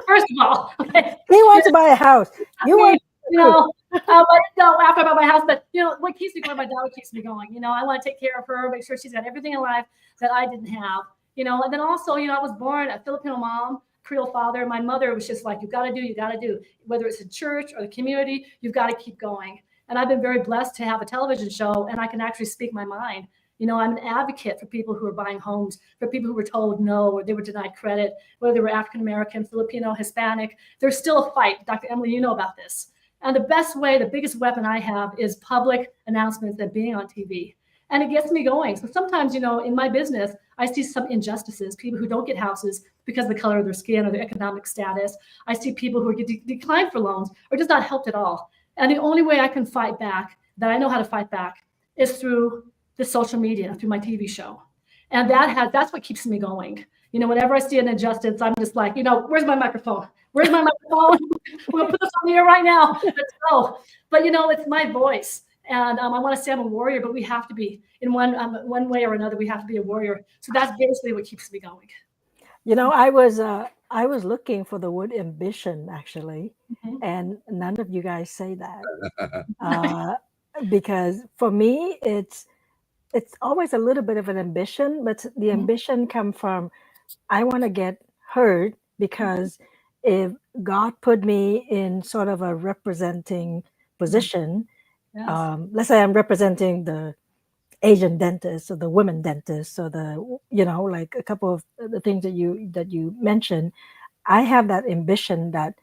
First of all, okay. He wants to buy a house. You want, no, after I buy my house, but what keeps me going, my daughter keeps me going. I want to take care of her, make sure she's got everything in life that I didn't have. And then also, I was born a Filipino mom, Creole father. My mother was just like, you got to do, whether it's in church or the community, you've got to keep going. And I've been very blessed to have a television show, and I can actually speak my mind. I'm an advocate for people who are buying homes, for people who were told no, or they were denied credit, whether they were African American, Filipino, Hispanic. There's still a fight. Dr. Emily, you know about this. And the best way, the biggest weapon I have is public announcements and being on TV. And it gets me going. So sometimes, in my business, I see some injustices, people who don't get houses because of the color of their skin or their economic status. I see people who get declined for loans or just not helped at all. And the only way I can fight back, that I know how to fight back, is through the social media, through my TV show. And that's what keeps me going. Whenever I see an injustice, I'm just like, where's my microphone? Where's my microphone? We're gonna put this on the air right now. Let's go. But it's my voice. And I want to say I'm a warrior, but we have to be in one way or another. We have to be a warrior. So that's basically what keeps me going. I was looking for the word ambition actually, and none of you guys say that. Because for me, it's always a little bit of an ambition, but the ambition come from I want to get heard, because if God put me in sort of a representing position, Yes. let's say I'm representing the Asian dentist or the women dentist or the like a couple of the things that you mentioned, I have that ambition that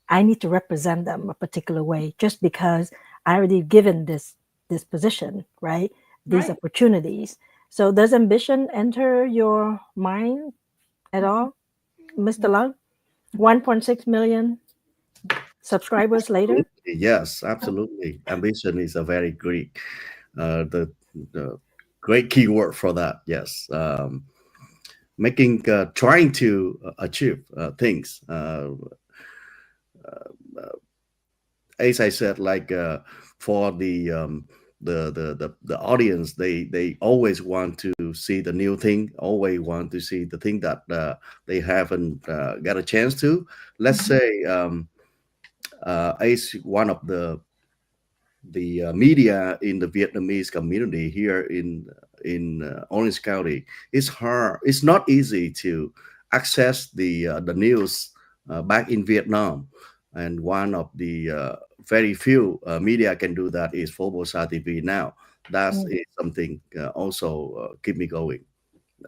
I need to represent them a particular way just because I already given this position, right? These Right. opportunities. So does ambition enter your mind at all, Mr. Lung? 1.6 million subscribers later? Yes, absolutely. Ambition is a very great, the great keyword for that. Yes, trying to achieve things. As I said, for the audience, they always want to see the new thing, always want to see the thing that they haven't got a chance to. Let's say as one of the media in the Vietnamese community here in Orange County, it's hard. It's not easy to access the news back in Vietnam, and one of the very few media can do that is Formosa TV now. That's is something also keep me going.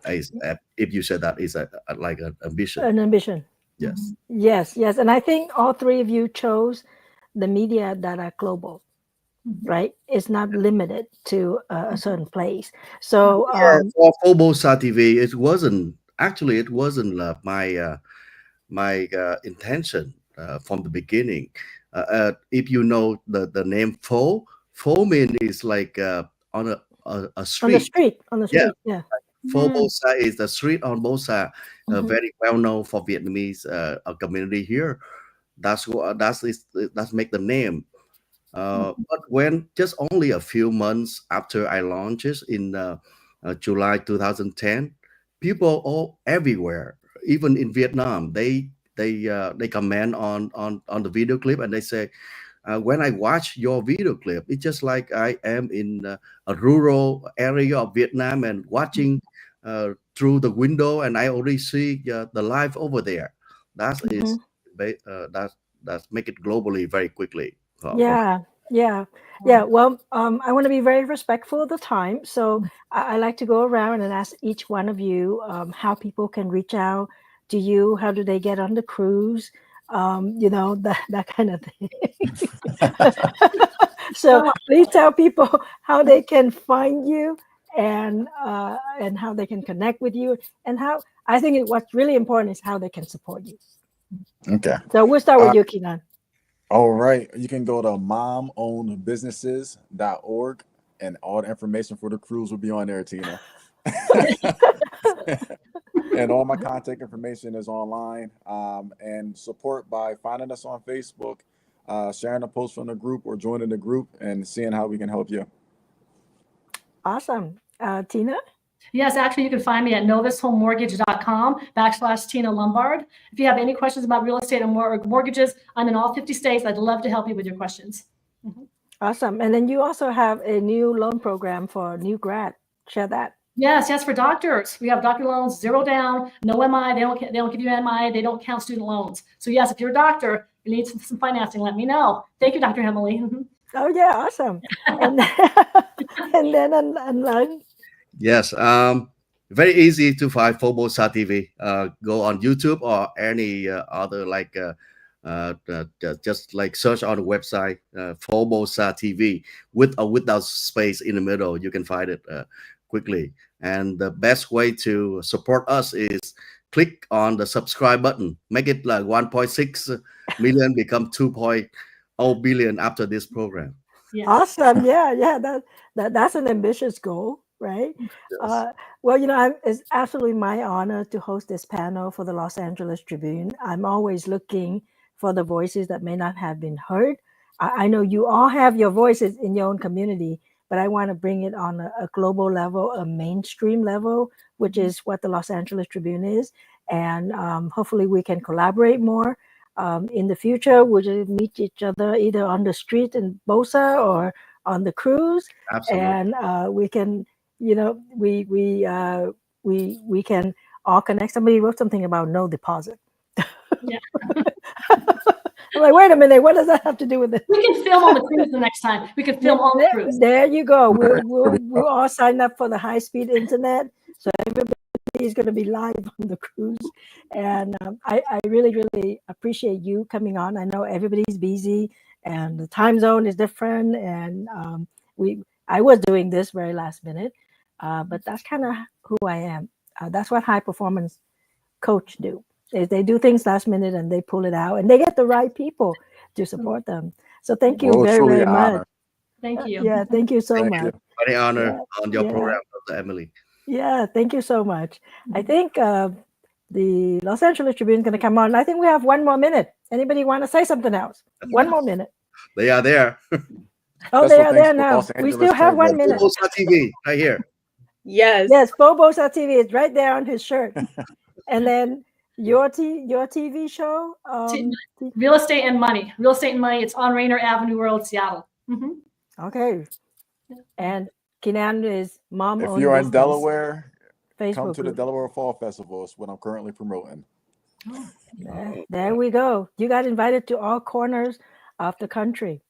If you said that is like an ambition. An ambition. Yes. Yes. And I think all three of you chose the media that are global, right? It's not limited to a certain place. So for Formosa TV, it wasn't my intention from the beginning. If you know the name Pho mean is like on a street. On the street, yeah. Pho Bosa is the street on Bosa, very well known for Vietnamese community here. That's make the name. But when just only a few months after I launched it in July 2010, people all everywhere, even in Vietnam, they comment on the video clip, and they say, when I watch your video clip, it's just like I am in a rural area of Vietnam and watching through the window, and I already see the life over there. That is that's make it globally very quickly. Yeah. Well, I want to be very respectful of the time, so I like to go around and ask each one of you how people can reach out to you? How do they get on the cruise? That kind of thing. So please tell people how they can find you and how they can connect with you, and how I think what's really important is how they can support you. Okay. So we'll start with you, Keenan. All right. You can go to momownedbusinesses.org and all the information for the cruise will be on there, Tina. And all my contact information is online. And support by finding us on Facebook, sharing a post from the group or joining the group and seeing how we can help you. Awesome. Tina? Yes, actually, you can find me at novishomemortgage.com/Tina Lombard. If you have any questions about real estate or mortgages, I'm in all 50 states. I'd love to help you with your questions. Awesome. And then you also have a new loan program for new grad. Share that. Yes, for doctors. We have doctor loans, 0 down, no MI. They don't give you MI. They don't count student loans. So yes, if you're a doctor, you need some financing, let me know. Thank you, Dr. Emily. Oh yeah, awesome. And then online. Yes. Very easy to find Fobosa TV. Go on YouTube or any other just like search on the website Fobosa TV with or without space in the middle. You can find it quickly. And the best way to support us is click on the subscribe button. Make it like 1.6 million become 2.0 billion after this program. Yes. Awesome. Yeah. That's an ambitious goal, right? Yes. Well, it's absolutely my honor to host this panel for the Los Angeles Tribune. I'm always looking for the voices that may not have been heard. I know you all have your voices in your own community, but I want to bring it on a global level, a mainstream level, which is what the Los Angeles Tribune is. And hopefully we can collaborate more. In the future, we'll meet each other either on the street in Bosa or on the cruise. Absolutely. And we can, we can all connect. Somebody wrote something about no deposit. Yeah. I'm like, wait a minute, what does that have to do with it? We can film on the cruise the next time. We can film on the cruise. There you go. We'll all sign up for the high-speed internet, so everybody is going to be live on the cruise. And I really, really appreciate you coming on. I know everybody's busy and the time zone is different. And I was doing this very last minute, but that's kind of who I am. That's what high performance coach do. Is they do things last minute and they pull it out and they get the right people to support them. So thank you very, very much. Thank you. Yeah, thank you so much. Very honor on your program, Dr. Emily. Yeah, thank you so much. I think the Los Angeles Tribune is going to come on. I think we have 1 more minute. Anybody want to say something else? 1 more minute. They are there. Oh, they are there now. We still have 1 minute. Fobosa TV right here. Yes. Yes, Fobosa TV is right there on his shirt. And then your TV show? Real Estate and Money. Real Estate and Money. It's on Rainer Avenue World, Seattle. Okay. And Keenan is mom. If you're in Delaware, Facebook come to group. the Delaware Fall Festival. It's what I'm currently promoting. There we go. You got invited to all corners of the country.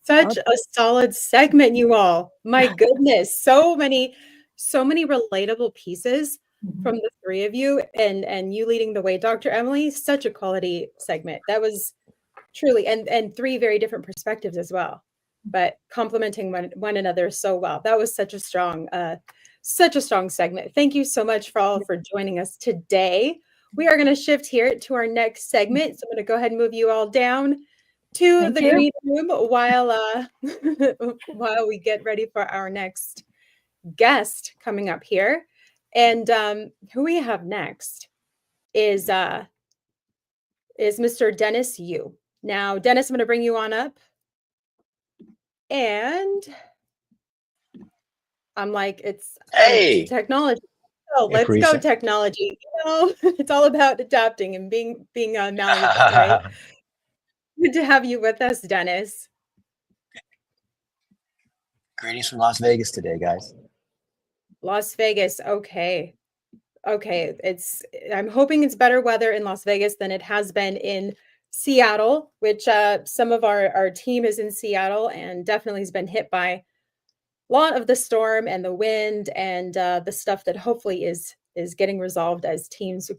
Such a solid segment, you all. My goodness. So many relatable pieces from the three of you and you leading the way. Dr. Emily, such a quality segment. That was truly, and 3 very different perspectives as well, but complementing one another so well. That was such a strong segment. Thank you so much for joining us today. We are going to shift here to our next segment. So I'm going to go ahead and move you all down to the green room while we get ready for our next guest coming up here. And who we have next is Mr. Dennis Yu. Now, Dennis, I'm going to bring you on up. And I'm like, it's technology. Oh, let's go technology. It's all about adapting and being malleable, right? Good to have you with us, Dennis. Greetings from Las Vegas today, guys. Las Vegas. Okay. I'm hoping it's better weather in Las Vegas than it has been in Seattle, which some of our team is in Seattle and definitely has been hit by a lot of the storm and the wind and the stuff that hopefully is getting resolved as teams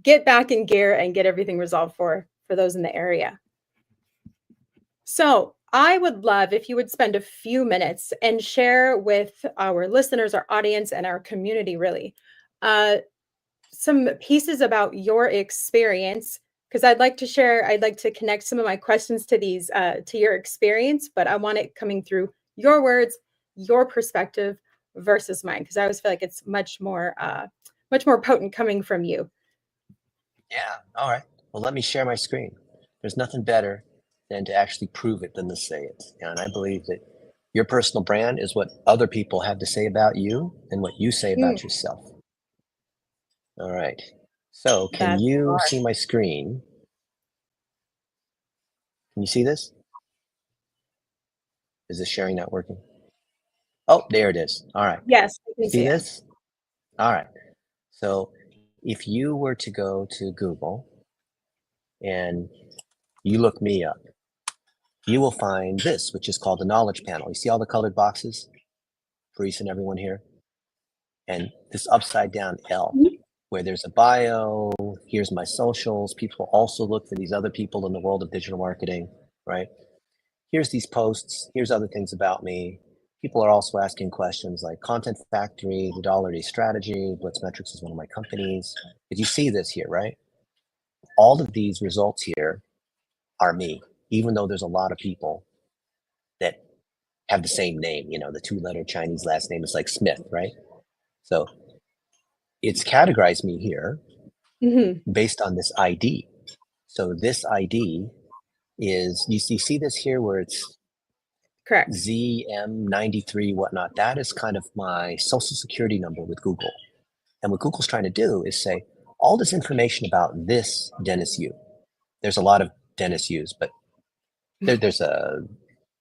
get back in gear and get everything resolved for those in the area. So I would love if you would spend a few minutes and share with our listeners, our audience, and our community really some pieces about your experience, because I'd like to connect some of my questions to these to your experience, but I want it coming through your words, your perspective versus mine, because I always feel like it's much more potent coming from you. Yeah. All right. Well, let me share my screen. There's nothing better than to actually prove it than to say it. And I believe that your personal brand is what other people have to say about you and what you say about yourself. All right. So can you see my screen? Can you see this? Is this sharing not working? Oh, there it is. All right. Yes. I can See this? All right. So if you were to go to Google and you look me up, you will find this, which is called the knowledge panel. You see all the colored boxes for Reese and everyone here? And this upside down L, where there's a bio, here's my socials. People also look for these other people in the world of digital marketing, right? Here's these posts, here's other things about me. People are also asking questions like Content Factory, the Dollar Day Strategy, Blitz Metrics is one of my companies. Did you see this here, right? All of these results here are me, even though there's a lot of people that have the same name, you know, the 2-letter Chinese last name is like Smith, right? So it's categorized me here based on this ID. So this ID is, you see this here where it's correct ZM93 whatnot. That is kind of my social security number with Google. And what Google's trying to do is say all this information about this Dennis Yu. There's a lot of Dennis Yus, but there's a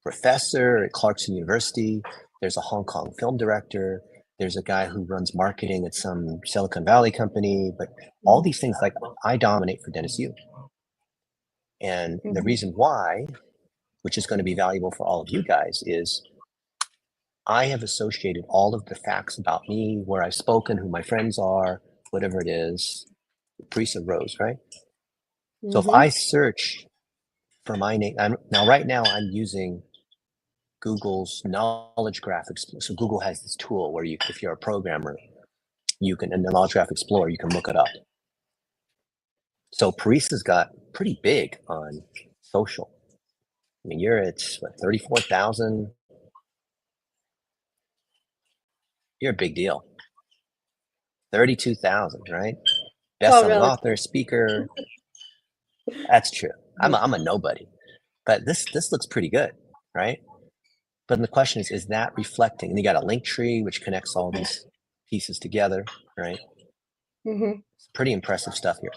professor at Clarkson University. There's a Hong Kong film director. There's a guy who runs marketing at some Silicon Valley company. But all these things, like, I dominate for Dennis Yu. And the reason why, which is going to be valuable for all of you guys, is I have associated all of the facts about me, where I've spoken, who my friends are, whatever it is, Prisa Rose, right? So if I search for my name, right now I'm using Google's Knowledge Graph Explorer. So Google has this tool where you, if you're a programmer, you can, in the Knowledge Graph Explorer, you can look it up. So Parisa's got pretty big on social. I mean, you're at what, 34,000. You're a big deal. 32,000, right? Best-selling author, speaker. That's true. I'm a nobody, but this looks pretty good, right? But then the question is that reflecting? And you got a link tree which connects all these pieces together, right? It's pretty impressive stuff here,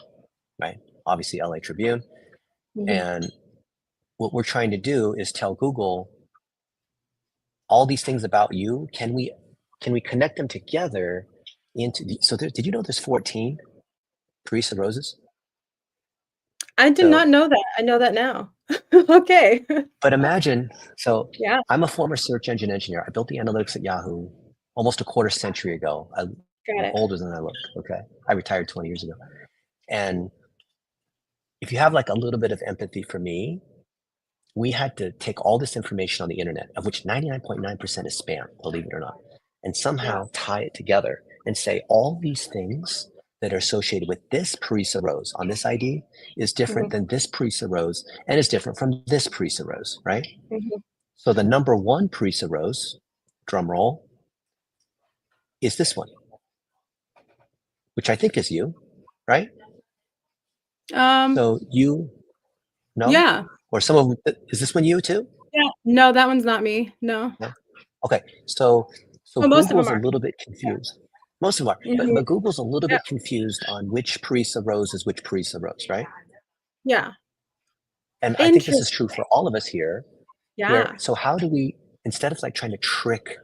right? Obviously, LA Tribune. And what we're trying to do is tell Google all these things about you. Can we connect them together into the, so there, did you know there's 14 Teresa Roses? I did not know that. I know that now. Okay. But imagine, so yeah, I'm a former search engine engineer. I built the analytics at Yahoo almost a quarter century ago. I'm older than I look, okay? I retired 20 years ago. And if you have like a little bit of empathy for me, we had to take all this information on the internet, of which 99.9% is spam, believe it or not, and somehow tie it together and say all these things that are associated with this Parisa Rose on this ID is different than this Parisa Rose and is different from this Parisa Rose, right? So the number one Parisa Rose, drum roll, is this one, which I think is you, right? So you, no? Yeah. Or some of them, is this one you too? Yeah. No, that one's not me. No. Okay. So well, most Google's of them a little bit confused. Most of them are, but Google's a little bit confused on which Parisa Rose is which Parisa Rose, right? Yeah. And I think this is true for all of us here. Yeah. So how do we, instead of like trying to trick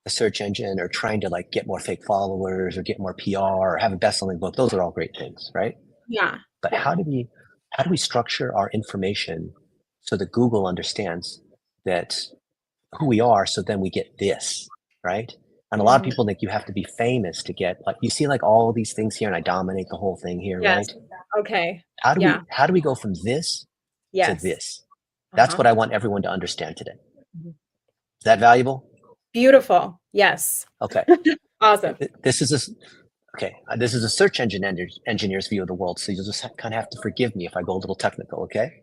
a search engine or trying to like get more fake followers or get more PR or have a best-selling book, those are all great things, right? Yeah. But how do we structure our information so that Google understands that who we are, so then we get this, right? And a lot of people think you have to be famous to get, like, you see like all these things here and I dominate the whole thing here, Yes. right? Okay. How do Yeah. we go from this to Yes. this? That's what I want everyone to understand today. Is that valuable? Beautiful. Yes. Okay. Awesome. This is a search engine engineer's view of the world. So you'll just kind of have to forgive me if I go a little technical, okay?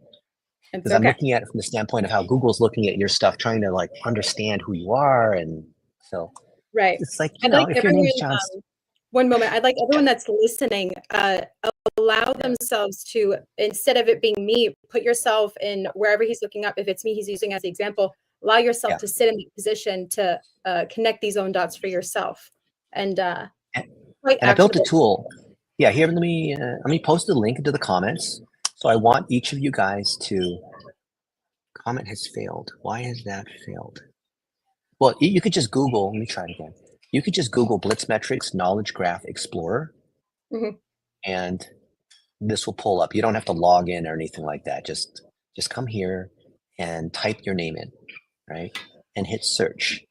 Because I'm looking at it from the standpoint of how Google's looking at your stuff, trying to like understand who you are. And so Right. it's like, I'd like if your name's everyone, John. one moment. I'd like everyone that's listening, allow themselves to, instead of it being me, put yourself in wherever he's looking up. If it's me, he's using as the example, allow yourself to sit in the position to connect these own dots for yourself. And I built a tool. Yeah, here, let me post a link into the comments. So I want each of you guys to comment has failed. Why has that failed? Well, you could just Google, let me try it again. You could just Google Blitzmetrics Knowledge Graph Explorer, and this will pull up. You don't have to log in or anything like that. Just come here and type your name in, right? And hit search.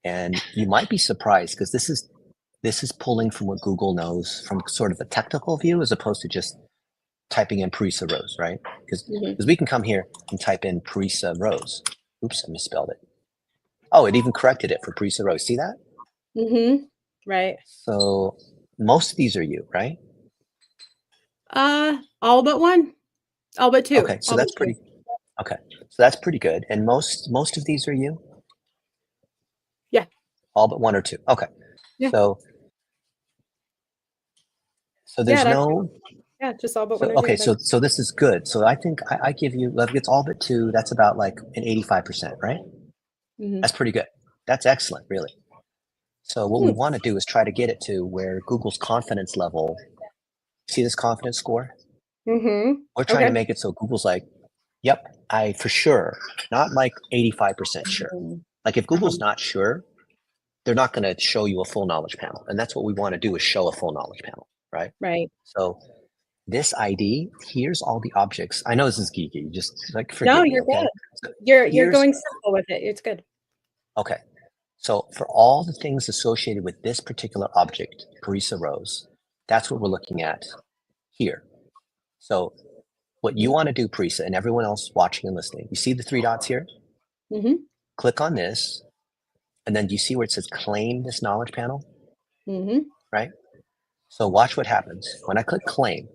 And you might be surprised because this is pulling from what Google knows from sort of a technical view as opposed to just typing in Parisa Rose, right? Because we can come here and type in Parisa Rose. Oops, I misspelled it. Oh, it even corrected it for Parisa Rose. See that? Right. So most of these are you, right? All but one. All but two. Okay, so that's pretty. Okay, so that's pretty good. And most of these are you? Yeah. All but one or two. Okay. Yeah. So there's no. Yeah, just all but So, one or two. okay, so this is good. So I think I give you, if it's all but two, that's about like an 85%, right? That's pretty good. That's excellent, really. So what we want to do is try to get it to where Google's confidence level, see this confidence score? We're trying to make it so Google's like, yep, I for sure, not like 85% sure. Like if Google's not sure, they're not going to show you a full knowledge panel. And that's what we want to do is show a full knowledge panel, right? Right. So this ID, here's all the objects. I know this is geeky, just like forgive No, me, you're okay? good. So You're going simple with it. It's good. Okay. So for all the things associated with this particular object, Parisa Rose, that's what we're looking at here. So what you want to do, Parisa, and everyone else watching and listening, you see the three dots here? Click on this, and then do you see where it says claim this knowledge panel? Right? So watch what happens. When I click claim,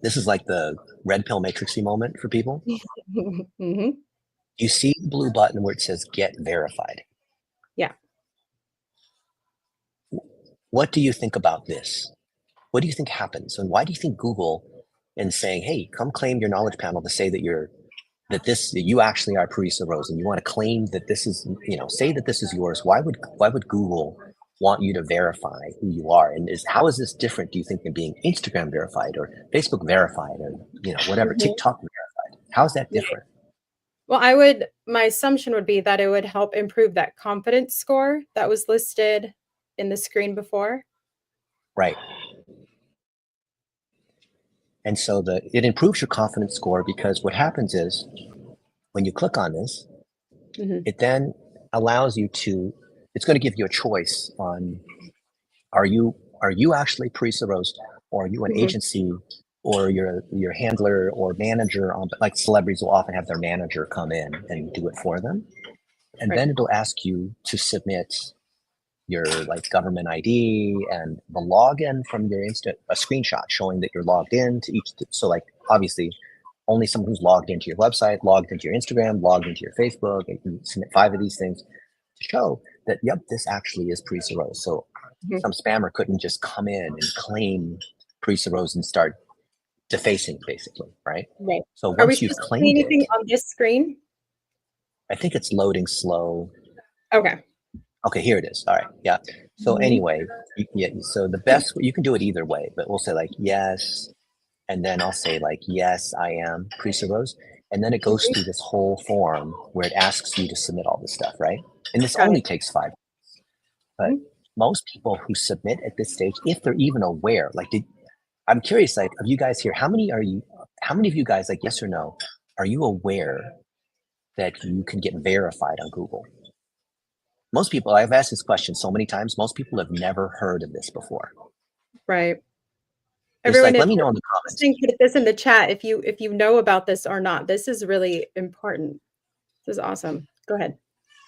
this is like the red pill matrixy moment for people. You see the blue button where it says get verified. Yeah. What do you think about this? What do you think happens? And why do you think Google, in saying, hey, come claim your knowledge panel to say that you actually are Parisa Rose and you want to claim that this is, say that this is yours, why would Google want you to verify who you are? And how is this different, do you think, than being Instagram verified or Facebook verified or whatever, TikTok verified? How is that different? Well, my assumption would be that it would help improve that confidence score that was listed in the screen before. Right. And so it improves your confidence score because what happens is when you click on this, it then allows you it's going to give you a choice on, are you actually Parisa Rose, or are you an agency, or your handler or manager like celebrities will often have their manager come in and do it for them. And then it'll ask you to submit your like government ID and the login from your a screenshot showing that you're logged in to each. So like obviously only someone who's logged into your website, logged into your Instagram, logged into your Facebook, and you submit 5 of these things to show that, yep, this actually is Parisa Rose. So some spammer couldn't just come in and claim Parisa Rose and start defacing basically, right? Right. So Are we once you've supposed to see claimed anything it, on this screen? I think it's loading slow. Okay. Okay, here it is. All right. Yeah. So anyway, so the best, you can do it either way, but we'll say like, yes. And then I'll say like, yes, I am Parisa Rose. And then it goes through this whole form where it asks you to submit all this stuff, right? And this only takes 5 minutes. But most people who submit at this stage, if they're even aware, like I'm curious, like of you guys here, how many of you guys, like yes or no, are you aware that you can get verified on Google? most people, I've asked this question so many times, most people have never heard of this before. Right. It's Everyone, like, if let me know you're in the comments. listening, put this in the chat if you know about this or not. This is really important. This is awesome. Go ahead.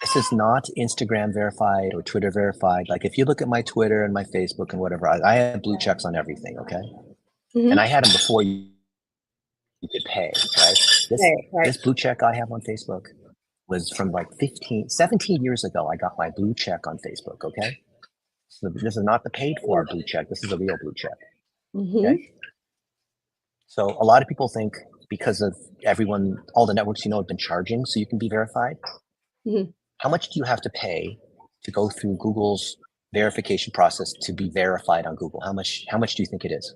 This is not Instagram verified or Twitter verified. Like if you look at my Twitter and my Facebook and whatever, I have blue checks on everything, okay? And I had them before you could pay, right? This blue check I have on Facebook was from like 17 years ago. I got my blue check on Facebook, okay? So this is not the paid for blue check. This is a real blue check, okay? So a lot of people think because of everyone, all the networks have been charging so you can be verified. How much do you have to pay to go through Google's verification process to be verified on Google? How much do you think it is?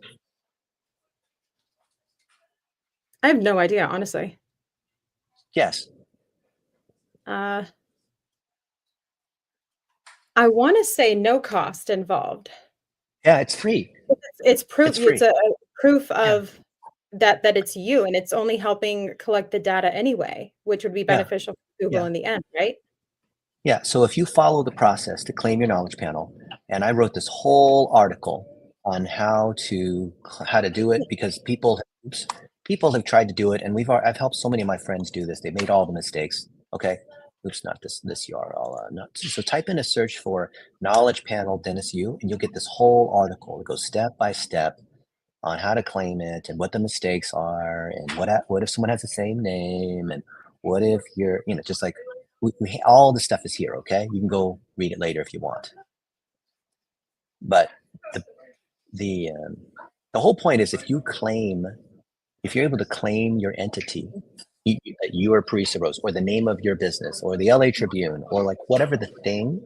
I have no idea, honestly. Yes. I want to say no cost involved. Yeah, it's free. It's proof. It's free. It's a proof of that it's you, and it's only helping collect the data anyway, which would be beneficial for Google in the end, right? Yeah. So if you follow the process to claim your knowledge panel, and I wrote this whole article on how to do it because people have tried to do it, and I've helped so many of my friends do this. They've made all the mistakes. Okay. Oops, not this URL. So type in a search for knowledge panel Dennis Yu, and you'll get this whole article. It goes step by step on how to claim it and what the mistakes are, and what if someone has the same name, and what if you're just like all the stuff is here. Okay, you can go read it later if you want. But the whole point is if you're able to claim your entity, that you are Parisa Rose, or the name of your business, or the LA Tribune, or like whatever the thing,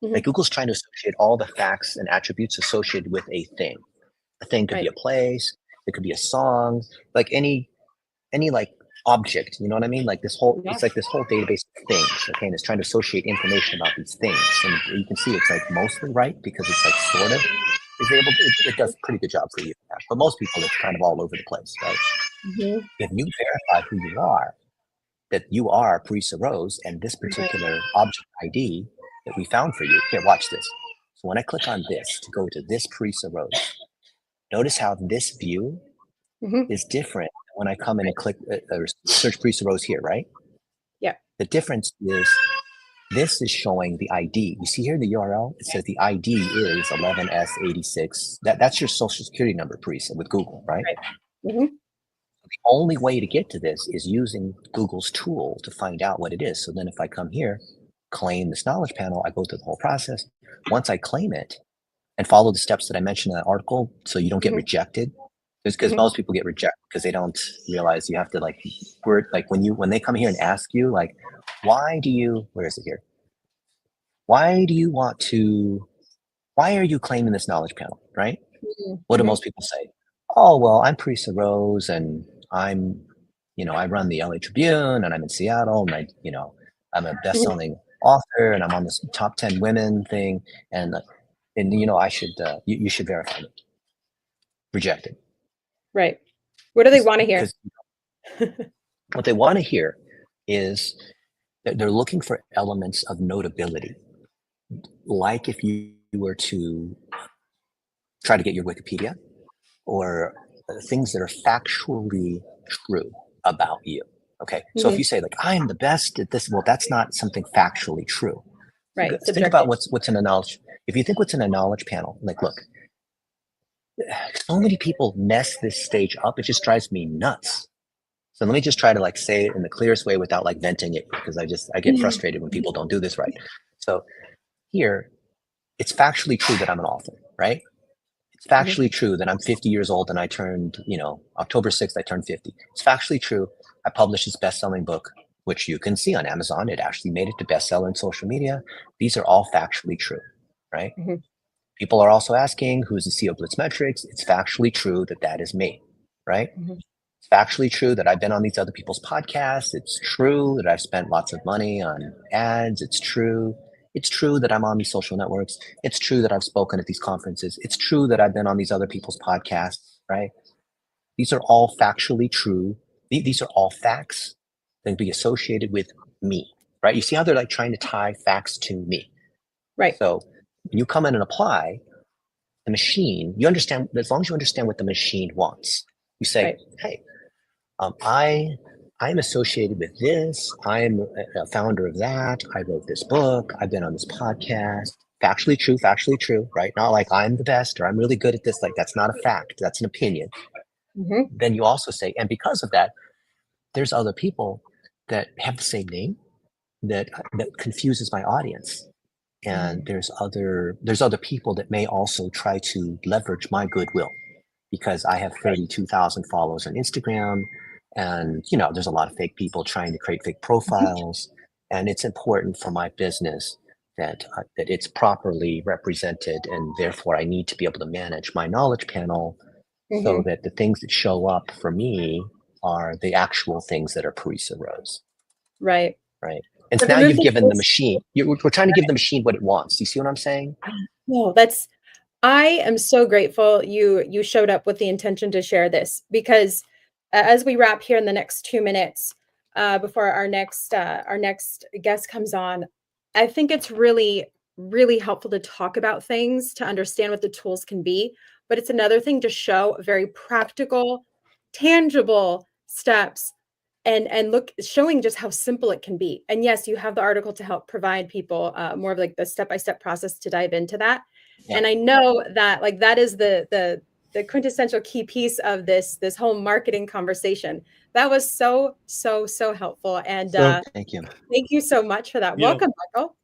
like Google's trying to associate all the facts and attributes associated with a thing. A thing could be a place, it could be a song, like any like object, you know what I mean? Like it's like this whole database of things, okay? And it's trying to associate information about these things. And you can see it's like mostly right because it's like sort of is able to, it does a pretty good job for you. But most people, it's kind of all over the place, right? If you verify who you are, that you are Parisa Rose and this particular object ID that we found for you, here, watch this. So when I click on this to go to this Parisa Rose, notice how this view is different when I come in and click search Parisa Rose here, right? Yeah. The difference is this is showing the ID. You see here the URL? It says the ID is 11S86. That's your social security number, Parisa, with Google, right? The only way to get to this is using Google's tool to find out what it is. So then if I come here, claim this knowledge panel, I go through the whole process. Once I claim it and follow the steps that I mentioned in that article so you don't get rejected, because most people get rejected because they don't realize you have to when they come here and ask you like, why are you claiming this knowledge panel, right? What do most people say? Oh, well, I'm Parisa Rose and I'm, I run the LA Tribune and I'm in Seattle and I'm a best-selling author and I'm on this top 10 women thing and I should, you should verify me. Rejected. Right. What do they want to hear? What they want to hear is that they're looking for elements of notability. Like if you were to try to get your Wikipedia or things that are factually true about you. Okay. So if you say like, I am the best at this, well, that's not something factually true. Right. Think about what's in a knowledge. If you think what's in a knowledge panel, like, look, so many people mess this stage up. It just drives me nuts. So let me just try to like say it in the clearest way without like venting it because I get frustrated when people don't do this right. So here, it's factually true that I'm an author, right? It's factually true that I'm 50 years old and I turned, October 6th, I turned 50. It's factually true. I published this best-selling book, which you can see on Amazon. It actually made it to bestseller in social media. These are all factually true, right? People are also asking, who's the CEO of Blitzmetrics? It's factually true that is me, right? It's factually true that I've been on these other people's podcasts. It's true that I've spent lots of money on ads. It's true that I'm on these social networks. It's true that I've spoken at these conferences. It's true that I've been on these other people's podcasts, right? These are all factually true. These are all facts that be associated with me, right? You see how they're like trying to tie facts to me. Right. So when you come in and apply, the machine, you understand, as long as you understand what the machine wants, you say, Right. hey, I'm associated with this. I'm a founder of that. I wrote this book. I've been on this podcast. Factually true, right? Not like I'm the best or I'm really good at this. Like that's not a fact. That's an opinion. Then you also say, and because of that, there's other people that have the same name that confuses my audience. And there's other people that may also try to leverage my goodwill because I have 32,000 followers on Instagram. And, you know, there's a lot of fake people trying to create fake profiles. And it's important for my business that it's properly represented. And therefore, I need to be able to manage my knowledge panel so that the things that show up for me are the actual things that are Parisa Rose. Right. Right. And so now you've given the machine, we're trying to give the machine what it wants. Do you see what I'm saying? No, I am so grateful you showed up with the intention to share this because as we wrap here in the next 2 minutes before our next guest comes on, I think it's really, really helpful to talk about things, to understand what the tools can be. But it's another thing to show very practical, tangible steps and showing just how simple it can be. And yes, you have the article to help provide people more of like the step-by-step process to dive into that. Yeah. And I know that like that is the quintessential key piece of this whole marketing conversation. That was so helpful. And thank you. Thank you so much for that. Welcome, Michael.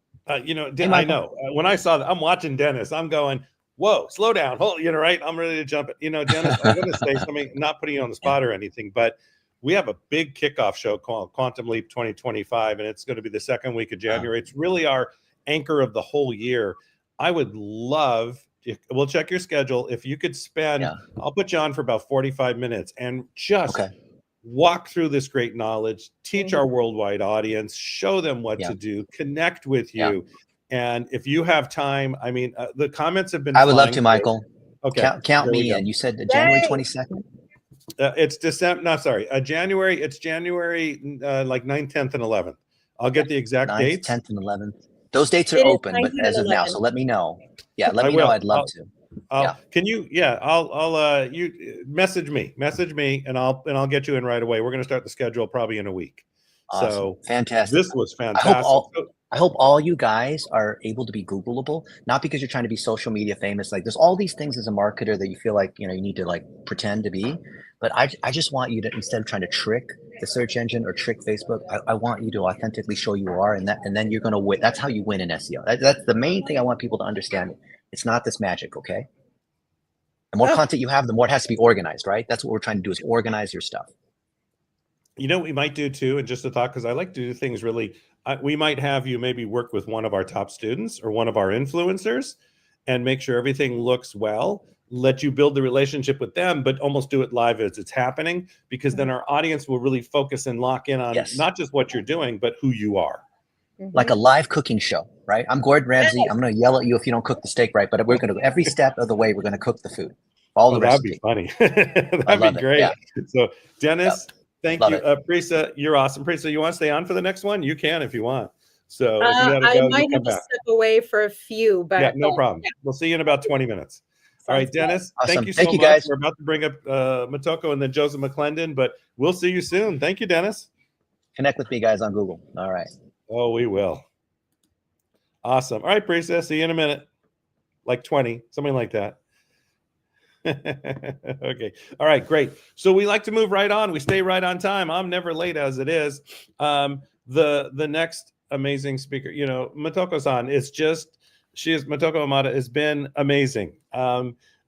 You know, Hey, I know when I saw that, I'm watching Dennis, I'm going, whoa, slow down. Hold, you know, right. I'm ready to jump it. You know, Dennis, I'm going to say something, not putting you on the spot or anything, but we have a big kickoff show called Quantum Leap 2025, and it's going to be the second week of January. It's really our anchor of the whole year. I would love, we'll check your schedule. If you could spend, I'll put you on for about 45 minutes and just walk through this great knowledge, teach our worldwide audience, show them what to do, connect with you. And if you have time, I mean, the comments have been I would love to, Michael. Okay. Count me in. You said January 22nd? It's December. No, sorry. January. It's January like 9th, 10th, and 11th. I'll get the exact 9th, dates. 10th, and 11th. Those dates are open, but as of now, so let me know. Yeah, let me know. I'd love to. Can you? Yeah, I'll. You message me, and I'll get you in right away. We're going to start the schedule probably in a week. Awesome. So fantastic. This was fantastic. I hope all you guys are able to be Googleable, not because you're trying to be social media famous. Like there's all these things as a marketer that you feel like, you know, you need to like pretend to be. But I just want you to, instead of trying to trick the search engine or trick Facebook, I want you to authentically show you are, and then you're going to win. That's how you win in SEO. That's the main thing I want people to understand. It's not this magic, okay? The more content you have, the more it has to be organized, right? That's what we're trying to do is organize your stuff. You know what we might do too, and just a thought, because I like to do things really, we might have you maybe work with one of our top students or one of our influencers and make sure everything looks well, let you build the relationship with them, but almost do it live as it's happening, because then our audience will really focus and lock in on not just what you're doing, but who you are. Like a live cooking show, right? I'm Gordon Ramsay. I'm going to yell at you if you don't cook the steak right, but we're going to, every step of the way, we're going to cook the food. All the recipe. That'd be funny. That'd be great. Yeah. So Dennis, thank you. Parisa, you're awesome. Parisa, you want to stay on for the next one? You can if you want. So if you gotta go, I might have to step away for a few, but yeah, no problem. Yeah. We'll see you in about 20 minutes. All right, Dennis, awesome. Thank you so much. Guys. We're about to bring up Motoko and then Joseph McClendon, but we'll see you soon. Thank you, Dennis. Connect with me, guys, on Google. All right. Oh, we will. Awesome. All right, Parisa, see you in a minute. Like 20, something like that. Okay. All right, great. So we like to move right on. We stay right on time. I'm never late as it is. The next amazing speaker, you know, Motoko-san, Motoko Amada has been amazing.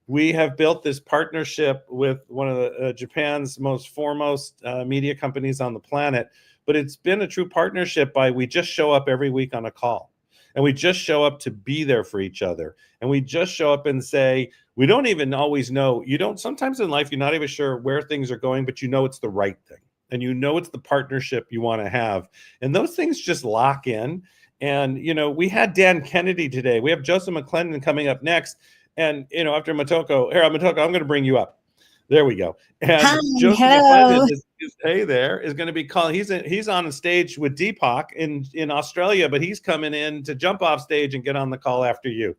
We have built this partnership with one of the Japan's most foremost media companies on the planet, but it's been a true partnership we just show up every week on a call. And we just show up to be there for each other. And we just show up and say, we don't even always know. Sometimes in life, you're not even sure where things are going, but you know it's the right thing. And you know it's the partnership you want to have. And those things just lock in. And, you know, we had Dan Kennedy today. We have Joseph McClendon coming up next. And, you know, after Motoko, I'm going to bring you up. There we go. And Hi, Joseph hello. McClendon hey there, is going to be calling. He's on stage with Deepak in Australia, but he's coming in to jump off stage and get on the call after you.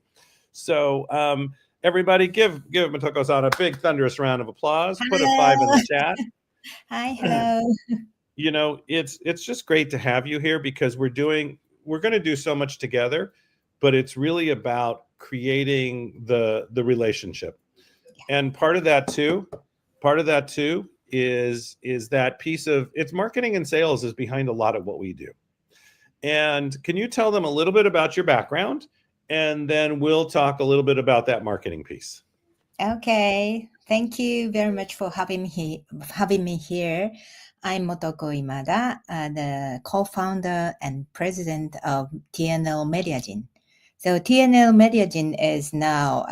So everybody give Motoko-san a big thunderous round of applause. Put a 5 in the chat. Hi, hello. You know, it's just great to have you here because we're going to do so much together, but it's really about creating the relationship. And part of that too is that piece of it's marketing and sales is behind a lot of what we do. And can you tell them a little bit about your background, and then we'll talk a little bit about that marketing piece. Okay, thank you very much for having me here. I'm Motoko Imada, the co-founder and president of TNL Mediagin. So TNL Mediagin is now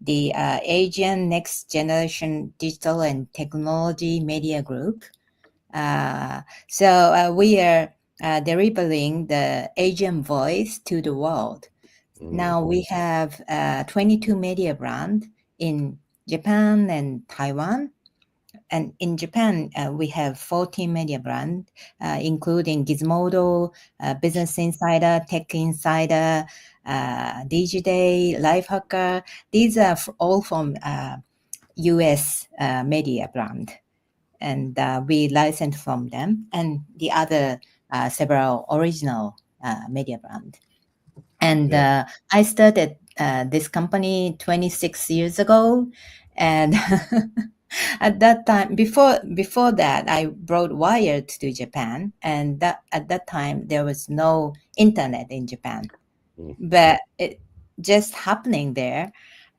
the Asian Next Generation Digital and Technology Media Group. So we are delivering the Asian voice to the world. Now we have 22 media brands in Japan and Taiwan. And in Japan, we have 14 media brands, including Gizmodo, Business Insider, Tech Insider, DigiDay, Lifehacker. These are all from US media brand. And we license from them, and the other several original media brand. And I started this company 26 years ago, and at that time, before that, I brought Wired to Japan, and at that time there was no internet in Japan, but it just happening there.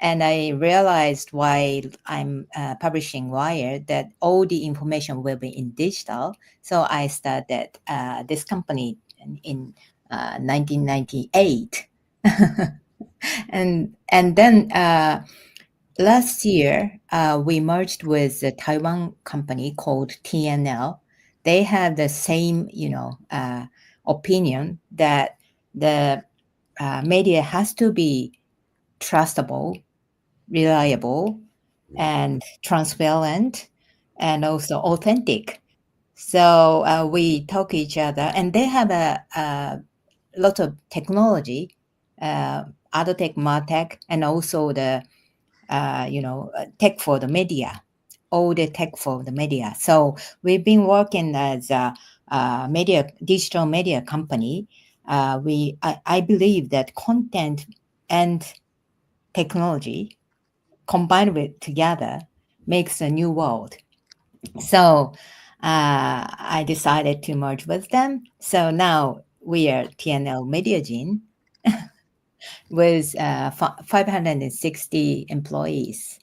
And I realized while I'm publishing Wired that all the information will be in digital. So I started this company in 1998. and then last year, we merged with a Taiwan company called TNL. They have the same, opinion that the media has to be trustable, reliable, and transparent, and also authentic. So we talk each other, and they have a lot of technology, AdTech, MarTech, and also the tech for the media, all the tech for the media. So we've been working as a digital media company. I believe that content and technology combined with together makes a new world. So I decided to merge with them. So now we are TNL Mediagin with 560 employees.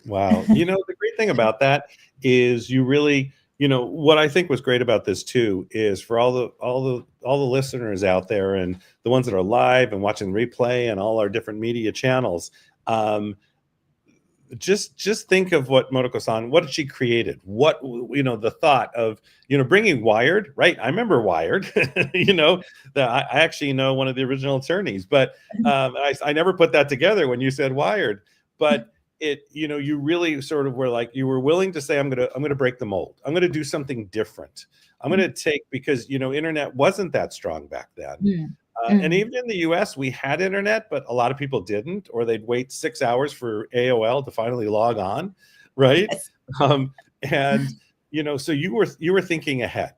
Wow. You know, the great thing about that is you really, what I think was great about this too is for all the listeners out there and the ones that are live and watching replay and all our different media channels, just think of what Motoko-san, what she created, what, the thought of, bringing Wired, right? I remember Wired, that I actually know one of the original attorneys, but I never put that together when you said Wired, but you really sort of were like, you were willing to say, I'm going to break the mold. I'm going to do something different. I'm going to take, because, internet wasn't that strong back then. And even in the US, we had internet, but a lot of people didn't, or they'd wait 6 hours for AOL to finally log on, right? And so you were thinking ahead.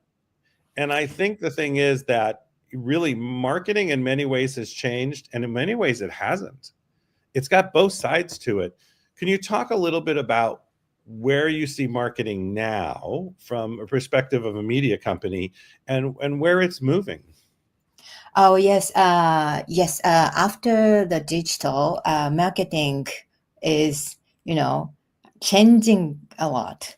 And I think the thing is that really marketing in many ways has changed, and in many ways it hasn't. It's got both sides to it. Can you talk a little bit about where you see marketing now from a perspective of a media company, and where it's moving? Oh, yes. Yes. After the digital, marketing is, changing a lot.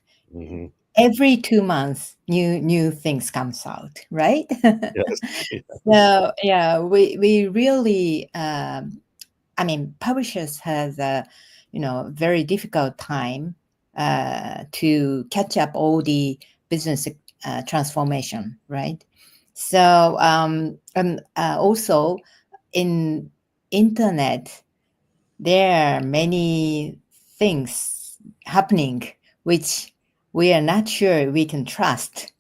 Every 2 months, new things comes out, right? Yes. So yeah, we really, publishers has a, very difficult time to catch up all the business transformation, right? So also in internet, there are many things happening, which we are not sure we can trust.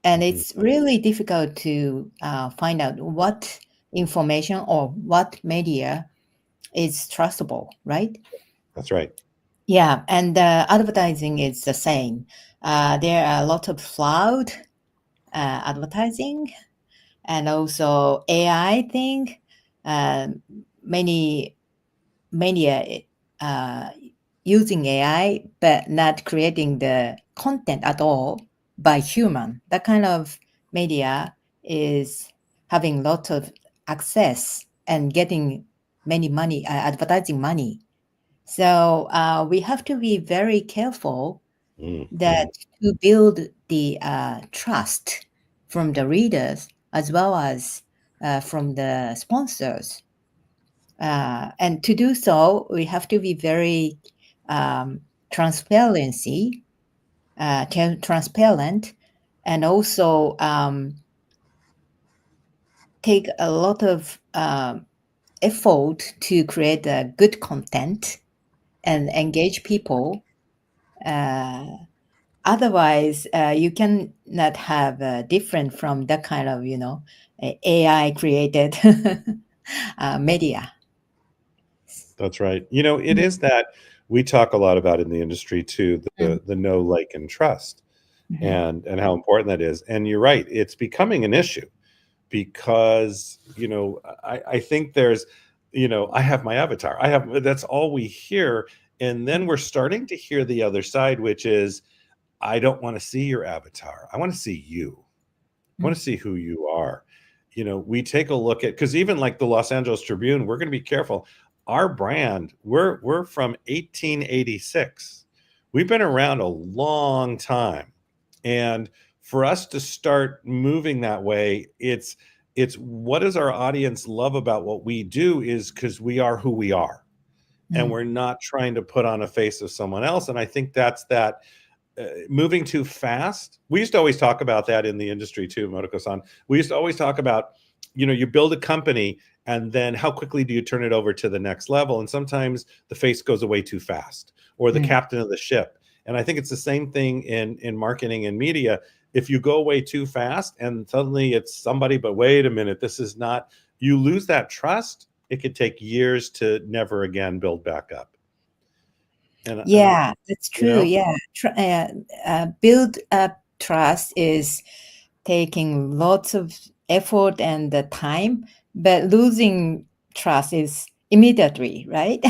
And it's really difficult to find out what information or what media is trustable, right? That's right. Yeah, and advertising is the same. There are a lot of cloud advertising and also AI thing. Many media using AI, but not creating the content at all by human. That kind of media is having lots of access and getting many money, advertising money. So we have to be very careful that to build the trust from the readers as well as from the sponsors. And to do so, we have to be very transparent, and also take a lot of effort to create a good content and engage people. Otherwise, you can not have different from that kind of, AI created media. That's right. You know, it is that we talk a lot about in the industry too, the know, like, and trust, and how important that is. And you're right, it's becoming an issue because, I think there's, I have my avatar. That's all we hear. And then we're starting to hear the other side, which is, I don't want to see your avatar. I want to see you. I want to see who you are. We take a look at, because even like the Los Angeles Tribune, we're going to be careful. Our brand, we're from 1886. We've been around a long time. And for us to start moving that way, it's what does our audience love about what we do is because we are who we are. And we're not trying to put on a face of someone else. And I think that's that. Moving too fast. We used to always talk about that in the industry too, Motoko-san. We used to always talk about, you build a company and then how quickly do you turn it over to the next level? And sometimes the face goes away too fast, or the captain of the ship. And I think it's the same thing in marketing and media. If you go away too fast and suddenly it's somebody, but wait a minute, this is not, you lose that trust. It could take years to never again build back up. And yeah, that's true. Yeah, build up trust is taking lots of effort and the time, but losing trust is immediately, right?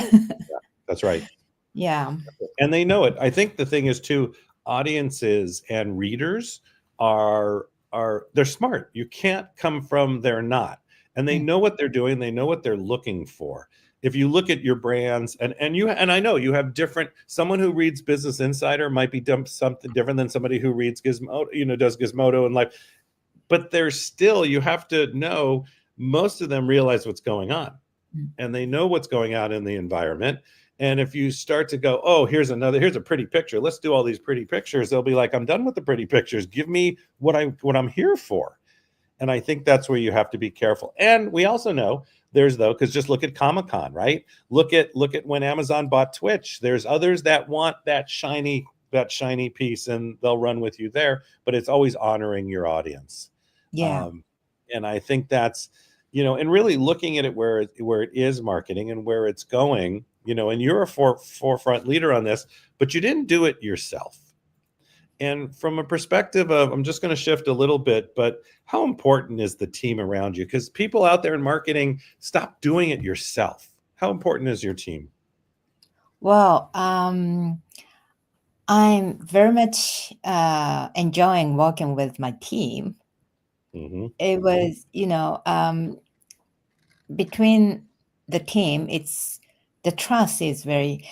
That's right. Yeah. And they know it. I think the thing is too, audiences and readers they're smart. You can't come from they're not. And they know what they're doing. They know what they're looking for. If you look at your brands and I know you have someone who reads Business Insider might be something different than somebody who reads Gizmodo, does Gizmodo and life. But there's still, you have to know, most of them realize what's going on and they know what's going on in the environment. And if you start to go, oh, here's a pretty picture. Let's do all these pretty pictures. They'll be like, I'm done with the pretty pictures. Give me what I'm here for. And I think that's where you have to be careful. And we also know because just look at Comic-Con, right? Look at when Amazon bought Twitch. There's others that want that shiny piece and they'll run with you there, but it's always honoring your audience. Yeah. And I think that's, and really looking at it where it is marketing and where it's going, and you're a forefront leader on this, but you didn't do it yourself. And from a perspective of, I'm just going to shift a little bit, but how important is the team around you? Because people out there in marketing, stop doing it yourself. How important is your team? Well, I'm very much enjoying working with my team. It was, between the team, the trust is very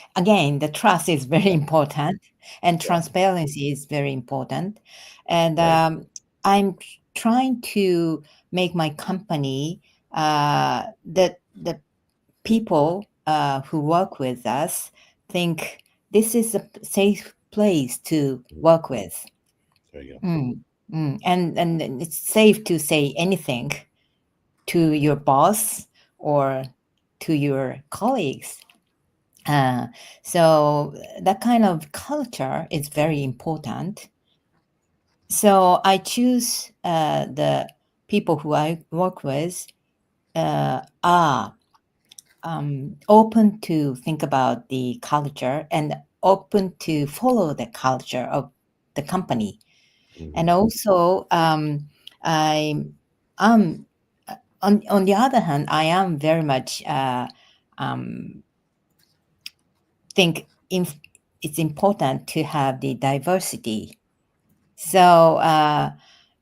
important, and transparency is very important. And I'm trying to make my company that the people who work with us think this is a safe place to work with. There you go. And it's safe to say anything to your boss or to your colleagues. So that kind of culture is very important. So I choose the people who I work with are open to think about the culture and open to follow the culture of the company. And also, I on the other hand, I am very much think it's important to have the diversity. So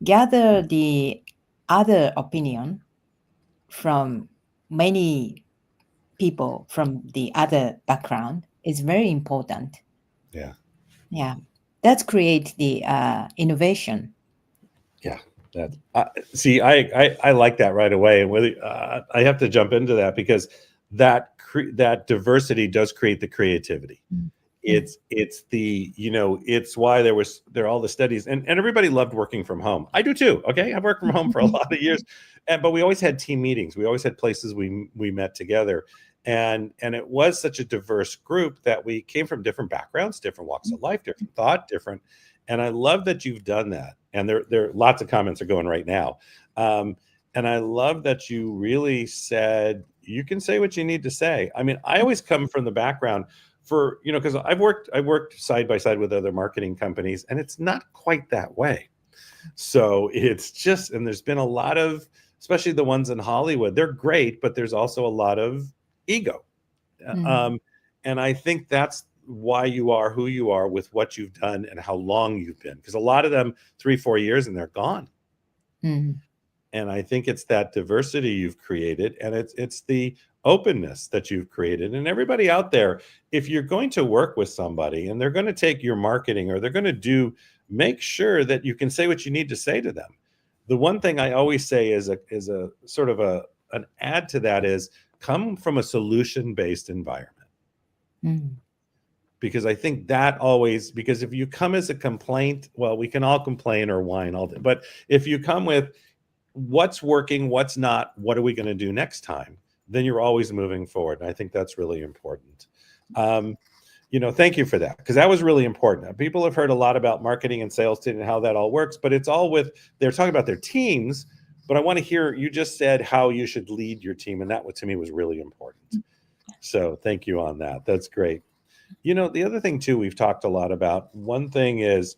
gather the other opinion from many people from the other background is very important. Yeah. Yeah. That's create the innovation. Yeah. That see, I like that right away, and whether I have to jump into that because that that diversity does create the creativity. It's the, you know, it's why there are all the studies, and everybody loved working from home. I do too. Okay, I've worked from home for a lot of years, but we always had team meetings. We always had places we met together, and it was such a diverse group that we came from different backgrounds, different walks of life, different thought, different. And I love that you've done that. And there lots of comments are going right now. And I love that you really said you can say what you need to say. I mean, I always come from the background for, you know, because I've worked side by side with other marketing companies, and it's not quite that way. So it's just, and there's been a lot of, especially the ones in Hollywood, they're great, but there's also a lot of ego. And I think that's why you are who you are with what you've done and how long you've been, because a lot of them 3-4 years and they're gone. And I think it's that diversity you've created, and it's the openness that you've created. And everybody out there, if you're going to work with somebody and they're going to take your marketing or they're going to do, make sure that you can say what you need to say to them. The one thing I always say is a sort of an add to that is come from a solution-based environment. Because I think that always, because if you come as a complaint, well, we can all complain or whine all day, but if you come with what's working, what's not, what are we going to do next time, then you're always moving forward. And I think that's really important. You know, thank you for that, because that was really important. People have heard a lot about marketing and sales and how that all works, but it's all with, they're talking about their teams, but I want to hear, you just said how you should lead your team. And that to me was really important. So thank you on that. That's great. You know, the other thing too, we've talked a lot about, one thing is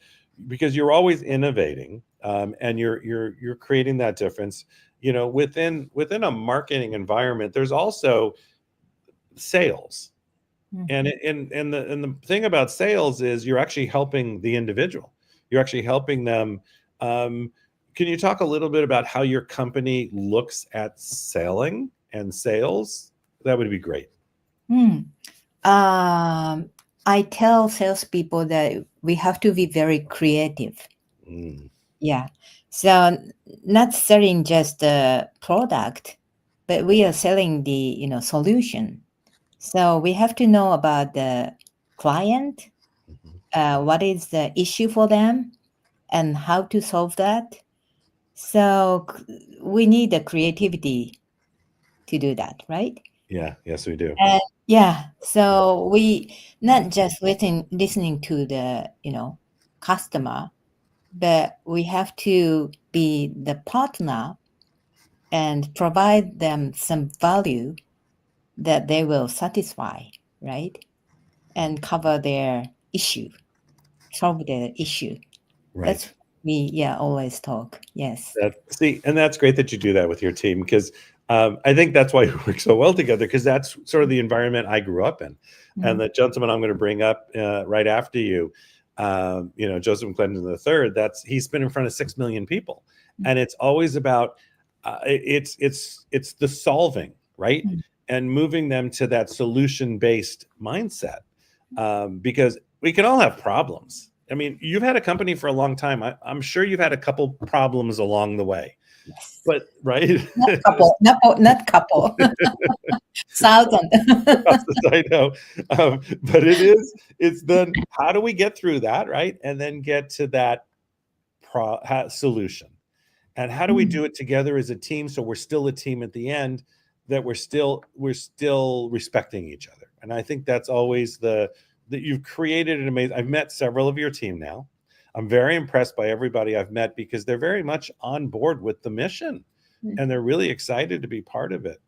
because you're always innovating, and you're creating that difference, you know, within a marketing environment, there's also sales. And the thing about sales is you're actually helping the individual. You're actually helping them. Can you talk a little bit about how your company looks at selling and sales? That would be great. I tell salespeople that we have to be very creative. Yeah. So not selling just the product, but we are selling the, you know, solution. So we have to know about the client, what is the issue for them, and how to solve that. So we need the creativity to do that, right? Yeah. Yes, we do. Yeah. So we not just listening to the, you know, customer, but we have to be the partner and provide them some value that they will satisfy, right? And cover their issue, solve their issue. Right. That's we always talk. Yes. See, and that's great that you do that with your team, because I think that's why we work so well together, because that's sort of the environment I grew up in. And the gentleman I'm going to bring up right after you, you know, Joseph McClendon III, he's been in front of 6 million people, and it's always about it's the solving, right, and moving them to that solution-based mindset, because we can all have problems. I mean, you've had a company for a long time. I'm sure you've had a couple problems along the way. Yes. But right? Not couple, not couple. Thousand. I know. But it's then how do we get through that, right? And then get to that solution. And how do we do it together as a team, so we're still a team at the end, that we're still respecting each other? And I think that's always that you've created an amazing. I've met several of your team now. I'm very impressed by everybody I've met because they're very much on board with the mission and they're really excited to be part of it.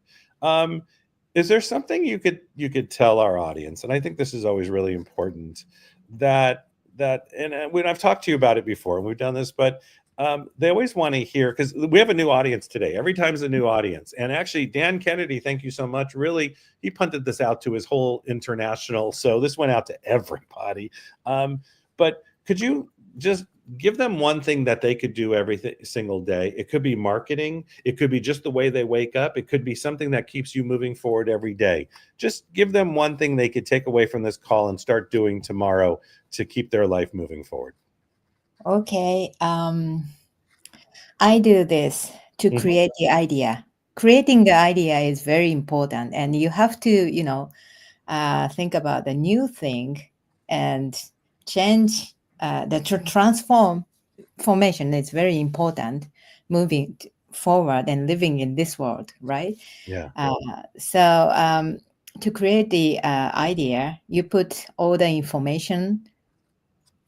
Is there something you could tell our audience? And I think this is always really important and when I've talked to you about it before, and we've done this, but they always want to hear, because we have a new audience today. Every time's a new audience. And actually, Dan Kennedy, thank you so much. Really, he punted this out to his whole international. So this went out to everybody. But could you just give them one thing that they could do every single day? It could be marketing. It could be just the way they wake up. It could be something that keeps you moving forward every day. Just give them one thing they could take away from this call and start doing tomorrow to keep their life moving forward. Okay. I do this to create the idea. Creating the idea is very important, and you have to, think about the new thing and change transformation is very important, moving forward and living in this world, right? Yeah. So to create the idea, you put all the information,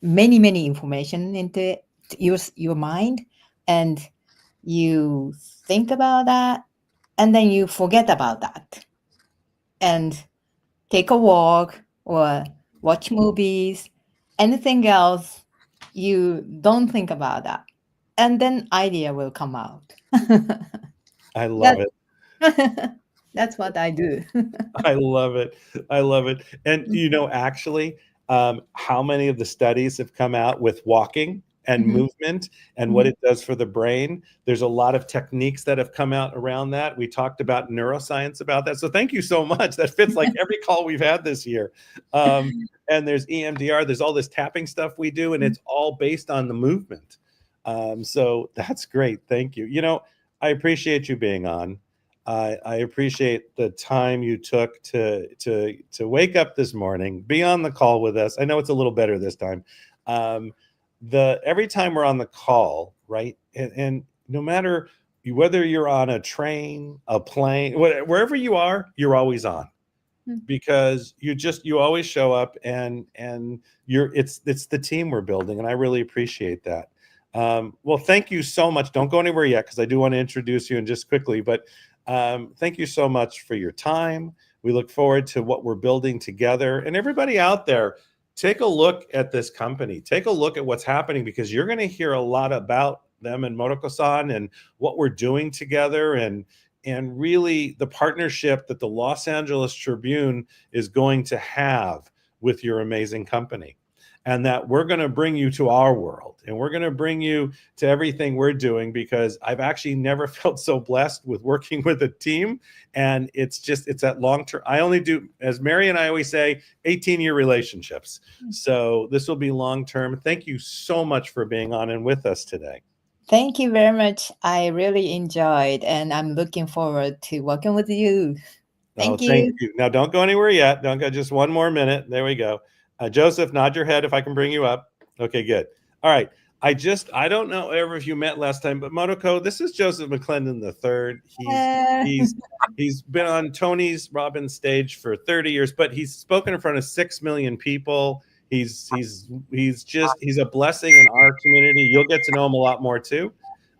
many information into your mind, and you think about that, and then you forget about that and take a walk or watch movies, anything else. You don't think about that, and then idea will come out. I love it. That's what I do. I love it. I love it. And actually, how many of the studies have come out with walking and movement and what it does for the brain? There's a lot of techniques that have come out around that. We talked about neuroscience about that. So thank you so much. That fits like every call we've had this year. And there's EMDR, there's all this tapping stuff we do, and it's all based on the movement. So that's great. Thank you. I appreciate you being on. I appreciate the time you took to wake up this morning, be on the call with us. I know it's a little better this time. Every time we're on the call, right? And no matter whether you're on a train, a plane, wherever you are, you're always on, because you always show up, and it's the team we're building, and I really appreciate that. Well, thank you so much. Don't go anywhere yet, because I do want to introduce you and just quickly, but thank you so much for your time. We look forward to what we're building together. And everybody out there, take a look at this company. Take a look at what's happening, because you're going to hear a lot about them and Motoko-san and what we're doing together, and really the partnership that the Los Angeles Tribune is going to have with your amazing company. And that we're going to bring you to our world, and we're going to bring you to everything we're doing, because I've actually never felt so blessed with working with a team. And it's that long-term. I only do, as Mary and I always say, 18-year relationships. So this will be long-term. Thank you so much for being on and with us today. Thank you very much. I really enjoyed, and I'm looking forward to working with you. Thank you. Thank you. Now, don't go anywhere yet. Don't go, just one more minute. There we go. Joseph, nod your head if I can bring you up. Okay, good. All right. I don't know if you met last time, but Motoko, this is Joseph McClendon III. He's been on Tony Robbins' stage for 30 years, but he's spoken in front of 6 million people. He's a blessing in our community. You'll get to know him a lot more too,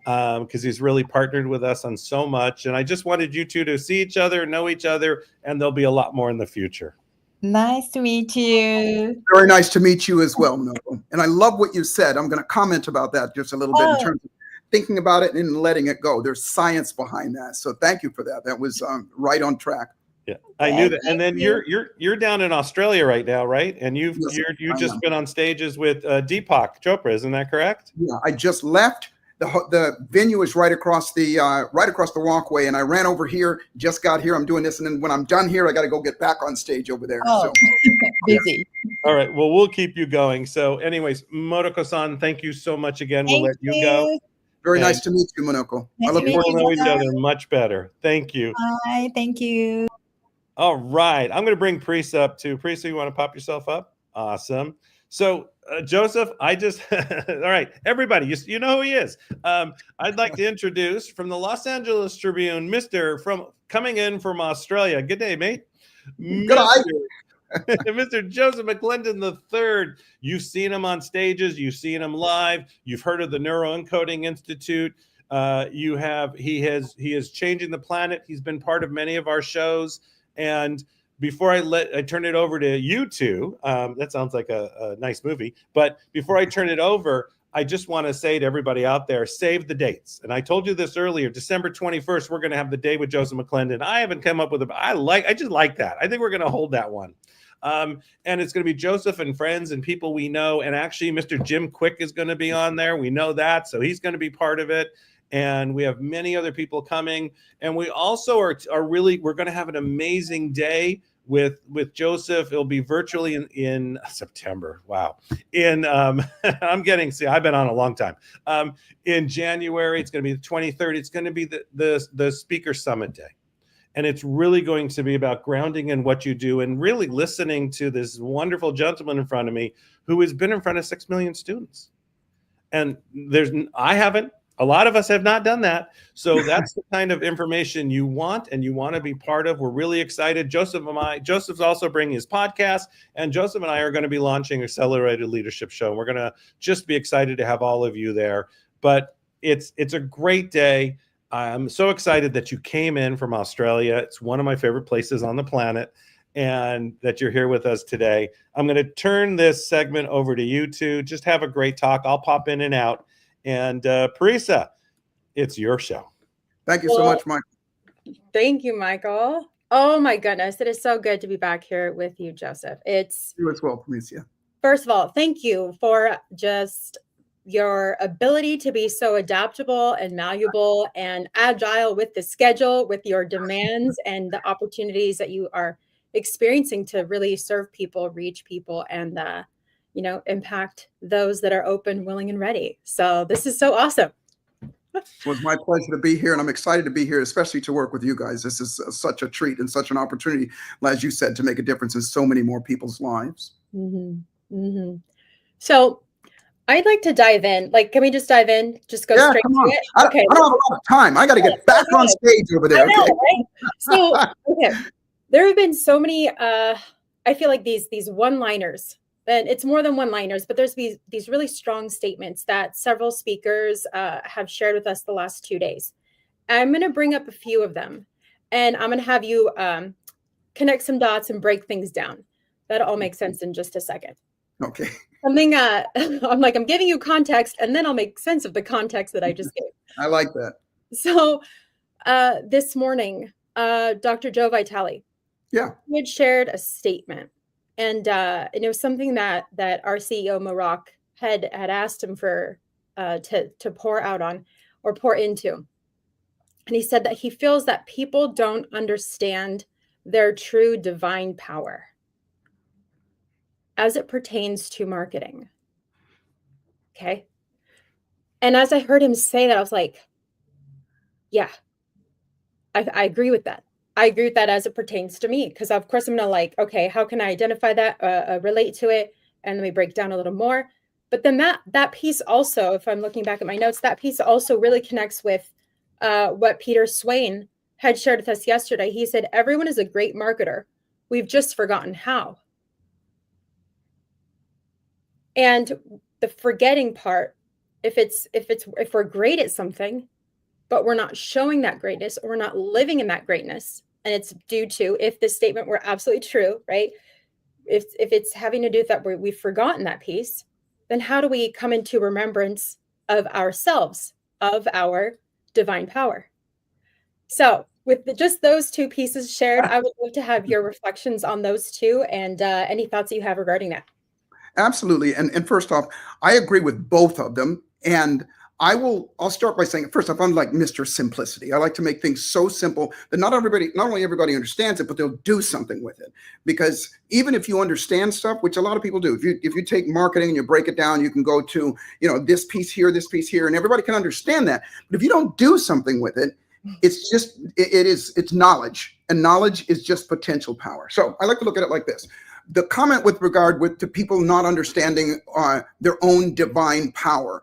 because he's really partnered with us on so much. And I just wanted you two to see each other, know each other, and there'll be a lot more in the future. Nice to meet you. Very nice to meet you as well, Motoko. And I love what you said. I'm going to comment about that just a little bit in terms of thinking about it and letting it go. There's science behind that. So thank you for that. That was right on track. Yeah, I knew that. And then you're down in Australia right now, right? And you've just been on stages with Deepak Chopra, isn't that correct? Yeah, I just left. The venue is right across the walkway, and I ran over here. Just got here. I'm doing this, and then when I'm done here, I got to go get back on stage over there. Oh, so. Busy. All right. Well, we'll keep you going. So, anyways, Motoko-san, thank you so much again. We'll let you go. Very nice to meet you, Motoko. I look forward to know each other much better. Thank you. Bye. Thank you. All right. I'm going to bring Priest up too. Priest, you want to pop yourself up? Awesome. So, Joseph, all right, everybody, you know who he is. I'd like to introduce from the Los Angeles Tribune, coming in from Australia. Good day, mate. Good eye. Mr. Joseph McClendon III. You've seen him on stages. You've seen him live. You've heard of the Neuroencoding Institute. He is changing the planet. He's been part of many of our shows. And before I turn it over to you two, that sounds like a nice movie. But before I turn it over, I just want to say to everybody out there, save the dates. And I told you this earlier, December 21st, we're going to have the day with Joseph McClendon. I haven't come up with I just like that. I think we're going to hold that one. And it's going to be Joseph and friends and people we know. And actually, Mr. Jim Quick is going to be on there. We know that. So he's going to be part of it. And we have many other people coming. And we also are we're going to have an amazing day with Joseph. It'll be virtually in September. Wow. I've been on a long time. In January, it's going to be the 23rd. It's going to be the Speaker Summit Day. And it's really going to be about grounding in what you do and really listening to this wonderful gentleman in front of me who has been in front of 6 million students. And a lot of us have not done that. So that's the kind of information you want and you want to be part of. We're really excited. Joseph's also bringing his podcast, and Joseph and I are going to be launching Accelerated Leadership Show. We're going to just be excited to have all of you there. But it's a great day. I'm so excited that you came in from Australia. It's one of my favorite places on the planet, and that you're here with us today. I'm going to turn this segment over to you two. Just have a great talk. I'll pop in and out. And Parisa, it's your show. Thank you so much, Mike. Thank you, Michael. Oh my goodness. It is so good to be back here with you, Joseph. It's you as well, Parisa. First of all, thank you for just your ability to be so adaptable and malleable and agile with the schedule, with your demands and the opportunities that you are experiencing to really serve people, reach people, and impact those that are open, willing, and ready. So this is so awesome. It was my pleasure to be here, and I'm excited to be here, especially to work with you guys. This is such a treat and such an opportunity, as you said, to make a difference in so many more people's lives. Mm-hmm. Mm-hmm. So I'd like to dive in. Can we just dive in? Just go straight to it? Okay. I don't have a lot of time. I got to get back on stage over there. I know, right? So, okay. There have been so many, I feel like these one-liners, and it's more than one-liners, but there's these really strong statements that several speakers have shared with us the last 2 days. I'm going to bring up a few of them, and I'm going to have you connect some dots and break things down. That'll all make sense in just a second. Okay. Something I'm giving you context, and then I'll make sense of the context that I just gave. I like that. So this morning, Dr. Joe Vitale, he had shared a statement, and it was something that our CEO Maroc had asked him for to pour out on or pour into. And he said that he feels that people don't understand their true divine power as it pertains to marketing. Okay. And as I heard him say that, I was like, yeah, I agree with that. I agree with that as it pertains to me. Because of course I'm going to okay, how can I identify that, relate to it? And let me break down a little more. But then that piece also, if I'm looking back at my notes, that piece also really connects with what Peter Swain had shared with us yesterday. He said, everyone is a great marketer. We've just forgotten how. And the forgetting part, if we're great at something, but we're not showing that greatness, or we're not living in that greatness, and it's due to, if this statement were absolutely true, right? If it's having to do with that, we've forgotten that piece, then how do we come into remembrance of ourselves, of our divine power? So with just those two pieces shared, I would love to have your reflections on those two, and any thoughts that you have regarding that. Absolutely. And first off, I agree with both of them. And I'll start by saying, first off, I'm like Mr. Simplicity. I like to make things so simple that not only everybody understands it, but they'll do something with it. Because even if you understand stuff, which a lot of people do, if you take marketing and you break it down, you can go to, this piece here, and everybody can understand that. But if you don't do something with it, it's knowledge, and knowledge is just potential power. So I like to look at it like this. The comment with regard to people not understanding their own divine power.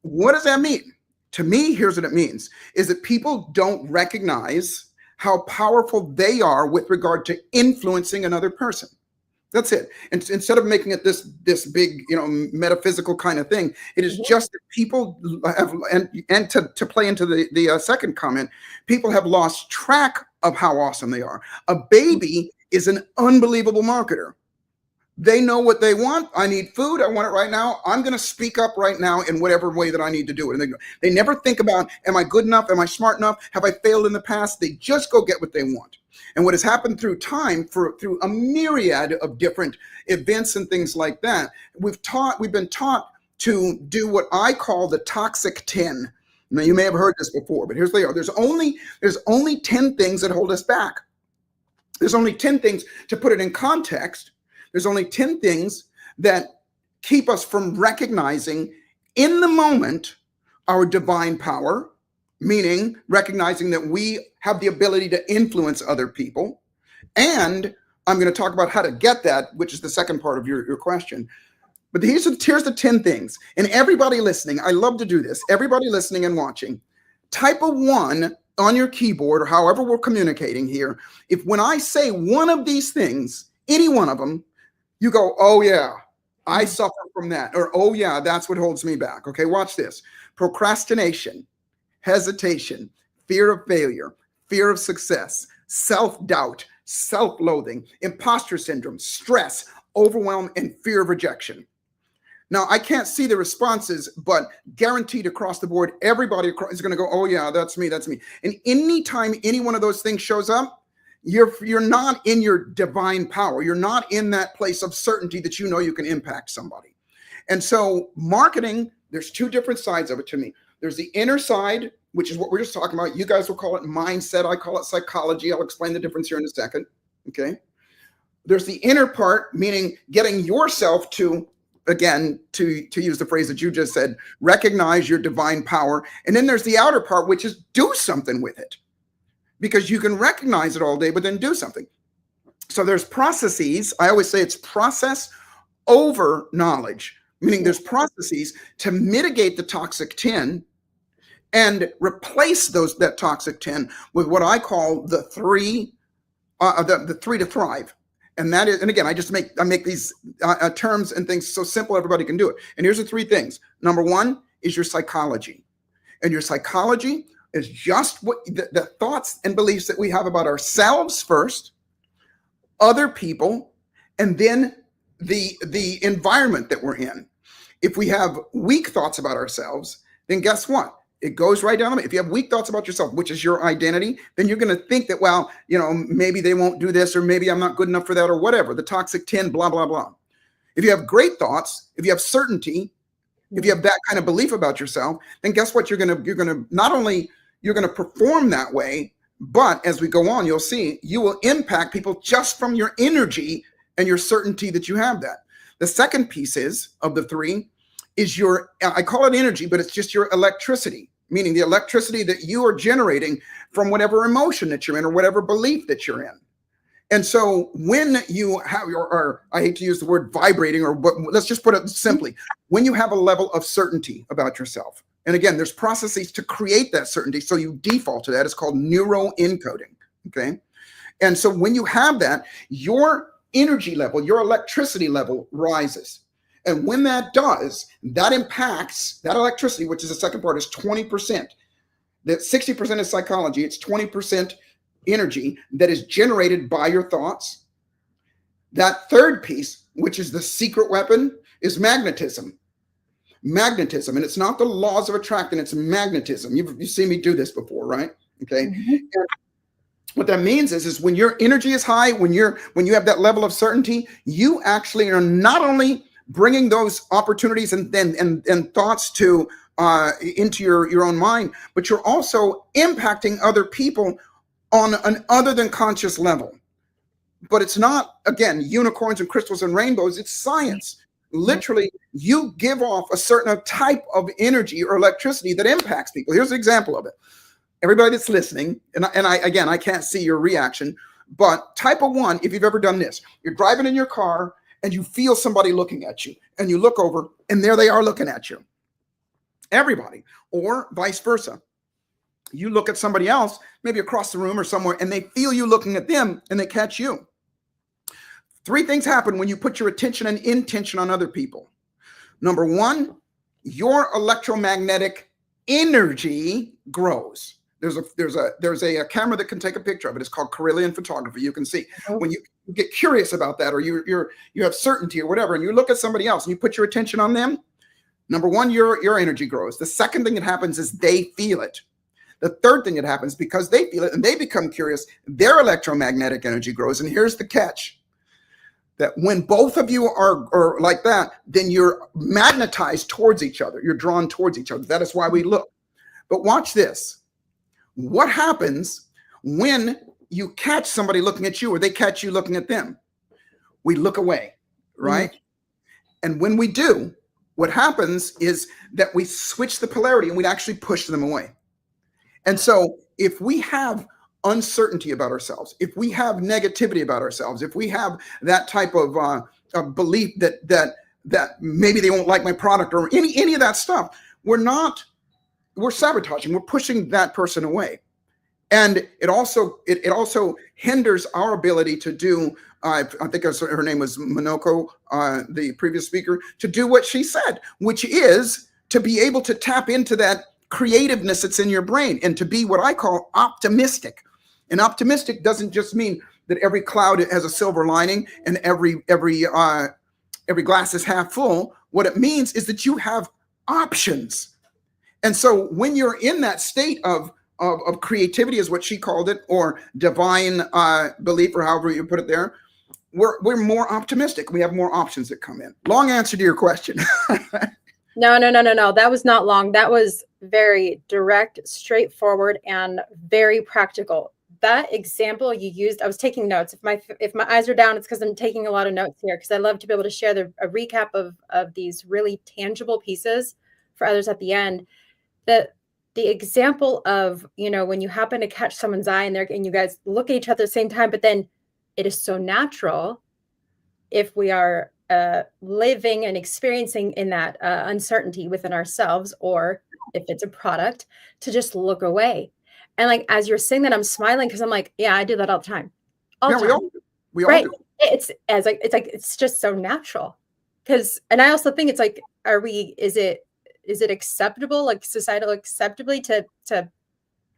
What does that mean? To me, here's what it means, is that people don't recognize how powerful they are with regard to influencing another person. That's it. And instead of making it this big, metaphysical kind of thing, it is just that people have, and to play into the second comment, people have lost track of how awesome they are. A baby is an unbelievable marketer. They know what they want. I need food. I want it right now. I'm going to speak up right now in whatever way that I need to do it. And they never think about, am I good enough? Am I smart enough? Have I failed in the past? They just go get what they want. And what has happened through time, through a myriad of different events and things like that, we've been taught to do what I call the toxic 10. Now, you may have heard this before, but here's what they are. There's only 10 things that hold us back. There's only 10 things, to put it in context, there's only 10 things that keep us from recognizing in the moment our divine power, meaning recognizing that we have the ability to influence other people. And I'm going to talk about how to get that, which is the second part of your question. But here's the 10 things. And everybody listening, I love to do this. Everybody listening and watching, type a 1 on your keyboard or however we're communicating here. If when I say one of these things, any one of them, you go, oh yeah, I suffer from that. Or, oh yeah, that's what holds me back. Okay, watch this. Procrastination, hesitation, fear of failure, fear of success, self-doubt, self-loathing, imposter syndrome, stress, overwhelm, and fear of rejection. Now, I can't see the responses, but guaranteed across the board, everybody is going to go, oh yeah, that's me, that's me. And anytime any one of those things shows up, you're not in your divine power. You're not in that place of certainty that you know you can impact somebody. And so marketing, there's two different sides of it to me. There's the inner side, which is what we're just talking about. You guys will call it mindset. I call it psychology. I'll explain the difference here in a second. Okay. There's the inner part, meaning getting yourself to, again, to use the phrase that you just said, recognize your divine power. And then there's the outer part, which is do something with it. Because you can recognize it all day, but then do something. So there's processes. I always say it's process over knowledge, meaning there's processes to mitigate the toxic 10 and replace that toxic 10 with what I call the 3 to thrive. And that is, and again, I make these terms and things so simple everybody can do it. And here's the 3 things. Number 1 is your psychology. And your psychology is just what the thoughts and beliefs that we have about ourselves first, other people, and then the environment that we're in. If we have weak thoughts about ourselves, then guess what? It goes right down. If you have weak thoughts about yourself, which is your identity, then you're going to think that, well, maybe they won't do this, or maybe I'm not good enough for that, or whatever. The toxic 10, blah, blah, blah. If you have great thoughts, if you have certainty, if you have that kind of belief about yourself, then guess what? You're going to not only you're going to perform that way, but as we go on, you'll see you will impact people just from your energy and your certainty that you have that. The second piece of the 3 is I call it energy, but it's just your electricity, meaning the electricity that you are generating from whatever emotion that you're in or whatever belief that you're in. And so when you have or I hate to use the word vibrating, but let's just put it simply, when you have a level of certainty about yourself, and again, there's processes to create that certainty. So you default to that. It's called neuroencoding. Okay. And so when you have that, your energy level, your electricity level rises. And when that does, that impacts that electricity, which is the second part, is 20%. That 60% is psychology. It's 20% energy that is generated by your thoughts. That third piece, which is the secret weapon, is magnetism. Magnetism, and it's not the laws of attraction, it's magnetism. You've seen me do this before, right? Okay. And what that means is when your energy is high, when you have that level of certainty, you actually are not only bringing those opportunities and thoughts to into your own mind, but you're also impacting other people on an other than conscious level. But it's not, again, unicorns and crystals and rainbows, it's science. Literally, you give off a certain type of energy or electricity that impacts people. Here's an example of it. Everybody that's listening, and I can't see your reaction, but type of 1, if you've ever done this, you're driving in your car and you feel somebody looking at you, and you look over and there they are looking at you. Everybody, or vice versa. you look at somebody else, maybe across the room or somewhere, and they feel you looking at them and they catch you. 3 things happen when you put your attention and intention on other people. Number 1, your electromagnetic energy grows. There's a camera that can take a picture of it. It's called Carillion photography. You can see when you get curious about that, or you have certainty or whatever, and you look at somebody else and you put your attention on them. Number 1, your energy grows. The second thing that happens is they feel it. The third thing that happens, because they feel it and they become curious, their electromagnetic energy grows. And here's the catch: that when both of you are like that, then you're magnetized towards each other. You're drawn towards each other. That is why we look. But watch this. What happens when you catch somebody looking at you or they catch you looking at them? We look away, right? And when we do, what happens is that we switch the polarity and we actually push them away. And so if we have uncertainty about ourselves, if we have negativity about ourselves, if we have that type of belief that maybe they won't like my product or any of that stuff, we're sabotaging, we're pushing that person away. And it also hinders our ability to do, I think her name was Minoko, the previous speaker, to do what she said, which is to be able to tap into that creativeness that's in your brain and to be what I call optimistic. And optimistic doesn't just mean that every cloud has a silver lining and every glass is half full. What it means is that you have options. And so when you're in that state of creativity, is what she called it, or divine belief, or however you put it there, we're more optimistic. We have more options that come in. Long answer to your question. No. That was not long. That was very direct, straightforward, and very practical. That example you used, I was taking notes. If my eyes are down, it's because I'm taking a lot of notes here, because I love to be able to share a recap of these really tangible pieces for others at the end. The example of, when you happen to catch someone's eye and you guys look at each other at the same time, but then it is so natural if we are living and experiencing in that uncertainty within ourselves, or if it's a product, to just look away. And like, as you're saying that, I'm smiling because I'm like, yeah, I do that all the time. All the time. We all do. It's just so natural. And I also think it's like, is it acceptable, like societal acceptably to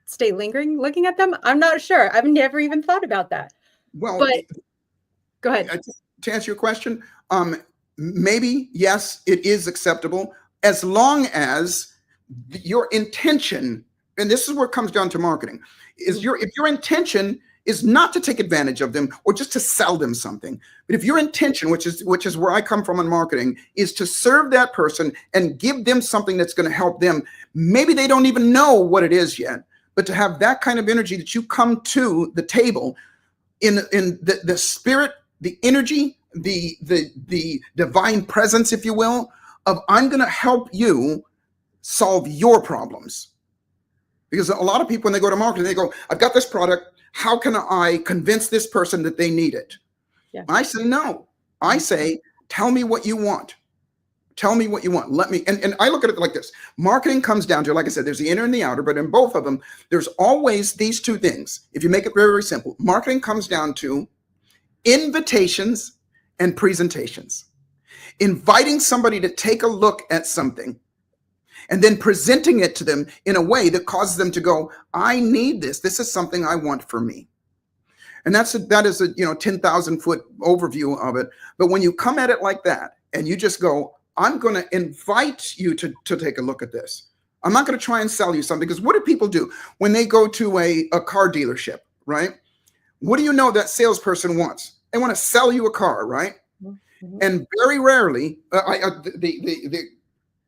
stay lingering looking at them? I'm not sure. I've never even thought about that. Well, but go ahead. To answer your question, maybe, yes, it is acceptable as long as your intention, and this is where it comes down to marketing, is if your intention is not to take advantage of them or just to sell them something, but if your intention, which is where I come from in marketing, is to serve that person and give them something that's going to help them, maybe they don't even know what it is yet, but to have that kind of energy that you come to the table in the spirit, the energy, the divine presence, if you will, of I'm going to help you solve your problems. Because a lot of people, when they go to marketing, they go, I've got this product. How can I convince this person that they need it? Yeah. I say, no. I say, tell me what you want. Tell me what you want. Let me, and I look at it like this. Marketing comes down to, like I said, there's the inner and the outer, but in both of them, there's always these 2 things. If you make it very, very simple, marketing comes down to invitations and presentations. Inviting somebody to take a look at something and then presenting it to them in a way that causes them to go, I need this. This is something I want for me. And that is a 10,000 foot overview of it. But when you come at it like that and you just go, I'm going to invite you to take a look at this. I'm not going to try and sell you something, because what do people do when they go to a car dealership, right? What do you know that salesperson wants? They want to sell you a car, right? Mm-hmm. And very rarely,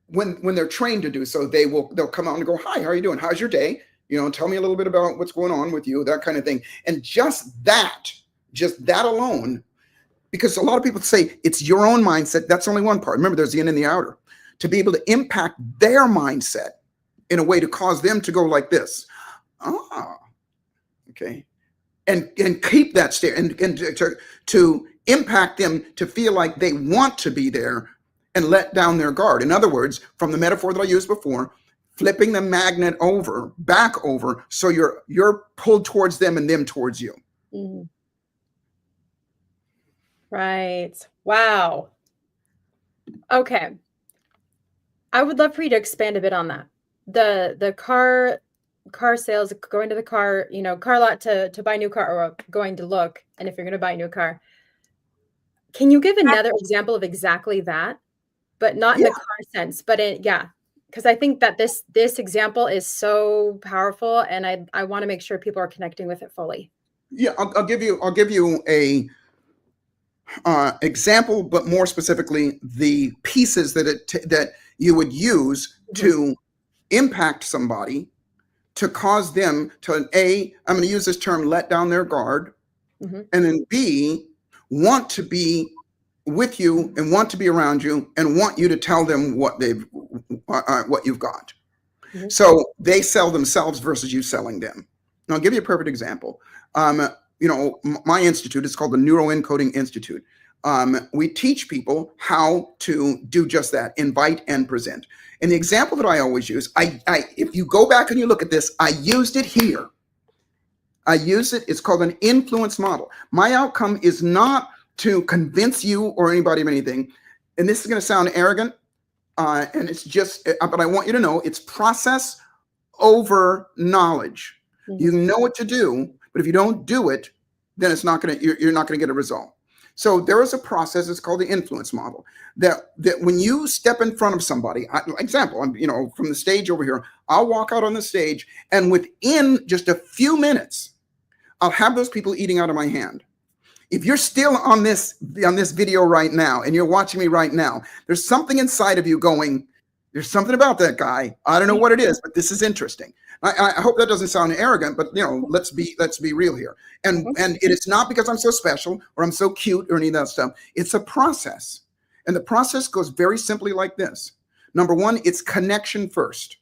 when they're trained to do so, they'll come out and go, hi, how are you doing? How's your day? Tell me a little bit about what's going on with you, that kind of thing. And just that alone, because a lot of people say it's your own mindset. That's only one part. Remember, there's the inner and the outer. To be able to impact their mindset in a way to cause them to go like this. Okay. And keep that stare and to impact them to feel like they want to be there and let down their guard. In other words, from the metaphor that I used before, flipping the magnet back over, so you're pulled towards them and them towards you. Mhm. Right. Wow. Okay. I would love for you to expand a bit on that. The car sales, going to the car, car lot to buy a new car, or going to look, and if you're going to buy a new car. Can you give another example of exactly that? But not in the car sense, but because I think that this example is so powerful, and I want to make sure people are connecting with it fully. Yeah, I'll give you a example, but more specifically, the pieces that you would use to impact somebody, to cause them to I'm going to use this term, let down their guard, and then B, want to be with you and want to be around you and want you to tell them what you've got. So they sell themselves versus you selling them. And I'll give you a perfect example. My institute is called the Neuroencoding Institute. We teach people how to do just that, invite and present. And the example that I always use, if you go back and you look at this, I used it here. I use it. It's called an influence model. My outcome is not to convince you or anybody of anything. And this is going to sound arrogant, and it's just, but I want you to know it's process over knowledge. You know what to do, but if you don't do it, then it's not going to, you're not going to get a result. So there is a process. It's called the influence model. That when you step in front of somebody, example, from the stage over here, I'll walk out on the stage, and within just a few minutes, I'll have those people eating out of my hand. If you're still on this video right now and you're watching me right now, there's something inside of you going, there's something about that guy. I don't know what it is, but this is interesting. I hope that doesn't sound arrogant, but let's be real here. And it is not because I'm so special or I'm so cute or any of that stuff. It's a process. And the process goes very simply like this. Number one, it's connection first.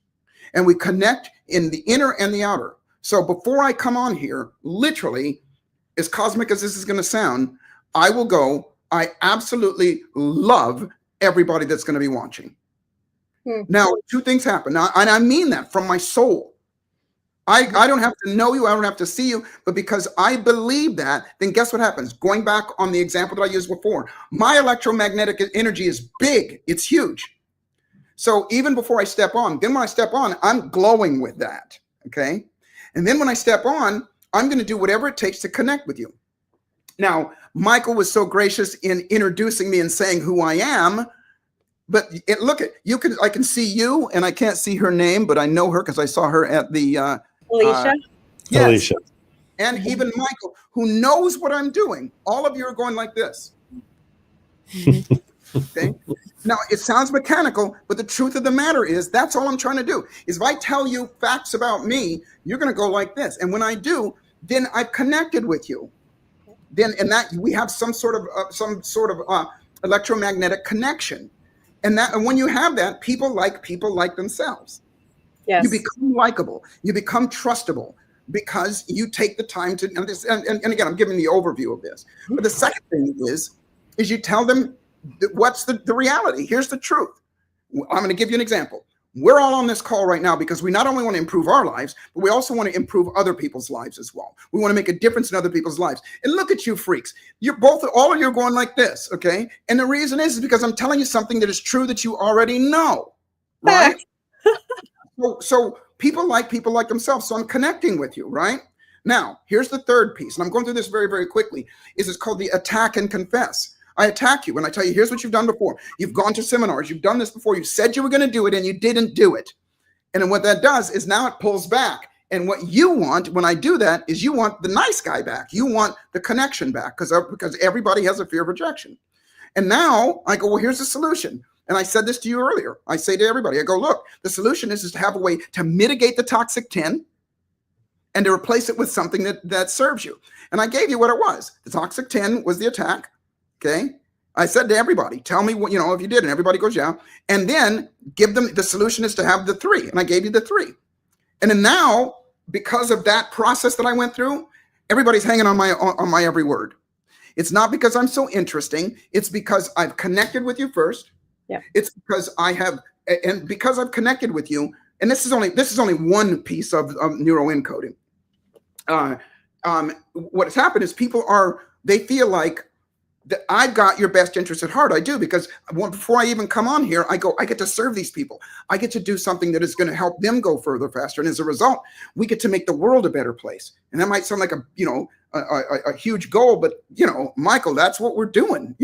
And we connect in the inner and the outer. So before I come on here, literally, as cosmic as this is going to sound, I will go, I absolutely love everybody that's going to be watching. Now, two things happen. Now, and I mean that from my soul. I don't have to know you. I don't have to see you. But because I believe that, then guess what happens? Going back on the example that I used before, my electromagnetic energy is big. It's huge. So even before I step on, then when I step on, I'm glowing with that. Okay. And then when I step on, I'm going to do whatever it takes to connect with you. Now, Michael was so gracious in introducing me and saying who I am. But look, I can see you, and I can't see her name, but I know her because I saw her at the Alicia. Yes. Alicia. And even Michael, who knows what I'm doing. All of you are going like this. Okay. Now it sounds mechanical, but the truth of the matter is that's all I'm trying to do. Is if I tell you facts about me, you're going to go like this. And when I do, then I've connected with you. Then that we have some sort of electromagnetic connection. And when you have that, people like themselves. Yes. You become likable. You become trustable because you take the time to. And again, I'm giving the overview of this. But the second thing is you tell them what's the reality. Here's the truth. I'm going to give you an example. We're all on this call right now because we not only want to improve our lives, but we also want to improve other people's lives as well. We want to make a difference in other people's lives. And look at you freaks. All of you are going like this, okay? And the reason is because I'm telling you something that is true that you already know, right? So people like themselves. So I'm connecting with you, right? Now, here's the third piece. And I'm going through this very, very quickly. It's called the attack and confess. I attack you and I tell you, here's what you've done before. You've gone to seminars. You've done this before. You said you were going to do it and you didn't do it. And then what that does is now it pulls back. And what you want when I do that is you want the nice guy back. You want the connection back because everybody has a fear of rejection. And now I go, well, here's the solution. And I said this to you earlier. I say to everybody, I go, look, the solution is to have a way to mitigate the toxic 10 and to replace it with something that serves you. And I gave you what it was. The toxic 10 was the attack. Okay. I said to everybody, tell me what, if you did, and everybody goes, yeah. And then give them, the solution is to have the 3. And I gave you the 3. And then now, because of that process that I went through, everybody's hanging on my every word. It's not because I'm so interesting. It's because I've connected with you first. Yeah. It's because because I've connected with you, and this is only one piece of neuroencoding. What has happened is they feel like that I've got your best interest at heart. I do, because before I even come on here, I get to serve these people. I get to do something that is going to help them go further faster. And as a result, we get to make the world a better place. And that might sound like a huge goal, but Michael, that's what we're doing.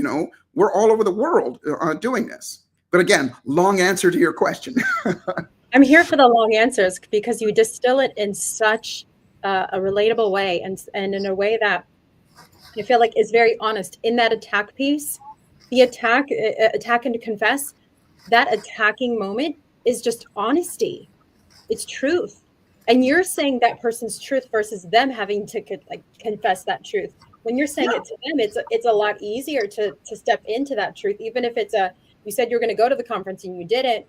We're all over the world doing this. But again, long answer to your question. I'm here for the long answers because you distill it in such a relatable way and in a way that I feel like is very honest. In that attack piece, the attack and to confess, that attacking moment is just honesty. It's truth. And you're saying that person's truth versus them having to confess that truth. When you're saying it to them, it's a lot easier to step into that truth, even if you said you're going to go to the conference and you didn't.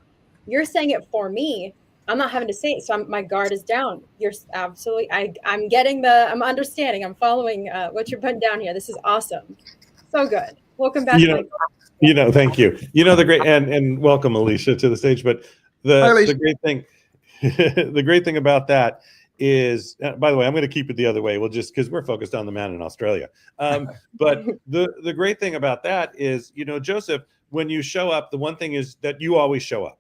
You're saying it for me. I'm not having to say it, so my guard is down. You're absolutely. I'm understanding. I'm following what you're putting down here. This is awesome. So good. Welcome back. Thank you. The great and welcome Alicia to the stage. But the great thing, the great thing about that is, by the way, I'm going to keep it the other way. We'll just because we're focused on the man in Australia. But the great thing about that is, Joseph, when you show up, the one thing is that you always show up.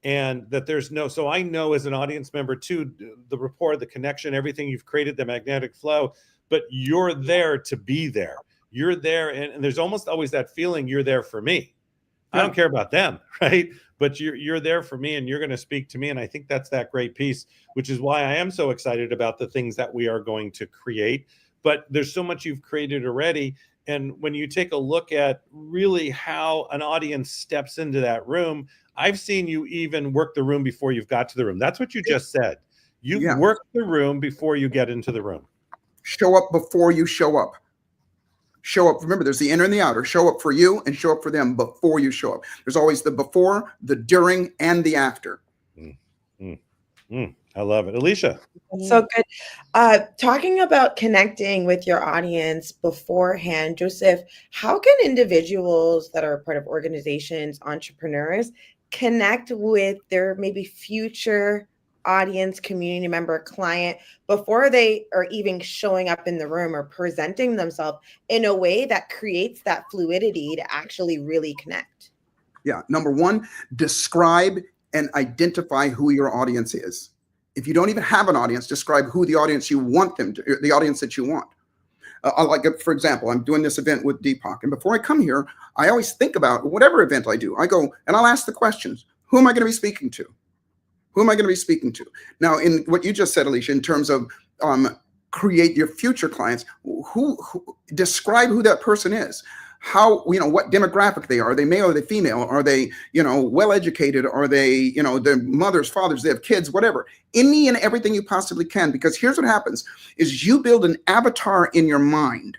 And that so I know as an audience member too, the rapport, the connection, everything you've created, the magnetic flow, but you're there to be there. You're there. And there's almost always that feeling you're there for me. I don't care about them, right? But you're there for me and you're going to speak to me. And I think that's that great piece, which is why I am so excited about the things that we are going to create. But there's so much you've created already. And when you take a look at really how an audience steps into that room, I've seen you even work the room before you've got to the room. That's what you just said. You work the room before you get into the room. Show up before you show up. Show up. Remember, there's the inner and the outer. Show up for you and show up for them before you show up. There's always the before, the during, and the after. I love it. Alicia. That's so good. Talking about connecting with your audience beforehand, Joseph, how can individuals that are part of organizations, entrepreneurs, connect with their maybe future audience, community member, client before they are even showing up in the room or presenting themselves in a way that creates that fluidity to actually really connect? Yeah. Number one, describe and identify who your audience is. If you don't even have an audience, describe who the audience you want them to, the audience that you want. For example, I'm doing this event with Deepak, and before I come here, I always think about whatever event I do. I go and I'll ask the questions: who am I going to be speaking to? Who am I going to be speaking to? Now, in what you just said, Alicia, in terms of create your future clients, who describe who that person is. How, what demographic they are. Are they male? Are they female? Are they, well-educated? Are they, their mothers, fathers, they have kids, whatever. Any and everything you possibly can, because here's what happens is you build an avatar in your mind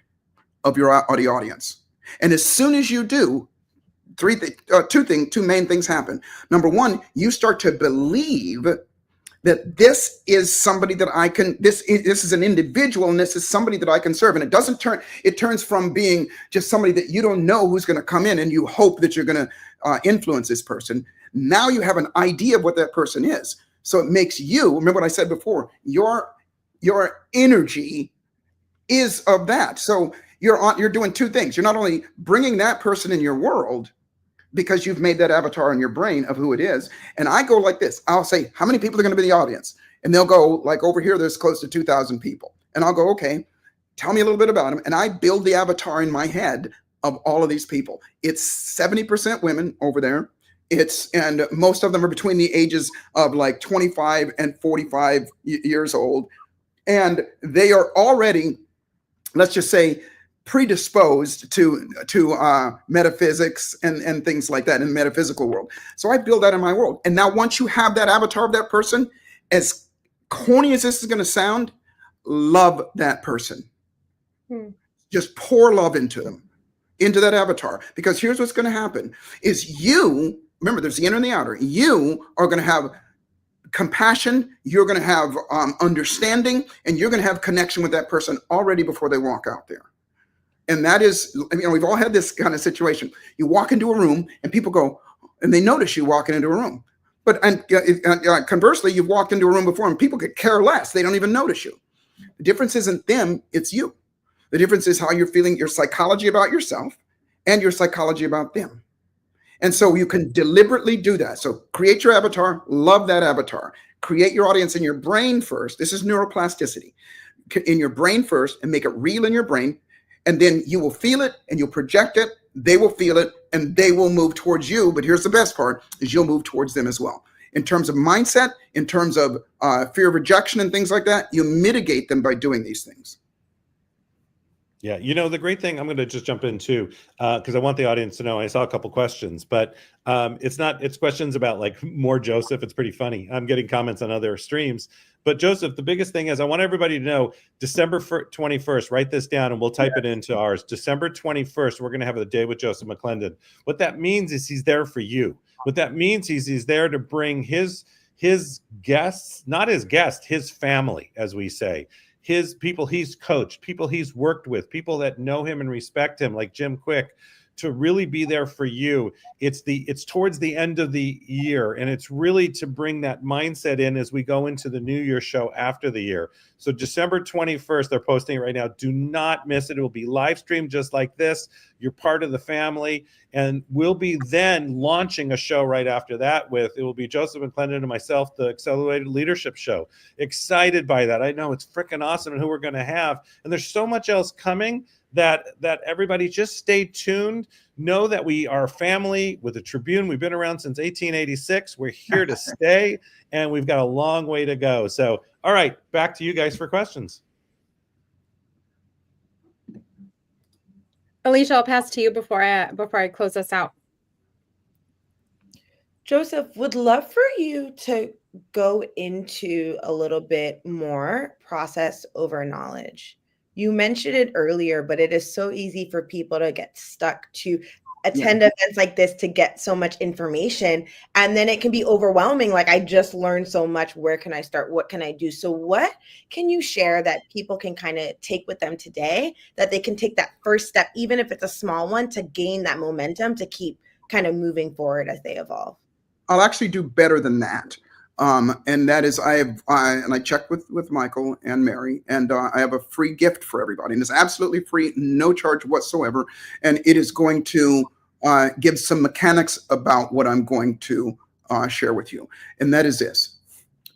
of your audience. And as soon as you do, two main things happen. Number one, you start to believe that this is somebody that I can, this is an individual, and this is somebody that I can serve. And it turns from being just somebody that you don't know who's going to come in and you hope that you're going to influence this person. Now you have an idea of what that person is. So it makes you, remember what I said before, your energy is of that. So you're doing two things. You're not only bringing that person in your world, because you've made that avatar in your brain of who it is. And I go like this. I'll say, how many people are going to be in the audience? And they'll go, like, over here, there's close to 2,000 people. And I'll go, okay, tell me a little bit about them. And I build the avatar in my head of all of these people. It's 70% women over there. And most of them are between the ages of like 25 and 45 years old. And they are already, let's just say, predisposed to metaphysics and things like that in the metaphysical world. So I build that in my world. And now once you have that avatar of that person, as corny as this is going to sound, love that person. Just pour love into them, into that avatar. Because here's what's going to happen is remember, there's the inner and the outer. You are going to have compassion, you're going to have understanding, and you're going to have connection with that person already before they walk out there. And that is, we've all had this kind of situation. You walk into a room and people go, and they notice you walking into a room. But conversely, you've walked into a room before and people could care less. They don't even notice you. The difference isn't them, it's you. The difference is how you're feeling, your psychology about yourself and your psychology about them. And so you can deliberately do that. So create your avatar, love that avatar. Create your audience in your brain first. This is neuroplasticity. In your brain first, and make it real in your brain. And then you will feel it and you'll project it. They will feel it and they will move towards you. But here's the best part, is you'll move towards them as well. In terms of mindset, in terms of fear of rejection and things like that, you mitigate them by doing these things. Yeah, you know, the great thing, I'm going to just jump in too, because I want the audience to know, I saw a couple questions, but it's questions about like more Joseph. It's pretty funny. I'm getting comments on other streams. But Joseph, the biggest thing is I want everybody to know December 21st, write this down and we'll type it into ours. December 21st, we're going to have a day with Joseph McClendon. What that means is he's there for you. What that means is he's there to bring his guests, not his guest, his family, as we say. His people he's coached, people he's worked with, people that know him and respect him, like Jim Quick, to really be there for you. It's towards the end of the year, and it's really to bring that mindset in as we go into the New Year show after the year. So December 21st, they're posting it right now. Do not miss it. It will be live streamed just like this. You're part of the family, and we'll be then launching a show right after that it will be Joseph McClendon and myself, the Accelerated Leadership Show. Excited by that. I know it's freaking awesome and who we're going to have. And there's so much else coming that everybody just stay tuned. Know that we are a family with the Tribune. We've been around since 1886. We're here to stay, and we've got a long way to go. So, all right, back to you guys for questions. Alicia, I'll pass to you before I close us out. Joseph, would love for you to go into a little bit more process over knowledge. You mentioned it earlier, but it is so easy for people to get stuck to attend events like this to get so much information. And then it can be overwhelming. Like, I just learned so much. Where can I start? What can I do? So what can you share that people can kind of take with them today, that they can take that first step, even if it's a small one, to gain that momentum to keep kind of moving forward as they evolve? I'll actually do better than that. And that is, I checked with Michael and Mary, and I have a free gift for everybody, and it's absolutely free, no charge whatsoever. And it is going to give some mechanics about what I'm going to share with you. And that is this.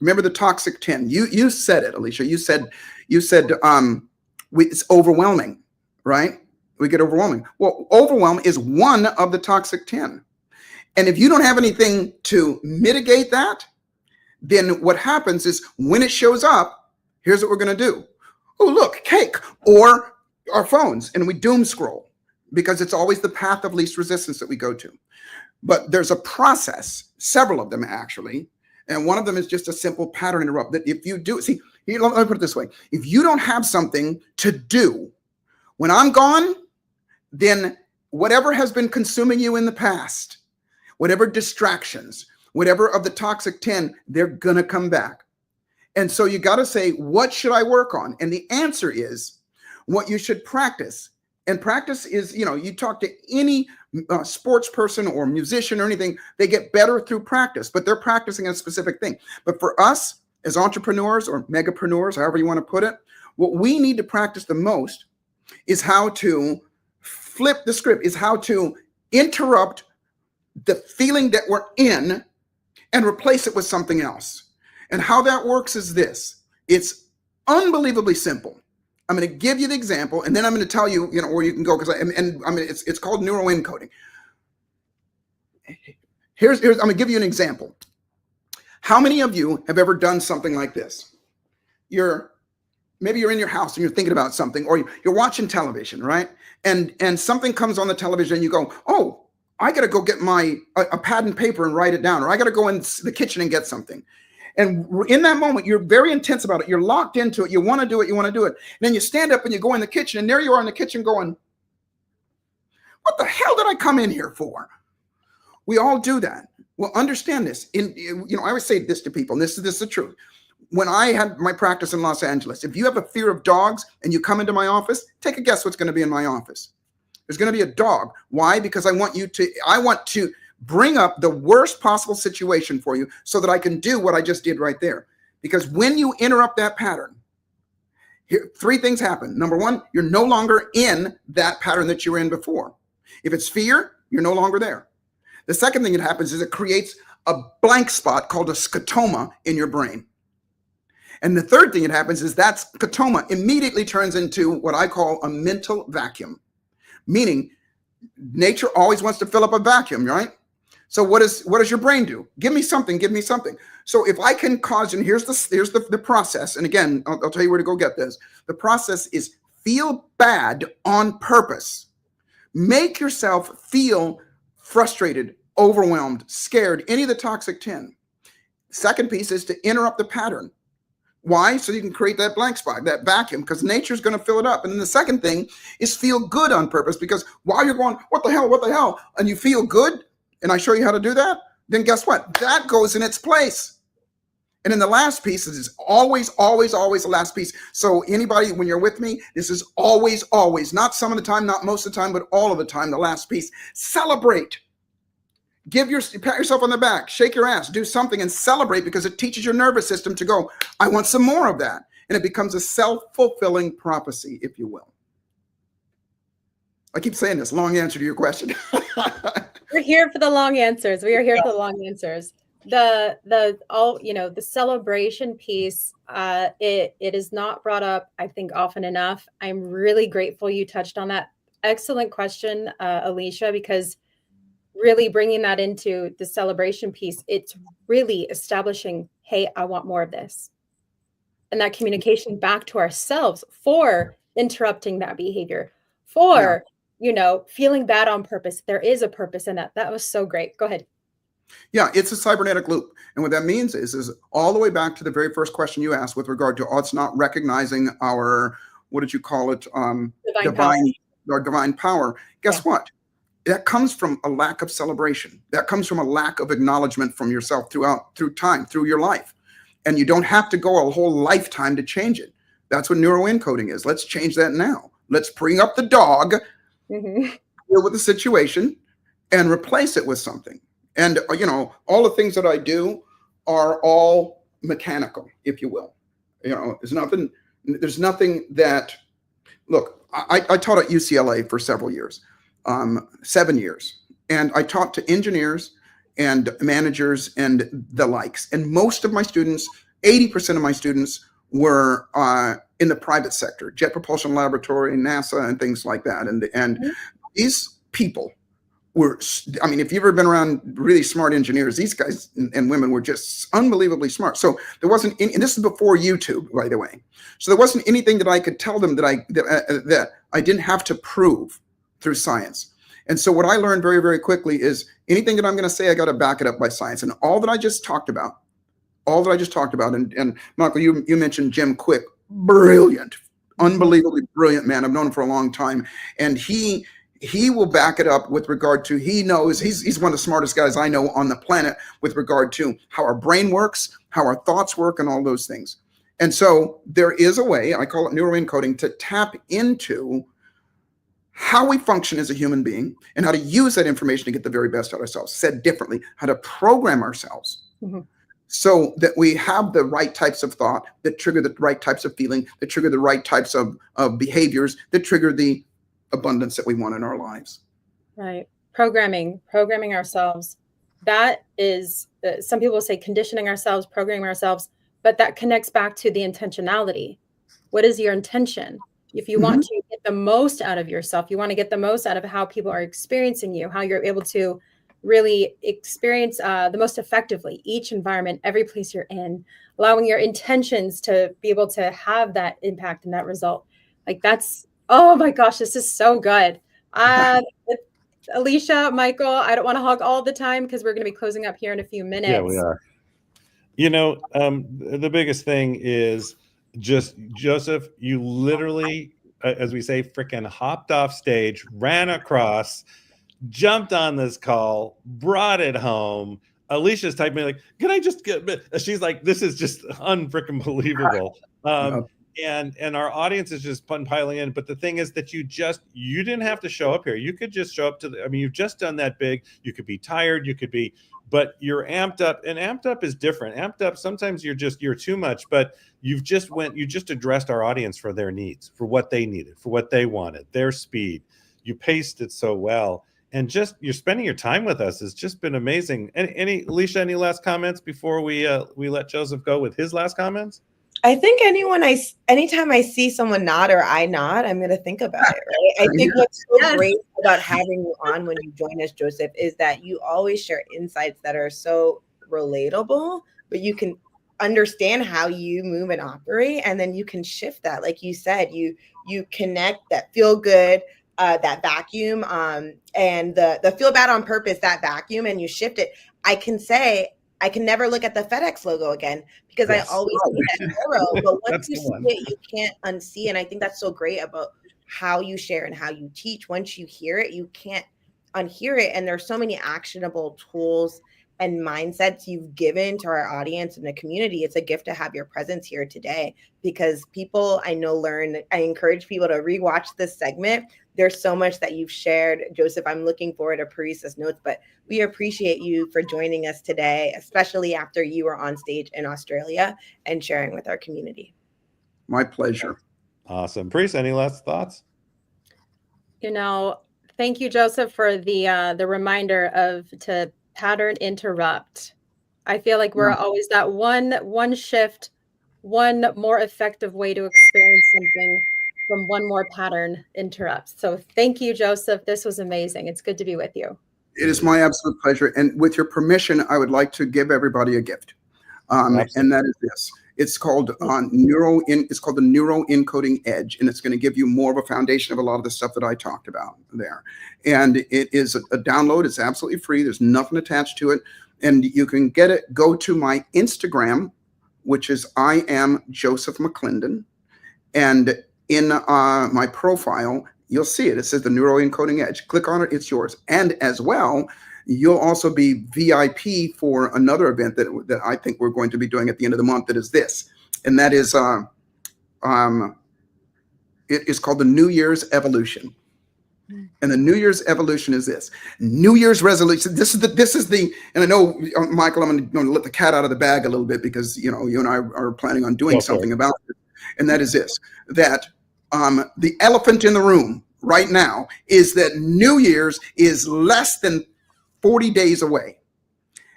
Remember the toxic 10. You said it, Alicia. You said it's overwhelming, right? We get overwhelming. Well, overwhelm is one of the toxic 10. And if you don't have anything to mitigate that, then what happens is when it shows up, here's what we're going to do. Oh, look, cake, or our phones, and we doom scroll, because it's always the path of least resistance that we go to. But there's a process, several of them actually, and one of them is just a simple pattern interrupt that if you do, see, here, let me put it this way. If you don't have something to do when I'm gone, then whatever has been consuming you in the past, whatever distractions, whatever of the toxic 10, they're going to come back. And so you got to say, what should I work on? And the answer is what you should practice. And practice is, you talk to any sports person or musician or anything, they get better through practice, but they're practicing a specific thing. But for us as entrepreneurs or megapreneurs, however you want to put it, what we need to practice the most is how to flip the script, is how to interrupt the feeling that we're in and replace it with something else. And how that works is this. It's unbelievably simple. I'm going to give you the example, and then I'm going to tell you, where you can go, because it's called neuroencoding. I'm going to give you an example. How many of you have ever done something like this? Maybe you're in your house and you're thinking about something, or you're watching television, right? And something comes on the television and you go, oh, I got to go get a pad and paper and write it down, or I got to go in the kitchen and get something. And in that moment, you're very intense about it. You're locked into it. You want to do it. You want to do it. And then you stand up and you go in the kitchen, and there you are in the kitchen going, what the hell did I come in here for? We all do that. Well, understand this. I always say this to people, and this is the truth. When I had my practice in Los Angeles, if you have a fear of dogs and you come into my office, take a guess what's going to be in my office. There's going to be a dog. Why? Because I want bring up the worst possible situation for you so that I can do what I just did right there. Because when you interrupt that pattern, here, 3 things happen. Number 1, you're no longer in that pattern that you were in before. If it's fear, you're no longer there. The second thing that happens is it creates a blank spot called a scotoma in your brain. And the third thing that happens is that scotoma immediately turns into what I call a mental vacuum, meaning nature always wants to fill up a vacuum, right? So what does your brain do? Give me something, give me something. So if I can cause, and here's the process, and again, I'll tell you where to go get this. The process is feel bad on purpose. Make yourself feel frustrated, overwhelmed, scared, any of the toxic 10. Second piece is to interrupt the pattern. Why? So you can create that blank spot, that vacuum, because nature's going to fill it up. And then the second thing is feel good on purpose, because while you're going, what the hell, and you feel good, and I show you how to do that, then guess what? That goes in its place. And then the last piece is always, always, always the last piece. So anybody, when you're with me, this is always, always, not some of the time, not most of the time, but all of the time, the last piece. Celebrate. Pat yourself on the back, shake your ass, do something and celebrate, because it teaches your nervous system to go, I want some more of that. And it becomes a self-fulfilling prophecy, if you will. I keep saying this, long answer to your question. We're here for the long answers. We are here for the long answers. The celebration piece, it is not brought up, I think, often enough. I'm really grateful you touched on that. Excellent question, Alicia, because really bringing that into the celebration piece, it's really establishing, hey, I want more of this. And that communication back to ourselves for interrupting that behavior, for, feeling bad on purpose. There is a purpose in that. That was so great. Go ahead. Yeah, it's a cybernetic loop. And what that means is all the way back to the very first question you asked with regard to us not recognizing our, what did you call it? Divine power. Guess what? That comes from a lack of celebration. That comes from a lack of acknowledgement from yourself through time, through your life. And you don't have to go a whole lifetime to change it. That's what neuroencoding is. Let's change that now. Let's bring up the dog, deal with the situation, and replace it with something. And, all the things that I do are all mechanical, if you will. There's nothing that, look, I taught at UCLA for several years. 7 years. And I taught to engineers and managers and the likes. And most of my students, 80% of my students were in the private sector, Jet Propulsion Laboratory, NASA, and things like that. And these people were, if you've ever been around really smart engineers, these guys and women were just unbelievably smart. So there wasn't any, and this is before YouTube, by the way. So there wasn't anything that I could tell them that I didn't have to prove through science. And so what I learned very, very quickly is anything that I'm going to say, I got to back it up by science. And all that I just talked about, and Michael, you mentioned Jim Quick, brilliant, unbelievably brilliant man. I've known him for a long time. And he will back it up with regard to, he knows, he's one of the smartest guys I know on the planet with regard to how our brain works, how our thoughts work, and all those things. And so there is a way, I call it neuroencoding, to tap into how we function as a human being and how to use that information to get the very best out of ourselves. Said differently, how to program ourselves so that we have the right types of thought that trigger the right types of feeling, that trigger the right types of behaviors, that trigger the abundance that we want in our lives. Right. Programming ourselves. That is, some people say conditioning ourselves, programming ourselves, but that connects back to the intentionality. What is your intention? If you want to get the most out of yourself, you want to get the most out of how people are experiencing you, how you're able to really experience the most effectively each environment, every place you're in, allowing your intentions to be able to have that impact and that result. Like that's, oh my gosh, this is so good. Alicia, Michael, I don't want to hog all the time because we're going to be closing up here in a few minutes. Yeah, we are. The biggest thing is just, Joseph, you literally, as we say, freaking hopped off stage, ran across, jumped on this call, brought it home. Alicia's typing like, can I just get, she's like, this is just unfreaking believable. and our audience is just piling in. But the thing is that you didn't have to show up here. You could just show up to you've just done that big. You could be tired, but you're amped up, and amped up is different. Amped up, sometimes you're too much, but you just addressed our audience for their needs, for what they needed, for what they wanted, their speed. You paced it so well, and just you're spending your time with us has just been amazing. Alicia, any last comments before we let Joseph go with his last comments? I think anytime I see someone nod or I nod, I'm going to think about it, right? I think what's so great about having you on when you join us, Joseph, is that you always share insights that are so relatable, but you can understand how you move and operate, and then you can shift that. Like you said, you connect that feel good, that vacuum, and the feel bad on purpose, that vacuum, and you shift it. I can say, I can never look at the FedEx logo again because I always see that arrow. But once you see it, you can't unsee. And I think that's so great about how you share and how you teach. Once you hear it, you can't unhear it. And there's so many actionable tools and mindsets you've given to our audience and the community. It's a gift to have your presence here today, because people I know learn. I encourage people to rewatch this segment. There's so much that you've shared. Joseph, I'm looking forward to Paris's notes, but we appreciate you for joining us today, especially after you were on stage in Australia and sharing with our community. My pleasure. Awesome. Paris, any last thoughts? Thank you, Joseph, for the reminder to pattern interrupt. I feel like we're always that one shift, one more effective way to experience something from one more pattern interrupts. So thank you, Joseph. This was amazing. It's good to be with you. It is my absolute pleasure. And with your permission, I would like to give everybody a gift. And that is this. It's called it's called the Neuro Encoding Edge, and it's going to give you more of a foundation of a lot of the stuff that I talked about there. And it is a download. It's absolutely free. There's nothing attached to it, and you can get it. Go to my Instagram, which is I am Joseph McClendon, and in my profile, you'll see it. It says the Neuro Encoding Edge. Click on it. It's yours. And as well, you'll also be VIP for another event that I think we're going to be doing at the end of the month. That is this, and that is it is called the New Year's Evolution. And the New Year's Evolution is this: New Year's resolution. This is the. And I know, Michael, I'm going to let the cat out of the bag a little bit, because you and I are planning on doing something about it. And that is this: that the elephant in the room right now is that New Year's is less than 40 days away.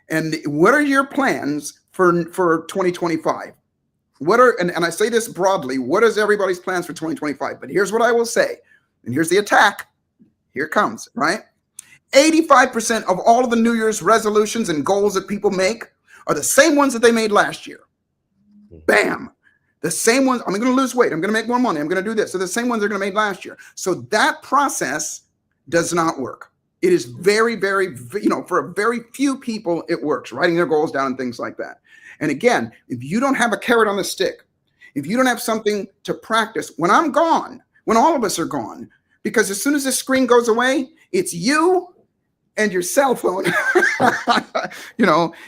And what are your plans for 2025? And I say this broadly, what is everybody's plans for 2025? But here's what I will say, and here's the attack. Here it comes, right? 85% of all of the New Year's resolutions and goals that people make are the same ones that they made last year. Bam. The same ones. I'm going to lose weight. I'm going to make more money. I'm going to do this. So the same ones they're going to make last year. So that process does not work. It is very, very, for a very few people, it works, writing their goals down and things like that. And again, if you don't have a carrot on the stick, if you don't have something to practice, when I'm gone, when all of us are gone, because as soon as the screen goes away, it's you and your cell phone.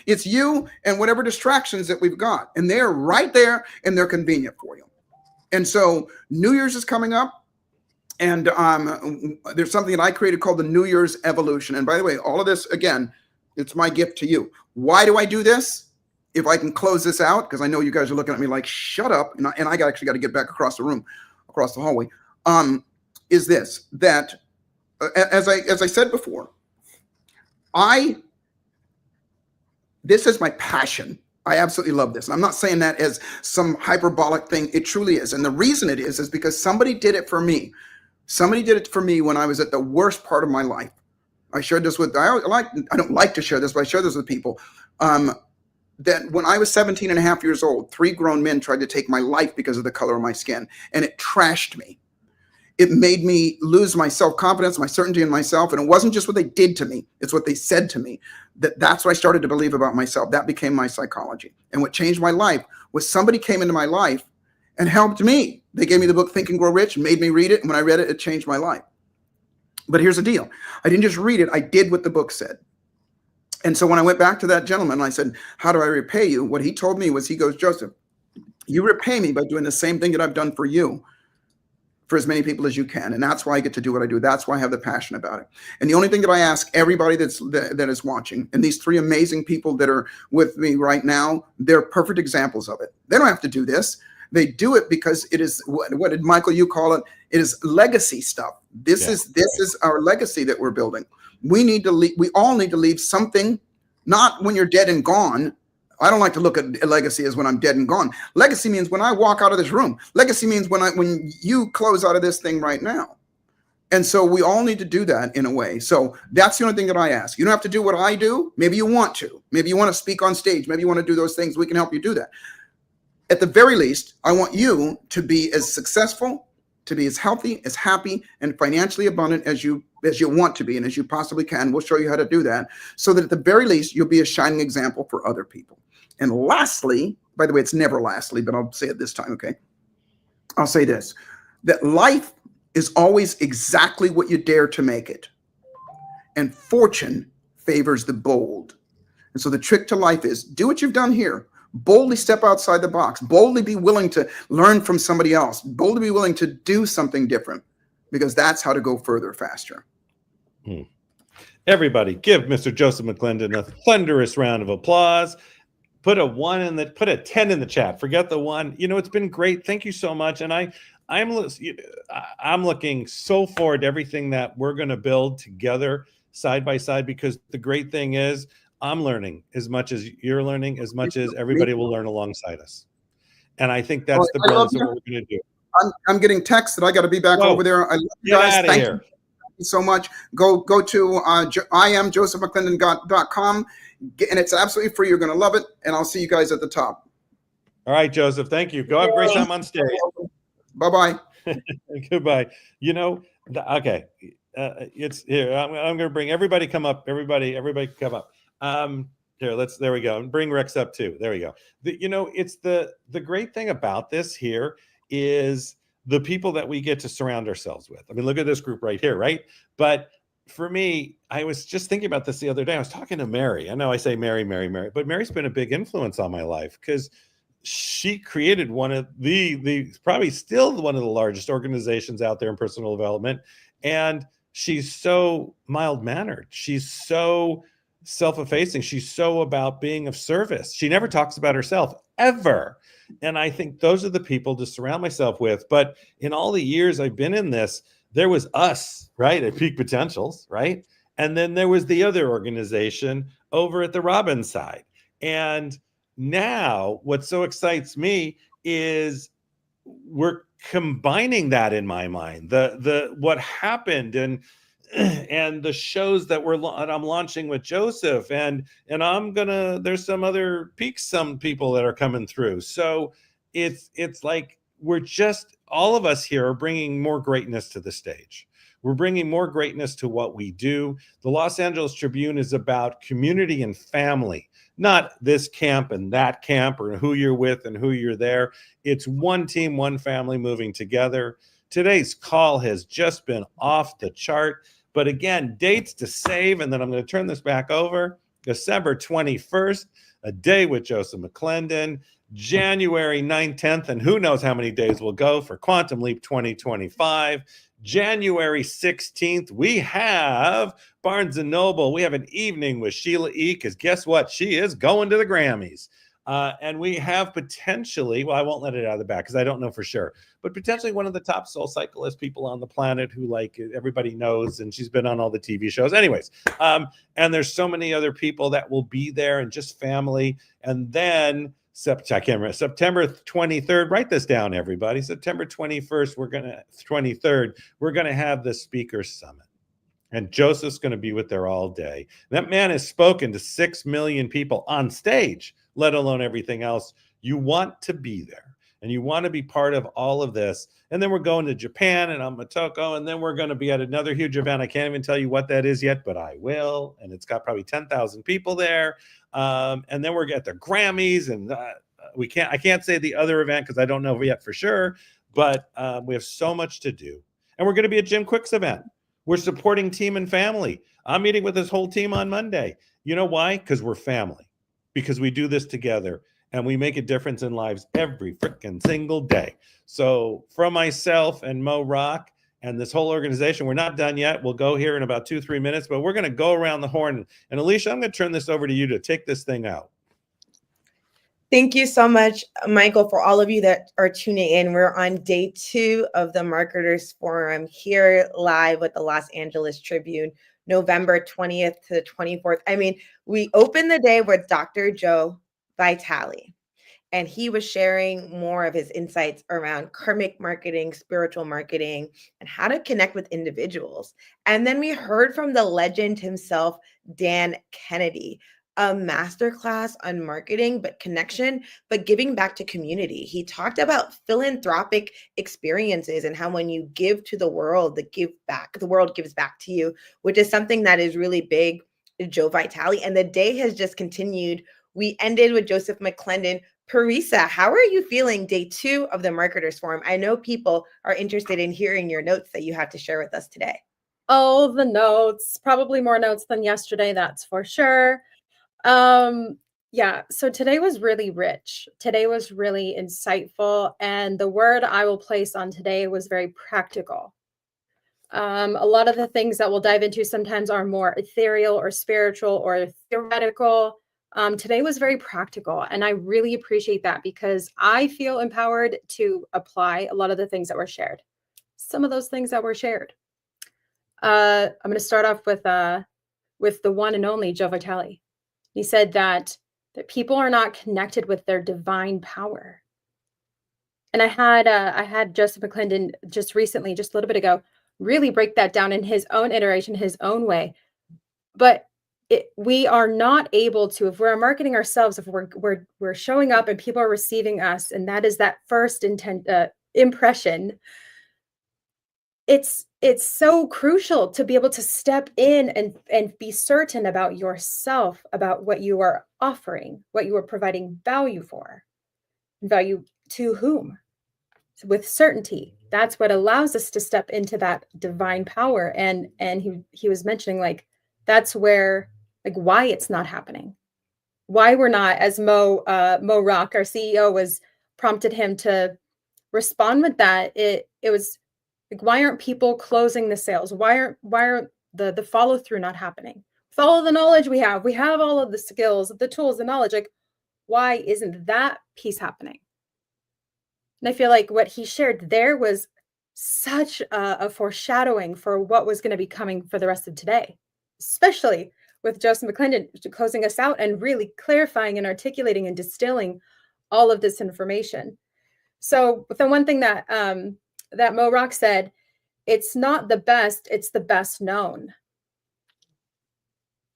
It's you and whatever distractions that we've got. And they're right there, and they're convenient for you. And so New Year's is coming up. And there's something that I created called the New Year's Evolution. And by the way, all of this, again, it's my gift to you. Why do I do this? If I can close this out, because I know you guys are looking at me like, shut up. And I actually got to get back across the room, across the hallway. Is this, that as I said before, this is my passion. I absolutely love this. And I'm not saying that as some hyperbolic thing. It truly is. And the reason it is because somebody did it for me. Somebody did it for me when I was at the worst part of my life. I shared this with, I don't like to share this, but I share this with people. That when I was 17 and a half years old, 3 grown men tried to take my life because of the color of my skin. And it trashed me. It made me lose my self-confidence, my certainty in myself. And it wasn't just what they did to me. It's what they said to me. That's what I started to believe about myself. That became my psychology. And what changed my life was somebody came into my life and helped me. They gave me the book Think and Grow Rich, made me read it. And when I read it, it changed my life. But here's the deal. I didn't just read it. I did what the book said. And so when I went back to that gentleman, I said, how do I repay you? What he told me was, he goes, Joseph, You repay me by doing the same thing that I've done for you, for as many people as you can. And that's why I get to do what I do. That's why I have the passion about it. And the only thing that I ask everybody that is watching, and these three amazing people that are with me right now, they're perfect examples of it. They don't have to do this. They do it because it is, what did Michael, you call it? It is legacy stuff. This is our legacy that we're building. We all need to leave something, not when you're dead and gone. I don't like to look at legacy as when I'm dead and gone. Legacy means when I walk out of this room. Legacy means when you close out of this thing right now. And so we all need to do that in a way. So that's the only thing that I ask. You don't have to do what I do. Maybe you want to. Maybe you want to speak on stage. Maybe you want to do those things. We can help you do that. At the very least, I want you to be as successful, to be as healthy, as happy, and financially abundant as you want to be and as you possibly can. We'll show you how to do that so that at the very least, you'll be a shining example for other people. And lastly, by the way, it's never lastly, but I'll say it this time, okay? I'll say this, that life is always exactly what you dare to make it. And fortune favors the bold. And so the trick to life is do what you've done here. Boldly step outside the box. Boldly be willing to learn from somebody else. Boldly be willing to do something different, because that's how to go further faster. Everybody, give Mr. Joseph McClendon a thunderous round of applause. Put a 10 in the chat. Forget the 1. You know, it's been great. Thank you so much. And I'm looking so forward to everything that we're going to build together side by side, because the great thing is I'm learning as much as you're learning, as much as everybody will learn alongside us. And I think that's the brilliance of what we're going to do. I'm getting texts that I got to be back over there. I love you guys. Thank you so much. Go to IamJosephMcClendon.com, and it's absolutely free. You're going to love it. And I'll see you guys at the top. All right, Joseph. Thank you. Go have a great time on stage. Bye-bye. Goodbye. You know, okay. It's here. I'm going to bring everybody. Come up. Everybody come up. There we go. And bring Rex up too. There we go. It's the great thing about this here is the people that we get to surround ourselves with. I mean, look at this group right here, right? But for me, I was just thinking about this the other day. I was talking to Mary. I know I say Mary, but Mary's been a big influence on my life because she created one of the probably still one of the largest organizations out there in personal development. And she's so mild-mannered. She's so self-effacing. She's so about being of service. She never talks about herself ever. And I think those are the people to surround myself with. But in all the years I've been in this, there was us, right, at Peak Potentials, right? And then there was the other organization over at the Robbins side. And now what so excites me is we're combining that in my mind, the what happened and the shows that I'm launching with Joseph, and there's some other peaks, some people that are coming through. So it's like we're just, all of us here are bringing more greatness to the stage. We're bringing more greatness to what we do. The Los Angeles Tribune is about community and family, not this camp and that camp or who you're with and who you're there. It's one team, one family moving together. Today's call has just been off the chart. But again, dates to save, and then I'm going to turn this back over. December 21st, a day with Joseph McClendon. January 9th, 10th, and who knows how many days will go for Quantum Leap 2025. January 16th, we have Barnes & Noble. We have an evening with Sheila E., because guess what? She is going to the Grammys. And we have potentially, well, I won't let it out of the back because I don't know for sure, but potentially one of the top soul cyclist people on the planet who, like, everybody knows, and she's been on all the TV shows. Anyways, and there's so many other people that will be there, and just family. And then September 23rd, write this down, everybody. September 21st, 23rd, we're going to have the Speakers Summit. And Joseph's going to be with there all day. That man has spoken to 6 million people on stage, let alone everything else. You want to be there, and you want to be part of all of this. And then we're going to Japan and Amatoko, and then we're going to be at another huge event. I can't even tell you what that is yet, but I will. And it's got probably 10,000 people there. And then we're at the Grammys, and I can't say the other event because I don't know yet for sure, but we have so much to do. And we're going to be at Jim Quick's event. We're supporting team and family. I'm meeting with this whole team on Monday. You know why? Because we're family, because we do this together. and we make a difference in lives every freaking single day. So from myself and Mo Rock and this whole organization, we're not done yet. We'll go here in about 2-3 minutes, but we're going to go around the horn. And Alicia, I'm going to turn this over to you to take this thing out. Thank you so much, Michael, for all of you that are tuning in. We're on day 2 of the Marketers Forum here live with the Los Angeles Tribune, November 20th to the 24th. I mean, we opened the day with Dr. Joe Vitale, and he was sharing more of his insights around karmic marketing, spiritual marketing, and how to connect with individuals. And then we heard from the legend himself, Dan Kennedy, a masterclass on marketing, but connection, but giving back to community. He talked about philanthropic experiences and how when you give to the world, the world gives back to you, which is something that is really big to Joe Vitale. And the day has just continued. We ended with Joseph McClendon. Parisa, how are you feeling day 2 of the Marketers Forum? I know people are interested in hearing your notes that you have to share with us today. Oh, the notes, probably more notes than yesterday, that's for sure. Yeah, so today was really rich. Today was really insightful. And the word I will place on today was very practical. A lot of the things that we'll dive into sometimes are more ethereal or spiritual or theoretical. Today was very practical, and I really appreciate that because I feel empowered to apply a lot of the things that were shared. Some of those things that were shared. I'm going to start off with the one and only Joe Vitale. He said that people are not connected with their divine power. And I had Joseph McClendon just recently, just a little bit ago, really break that down in his own iteration, his own way. But we are not able to, if we're marketing ourselves, if we're showing up and people are receiving us, and that is that first impression. It's so crucial to be able to step in and be certain about yourself, about what you are offering, what you are providing value for, value to whom, with certainty. That's what allows us to step into that divine power. And he was mentioning, like, that's where, like, why it's not happening, why we're not, as Mo Rock, our CEO, was prompted him to respond with that. It was like, why aren't people closing the sales? Why aren't the follow through not happening? With all the knowledge we have all of the skills, the tools, the knowledge. Like, why isn't that piece happening? And I feel like what he shared there was such a foreshadowing for what was going to be coming for the rest of today, especially with Joseph McClendon closing us out and really clarifying and articulating and distilling all of this information. So the one thing that that Mo Rock said, it's not the best, it's the best known.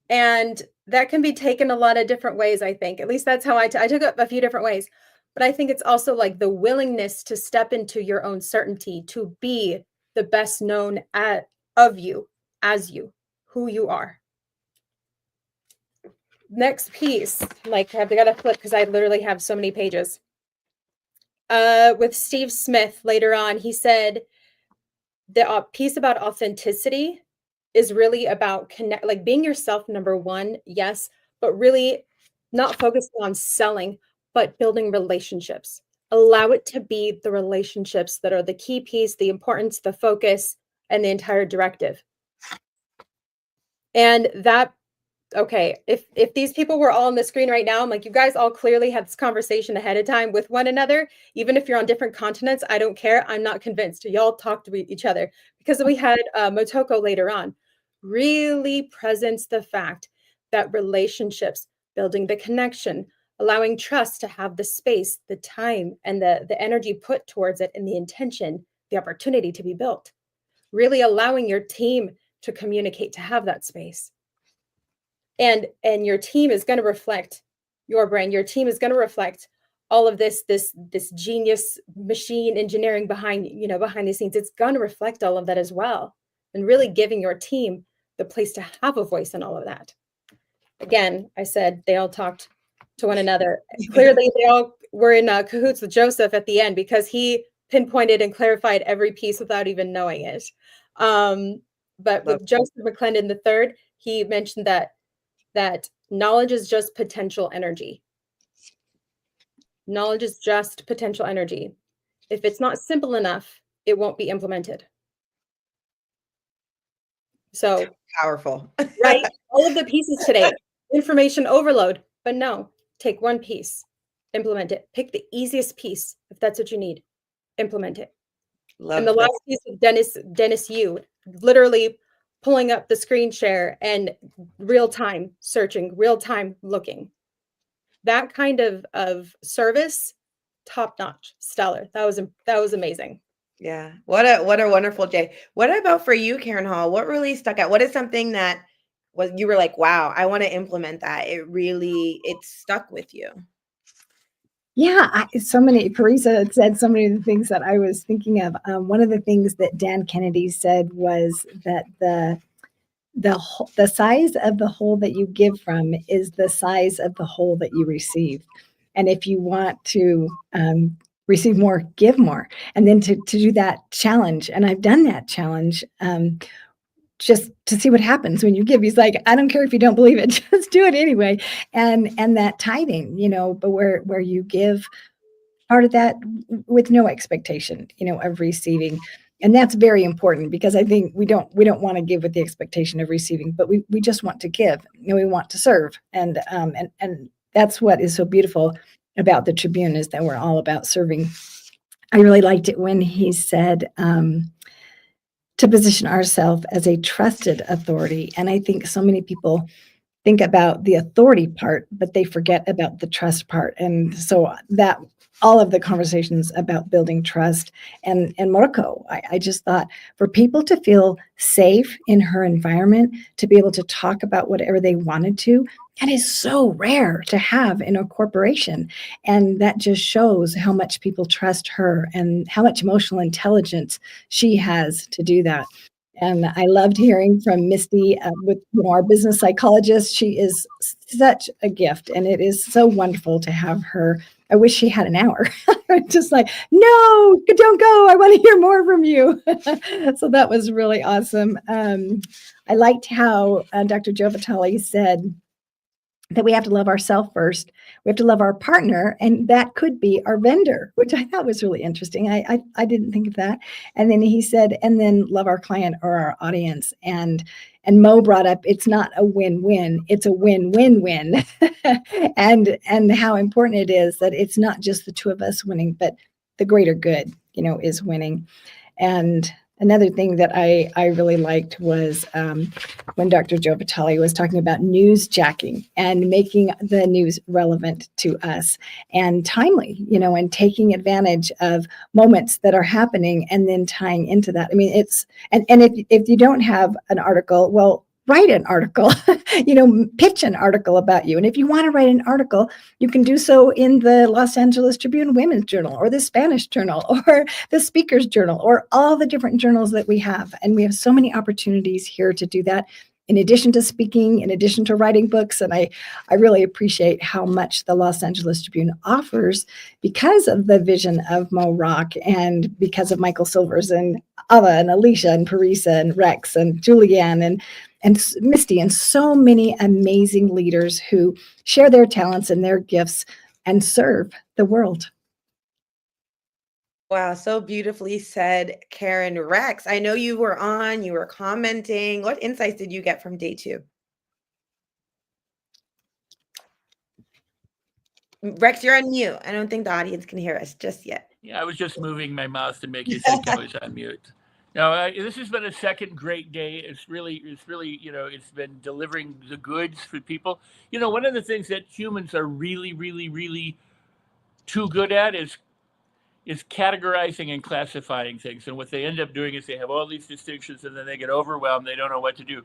And that can be taken a lot of different ways, I think. At least that's how I took it a few different ways. But I think it's also like the willingness to step into your own certainty, to be the best known of you, as you, who you are. Next piece, like I've got to flip because I literally have so many pages. With Steve Smith later on, he said the piece about authenticity is really about like being yourself, number one, yes, but really not focusing on selling, but building relationships. Allow it to be the relationships that are the key piece, the importance, the focus, and the entire directive. And that, okay, if these people were all on the screen right now, I'm like, you guys all clearly had this conversation ahead of time with one another. Even if you're on different continents, I don't care. I'm not convinced. Y'all talk to each other, because we had Motoko later on really presents the fact that relationships, building the connection, allowing trust to have the space, the time, and the energy put towards it, and the intention, the opportunity to be built, really allowing your team to communicate, to have that space. And your team is going to reflect your brand. Your team is going to reflect all of this genius machine engineering behind the scenes. It's going to reflect all of that as well, and really giving your team the place to have a voice in all of that. Again, I said they all talked to one another. Clearly, they all were in cahoots with Joseph at the end, because he pinpointed and clarified every piece without even knowing it. But with Joseph McClendon III, he mentioned that knowledge is just potential energy. Knowledge is just potential energy. If it's not simple enough, it won't be implemented. So powerful. Right? All of the pieces today, information overload, but no, take one piece, implement it. Pick the easiest piece if that's what you need. Implement it. Love and the that. last piece of Dennis Yu, literally pulling up the screen share and real time searching, real time looking. That kind of service, top notch, stellar. That was amazing. Yeah. What a wonderful day. What about for you, Karen Hall? What really stuck out? What is something that was you were like, wow, I want to implement that. It stuck with you. Yeah, so many. Parisa had said so many of the things that I was thinking of. One of the things that Dan Kennedy said was that the size of the hole that you give from is the size of the hole that you receive. And if you want to receive more, give more. And then to do that challenge, and I've done that challenge just to see what happens when you give. He's like, I don't care if you don't believe it, just do it anyway. And that tithing, but where you give part of that with no expectation, of receiving. And that's very important, because I think we don't want to give with the expectation of receiving, but we just want to give, we want to serve. And that's what is so beautiful about the Tribune, is that we're all about serving. I really liked it when he said, to position ourselves as a trusted authority. And I think so many people think about the authority part, but they forget about the trust part. And so that all of the conversations about building trust and Morocco, I just thought, for people to feel safe in her environment, to be able to talk about whatever they wanted to, that is so rare to have in a corporation. And that just shows how much people trust her and how much emotional intelligence she has to do that. And I loved hearing from Misty with our business psychologist. She is such a gift, and it is so wonderful to have her. I wish she had an hour. Just like, no, don't go. I want to hear more from you. So that was really awesome. I liked how Dr. Joe Vitale said that we have to love ourselves first. We have to love our partner, and that could be our vendor, which I thought was really interesting. I didn't think of that. And then he said, and then love our client or our audience. And Mo brought up, it's not a win-win, it's a win-win-win. and how important it is that it's not just the two of us winning, but the greater good, is winning. And another thing that I really liked was when Dr. Joe Vitale was talking about newsjacking and making the news relevant to us and timely, and taking advantage of moments that are happening and then tying into that. I mean, and if you don't have an article, well, write an article, pitch an article about you. And if you want to write an article, you can do so in the Los Angeles Tribune Women's Journal or the Spanish Journal or the Speaker's Journal or all the different journals that we have. And we have so many opportunities here to do that, in addition to speaking, in addition to writing books. And I really appreciate how much the Los Angeles Tribune offers because of the vision of Mo Rock and because of Michael Silvers and Ava and Alicia and Parisa and Rex and Julianne and Misty and so many amazing leaders who share their talents and their gifts and serve the world. Wow, so beautifully said, Karen. Rex, I know you were commenting. What insights did you get from day 2? Rex, you're on mute. I don't think the audience can hear us just yet. Yeah, I was just moving my mouse to make you think I was on mute. No, this has been a second great day. It's really, it's been delivering the goods for people. One of the things that humans are really, really, really too good at is categorizing and classifying things. And what they end up doing is they have all these distinctions and then they get overwhelmed. They don't know what to do.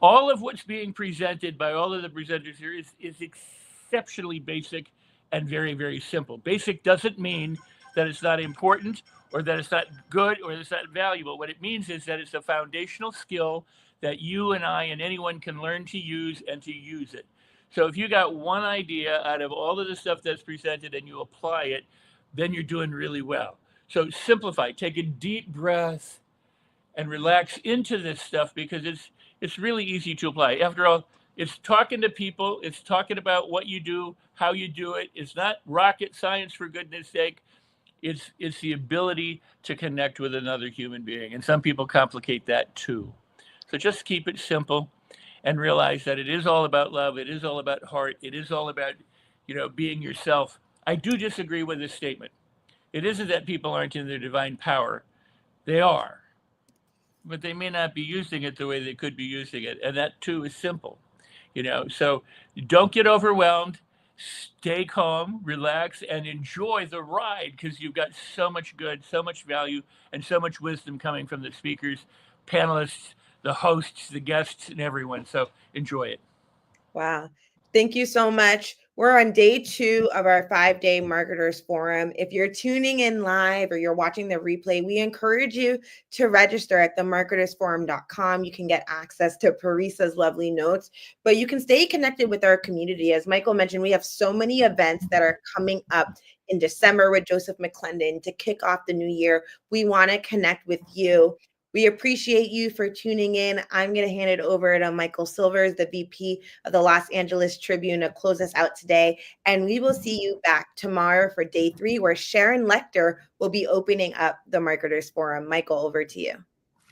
All of what's being presented by all of the presenters here is exceptionally basic and very, very simple. Basic doesn't mean that it's not important or that it's not good or that it's not valuable. What it means is that it's a foundational skill that you and I and anyone can learn to use and to use it. So if you got one idea out of all of the stuff that's presented and you apply it, then you're doing really well. So simplify, take a deep breath and relax into this stuff because it's really easy to apply. After all, It's talking to people. It's talking about what you do, how you do it. It's not rocket science, for goodness sake. It's the ability to connect with another human being. And some people complicate that too. So just keep it simple and realize that it is all about love. It is all about heart. It is all about, being yourself. I do disagree with this statement. It isn't that people aren't in their divine power. They are, but they may not be using it the way they could be using it. And that too is simple, So don't get overwhelmed. Stay calm, relax, and enjoy the ride because you've got so much good, so much value, and so much wisdom coming from the speakers, panelists, the hosts, the guests, and everyone. So enjoy it. Wow. Thank you so much. We're on day 2 of our 5-day Marketers Forum. If you're tuning in live or you're watching the replay, we encourage you to register at themarketersforum.com. You can get access to Parisa's lovely notes, but you can stay connected with our community. As Michael mentioned, we have so many events that are coming up in December with Joseph McClendon to kick off the new year. We want to connect with you. We appreciate you for tuning in. I'm going to hand it over to Michael Silvers, the VP of the Los Angeles Tribune, to close us out today. And we will see you back tomorrow for day 3, where Sharon Lecter will be opening up the Marketers Forum. Michael, over to you.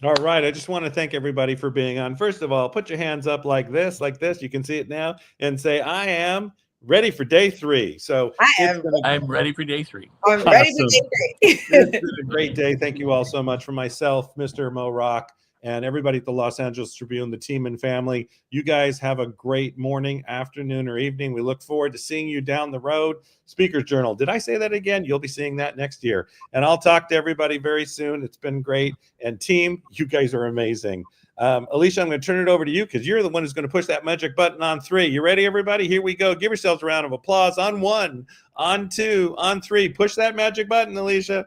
All right. I just want to thank everybody for being on. First of all, put your hands up like this. You can see it now, and say, I am ready for day 3. So I'm ready for day 3. I'm ready for day 3. It's been a great day. Thank you all so much. For myself, Mr. Mo Rock, and everybody at the Los Angeles Tribune, the team and family. You guys have a great morning, afternoon, or evening. We look forward to seeing you down the road. Speakers Journal. Did I say that again? You'll be seeing that next year. And I'll talk to everybody very soon. It's been great. And team, you guys are amazing. Alicia, I'm going to turn it over to you because you're the one who's going to push that magic button on 3. You ready, everybody? Here we go. Give yourselves a round of applause on 1, on 2, on 3. Push that magic button, Alicia.